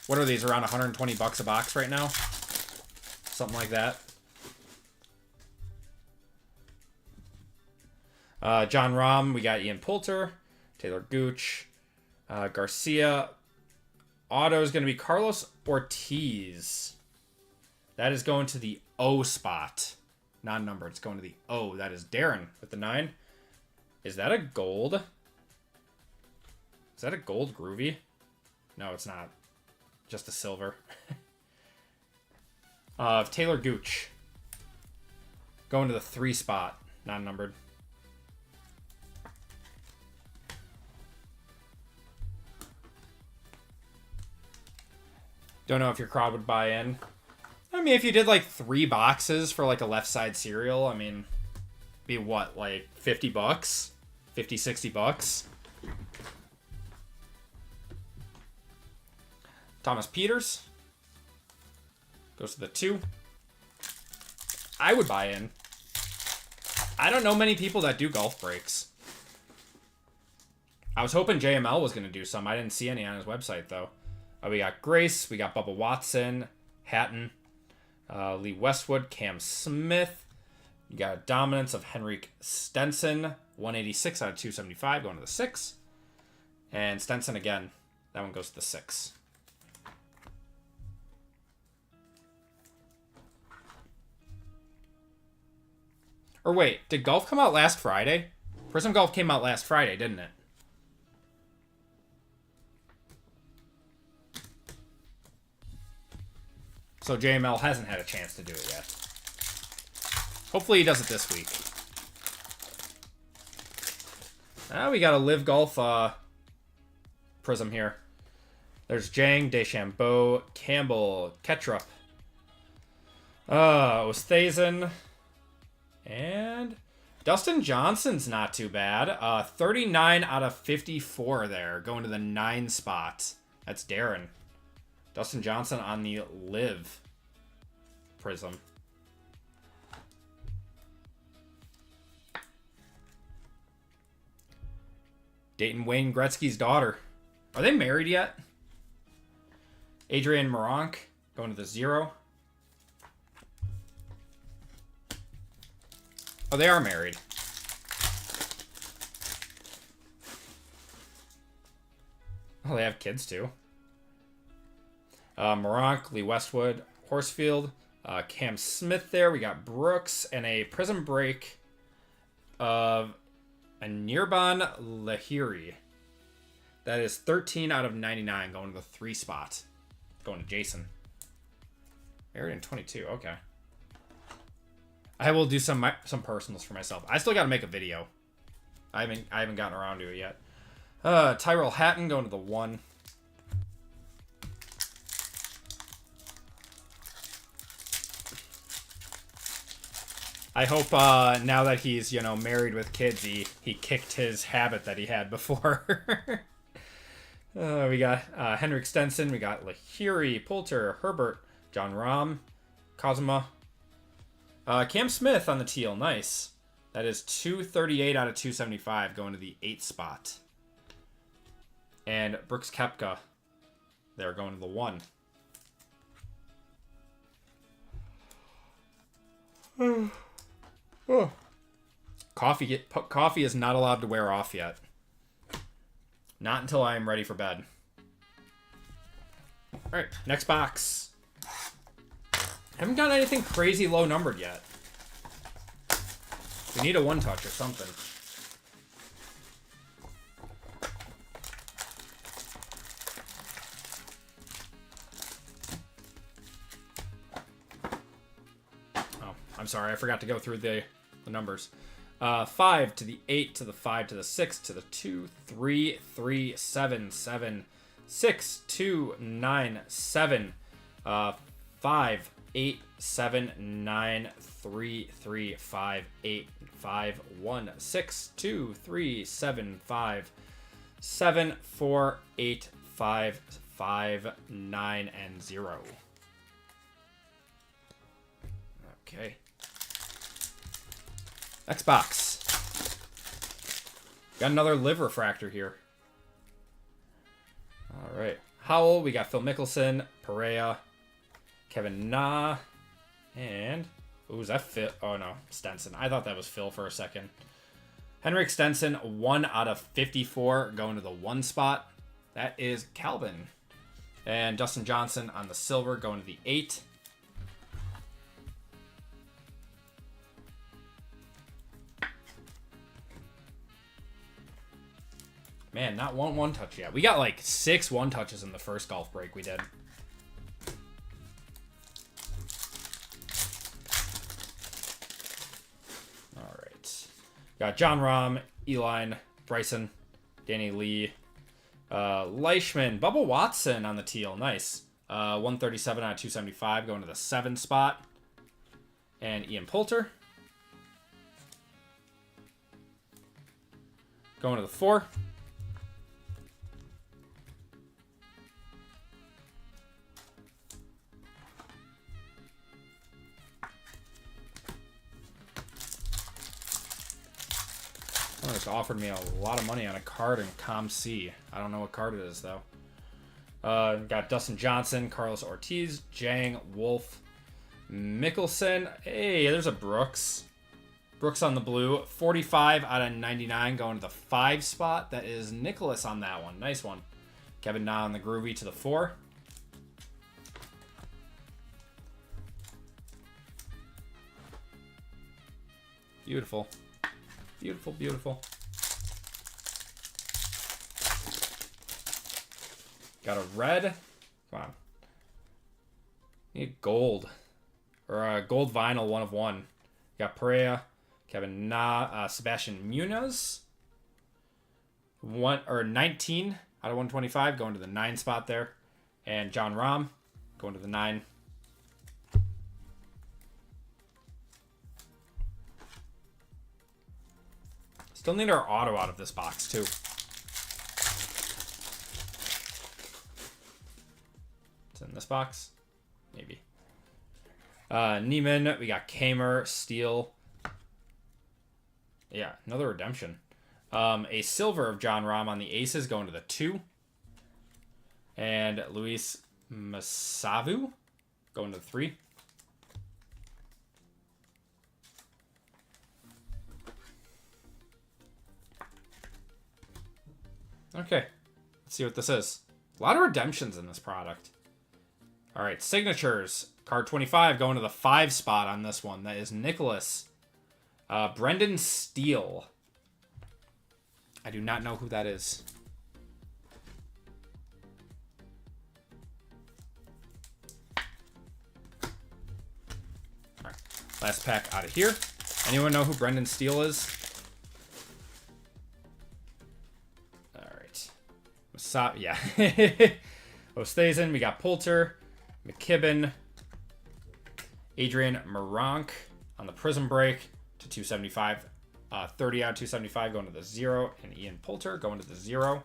what are these? Around 120 bucks a box right now? Something like that. John Rahm, we got Ian Poulter, Taylor Gooch, Garcia. Auto is going to be Carlos Ortiz. That is going to the O spot. Non-numbered. It's going to the O. That is Darren with the 9. Is that a gold? Is that a gold groovy? No, it's not. Just a silver. Taylor Gooch. Going to the 3 spot. Non-numbered. Don't know if your crowd would buy in. I mean, if you did like 3 boxes for like a left side cereal, I mean, be what, like 50 bucks? 50, 60 bucks? Thomas Peters. Goes to the 2. I would buy in. I don't know many people that do golf breaks. I was hoping JML was going to do some. I didn't see any on his website, though. We got Grace. We got Bubba Watson. Hatton. Lee Westwood. Cam Smith. You got a dominance of Henrik Stenson. 186 out of 275 going to the 6. And Stenson again. That one goes to the 6. Or wait, did Golf come out last Friday? Prism Golf came out last Friday, didn't it? So JML hasn't had a chance to do it yet. Hopefully he does it this week. Now we got a Live Golf Prism here. There's Jang, DeChambeau, Campbell, Ketchup, Oosthuizen, and Dustin Johnson's not too bad. 39 out of 54 there, going to the 9 spot. That's Darren. Dustin Johnson on the Live Prism. Dating Wayne Gretzky's daughter. Are they married yet? Adrian Moronk going to the 0. Oh, they are married. Oh, they have kids too. Moronk, Lee Westwood, Horsfield, Cam Smith there. We got Brooks and a Prism break of a Nirban Lahiri. That is 13 out of 99 going to the 3 spot. Going to Jason. Arian 22. Okay. I will do some personals for myself. I still got to make a video. I haven't gotten around to it yet. Tyrell Hatton going to the 1. I hope now that he's, you know, married with kids, he kicked his habit that he had before. We got Henrik Stenson. We got Lahiri, Poulter, Herbert, John Rahm, Kazuma. Cam Smith on the teal. Nice. That is 238 out of 275 going to the 8th spot. And Brooks Koepka. They're going to the 1. Oh. Coffee is not allowed to wear off yet. Not until I am ready for bed. Alright, next box. Haven't got anything crazy low numbered yet. We need a 1-touch or something. Oh, I'm sorry, I forgot to go through the numbers. 5 to the 8 to the 5 to the 6 to the 2, 3, 3, 7, 7, 6, 2, 9, 7, 5, 8, 7, 9, 3, 3, 5, 8, 5, 1, 6, 2, 3, 7, 5, 7, 4, 8, 5, 5, 9, and 0. Okay. Next box. Got another live refractor here. All right. Howell, we got Phil Mickelson, Perea, Kevin Na, and... Ooh, is that Phil? Oh, no. Stenson. I thought that was Phil for a second. Henrik Stenson, 1 out of 54, going to the 1 spot. That is Calvin. And Dustin Johnson on the silver, going to the 8. Man, not one touch yet. We got like 6 1-touches in the first golf break we did. All right. Got John Rahm, Eline, Bryson, Danny Lee, Leishman, Bubba Watson on the teal. Nice. 137 out of 275 going to the 7 spot. And Ian Poulter. Going to the 4. Just offered me a lot of money on a card in ComC. I don't know what card it is, though. Got Dustin Johnson, Carlos Ortiz, Jang, Wolf, Mickelson. Hey, there's a Brooks. Brooks on the blue. 45 out of 99 going to the 5 spot. That is Nicholas on that one. Nice one. Kevin Na on the groovy to the 4. Beautiful. Beautiful, beautiful. Got a red. Come on. Need gold. Or a gold vinyl 1 of 1. Got Perea, Kevin Na, Sebastian Munoz. 19 out of 125 going to the 9 spot there. And John Rahm going to the 9. Still need our auto out of this box, too. It's in this box? Maybe. Neiman, we got Kamer, Steele. Yeah, another redemption. A silver of John Rahm on the aces going to the 2. And Luis Masavu going to the 3. Okay, let's see what this is. A lot of redemptions in this product. All right, signatures. Card 25 going to the 5 spot on this one. That is Nicholas. Brendan Steele. I do not know who that is. Last pack out of here. Anyone know who Brendan Steele is? All right. Yeah. Ostazen. We got Poulter, McKibben, Adrian Moronk on the Prism Break to 275. 30 out of 275 going to the 0. And Ian Poulter going to the 0.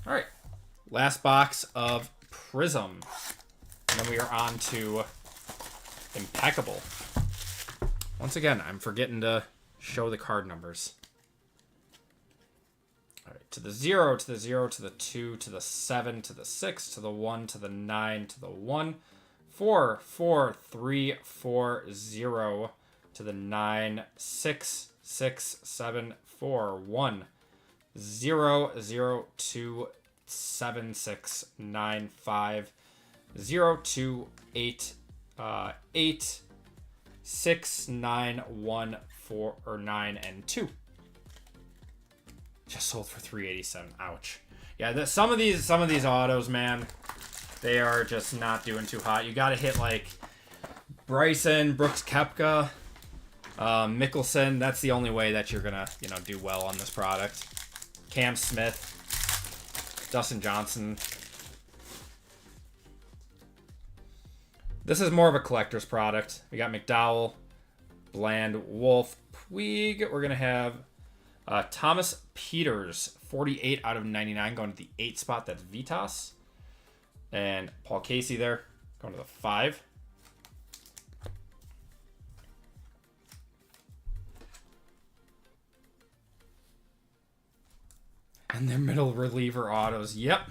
All right. Last box of Prism. And then we are on to Impeccable. Once again, I'm forgetting to show the card numbers. All right, to the 0, to the 0, to the 2, to the 7, to the 6, to the 1, to the 9, to the 1, 4, 4, 3, 4, 0, to the 9, 6, 6, 7, 4, 1, 0, 0, 2, 7, 6, 9, 5, 0, 2, 8, 8, 6, 9, 1, 4, or 9, and 2. Just sold for 387. Ouch. Yeah, some of these autos, man, they are just not doing too hot. You got to hit like Bryson, Brooks Koepka, Mickelson. That's the only way that you're gonna, do well on this product. Cam Smith, Dustin Johnson. This is more of a collector's product. We got McDowell, Bland, Wolf, Puig. We're gonna have Thomas Peters, 48 out of 99, going to the 8 spot. That's Vitas. And Paul Casey there, going to the 5. And their middle reliever autos. Yep.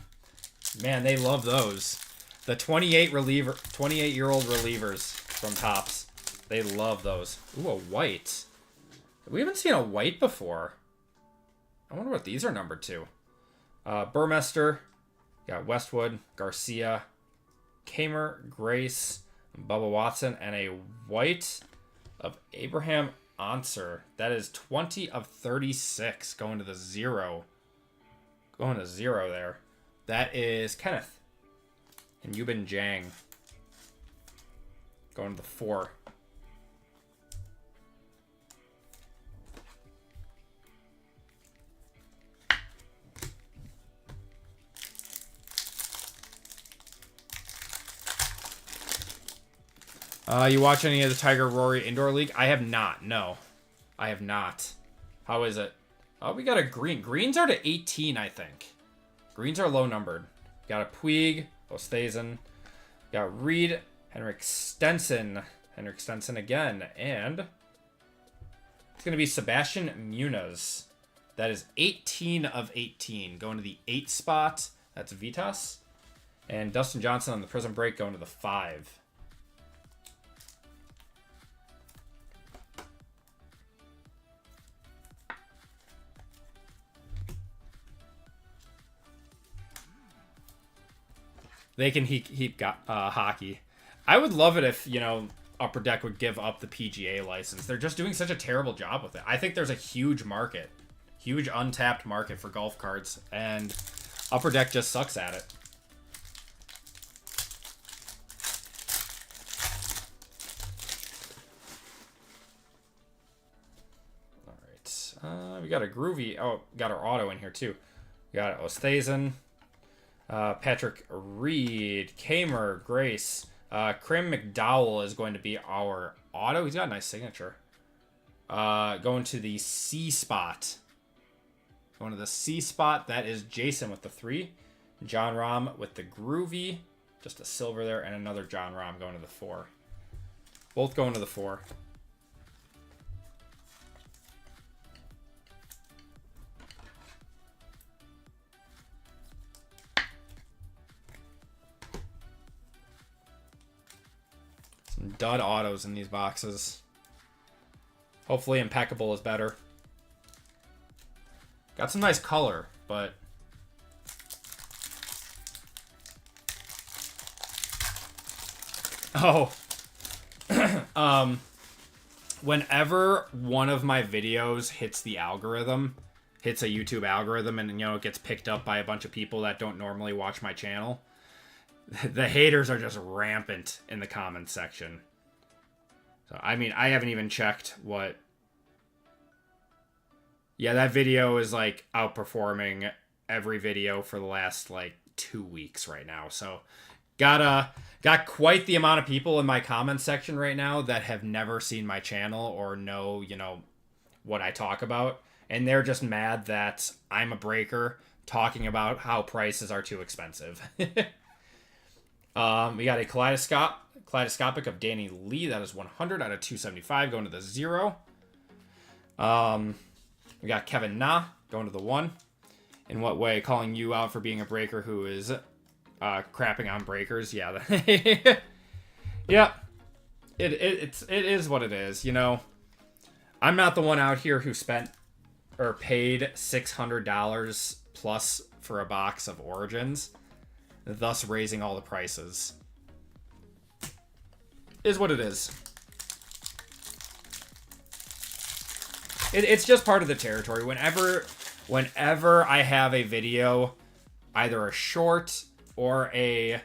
Man, they love those. The 28-year-old relievers from Topps. They love those. Ooh, a white. We haven't seen a white before. I wonder what these are numbered to. Burmester, got Westwood, Garcia, Kamer, Grace, Bubba Watson, and a white of Abraham Ancer. That is 20 of 36 going to the 0. Going to 0 there. That is Kenneth. And Yubin Jang going to the 4. You watch any of the Tiger Rory Indoor League? I have not. No, I have not. How is it? Oh, we got a green. Greens are to 18, I think. Greens are low numbered. Got a Puig, Ostazen. Got Reed, Henrik Stenson again, and it's going to be Sebastian Muniz. That is 18 of 18, going to the 8 spot. That's Vitas. And Dustin Johnson on the Prism Break going to the 5. They can heap hockey. I would love it if, Upper Deck would give up the PGA license. They're just doing such a terrible job with it. I think there's a huge market, huge untapped market for golf carts, and Upper Deck just sucks at it. All right. We got a groovy. Oh, got our auto in here too. We got Ostazen. Patrick Reed, Kamer, Grace, Krim McDowell is going to be our auto. He's got a nice signature. Going to the C spot. Going to the C spot. That is Jason with the 3. John Rahm with the groovy. Just a silver there. And another John Rahm going to the 4. Both going to the 4. Dud autos in these boxes. Hopefully Impeccable is better. Got some nice color, but whenever one of my videos hits the algorithm, hits a YouTube algorithm and, you know, it gets picked up by a bunch of people that don't normally watch my channel. The haters are just rampant in the comments section. So, I mean, I haven't even checked what... Yeah, that video is, like, outperforming every video for the last, like, 2 weeks right now. So, got quite the amount of people in my comments section right now that have never seen my channel or know, you know, what I talk about. And they're just mad that I'm a breaker talking about how prices are too expensive. We got a kaleidoscopic of Danny Lee. That is 100 out of 275 going to the 0. We got Kevin Na going to the 1. In what way? Calling you out for being a breaker who is crapping on breakers. Yeah. Yeah. It is what it is. You know, I'm not the one out here who spent or paid $600 plus for a box of Origins, thus raising all the prices. Is what it is. It's just part of the territory. Whenever I have a video, either a short or a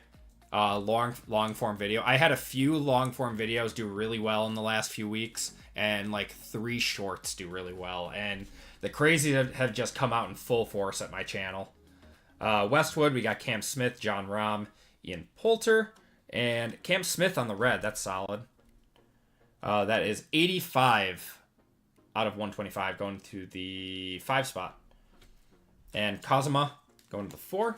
long form video. I had a few long form videos do really well in the last few weeks, and like 3 shorts do really well. And the crazy have just come out in full force at my channel. Westwood, we got Cam Smith, John Rahm, Ian Poulter, and Cam Smith on the red. That's solid. That is 85 out of 125 going to the 5 spot. And Kazuma going to the 4.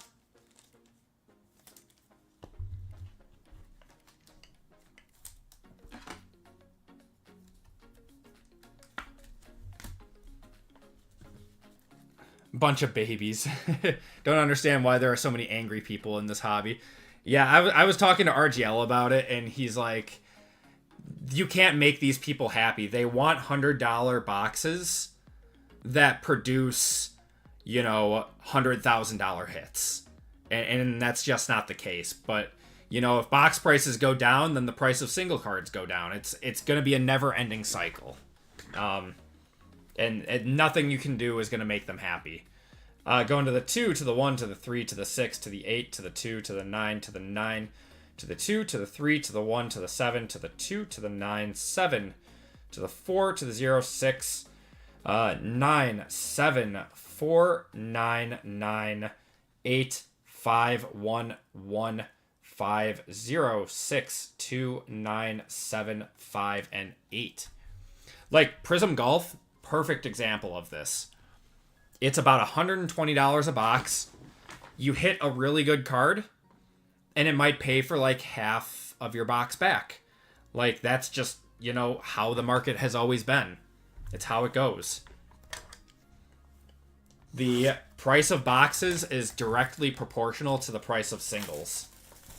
Bunch of babies. Don't understand why there are so many angry people in this hobby. Yeah, I was talking to RGL about it, and he's like, you can't make these people happy. They want $100 boxes that produce, you know, $100,000 hits. And that's just not the case. But, you know, if box prices go down, then the price of single cards go down. It's going to be a never-ending cycle. And nothing you can do is going to make them happy. Going to the 2, to the 1, to the 3, to the 6, to the 8, to the 2, to the 9, to the 9, to the 2, to the 3, to the 1, to the 7, to the 2, to the 9, 7, to the 4, to the 0, 6, 9, 7, 4, 9, 9, 8, 5, 1, 1, 5, 0, 6, 2, 9, 7, 5, and 8. Like Prism Golf, perfect example of this. It's about $120 a box. You hit a really good card, and it might pay for like half of your box back. Like, that's just, you know, how the market has always been. It's how it goes. The price of boxes is directly proportional to the price of singles.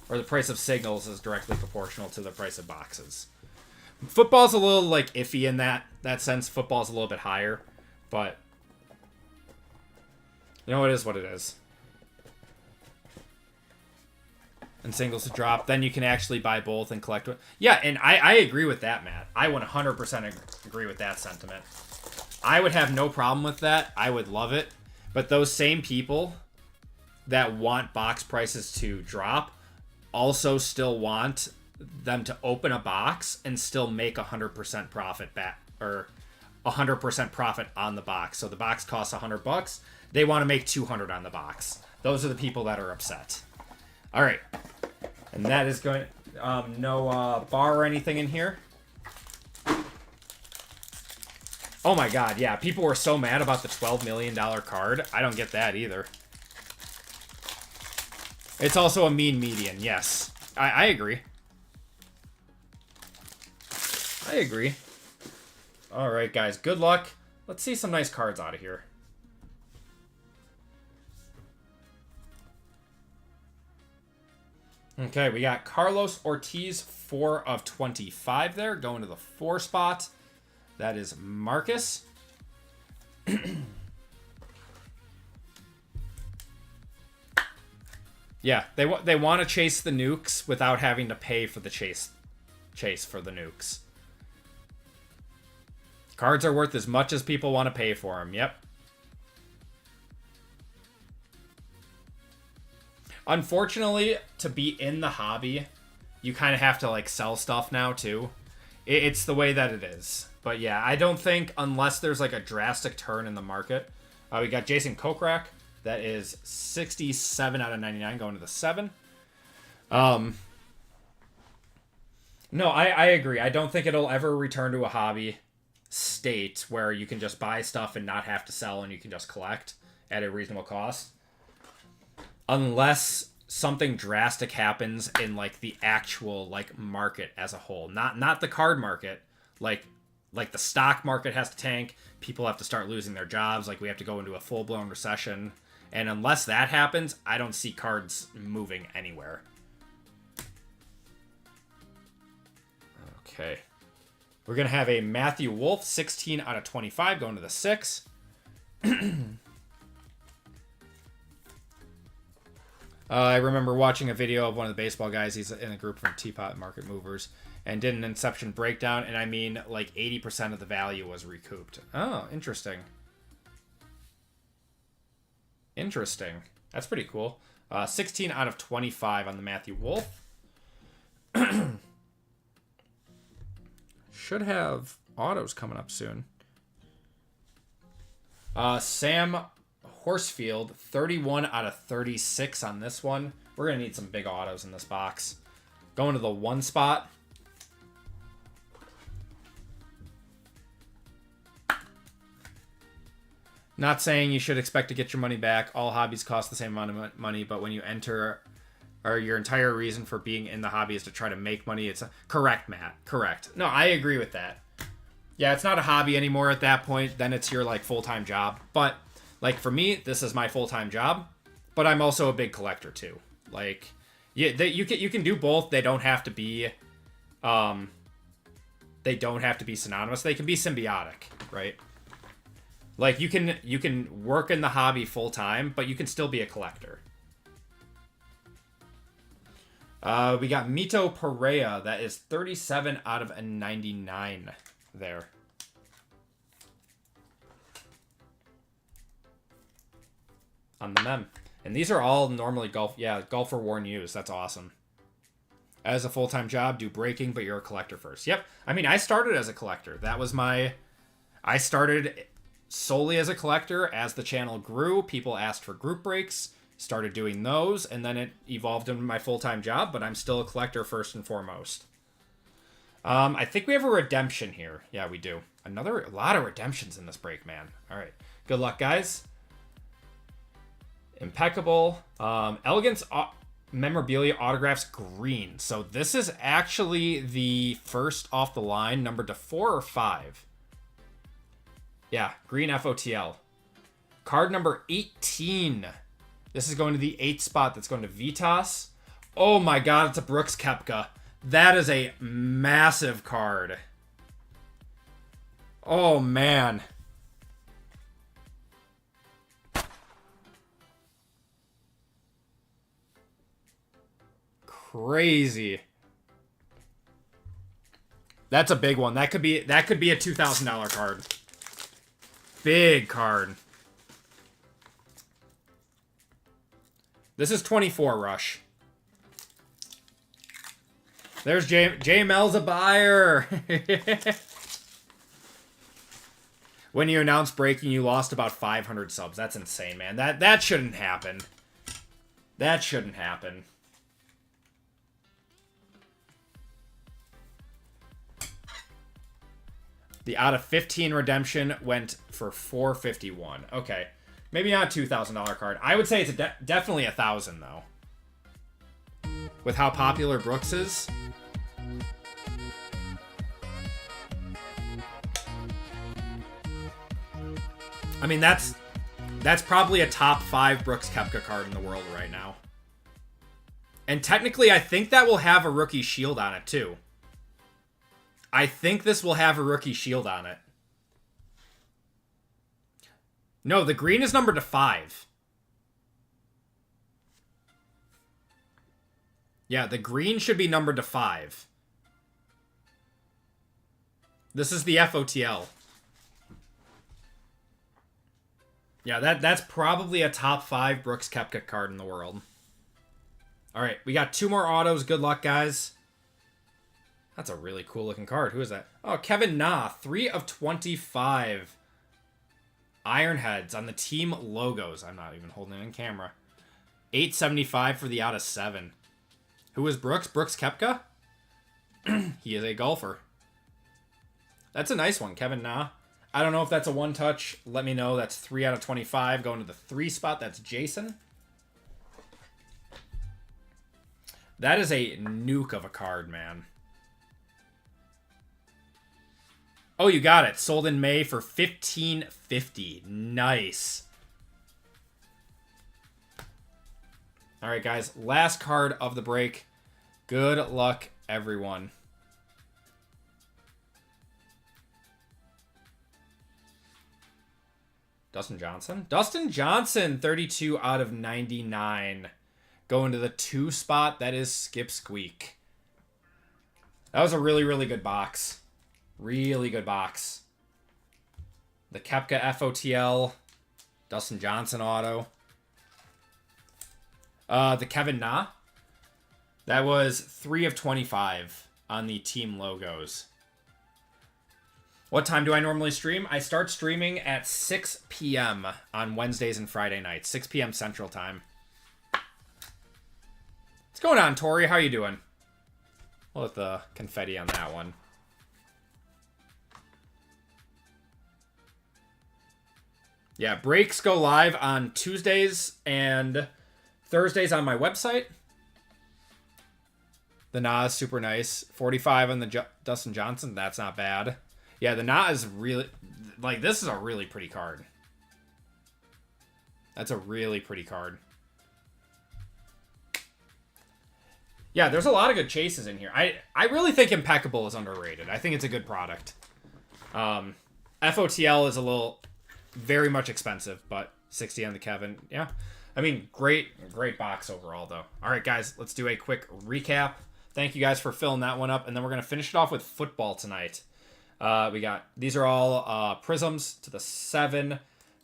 Or the price of singles is directly proportional to the price of boxes. Football's a little, like, iffy in that sense. Football's a little bit higher. But, you know, it is what it is. And singles to drop. Then you can actually buy both and collect one. Yeah, and I agree with that, Matt. I 100% agree with that sentiment. I would have no problem with that. I would love it. But those same people that want box prices to drop also still want them to open a box and still make 100% profit back, or 100% profit on the box. So the box costs $100. They want to make $200 on the box. Those are the people that are upset. All right. And that is going, no bar or anything in here. Oh my God, yeah. People were so mad about the $12 million card. I don't get that either. It's also a mean median, yes. I agree. I agree. All right, guys. Good luck. Let's see some nice cards out of here. Okay, we got Carlos Ortiz, 4 of 25 there, going to the 4 spot. That is Marcus. Yeah, they want to chase the nukes without having to pay for the chase for the nukes. Cards are worth as much as people want to pay for them. Yep. Unfortunately, to be in the hobby, you kind of have to, like, sell stuff now, too. It's the way that it is. But, yeah, I don't think, unless there's, like, a drastic turn in the market. We got Jason Kokrak. That is 67 out of 99 going to the 7. No, I agree. I don't think it'll ever return to a hobby state where you can just buy stuff and not have to sell and you can just collect at a reasonable cost. Unless something drastic happens in, like, the actual, like, market as a whole. Not the card market. Like the stock market has to tank. People have to start losing their jobs. Like, we have to go into a full-blown recession. And unless that happens, I don't see cards moving anywhere. Okay. We're going to have a Matthew Wolf, 16 out of 25, going to the 6. I remember watching a video of one of the baseball guys. He's in a group from Teapot Market Movers. And did an Inception breakdown. And I mean, like, 80% of the value was recouped. Oh, interesting. Interesting. That's pretty cool. 16 out of 25 on the Matthew Wolf. Should have autos coming up soon. Sam Horsfield, 31 out of 36 on this one. We're going to need some big autos in this box. Going to the 1 spot. Not saying you should expect to get your money back. All hobbies cost the same amount of money, but when you enter, or your entire reason for being in the hobby is to try to make money, it's correct, Matt. Correct. No, I agree with that. Yeah, it's not a hobby anymore at that point. Then it's your, like, full-time job. But, like, for me, this is my full-time job. But I'm also a big collector too. Like, yeah, you can do both. They don't have to be, synonymous. They can be symbiotic, right? Like, you can work in the hobby full time, but you can still be a collector. We got Mito Pereira. That is 37 out of 99 there. On the mem. And these are all normally golfer worn used. That's awesome. As a full-time job, do breaking, but you're a collector first. Yep. I mean, I started as a collector. I started solely as a collector. As the channel grew, people asked for group breaks, started doing those, and then it evolved into my full-time job, but I'm still a collector first and foremost. I think we have a redemption here. Yeah, we do. A lot of redemptions in this break, man. All right. Good luck, guys. Impeccable. Elegance Memorabilia Autographs green. So this is actually the first off the line, numbered to 4 or 5. Yeah, green FOTL. Card number 18. This is going to the 8th spot. That's going to Vitas. Oh my god, it's a Brooks Koepka. That is a massive card. Oh man. Crazy. That's a big one. That could be a $2,000 card. Big card. This is 24 Rush. There's JML's a buyer. When you announced breaking, you lost about 500 subs. That's insane, man. That shouldn't happen. That shouldn't happen. The out of 15 redemption went for $451. Okay. Maybe not a $2,000 card. I would say it's definitely $1,000 though. With how popular Brooks is. I mean, that's probably a top 5 Brooks Koepka card in the world right now. And technically, I think that will have a rookie shield on it too. I think this will have a rookie shield on it. No, the green is numbered to 5. Yeah, the green should be numbered to 5. This is the FOTL. Yeah, that's probably a top 5 Brooks Koepka card in the world. All right, we got 2 more autos. Good luck, guys. That's a really cool looking card. Who is that? Oh, Kevin Na, 3 of 25. Ironheads on the team logos. I'm not even holding it in camera. 875 for the out of 7. Who is Brooks? Brooks Koepka? He is a golfer. That's a nice one, Kevin Na. I don't know if that's a one-touch. Let me know. That's 3 out of 25. Going to the 3 spot. That's Jason. That is a nuke of a card, man. Oh, you got it. Sold in May for $15.50. Nice. All right, guys. Last card of the break. Good luck, everyone. Dustin Johnson? Dustin Johnson, 32 out of 99. Going to the 2 spot. That is Skip Squeak. That was a really, really good box. Really good box. The Koepka FOTL. Dustin Johnson auto. The Kevin Na. That was 3 of 25 on the team logos. What time do I normally stream? I start streaming at 6 p.m. on Wednesdays and Friday nights. 6 p.m. Central Time. What's going on, Tori? How you doing? We'll let the confetti on that one. Yeah, breaks go live on Tuesdays and Thursdays on my website. The Na is super nice. 45 on the Dustin Johnson. That's not bad. Yeah, the Na is really... Like, this is a really pretty card. That's a really pretty card. Yeah, there's a lot of good chases in here. I really think Impeccable is underrated. I think it's a good product. FOTL is a little... Very much expensive, but 60 on the Kevin. Yeah. I mean, great box overall, though. All right, guys, let's do a quick recap. Thank you guys for filling that one up, and then we're going to finish it off with football tonight. We got, these are all prisms to the 7,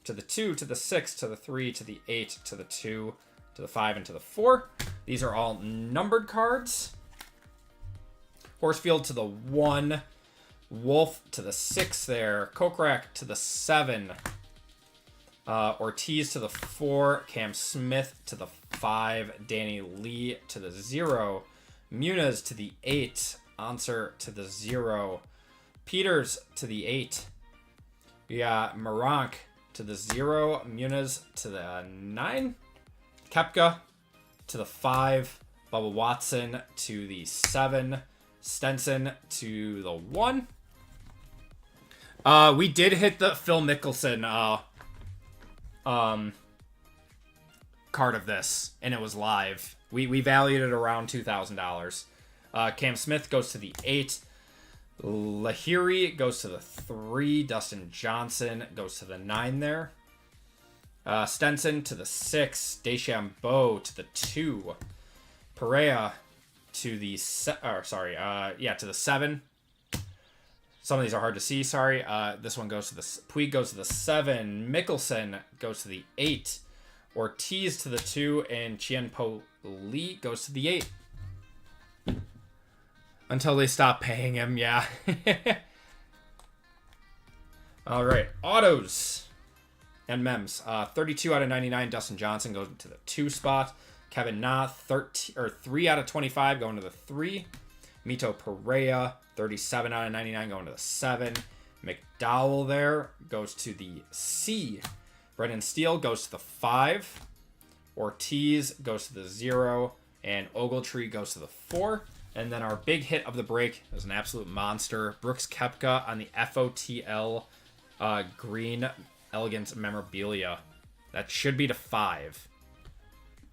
to the 2, to the 6, to the 3, to the 8, to the 2, to the 5, and to the 4. These are all numbered cards. Horsfield to the 1. Wolf to the 6 there. Kokrak to the 7. Ortiz to the 4. Cam Smith to the 5. Danny Lee to the 0. Muniz to the 8. Answer to the 0. Peters to the 8. We got Marank to the 0. Muniz to the 9. Koepka to the 5. Bubba Watson to the 7. Stenson to the 1. We did hit the Phil Mickelson card of this, and it was live. We valued it around $2,000. Cam Smith goes to the 8. Lahiri goes to the 3. Dustin Johnson goes to the 9 there. Stenson to the 6. DeChambeau to the 2. Perea to the to the 7. Some of these are hard to see, sorry. This one goes to the... Puig goes to the 7. Mickelson goes to the 8. Ortiz to the 2. And Chien-Po Lee goes to the 8. Until they stop paying him, yeah. All right. Autos and mems. 32 out of 99. Dustin Johnson goes to the 2 spot. Kevin Na, 3 out of 25 going to the 3. Mito Perea, 37 out of 99 going to the 7. McDowell there goes to the C. Brendan Steele goes to the 5. Ortiz goes to the 0. And Ogletree goes to the 4. And then our big hit of the break is an absolute monster. Brooks Koepka on the FOTL green elegance memorabilia. That should be to 5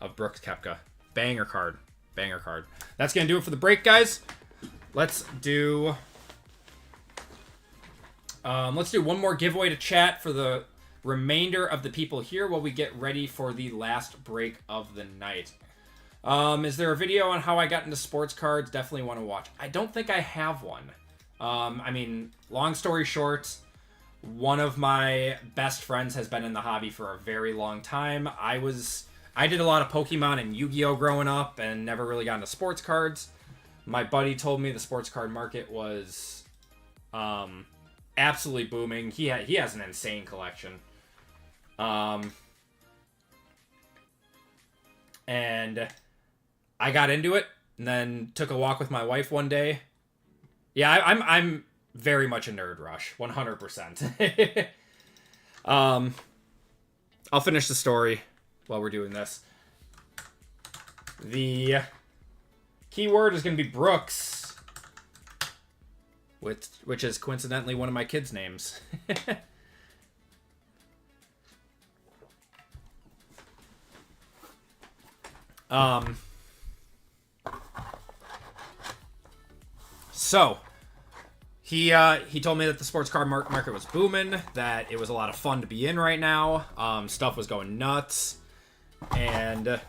of Brooks Koepka. Banger card. Banger card. That's going to do it for the break, guys. Let's do one more giveaway to chat for the remainder of the people here while we get ready for the last break of the night. Is there a video on how I got into sports cards? Definitely want to watch. I don't think I have one. I mean, long story short, one of my best friends has been in the hobby for a very long time. I was I did a lot of Pokemon and Yu-Gi-Oh growing up and never really got into sports cards. My buddy told me the sports card market was absolutely booming. He has an insane collection. And I got into it and then took a walk with my wife one day. Yeah, I'm very much a nerd rush, 100%. I'll finish the story while we're doing this. The keyword is going to be Brooks, which is coincidentally one of my kids' names. So he told me that the sports card market was booming, that it was a lot of fun to be in right now. Stuff was going nuts, and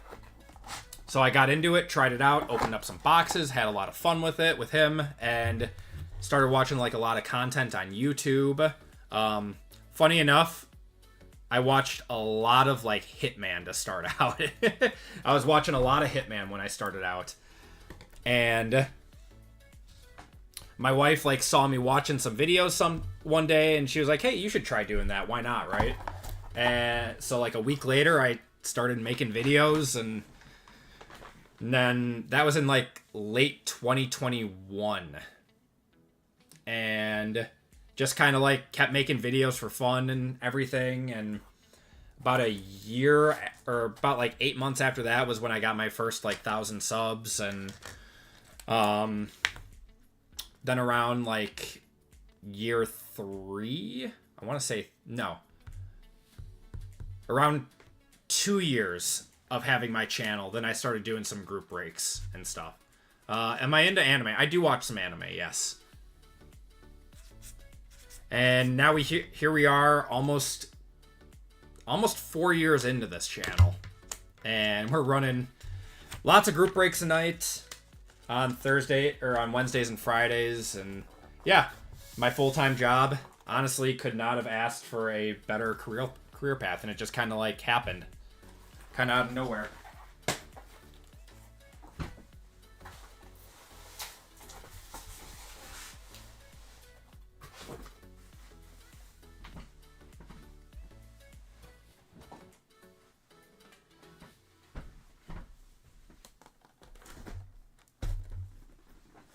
so I got into it, tried it out, opened up some boxes, had a lot of fun with it with him, and started watching like a lot of content on YouTube. Funny enough, I watched a lot of like Hitman to start out. I was watching a lot of Hitman when I started out, and my wife like saw me watching some videos one day, and she was like, "Hey, you should try doing that. Why not, right?" And so like a week later, I started making videos, and then that was in like late 2021, and just kind of like kept making videos for fun and everything. And about a year or about like 8 months after that was when I got my first like 1,000 subs, and then around like year 3, I want to say, no, around 2 years of having my channel, then I started doing some group breaks and stuff. Am I into anime? I do watch some anime, yes. And now here we are, almost 4 years into this channel, and we're running lots of group breaks a night on Thursday or on Wednesdays and Fridays. And yeah, my full-time job, honestly, could not have asked for a better career path, and it just kind of like happened, kind of out of nowhere.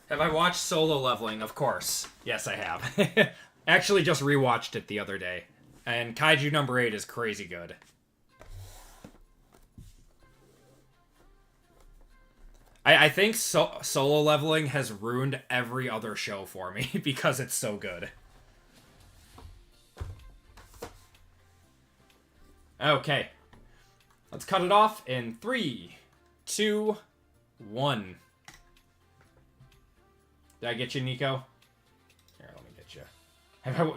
Have I watched Solo Leveling? Of course. Yes, I have. Actually, just rewatched it the other day. And Kaiju number 8 is crazy good. I think Solo Leveling has ruined every other show for me because it's so good. Okay. Let's cut it off in 3, 2, 1. Did I get you, Nico? Here, let me get you.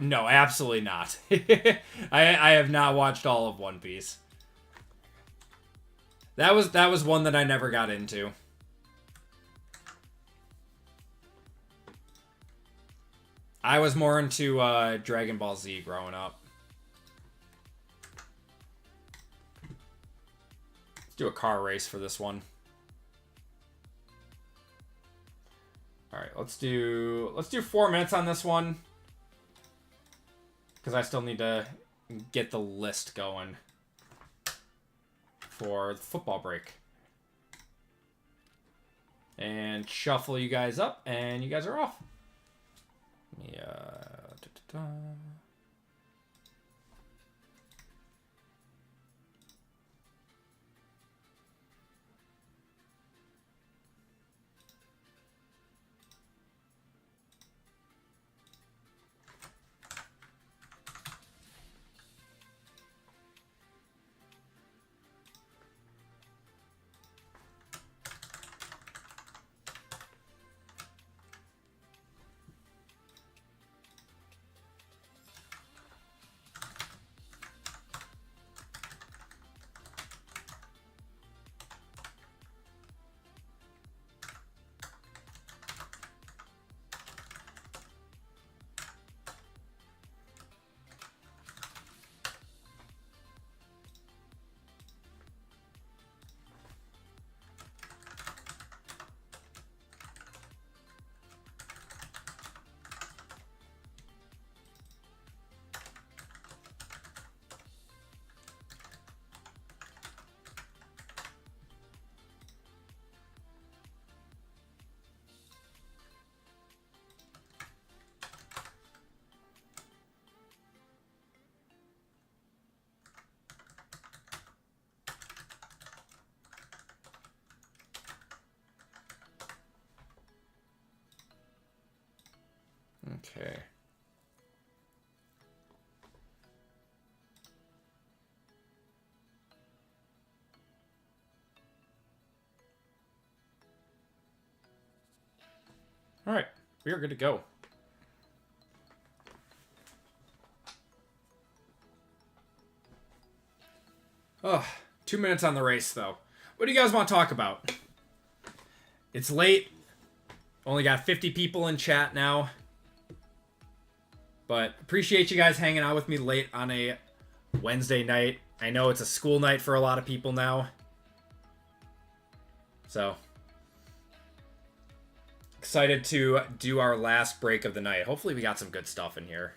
No, absolutely not. I have not watched all of One Piece. That was one that I never got into. I was more into Dragon Ball Z growing up. Let's do a car race for this one. All right, let's do 4 minutes on this one, because I still need to get the list going for the football break. And shuffle you guys up, and you guys are off. Yeah. Okay. All right, we are good to go. Oh, 2 minutes on the race, though. What do you guys want to talk about? It's late. Only got 50 people in chat now. But appreciate you guys hanging out with me late on a Wednesday night. I know it's a school night for a lot of people now. So, excited to do our last break of the night. Hopefully we got some good stuff in here.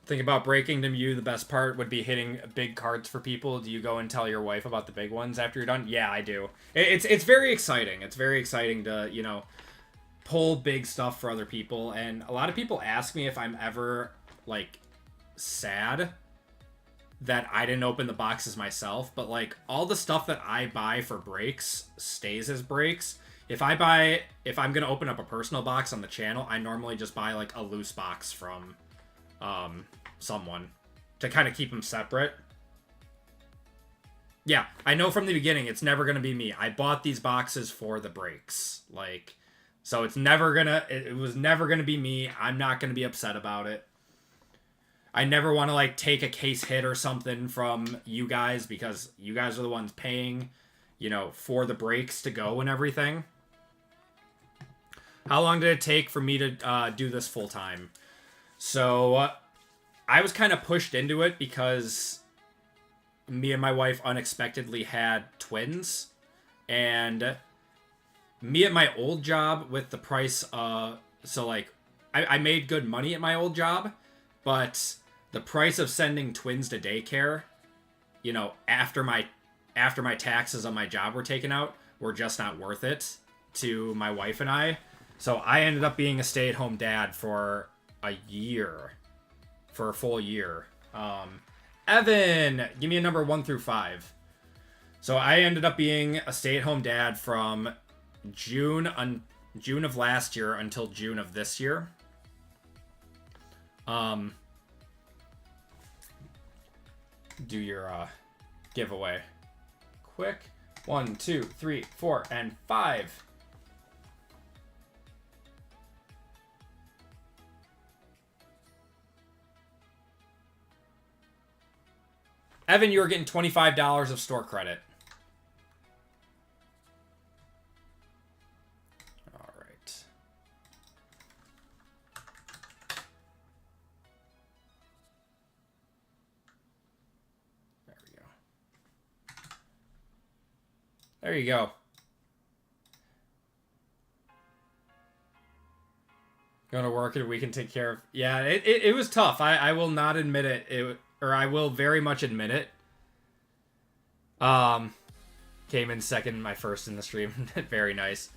Think about breaking to you. The best part would be hitting big cards for people. Do you go and tell your wife about the big ones after you're done? Yeah, I do. It's very exciting. It's very exciting to, you know, pull big stuff for other people. And a lot of people ask me if I'm ever, like, sad that I didn't open the boxes myself. But, like, all the stuff that I buy for breaks stays as breaks. If I'm going to open up a personal box on the channel, I normally just buy, like, a loose box from someone to kind of keep them separate. Yeah, I know from the beginning it's never going to be me. I bought these boxes for the breaks. Like, so it's never going to, it was never going to be me. I'm not going to be upset about it. I never want to, like, take a case hit or something from you guys because you guys are the ones paying, you know, for the breaks to go and everything. How long did it take for me to do this full time? So, I was kind of pushed into it because me and my wife unexpectedly had twins. And me at my old job with the price, so, like, I made good money at my old job, but the price of sending twins to daycare, you know, after my taxes on my job were taken out, were just not worth it to my wife and I. So I ended up being a stay-at-home dad for a full year. Evan, give me a number 1 through 5. So I ended up being a stay-at-home dad from June of last year until June of this year. Do your giveaway quick. 1, 2, 3, 4, and 5. Evan, you are getting $25 of store credit. All right. There we go. There you go. Going to work and we can take care of... Yeah, it was tough. I will not admit it. Or I will very much admit it. Came in second, my first in the stream. Very nice.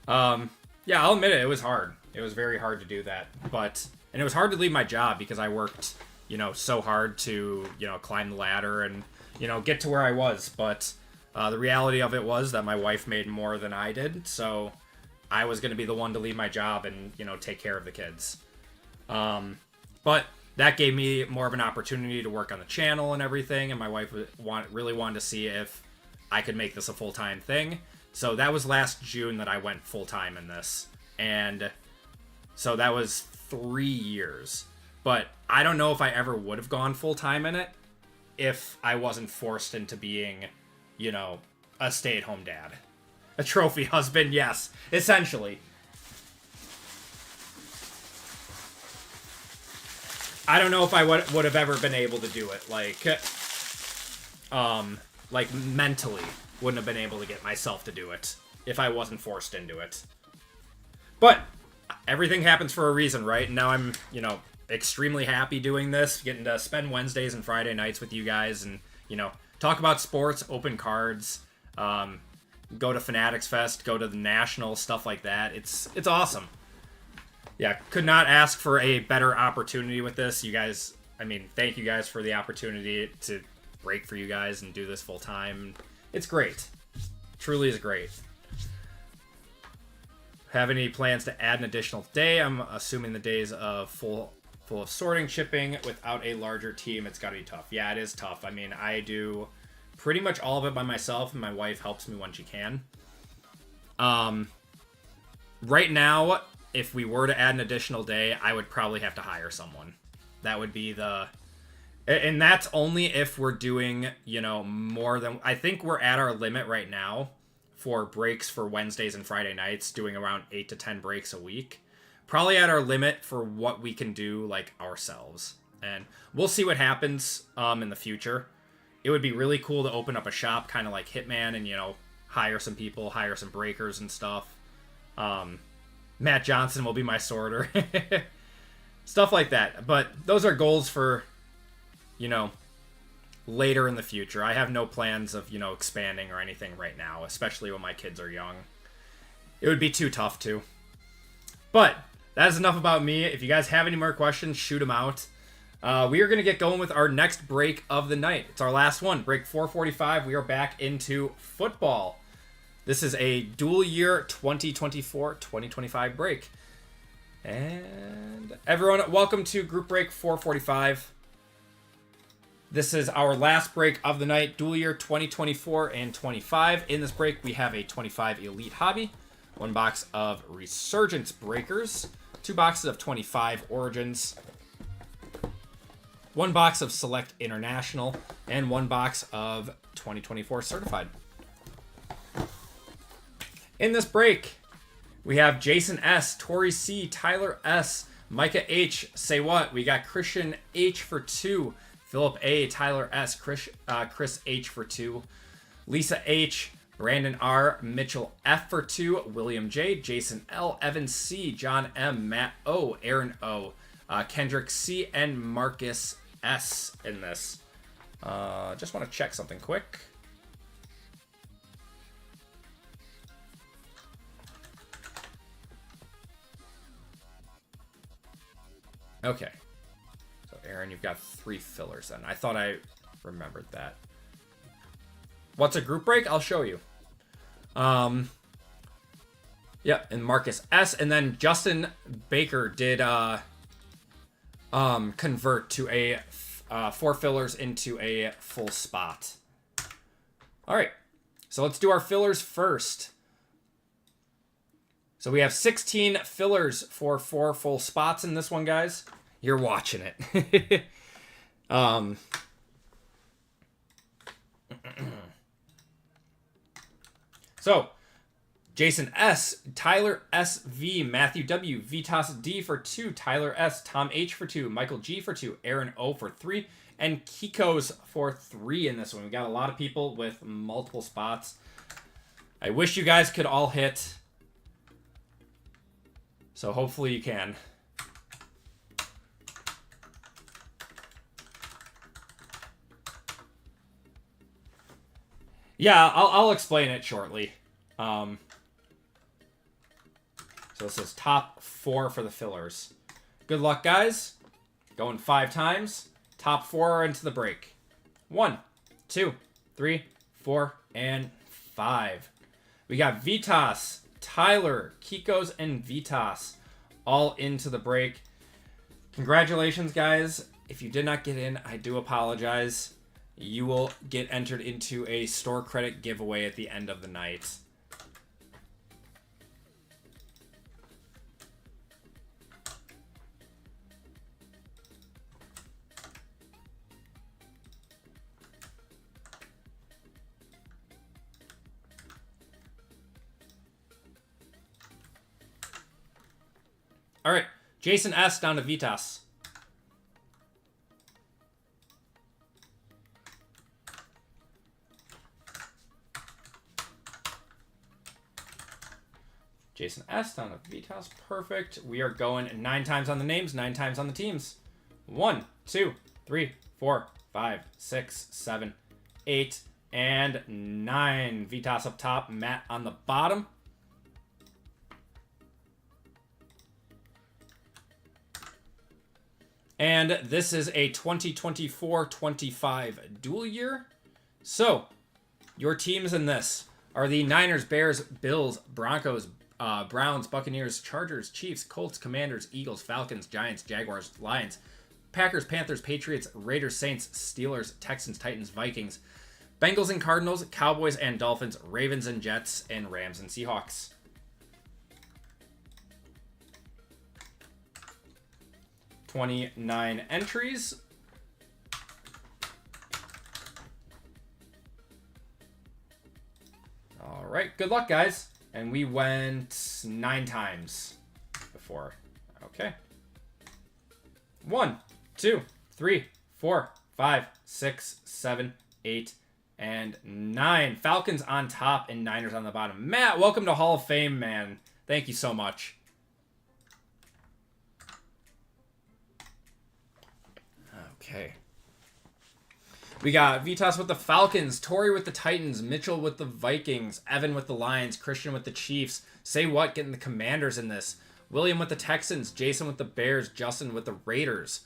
Yeah, I'll admit it. It was hard. It was very hard to do that. And it was hard to leave my job because I worked, you know, so hard to, you know, climb the ladder and, you know, get to where I was. But the reality of it was that my wife made more than I did. So I was going to be the one to leave my job and, you know, take care of the kids. But that gave me more of an opportunity to work on the channel and everything, and my wife really wanted to see if I could make this a full-time thing. So that was last June that I went full-time in this, and so that was 3 years. But I don't know if I ever would have gone full-time in it if I wasn't forced into being, you know, a stay-at-home dad. A trophy husband, yes, essentially. I don't know if I would have ever been able to do it. Like mentally wouldn't have been able to get myself to do it if I wasn't forced into it. But everything happens for a reason, right? And now I'm, you know, extremely happy doing this, getting to spend Wednesdays and Friday nights with you guys and, you know, talk about sports, open cards, go to Fanatics Fest, go to the National, stuff like that. It's awesome. Yeah, could not ask for a better opportunity with this. You guys, I mean, thank you guys for the opportunity to break for you guys and do this full time. It's great. Truly is great. Have any plans to add an additional day? I'm assuming the days of full of sorting, shipping without a larger team. It's got to be tough. Yeah, it is tough. I mean, I do pretty much all of it by myself, and my wife helps me when she can. Right now, if we were to add an additional day, I would probably have to hire someone. That would be the... And that's only if we're doing, you know, more than... I think we're at our limit right now for breaks for Wednesdays and Friday nights, doing around 8 to 10 breaks a week. Probably at our limit for what we can do, like, ourselves. And we'll see what happens in the future. It would be really cool to open up a shop, kind of like Hitman, and, you know, hire some people, hire some breakers and stuff. Matt Johnson will be my sorter. Stuff like that. But those are goals for, you know, later in the future. I have no plans of, you know, expanding or anything right now, especially when my kids are young. It would be too tough to. But that is enough about me. If you guys have any more questions, shoot them out. We are going to get going with our next break of the night. It's our last one, break 445. We are back into football. This is a dual year 2024-2025 break. And everyone, welcome to group break 445. This is our last break of the night, dual year 2024 and 25. In this break, we have a 25 Elite Hobby, 1 box of Resurgence Breakers, 2 boxes of 25 Origins, 1 box of Select International, and 1 box of 2024 Certified. In this break, we have Jason S., Tori C., Tyler S., Micah H., Say What? We got Christian H for 2, Philip A., Tyler S., Chris H for 2, Lisa H., Brandon R., Mitchell F for 2, William J., Jason L., Evan C., John M., Matt O., Aaron O., Kendrick C., and Marcus S. in this. Just want to check something quick. Okay. So, Aaron, you've got 3 fillers then. I thought I remembered that. What's a group break? I'll show you. Yeah, and Marcus S. And then Justin Baker did convert to a 4 fillers into a full spot. All right. So let's do our fillers first. So we have 16 fillers for 4 full spots in this one, guys. You're watching it. So, Jason S., Tyler S. V., Matthew W., Vitas D for 2, Tyler S., Tom H for 2, Michael G for 2, Aaron O for 3, and Kiko's for 3 in this one. We got a lot of people with multiple spots. I wish you guys could all hit. So hopefully you can. Yeah, I'll explain it shortly. So this is top 4 for the fillers. Good luck, guys. Going 5 times. Top 4 are into the break. 1, 2, 3, 4, and 5. We got Vitas, Tyler, Kikos, and Vitas all into the break. Congratulations, guys. If you did not get in, I do apologize. You will get entered into a store credit giveaway at the end of the night. All right, Jason S. down to Vitas. Jason S. down to Vitas. Perfect. We are going 9 times on the names, 9 times on the teams. 1, 2, 3, 4, 5, 6, 7, 8, and 9. Vitas up top, Matt on the bottom. And this is a 2024-25 dual year. So, your teams in this are the Niners, Bears, Bills, Broncos, Browns, Buccaneers, Chargers, Chiefs, Colts, Commanders, Eagles, Falcons, Giants, Jaguars, Lions, Packers, Panthers, Patriots, Raiders, Saints, Steelers, Texans, Titans, Vikings, Bengals and Cardinals, Cowboys and Dolphins, Ravens and Jets, and Rams and Seahawks. $29 entries. All right, good luck, guys. And we went 9 times before. Okay. 1, 2, 3, 4, 5, 6, 7, 8, and 9. Falcons on top and Niners on the bottom. Matt, welcome to Hall of Fame, man. Thank you so much. Okay. We got Vitas with the Falcons, Tori with the Titans, Mitchell with the Vikings, Evan with the Lions, Christian with the Chiefs. Say what? Getting the Commanders in this. William with the Texans, Jason with the Bears, Justin with the Raiders.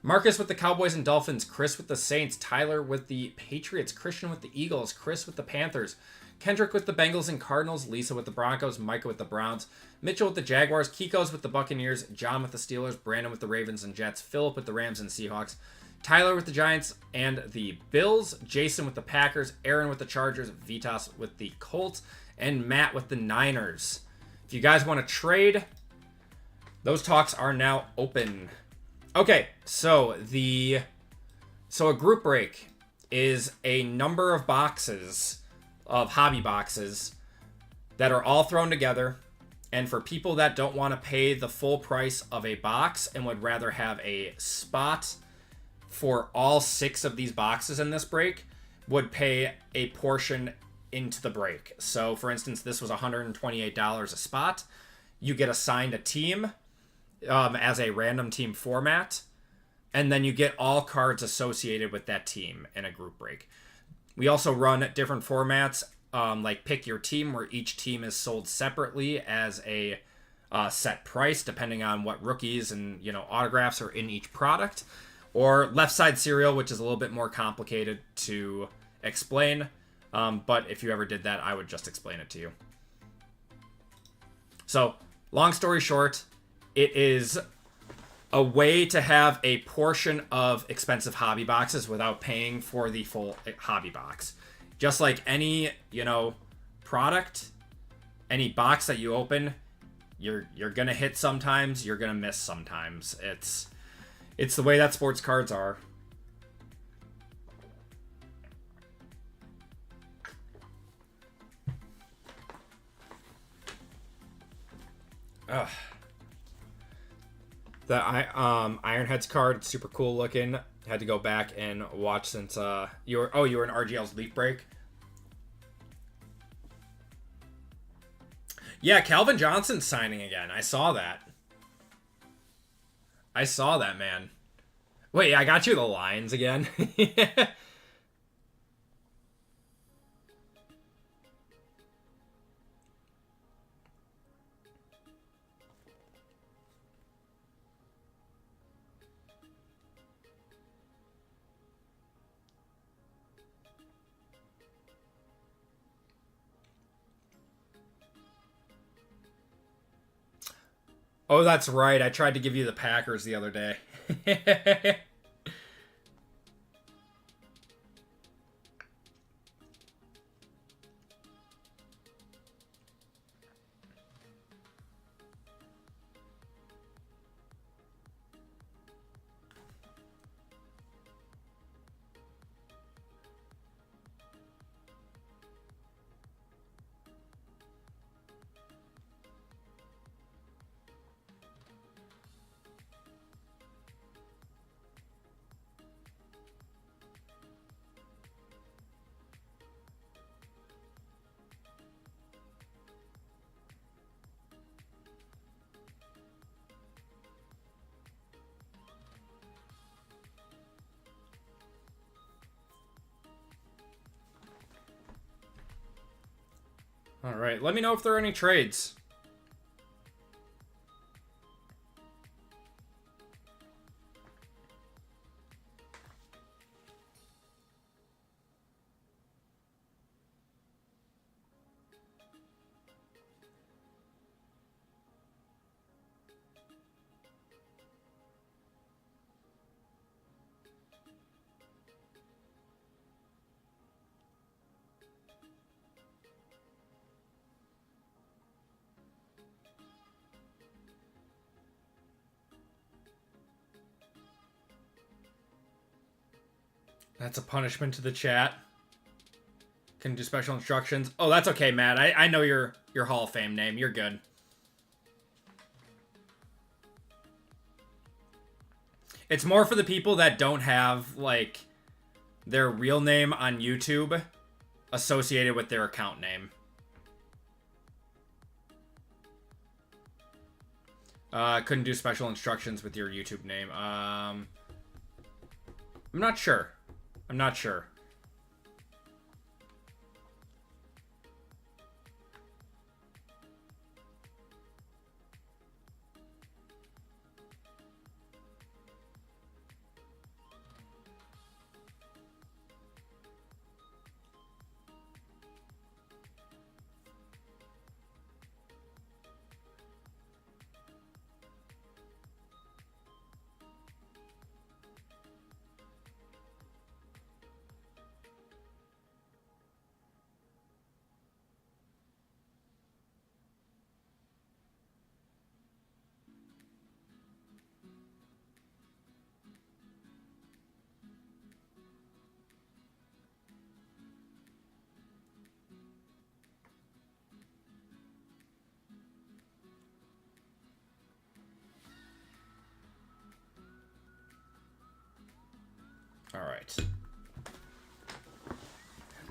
Marcus with the Cowboys and Dolphins, Chris with the Saints, Tyler with the Patriots, Christian with the Eagles, Chris with the Panthers, Kendrick with the Bengals and Cardinals, Lisa with the Broncos, Micah with the Browns, Mitchell with the Jaguars, Kiko's with the Buccaneers, John with the Steelers, Brandon with the Ravens and Jets, Philip with the Rams and Seahawks, Tyler with the Giants and the Bills, Jason with the Packers, Aaron with the Chargers, Vitas with the Colts, and Matt with the Niners. If you guys want to trade, those talks are now open. Okay, so a group break is a number of boxes of hobby boxes that are all thrown together, and for people that don't want to pay the full price of a box and would rather have a spot for all 6 of these boxes in this break, would pay a portion into the break. So for instance, this was $128 a spot. You get assigned a team as a random team format, and then you get all cards associated with that team in a group break. We also run different formats, like Pick Your Team, where each team is sold separately as a set price, depending on what rookies and autographs are in each product. Or Left Side Serial, which is a little bit more complicated to explain. But if you ever did that, I would just explain it to you. So, long story short, it is a way to have a portion of expensive hobby boxes without paying for the full hobby box. Just like any, product, any box that you open, you're going to hit sometimes, you're going to miss sometimes. It's the way that sports cards are. Ugh. The Ironheads card, super cool looking. Had to go back and watch since you were in RGL's Leaf Break. Yeah, Calvin Johnson's signing again. I saw that. Man. Wait, I got you the Lions again. Oh, that's right. I tried to give you the Packers the other day. All right, let me know if there are any trades. That's a punishment to the chat. Can do special instructions. Oh, that's okay, Matt. I know your Hall of Fame name. You're good. It's more for the people that don't have, like, their real name on YouTube associated with their account name. Couldn't do special instructions with your YouTube name. I'm not sure. I'm not sure.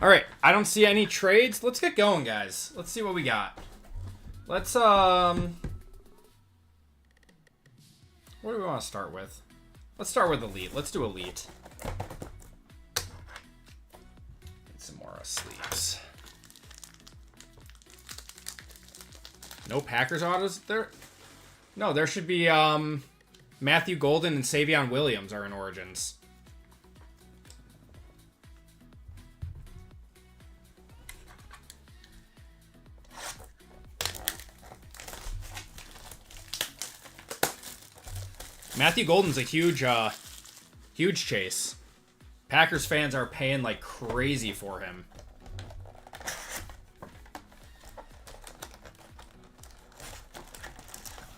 All right, I don't see any trades. Let's get going, guys. Let's see what we got. Let's, what do we want to start with? Let's start with Elite. Let's do Elite. Get some more sleeves. No Packers autos there? No, there should be, Matthew Golden and Savion Williams are in Origins. Matthew Golden's a huge chase. Packers fans are paying like crazy for him.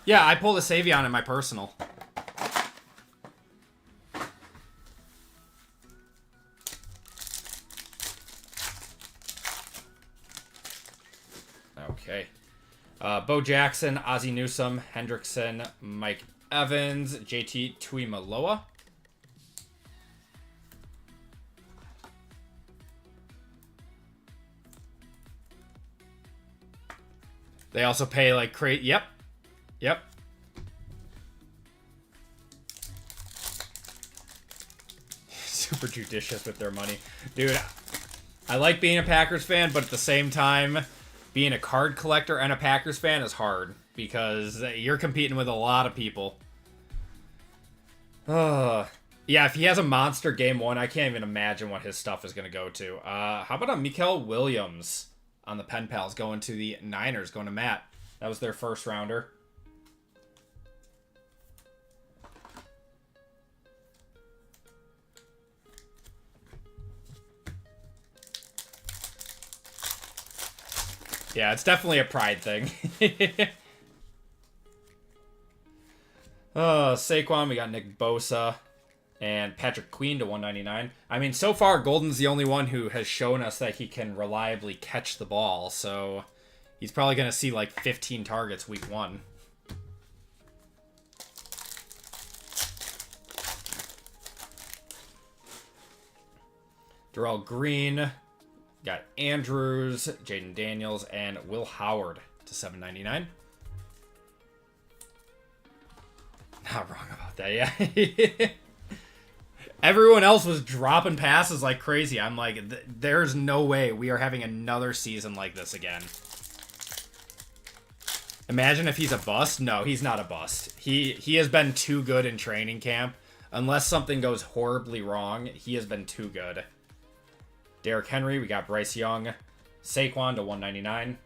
Yeah, I pulled a Savion in my personal. Okay. Bo Jackson, Ozzie Newsome, Hendrickson, Mike Evans, JT Tuimoloau. They also pay like crazy. Yep. Yep. Super judicious with their money. Dude, I like being a Packers fan, but at the same time, being a card collector and a Packers fan is hard because you're competing with a lot of people. Yeah, if he has a monster game one, I can't even imagine what his stuff is going to go to. How about a Mikael Williams on the Pen Pals going to the Niners, going to Matt? That was their first rounder. Yeah, it's definitely a pride thing. Saquon, we got Nick Bosa and Patrick Queen to 199. I mean, so far, Golden's the only one who has shown us that he can reliably catch the ball, so he's probably going to see like 15 targets week one. Darrell Green, got Andrews, Jaden Daniels, and Will Howard to 799. Not wrong about that, yeah. Everyone else was dropping passes like crazy. I'm like, there's no way we are having another season like this again. Imagine if he's a bust. No, he's not a bust. He has been too good in training camp. Unless something goes horribly wrong, he has been too good. Derrick Henry, we got Bryce Young. Saquon to 199.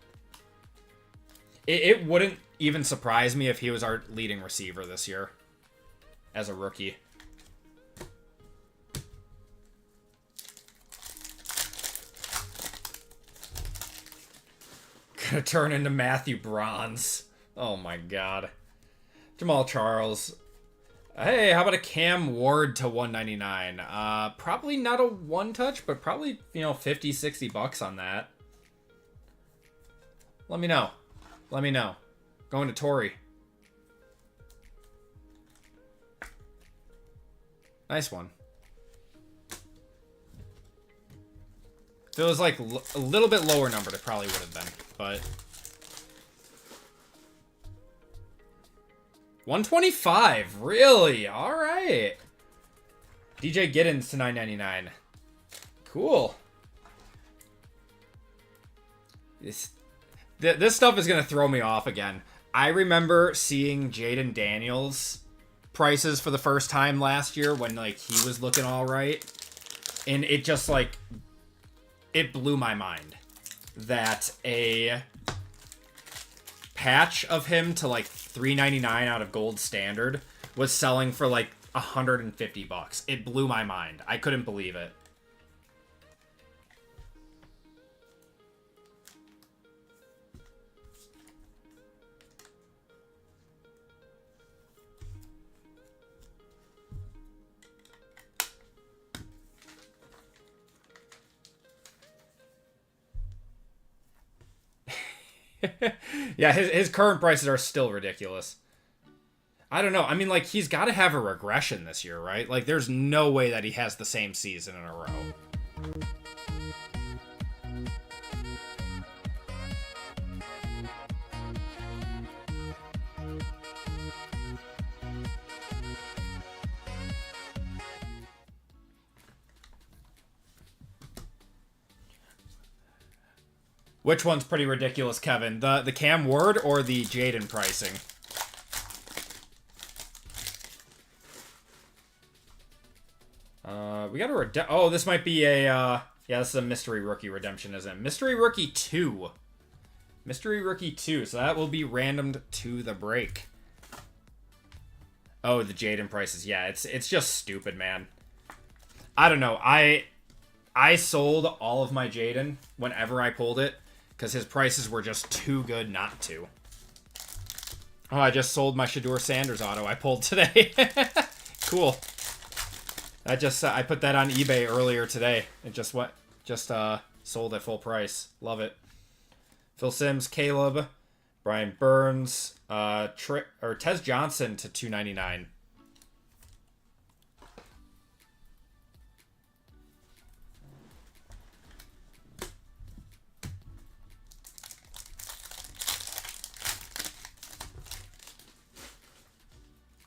It wouldn't even surprise me if he was our leading receiver this year as a rookie. Gonna turn into Matthew Bronze. Oh my god. Jamal Charles. Hey, how about a Cam Ward to 199? Probably not a one touch, but probably, 50, 60 bucks on that. Let me know. Let me know. Going to Tory. Nice one. If it was like a little bit lower numbered, it probably would have been, but 125, really? All right. DJ Giddens to 999. Cool. This stuff is gonna throw me off again. I remember seeing Jaden Daniels prices for the first time last year when like he was looking all right, and it just like it blew my mind that a patch of him to like $3.99 out of gold standard was selling for like 150 bucks. It blew my mind. I couldn't believe it. Yeah, his current prices are still ridiculous. I don't know. I mean, like, he's got to have a regression this year, right? Like, there's no way that he has the same season in a row. Which one's pretty ridiculous, Kevin? The Cam Ward or the Jaden pricing? We got a oh, this might be a yeah, this is a mystery rookie redemption, isn't it? Mystery rookie 2. Mystery rookie 2. So that will be randomed to the break. Oh, the Jaden prices. Yeah, it's just stupid, man. I don't know. I sold all of my Jaden whenever I pulled it because his prices were just too good not to. Oh, I just sold my Shedeur Sanders auto I pulled today. Cool. I put that on eBay earlier today. It just sold at full price. Love it. Phil Simms, Caleb, Brian Burns, Tez Johnson to $2.99.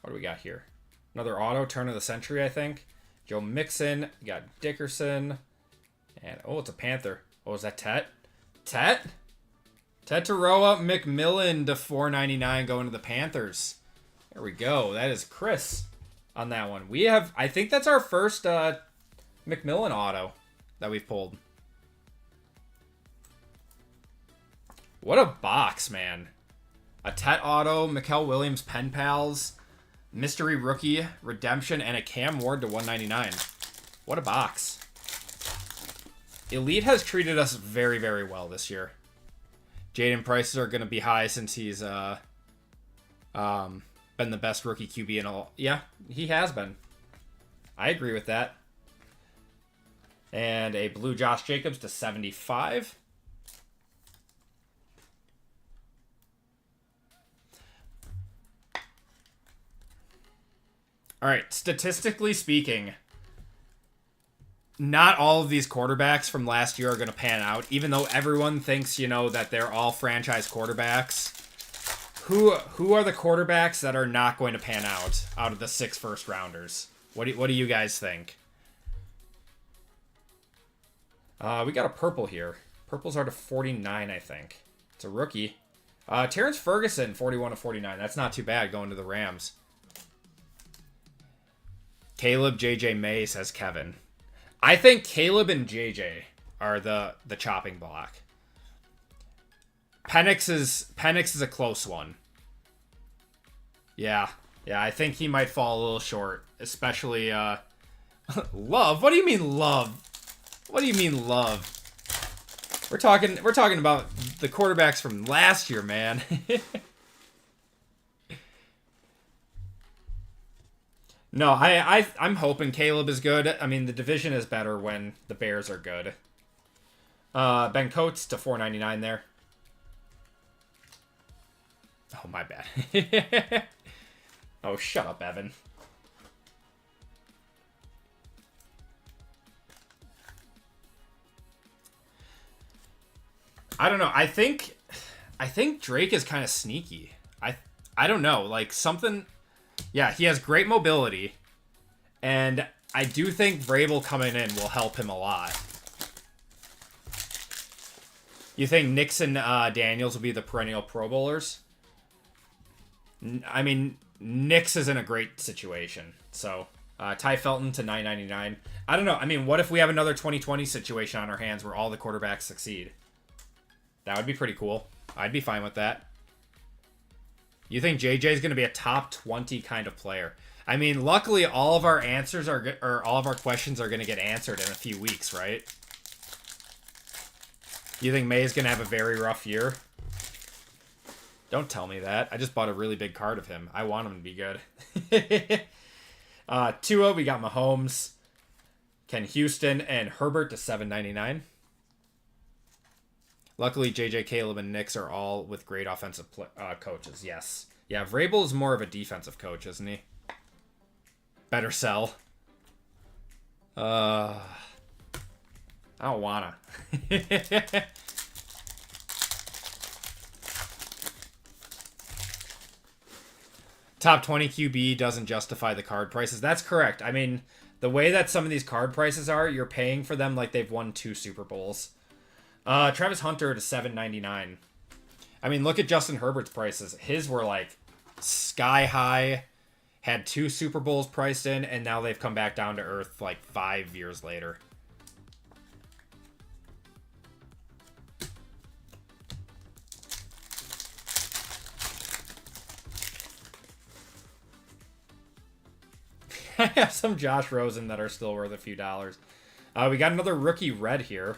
What do we got here? Another auto, turn of the century, I think. Joe Mixon, you got Dickerson, and oh, it's a Panther. Oh, is that Tet? Tet Teteroa McMillan to $4.99 going to the Panthers. There we go. That is Chris on that one. We have, I think that's our first McMillan auto that we've pulled. What a box, man. A Tet auto, Mikael Williams pen pals, mystery rookie redemption, and a Cam Ward to $1.99. What a box. Elite has treated us very, very well this year. Jaden prices are going to be high since he's been the best rookie QB in all. Yeah, he has been. I agree with that. And a blue Josh Jacobs to 75. All right, statistically speaking, not all of these quarterbacks from last year are going to pan out, even though everyone thinks, that they're all franchise quarterbacks. Who are the quarterbacks that are not going to pan out of the 6 first rounders? What do you guys think? We got a purple here. Purples are to 49, I think. It's a rookie. Terrence Ferguson, 41 to 49. That's not too bad going to the Rams. Caleb, JJ May, says Kevin. I think Caleb and JJ are the chopping block. Penix is a close one. Yeah, I think he might fall a little short, especially Love. What do you mean love? What do you mean love? We're talking about the quarterbacks from last year, man. No, I'm hoping Caleb is good. I mean, the division is better when the Bears are good. Ben Coates to 499 there. Oh, my bad. Oh, shut up, Evan. I don't know. I think Drake is kind of sneaky. I don't know. Like, something... Yeah, he has great mobility. And I do think Vrabel coming in will help him a lot. You think Nix and Daniels will be the perennial Pro Bowlers? I mean, Nix is in a great situation. So, Ty Felton to 999. I don't know. I mean, what if we have another 2020 situation on our hands where all the quarterbacks succeed? That would be pretty cool. I'd be fine with that. You think JJ is going to be a top 20 kind of player? I mean, luckily, all of our answers or all of our questions are going to get answered in a few weeks, right? You think May is going to have a very rough year? Don't tell me that. I just bought a really big card of him. I want him to be good. 2-0, we got Mahomes, Ken Houston, and Herbert to 799. Luckily, JJ, Caleb, and Nix are all with great offensive coaches. Yes. Yeah, Vrabel is more of a defensive coach, isn't he? Better sell. I don't wanna. Top 20 QB doesn't justify the card prices. That's correct. I mean, the way that some of these card prices are, you're paying for them like they've won 2 Super Bowls. Travis Hunter to $799. I mean, look at Justin Herbert's prices. His were like sky high, had 2 Super Bowls priced in, and now they've come back down to earth like 5 years later. I have some Josh Rosen that are still worth a few dollars. We got another rookie red here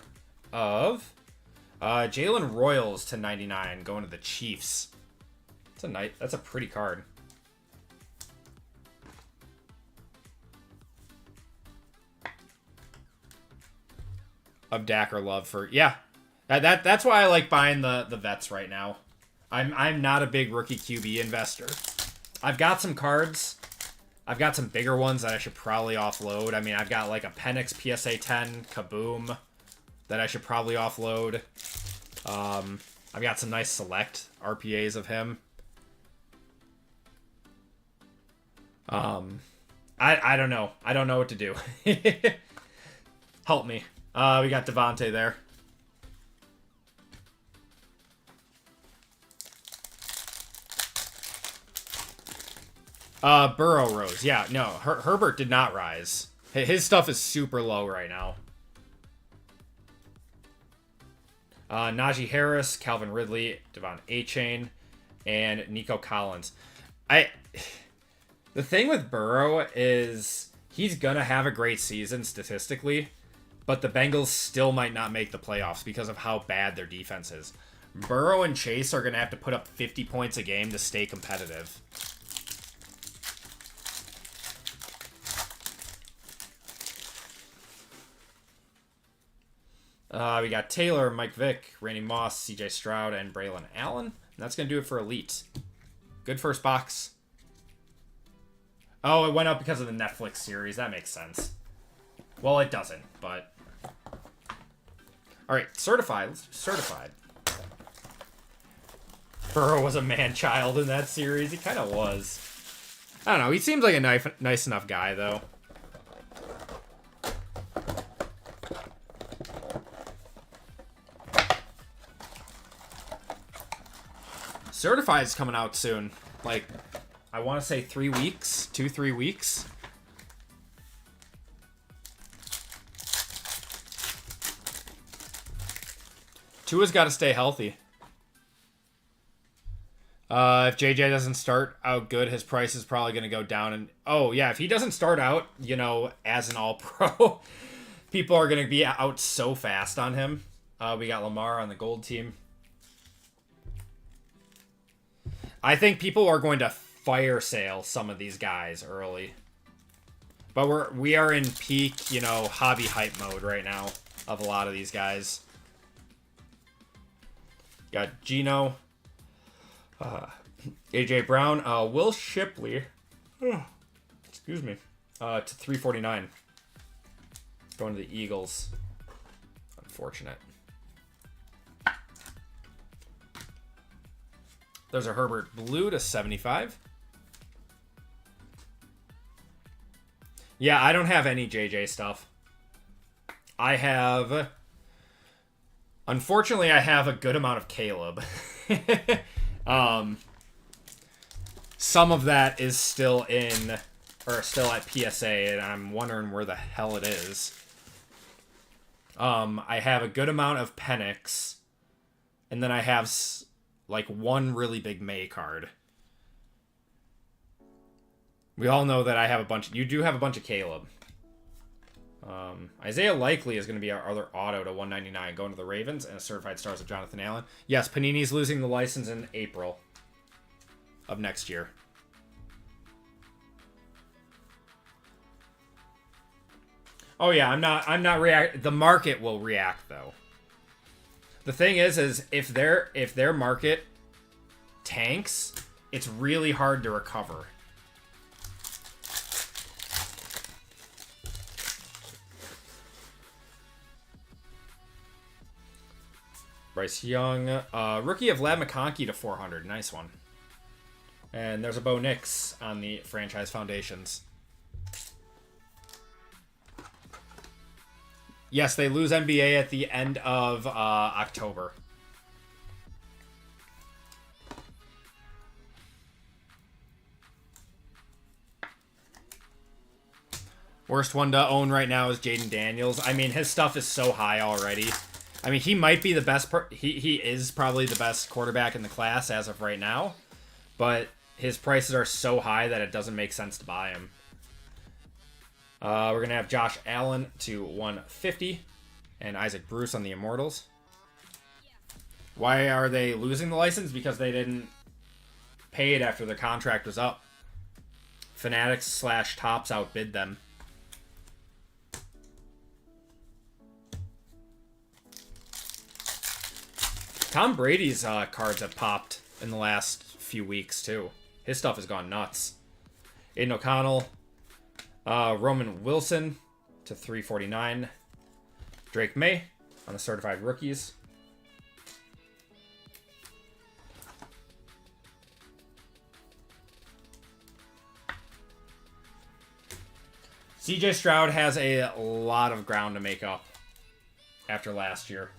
of Jalen Royals to 99 going to the Chiefs. That's a pretty card. Of Dak or Love for that's why I like buying the vets right now. I'm not a big rookie QB investor. I've got some cards. I've got some bigger ones that I should probably offload. I mean, I've got like a Penix PSA 10 Kaboom that I should probably offload. I've got some nice select RPAs of him. I don't know. I don't know what to do. Help me. We got Devontae there. Burrow rose. Yeah, no, Herbert did not rise. His stuff is super low right now. Najee Harris, Calvin Ridley, Devon Achane, and Nico Collins. The thing with Burrow is he's gonna have a great season statistically, but the Bengals still might not make the playoffs because of how bad their defense is. Burrow and Chase are gonna have to put up 50 points a game to stay competitive. We got Taylor, Mike Vick, Randy Moss, CJ Stroud, and Braylon Allen. And that's going to do it for Elite. Good first box. Oh, it went up because of the Netflix series. That makes sense. Well, it doesn't, but... Alright, certified. Certified. Burrow was a man-child in that series. He kind of was. I don't know. He seems like a nice enough guy, though. Certified is coming out soon. Like, I want to say 3 weeks. 2-3 weeks. Tua's got to stay healthy. If JJ doesn't start out good, his price is probably going to go down. And oh, yeah, if he doesn't start out, you know, as an all-pro, people are going to be out so fast on him. We got Lamar on the gold team. I think people are going to fire sale some of these guys early. But we are in peak, you know, hobby hype mode right now of a lot of these guys. Got Gino, AJ Brown, Will Shipley. Excuse me. To 349. Going to the Eagles. Unfortunate. There's a Herbert Blue to 75. Yeah, I don't have any JJ stuff. I have... Unfortunately, I have a good amount of Caleb. Some of that is still in... Or still at PSA, and I'm wondering where the hell it is. I have a good amount of Penix. And then I have... like one really big May card. We all know that I have a bunch. You do have a bunch of Caleb. Isaiah Likely is going to be our other auto to 199 going to the Ravens, and a certified stars of Jonathan Allen. Yes, Panini's losing the license in April of next year. Oh yeah, I'm not react. The market will react though. The thing is if their market tanks, it's really hard to recover. Bryce Young, rookie of Lab McConkey to 400, nice one. And there's a Bo Nix on the franchise foundations. Yes, they lose NBA at the end of October. Worst one to own right now is Jaden Daniels. I mean, his stuff is so high already. I mean, he might be the best. He is probably the best quarterback in the class as of right now. But his prices are so high that it doesn't make sense to buy him. We're going to have Josh Allen to 150. And Isaac Bruce on the Immortals. Why are they losing the license? Because they didn't pay it after their contract was up. Fanatics / Topps outbid them. Tom Brady's cards have popped in the last few weeks, too. His stuff has gone nuts. Aiden O'Connell. Roman Wilson to 349. Drake May on the certified rookies. CJ Stroud has a lot of ground to make up after last year.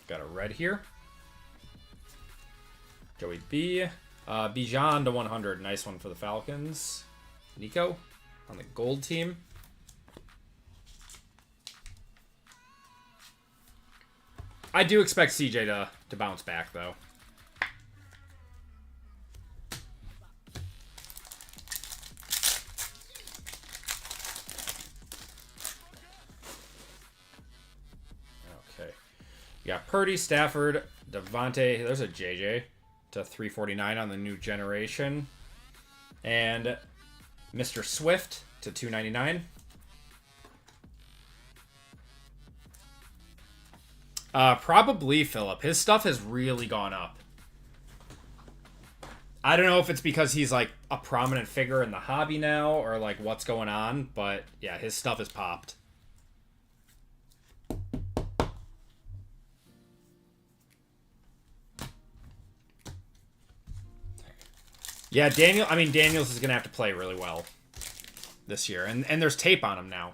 Got a red here. Joey B. Bijan to 100. Nice one for the Falcons. Nico on the gold team. I do expect CJ to bounce back, though. Yeah, Purdy, Stafford, Devontae. There's a JJ to 349 on the new generation. And Mr. Swift to 299. Probably Phillip. His stuff has really gone up. I don't know if it's because he's like a prominent figure in the hobby now or like what's going on, but yeah, his stuff has popped. Yeah, Daniels is going to have to play really well this year. And there's tape on him now.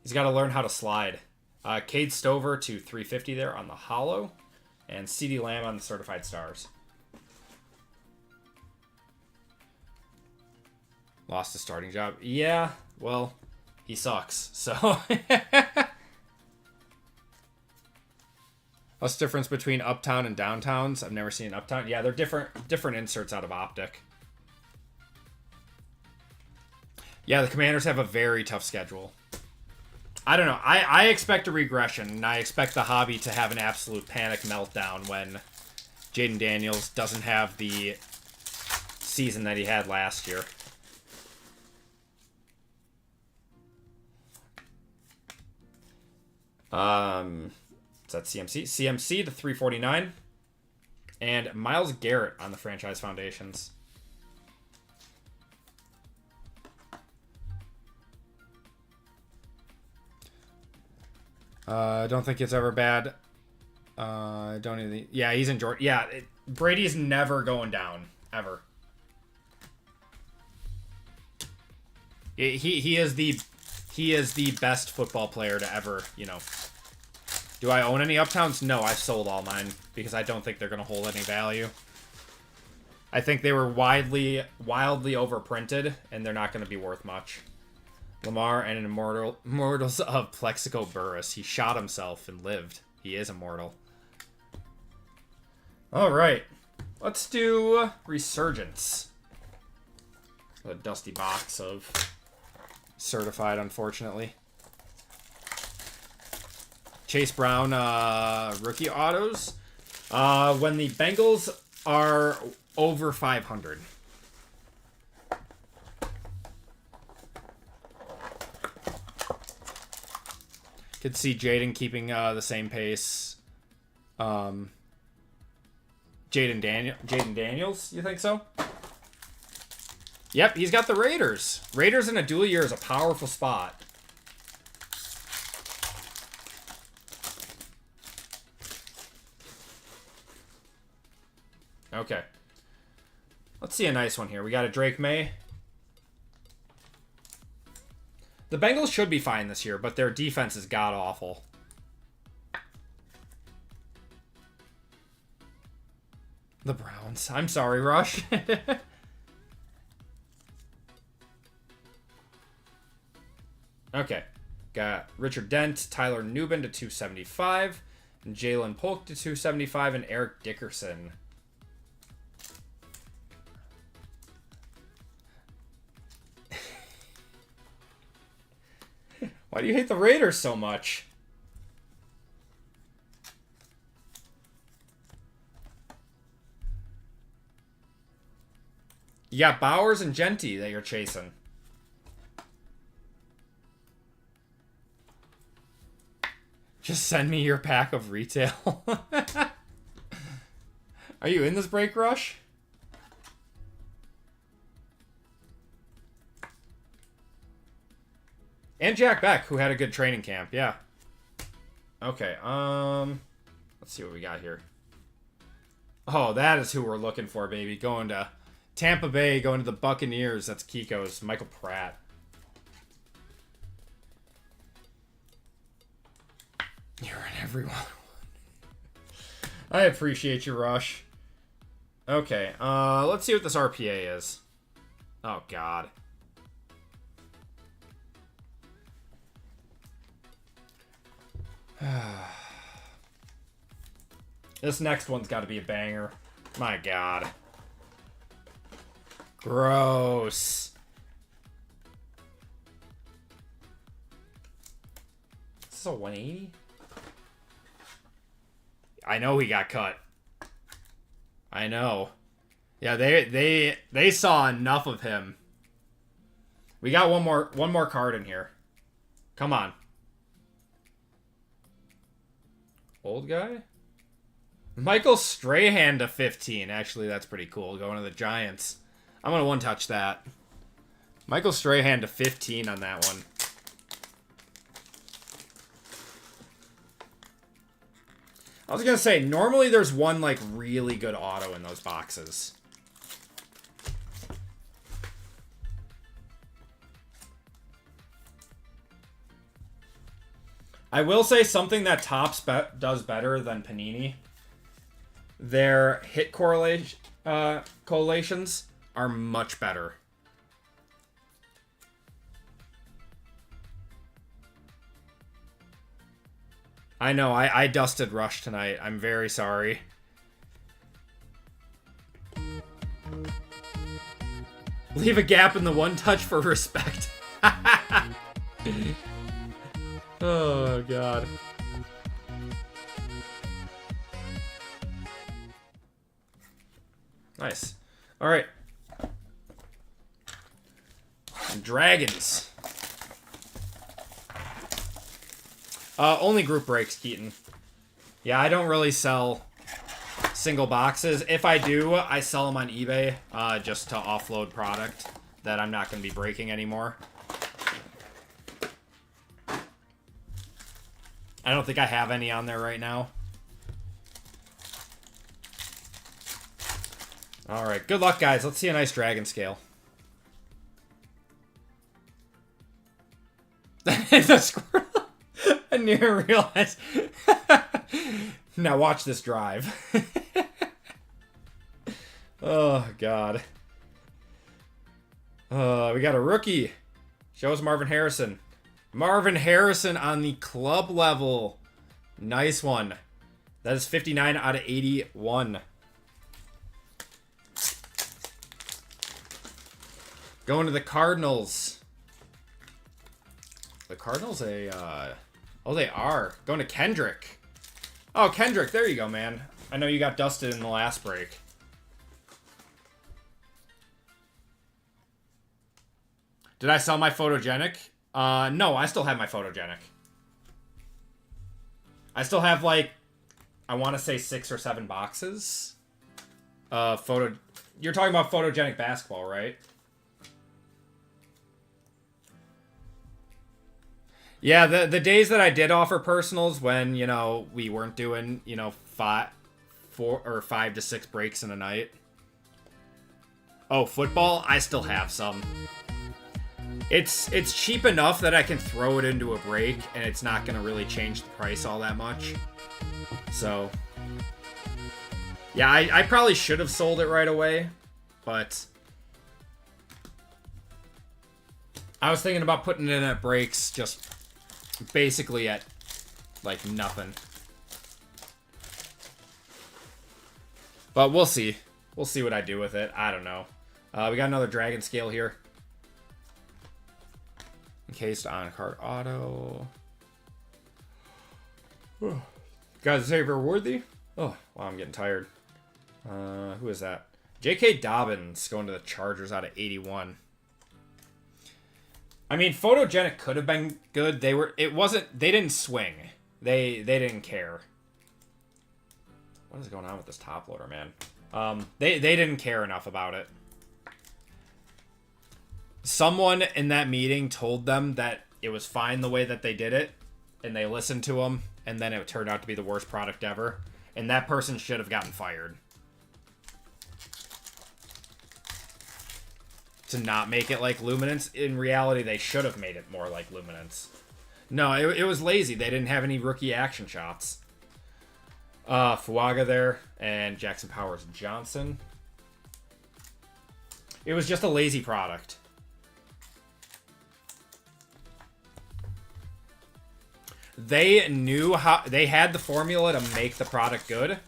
He's got to learn how to slide. Cade Stover to 350 there on the hollow. And CeeDee Lamb on the certified stars. Lost his starting job. Yeah, well, he sucks. So... What's the difference between Uptown and Downtowns? I've never seen an Uptown. Yeah, they're different inserts out of Optic. Yeah, the Commanders have a very tough schedule. I don't know. I expect a regression, and I expect the hobby to have an absolute panic meltdown when Jaden Daniels doesn't have the season that he had last year. Is that CMC? CMC to 349. And Myles Garrett on the franchise foundations. I don't think it's ever bad. Don't even. Yeah, he's in Georgia. Yeah, Brady's never going down ever. He is the best football player to ever, you know. Do I own any Uptowns? No, I've sold all mine because I don't think they're going to hold any value. I think they were wildly overprinted, and they're not going to be worth much. Lamar and an Immortals of Plexico Burris. He shot himself and lived. He is immortal. All right. Let's do Resurgence. A dusty box of certified, unfortunately. Chase Brown rookie autos. When the Bengals are over 500. Could see Jaden keeping the same pace. Jaden Daniels, you think so? Yep, he's got the Raiders. Raiders in a dual year is a powerful spot. Okay. Let's see a nice one here. We got a Drake May. The Bengals should be fine this year, but their defense is god-awful. The Browns. I'm sorry, Rush. Okay. Got Richard Dent, Tyler Nubin to 275, and Jalen Polk to 275, and Eric Dickerson. Why do you hate the Raiders so much? You got Bowers and Genty that you're chasing. Just send me your pack of retail. Are you in this break, Rush? And Jack Beck, who had a good training camp, yeah. Okay, let's see what we got here. Oh, that is who we're looking for, baby. Going to Tampa Bay, going to the Buccaneers. That's Kiko's Michael Pratt. You're in everyone. I appreciate you, Rush. Okay, let's see what this RPA is. Oh, God. This next one's got to be a banger. My God. Gross. Is this a 180? I know he got cut. I know. Yeah, they saw enough of him. We got one more card in here. Come on. Old guy? Michael Strahan to 15. Actually, that's pretty cool. Going to the Giants. I'm going to one-touch that. Michael Strahan to 15 on that one. I was going to say, normally there's one, like, really good auto in those boxes. I will say something that Topps does better than Panini. Their hit correlations are much better. I know, I dusted Rush tonight. I'm very sorry. Leave a gap in the one touch for respect. Oh, God. Nice. All right. Dragons. Only group breaks, Keaton. Yeah, I don't really sell single boxes. If I do, I sell them on eBay just to offload product that I'm not going to be breaking anymore. I don't think I have any on there right now. All right, good luck, guys. Let's see a nice dragon scale. The squirrel. I didn't even realize. Now watch this drive. Oh, God. We got a rookie. Show us Marvin Harrison. Marvin Harrison on the club level. Nice one. That is 59 out of 81. Going to the Cardinals. The Cardinals, oh, they are. Going to Kendrick. Oh, Kendrick, there you go, man. I know you got dusted in the last break. Did I sell my photogenic? No, I still have my photogenic. I still have, like, I want to say 6 or 7 boxes. You're talking about photogenic basketball, right? Yeah, the days that I did offer personals when, you know, we weren't doing, you know, 5 to 6 breaks in a night. Oh, football? I still have some. It's cheap enough that I can throw it into a break, and it's not going to really change the price all that much. So, yeah, I probably should have sold it right away, but I was thinking about putting it in at breaks, just basically at, like, nothing. But we'll see. We'll see what I do with it. I don't know. We got another dragon scale here. Encased on card auto. Guys, saver worthy. Oh, wow, I'm getting tired. Who is that? J.K. Dobbins going to the Chargers out of 81. I mean, photogenic could have been good. They didn't swing. They didn't care. What is going on with this top loader, man? They didn't care enough about it. Someone in that meeting told them that it was fine the way that they did it, and they listened to them, and then it turned out to be the worst product ever. And that person should have gotten fired. To not make it like Luminance. In reality, they should have made it more like Luminance. No, it was lazy. They didn't have any rookie action shots. Fuaga there, and Jackson Powers Johnson. It was just a lazy product. They knew how... They had the formula to make the product good,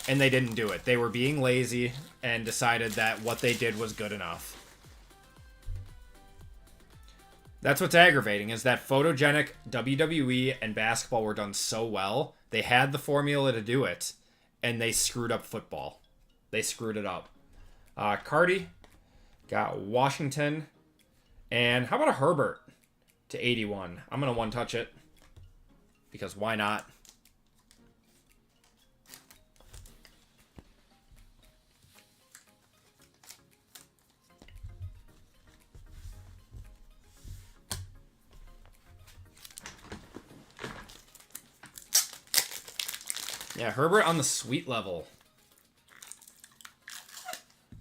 and they didn't do it. They were being lazy and decided that what they did was good enough. That's what's aggravating, is that photogenic WWE and basketball were done so well. They had the formula to do it, and they screwed up football. They screwed it up. Cardi got Washington. And how about a Herbert to 81? I'm going to one-touch it. Because why not? Yeah, Herbert on the sweet level.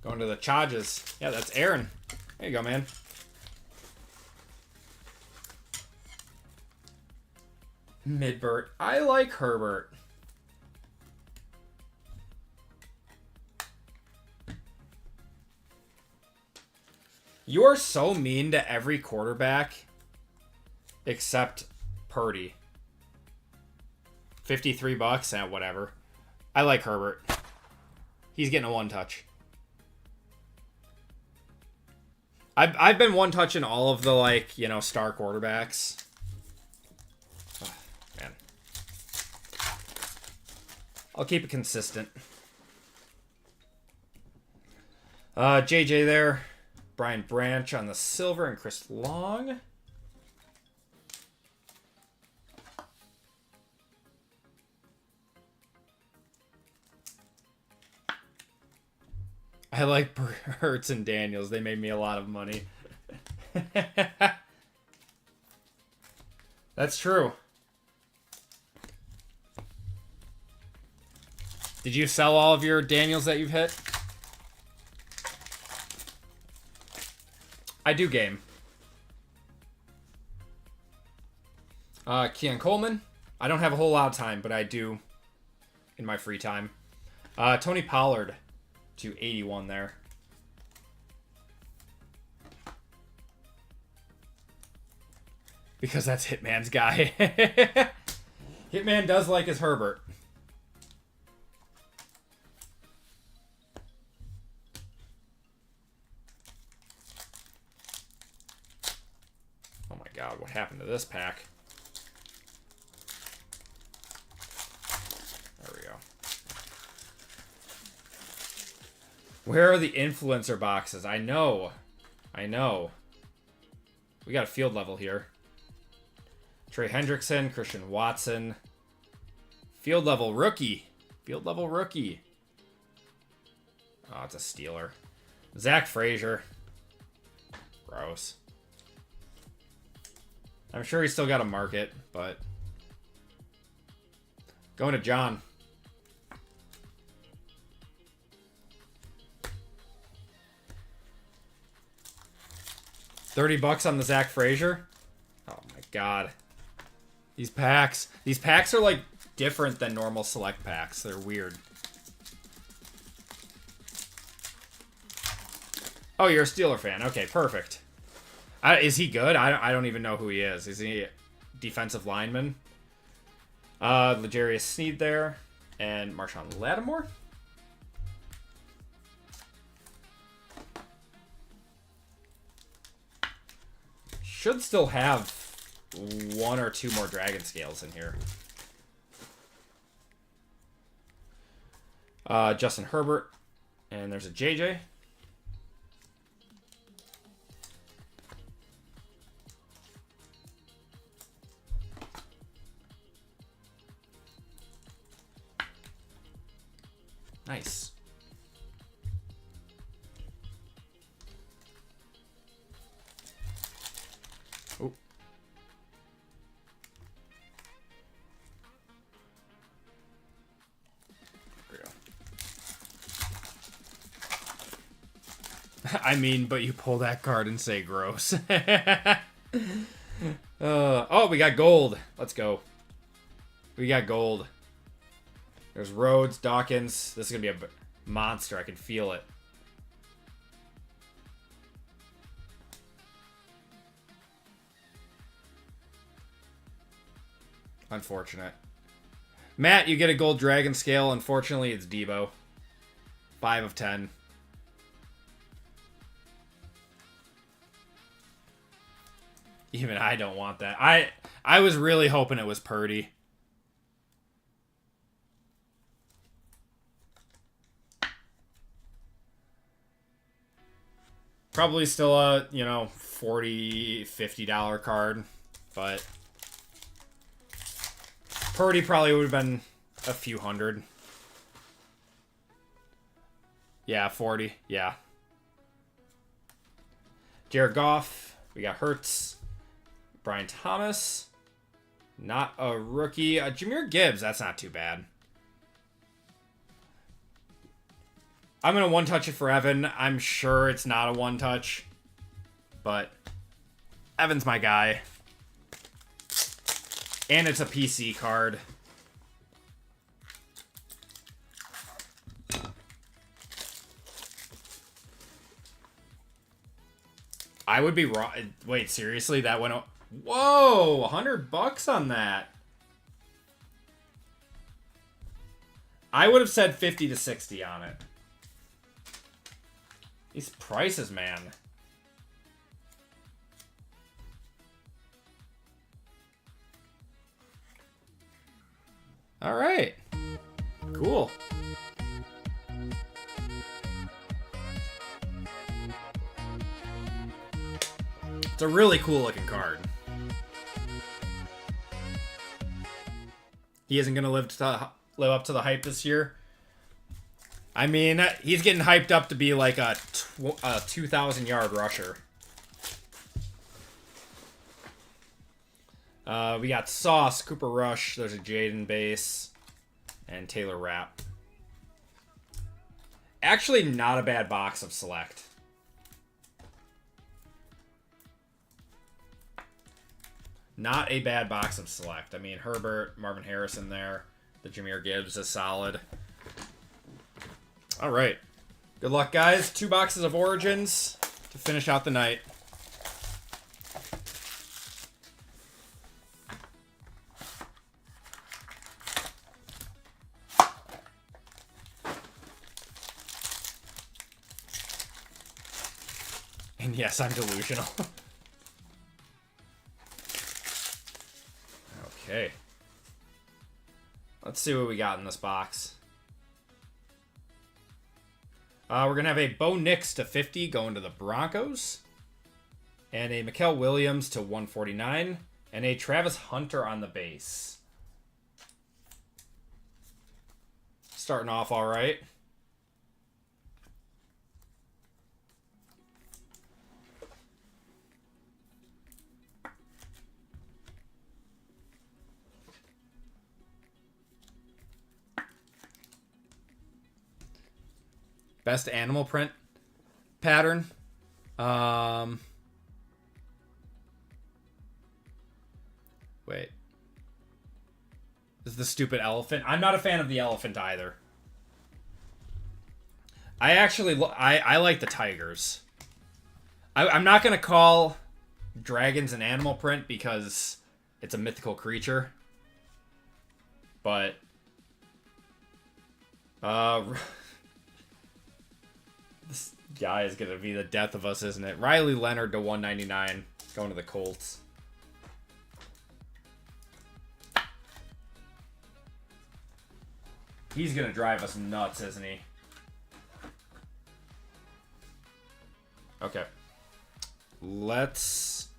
Going to the Chargers. Yeah, that's Aaron. There you go, man. Midbert. I like Herbert. You are so mean to every quarterback except Purdy. $53 and whatever. I like Herbert. He's getting a one-touch. I've been one-touching all of the, like, you know, star quarterbacks. I'll keep it consistent. JJ there. Brian Branch on the silver and Chris Long. I like Hurts and Daniels. They made me a lot of money. That's true. Did you sell all of your Daniels that you've hit? I do game. Keon Coleman. I don't have a whole lot of time, but I do in my free time. Tony Pollard to 81 there. Because that's Hitman's guy. Hitman does like his Herbert. Oh my god, what happened to this pack? There we go. Where are the influencer boxes? I know. I know. We got a field level here. Trey Hendrickson, Christian Watson. Field level rookie. Field level rookie. Oh, it's a Steeler. Zach Frazier. Gross. I'm sure he's still got a market, but... Going to John. $30 on the Zach Frazier? Oh my god. These packs are like different than normal select packs. They're weird. Oh, you're a Steeler fan. Okay, perfect. Is he good? I don't even know who he is. Is he a defensive lineman? L'Jarius Sneed there. And Marshawn Lattimore. Should still have one or two more Dragon Scales in here. Justin Herbert. And there's a JJ. Nice. Oh. There we go. I mean, but you pull that card and say gross. Oh, we got gold. Let's go. We got gold. There's Rhodes, Dawkins. This is going to be a monster. I can feel it. Unfortunate. Matt, you get a gold Dragon Scale. Unfortunately, it's Debo. 5 of 10. Even I don't want that. I was really hoping it was Purdy. Probably still a, $40, $50 card, but Purdy probably would have been a few hundred. Yeah, 40, yeah. Jared Goff, we got Hurts, Brian Thomas, not a rookie. Jahmyr Gibbs, that's not too bad. I'm going to one-touch it for Evan. I'm sure it's not a one-touch, but Evan's my guy. And it's a PC card. I would be wrong. Wait, seriously? That went... Whoa! $100 on that. I would have said 50 to 60 on it. These prices, man. All right. Cool. It's a really cool looking card. He isn't going to live up to the hype this year. I mean, he's getting hyped up to be like a 2,000-yard rusher. We got Sauce, Cooper Rush, there's a Jaden base, and Taylor Rapp. Actually, not a bad box of Select. Not a bad box of Select. I mean, Herbert, Marvin Harrison there. The Jahmyr Gibbs is solid. All right. Good luck, guys. 2 boxes of Origins to finish out the night. And yes, I'm delusional. Okay. Let's see what we got in this box. We're going to have a Bo Nix to 50 going to the Broncos. And a Mikael Williams to 149. And a Travis Hunter on the base. Starting off all right. Best animal print pattern. Wait. This is the stupid elephant. I'm not a fan of the elephant either. I actually I like the tigers. I'm not going to call dragons an animal print because it's a mythical creature. But this guy is going to be the death of us, isn't it? Riley Leonard to 199 going to the Colts. He's going to drive us nuts, isn't he? Okay. Let's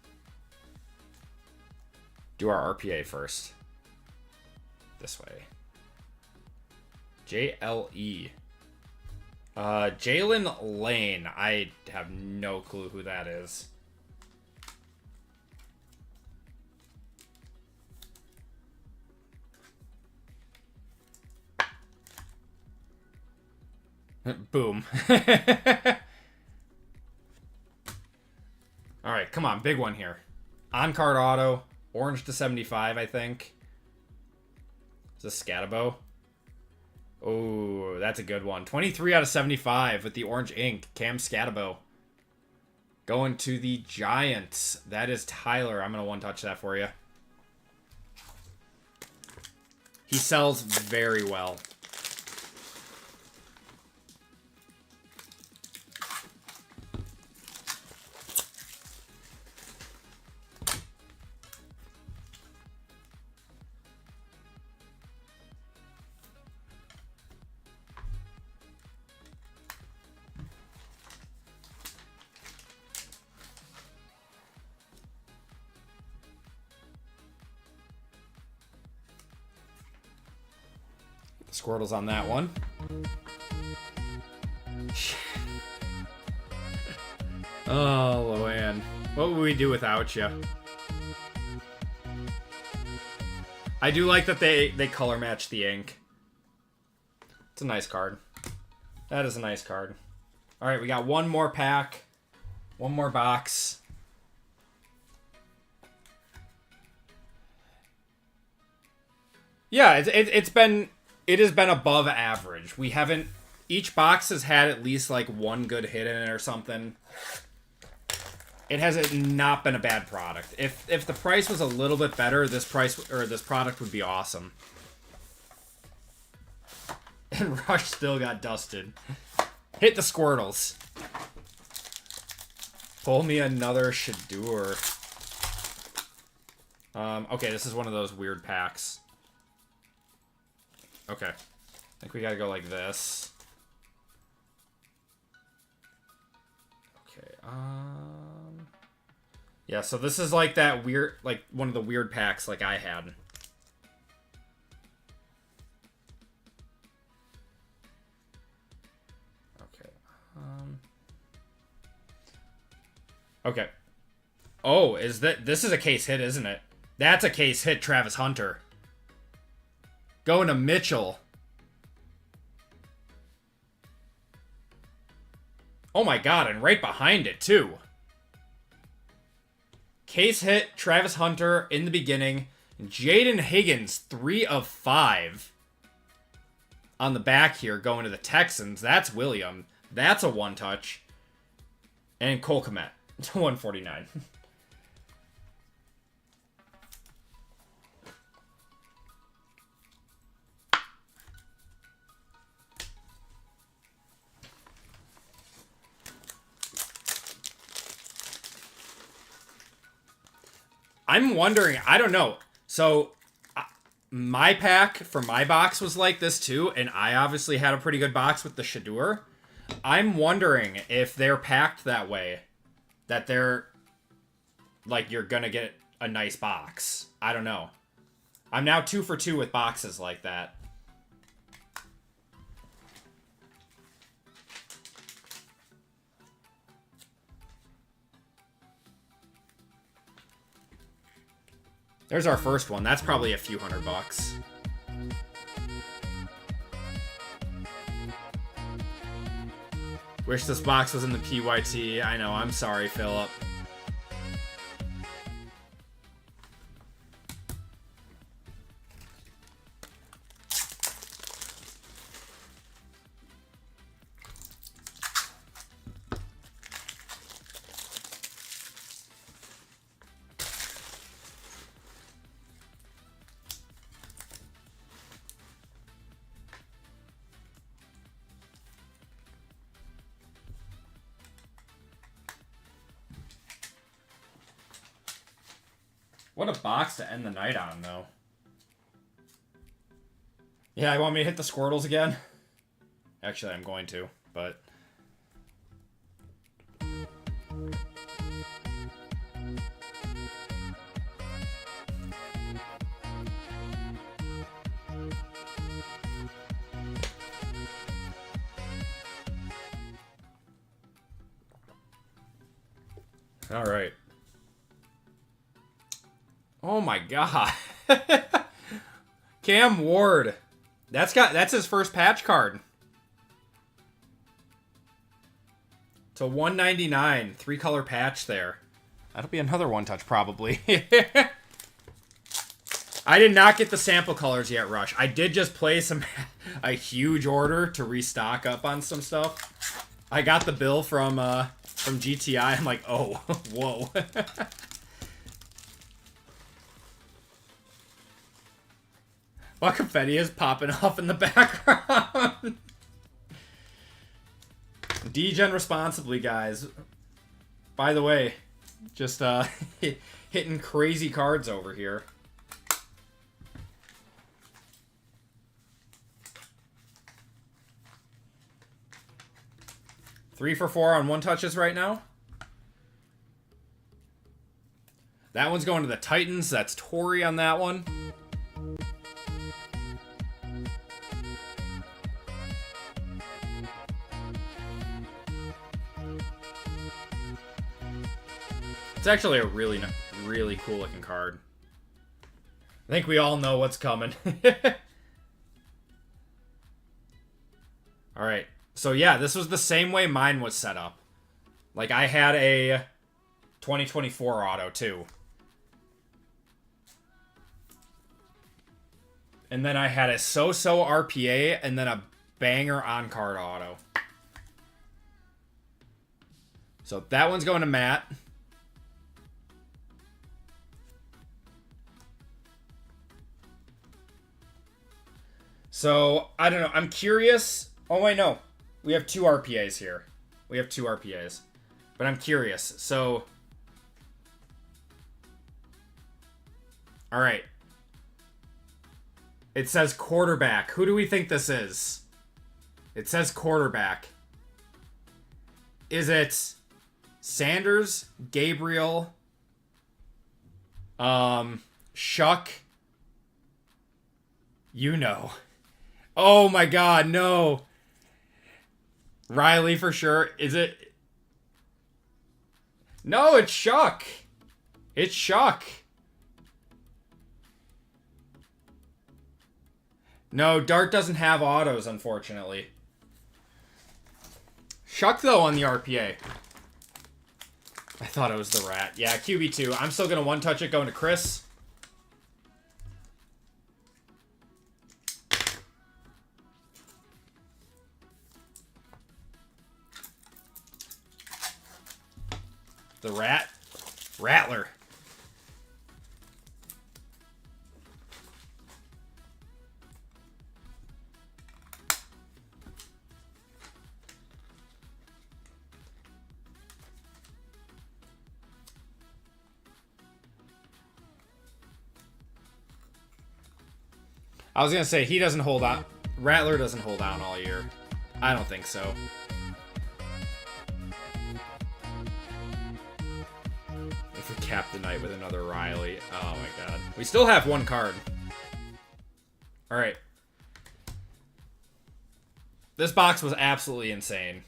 do our RPA first. This way. JLE. Jalen Lane. I have no clue who that is. Boom. All right, come on, big one here. On-card auto, orange to 75, I think. Is this Scatabo? Oh, that's a good one. 23 out of 75 with the orange ink. Cam Scatabo. Going to the Giants. That is Tyler. I'm going to one-touch that for you. He sells very well. Squirtle's on that one. Oh, Luann. What would we do without you? I do like that they color match the ink. It's a nice card. That is a nice card. All right, we got one more pack. One more box. Yeah, it has been above average. We haven't... Each box has had at least, like, one good hit in it or something. It has not been a bad product. If the price was a little bit better, this product would be awesome. And Rush still got dusted. Hit the Squirtles. Pull me another Shadur. Okay, this is one of those weird packs. Okay. I think we gotta go like this. Okay, yeah, so this is like that weird, like one of the weird packs like I had. Okay. Okay. Oh, this is a case hit, isn't it? That's a case hit, Travis Hunter. Going to Mitchell. Oh my god, and right behind it, too. Case hit, Travis Hunter in the beginning. Jaden Higgins, 3 of 5. On the back here, going to the Texans. That's William. That's a one-touch. And Cole Kmet, to 149. I'm wondering, I don't know. So, my pack for my box was like this too, and I obviously had a pretty good box with the Shador. I'm wondering if they're packed that way, that they're, like, you're gonna get a nice box. I don't know. I'm now 2 for 2 with boxes like that. There's our first one. That's probably a few $100. Wish this box was in the PYT. I know. I'm sorry, Philip. What a box to end the night on, though. Yeah, you want me to hit the Squirtles again? Actually, I'm going to, but... All right. Oh my god. Cam Ward. That's his first patch card. To 199, 3-color patch there. That'll be another one-touch probably. I did not get the sample colors yet, Rush. I did just place a huge order to restock up on some stuff. I got the bill from GTI. I'm like, oh, whoa. What confetti is popping off in the background? Degen responsibly, guys. By the way, just hitting crazy cards over here. Three for 4 on one-touches right now. That one's going to the Titans. That's Torrey on that one. It's actually a really cool looking card. I think we all know what's coming. Alright, so yeah, this was the same way mine was set up. Like, I had a 2024 auto, too. And then I had a so-so RPA, and then a banger on-card auto. So that one's going to Matt. So, I don't know. I'm curious. Oh, wait, no. We have 2 RPAs here. We have 2 RPAs. But I'm curious. So, all right. It says quarterback. Who do we think this is? It says quarterback. Is it Sanders, Gabriel, Shuck? You know. Oh my god, no. Riley for sure. Is it? No, it's Shuck. It's Shuck. No, Dart doesn't have autos, unfortunately. Shuck, though, on the RPA. I thought it was the rat. Yeah, QB2. I'm still going to one-touch it going to Chris. The rat. Rattler. I was going to say, he doesn't hold out. Rattler doesn't hold out all year. I don't think so. If we cap the night with another Riley. Oh my god. We still have one card. Alright. This box was absolutely insane.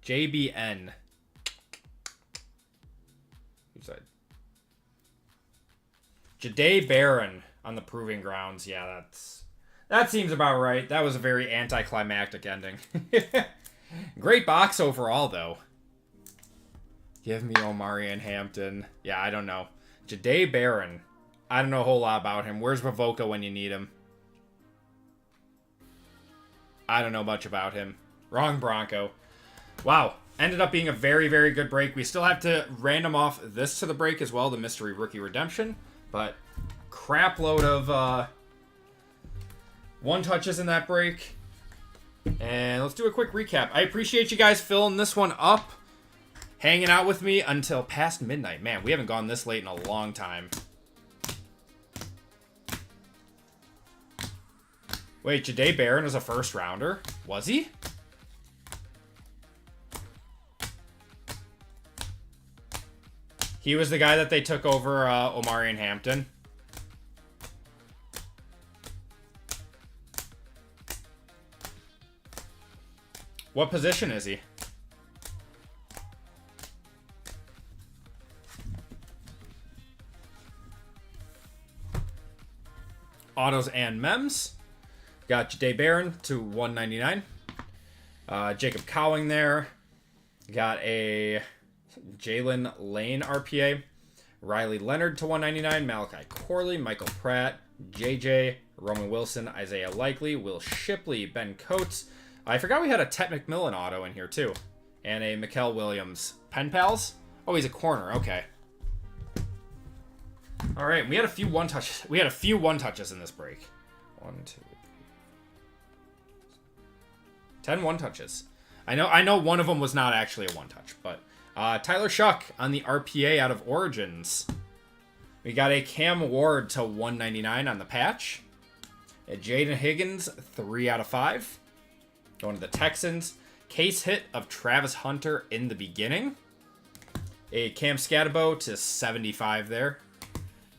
JBN. Who's that? Jahdae Barron. On the proving grounds, yeah, that seems about right. That was a very anticlimactic ending. Great box overall, though. Give me Omari and Hampton. Yeah, I don't know. Jahdae Barron. I don't know a whole lot about him. Where's Ravoca when you need him? I don't know much about him. Wrong Bronco. Wow. Ended up being a very, very good break. We still have to random off this to the break as well, the Mystery Rookie Redemption. But crap load of one-touches in that break. And let's do a quick recap. I appreciate you guys filling this one up. Hanging out with me until past midnight. Man, we haven't gone this late in a long time. Wait, Jahdae Barron was a first rounder? Was he? He was the guy that they took over Omari and Hampton. What position is he? Autos and mems. Got Jahdae Barron to 199. Jacob Cowing there. Got a Jalen Lane RPA. Riley Leonard to 199. Malachi Corley, Michael Pratt, JJ, Roman Wilson, Isaiah Likely, Will Shipley, Ben Coates. I forgot we had a Tet McMillan auto in here too. And a Mikael Williams. Pen pals? Oh, he's a corner. Okay. All right, we had a few one-touches. We had a few one-touches in this break. 1, 2, 3. 10 one-touches. I know one of them was not actually a one-touch, but Tyler Shuck on the RPA out of Origins. We got a Cam Ward to 199 on the patch. A Jaden Higgins, 3 out of 5. Going to the Texans. Case hit of Travis Hunter in the beginning. A Cam Scatabo to 75 there.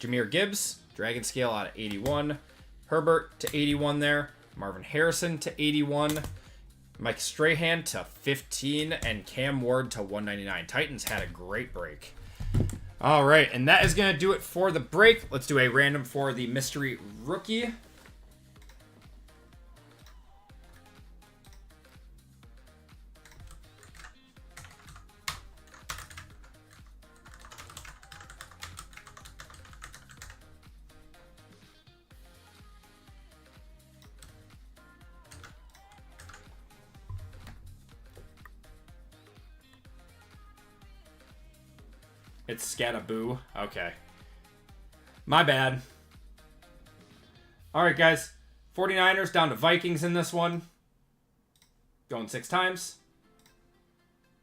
Jahmyr Gibbs, Dragon Scale out of 81. Herbert to 81 there. Marvin Harrison to 81. Mike Strahan to 15. And Cam Ward to 199. Titans had a great break. All right, and that is going to do it for the break. Let's do a random for the Mystery Rookie. It's Scataboo. Okay. My bad. All right, guys. 49ers down to Vikings in this one. Going 6 times.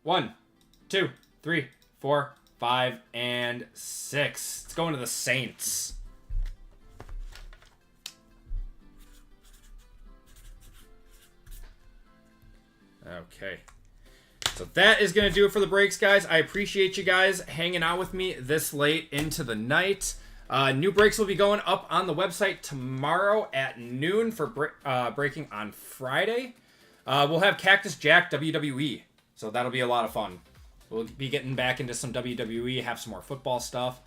1, 2, 3, 4, 5, and 6. It's going to the Saints. Okay. So that is going to do it for the breaks, guys. I appreciate you guys hanging out with me this late into the night. New breaks will be going up on the website tomorrow at noon for breaking on Friday. We'll have Cactus Jack WWE, so that'll be a lot of fun. We'll be getting back into some WWE, have some more football stuff.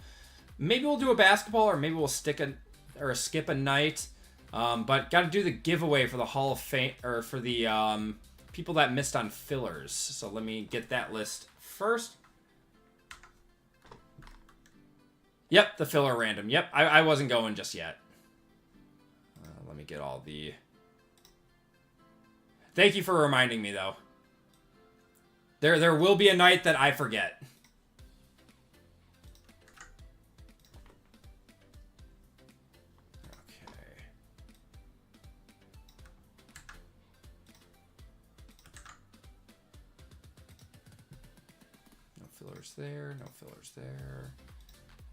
Maybe we'll do a basketball, or maybe we'll skip a night. But got to do the giveaway for the Hall of Fame, or for the people that missed on fillers. So let me get that list first. Yep, the filler random. Yep, I wasn't going just yet. Let me get all the... Thank you for reminding me, though. There will be a night that I forget. Fillers there, no fillers there,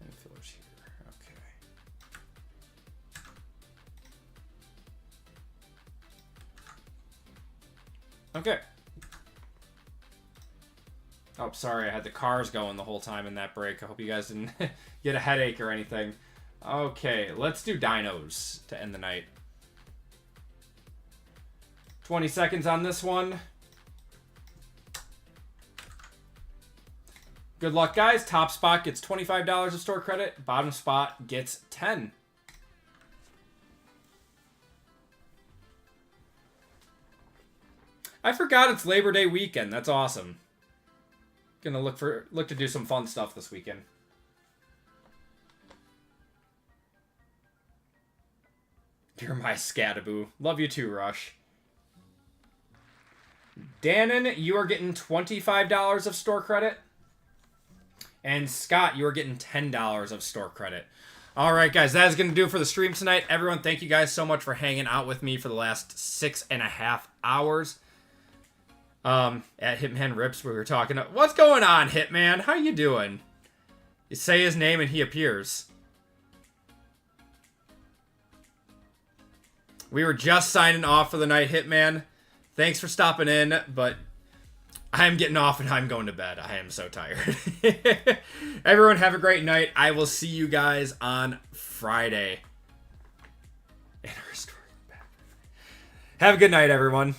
and fillers here. Okay. Okay. Oh, sorry, I had the cars going the whole time in that break. I hope you guys didn't get a headache or anything. Okay, let's do dinos to end the night. 20 seconds on this one. Good luck, guys. Top spot gets $25 of store credit. Bottom spot gets 10. I forgot it's Labor Day weekend. That's awesome. Gonna look to do some fun stuff this weekend. You're my scataboo. Love you too, Rush. Dannon, you are getting $25 of store credit. And Scott, you are getting $10 of store credit. All right, guys, that is going to do it for the stream tonight. Everyone, thank you guys so much for hanging out with me for the last 6.5 hours. At Hitman Rips, we were talking. What's going on, Hitman? How you doing? You say his name and he appears. We were just signing off for the night, Hitman. Thanks for stopping in, but I'm getting off and I'm going to bed. I am so tired. Everyone have a great night. I will see you guys on Friday. Have a good night, everyone.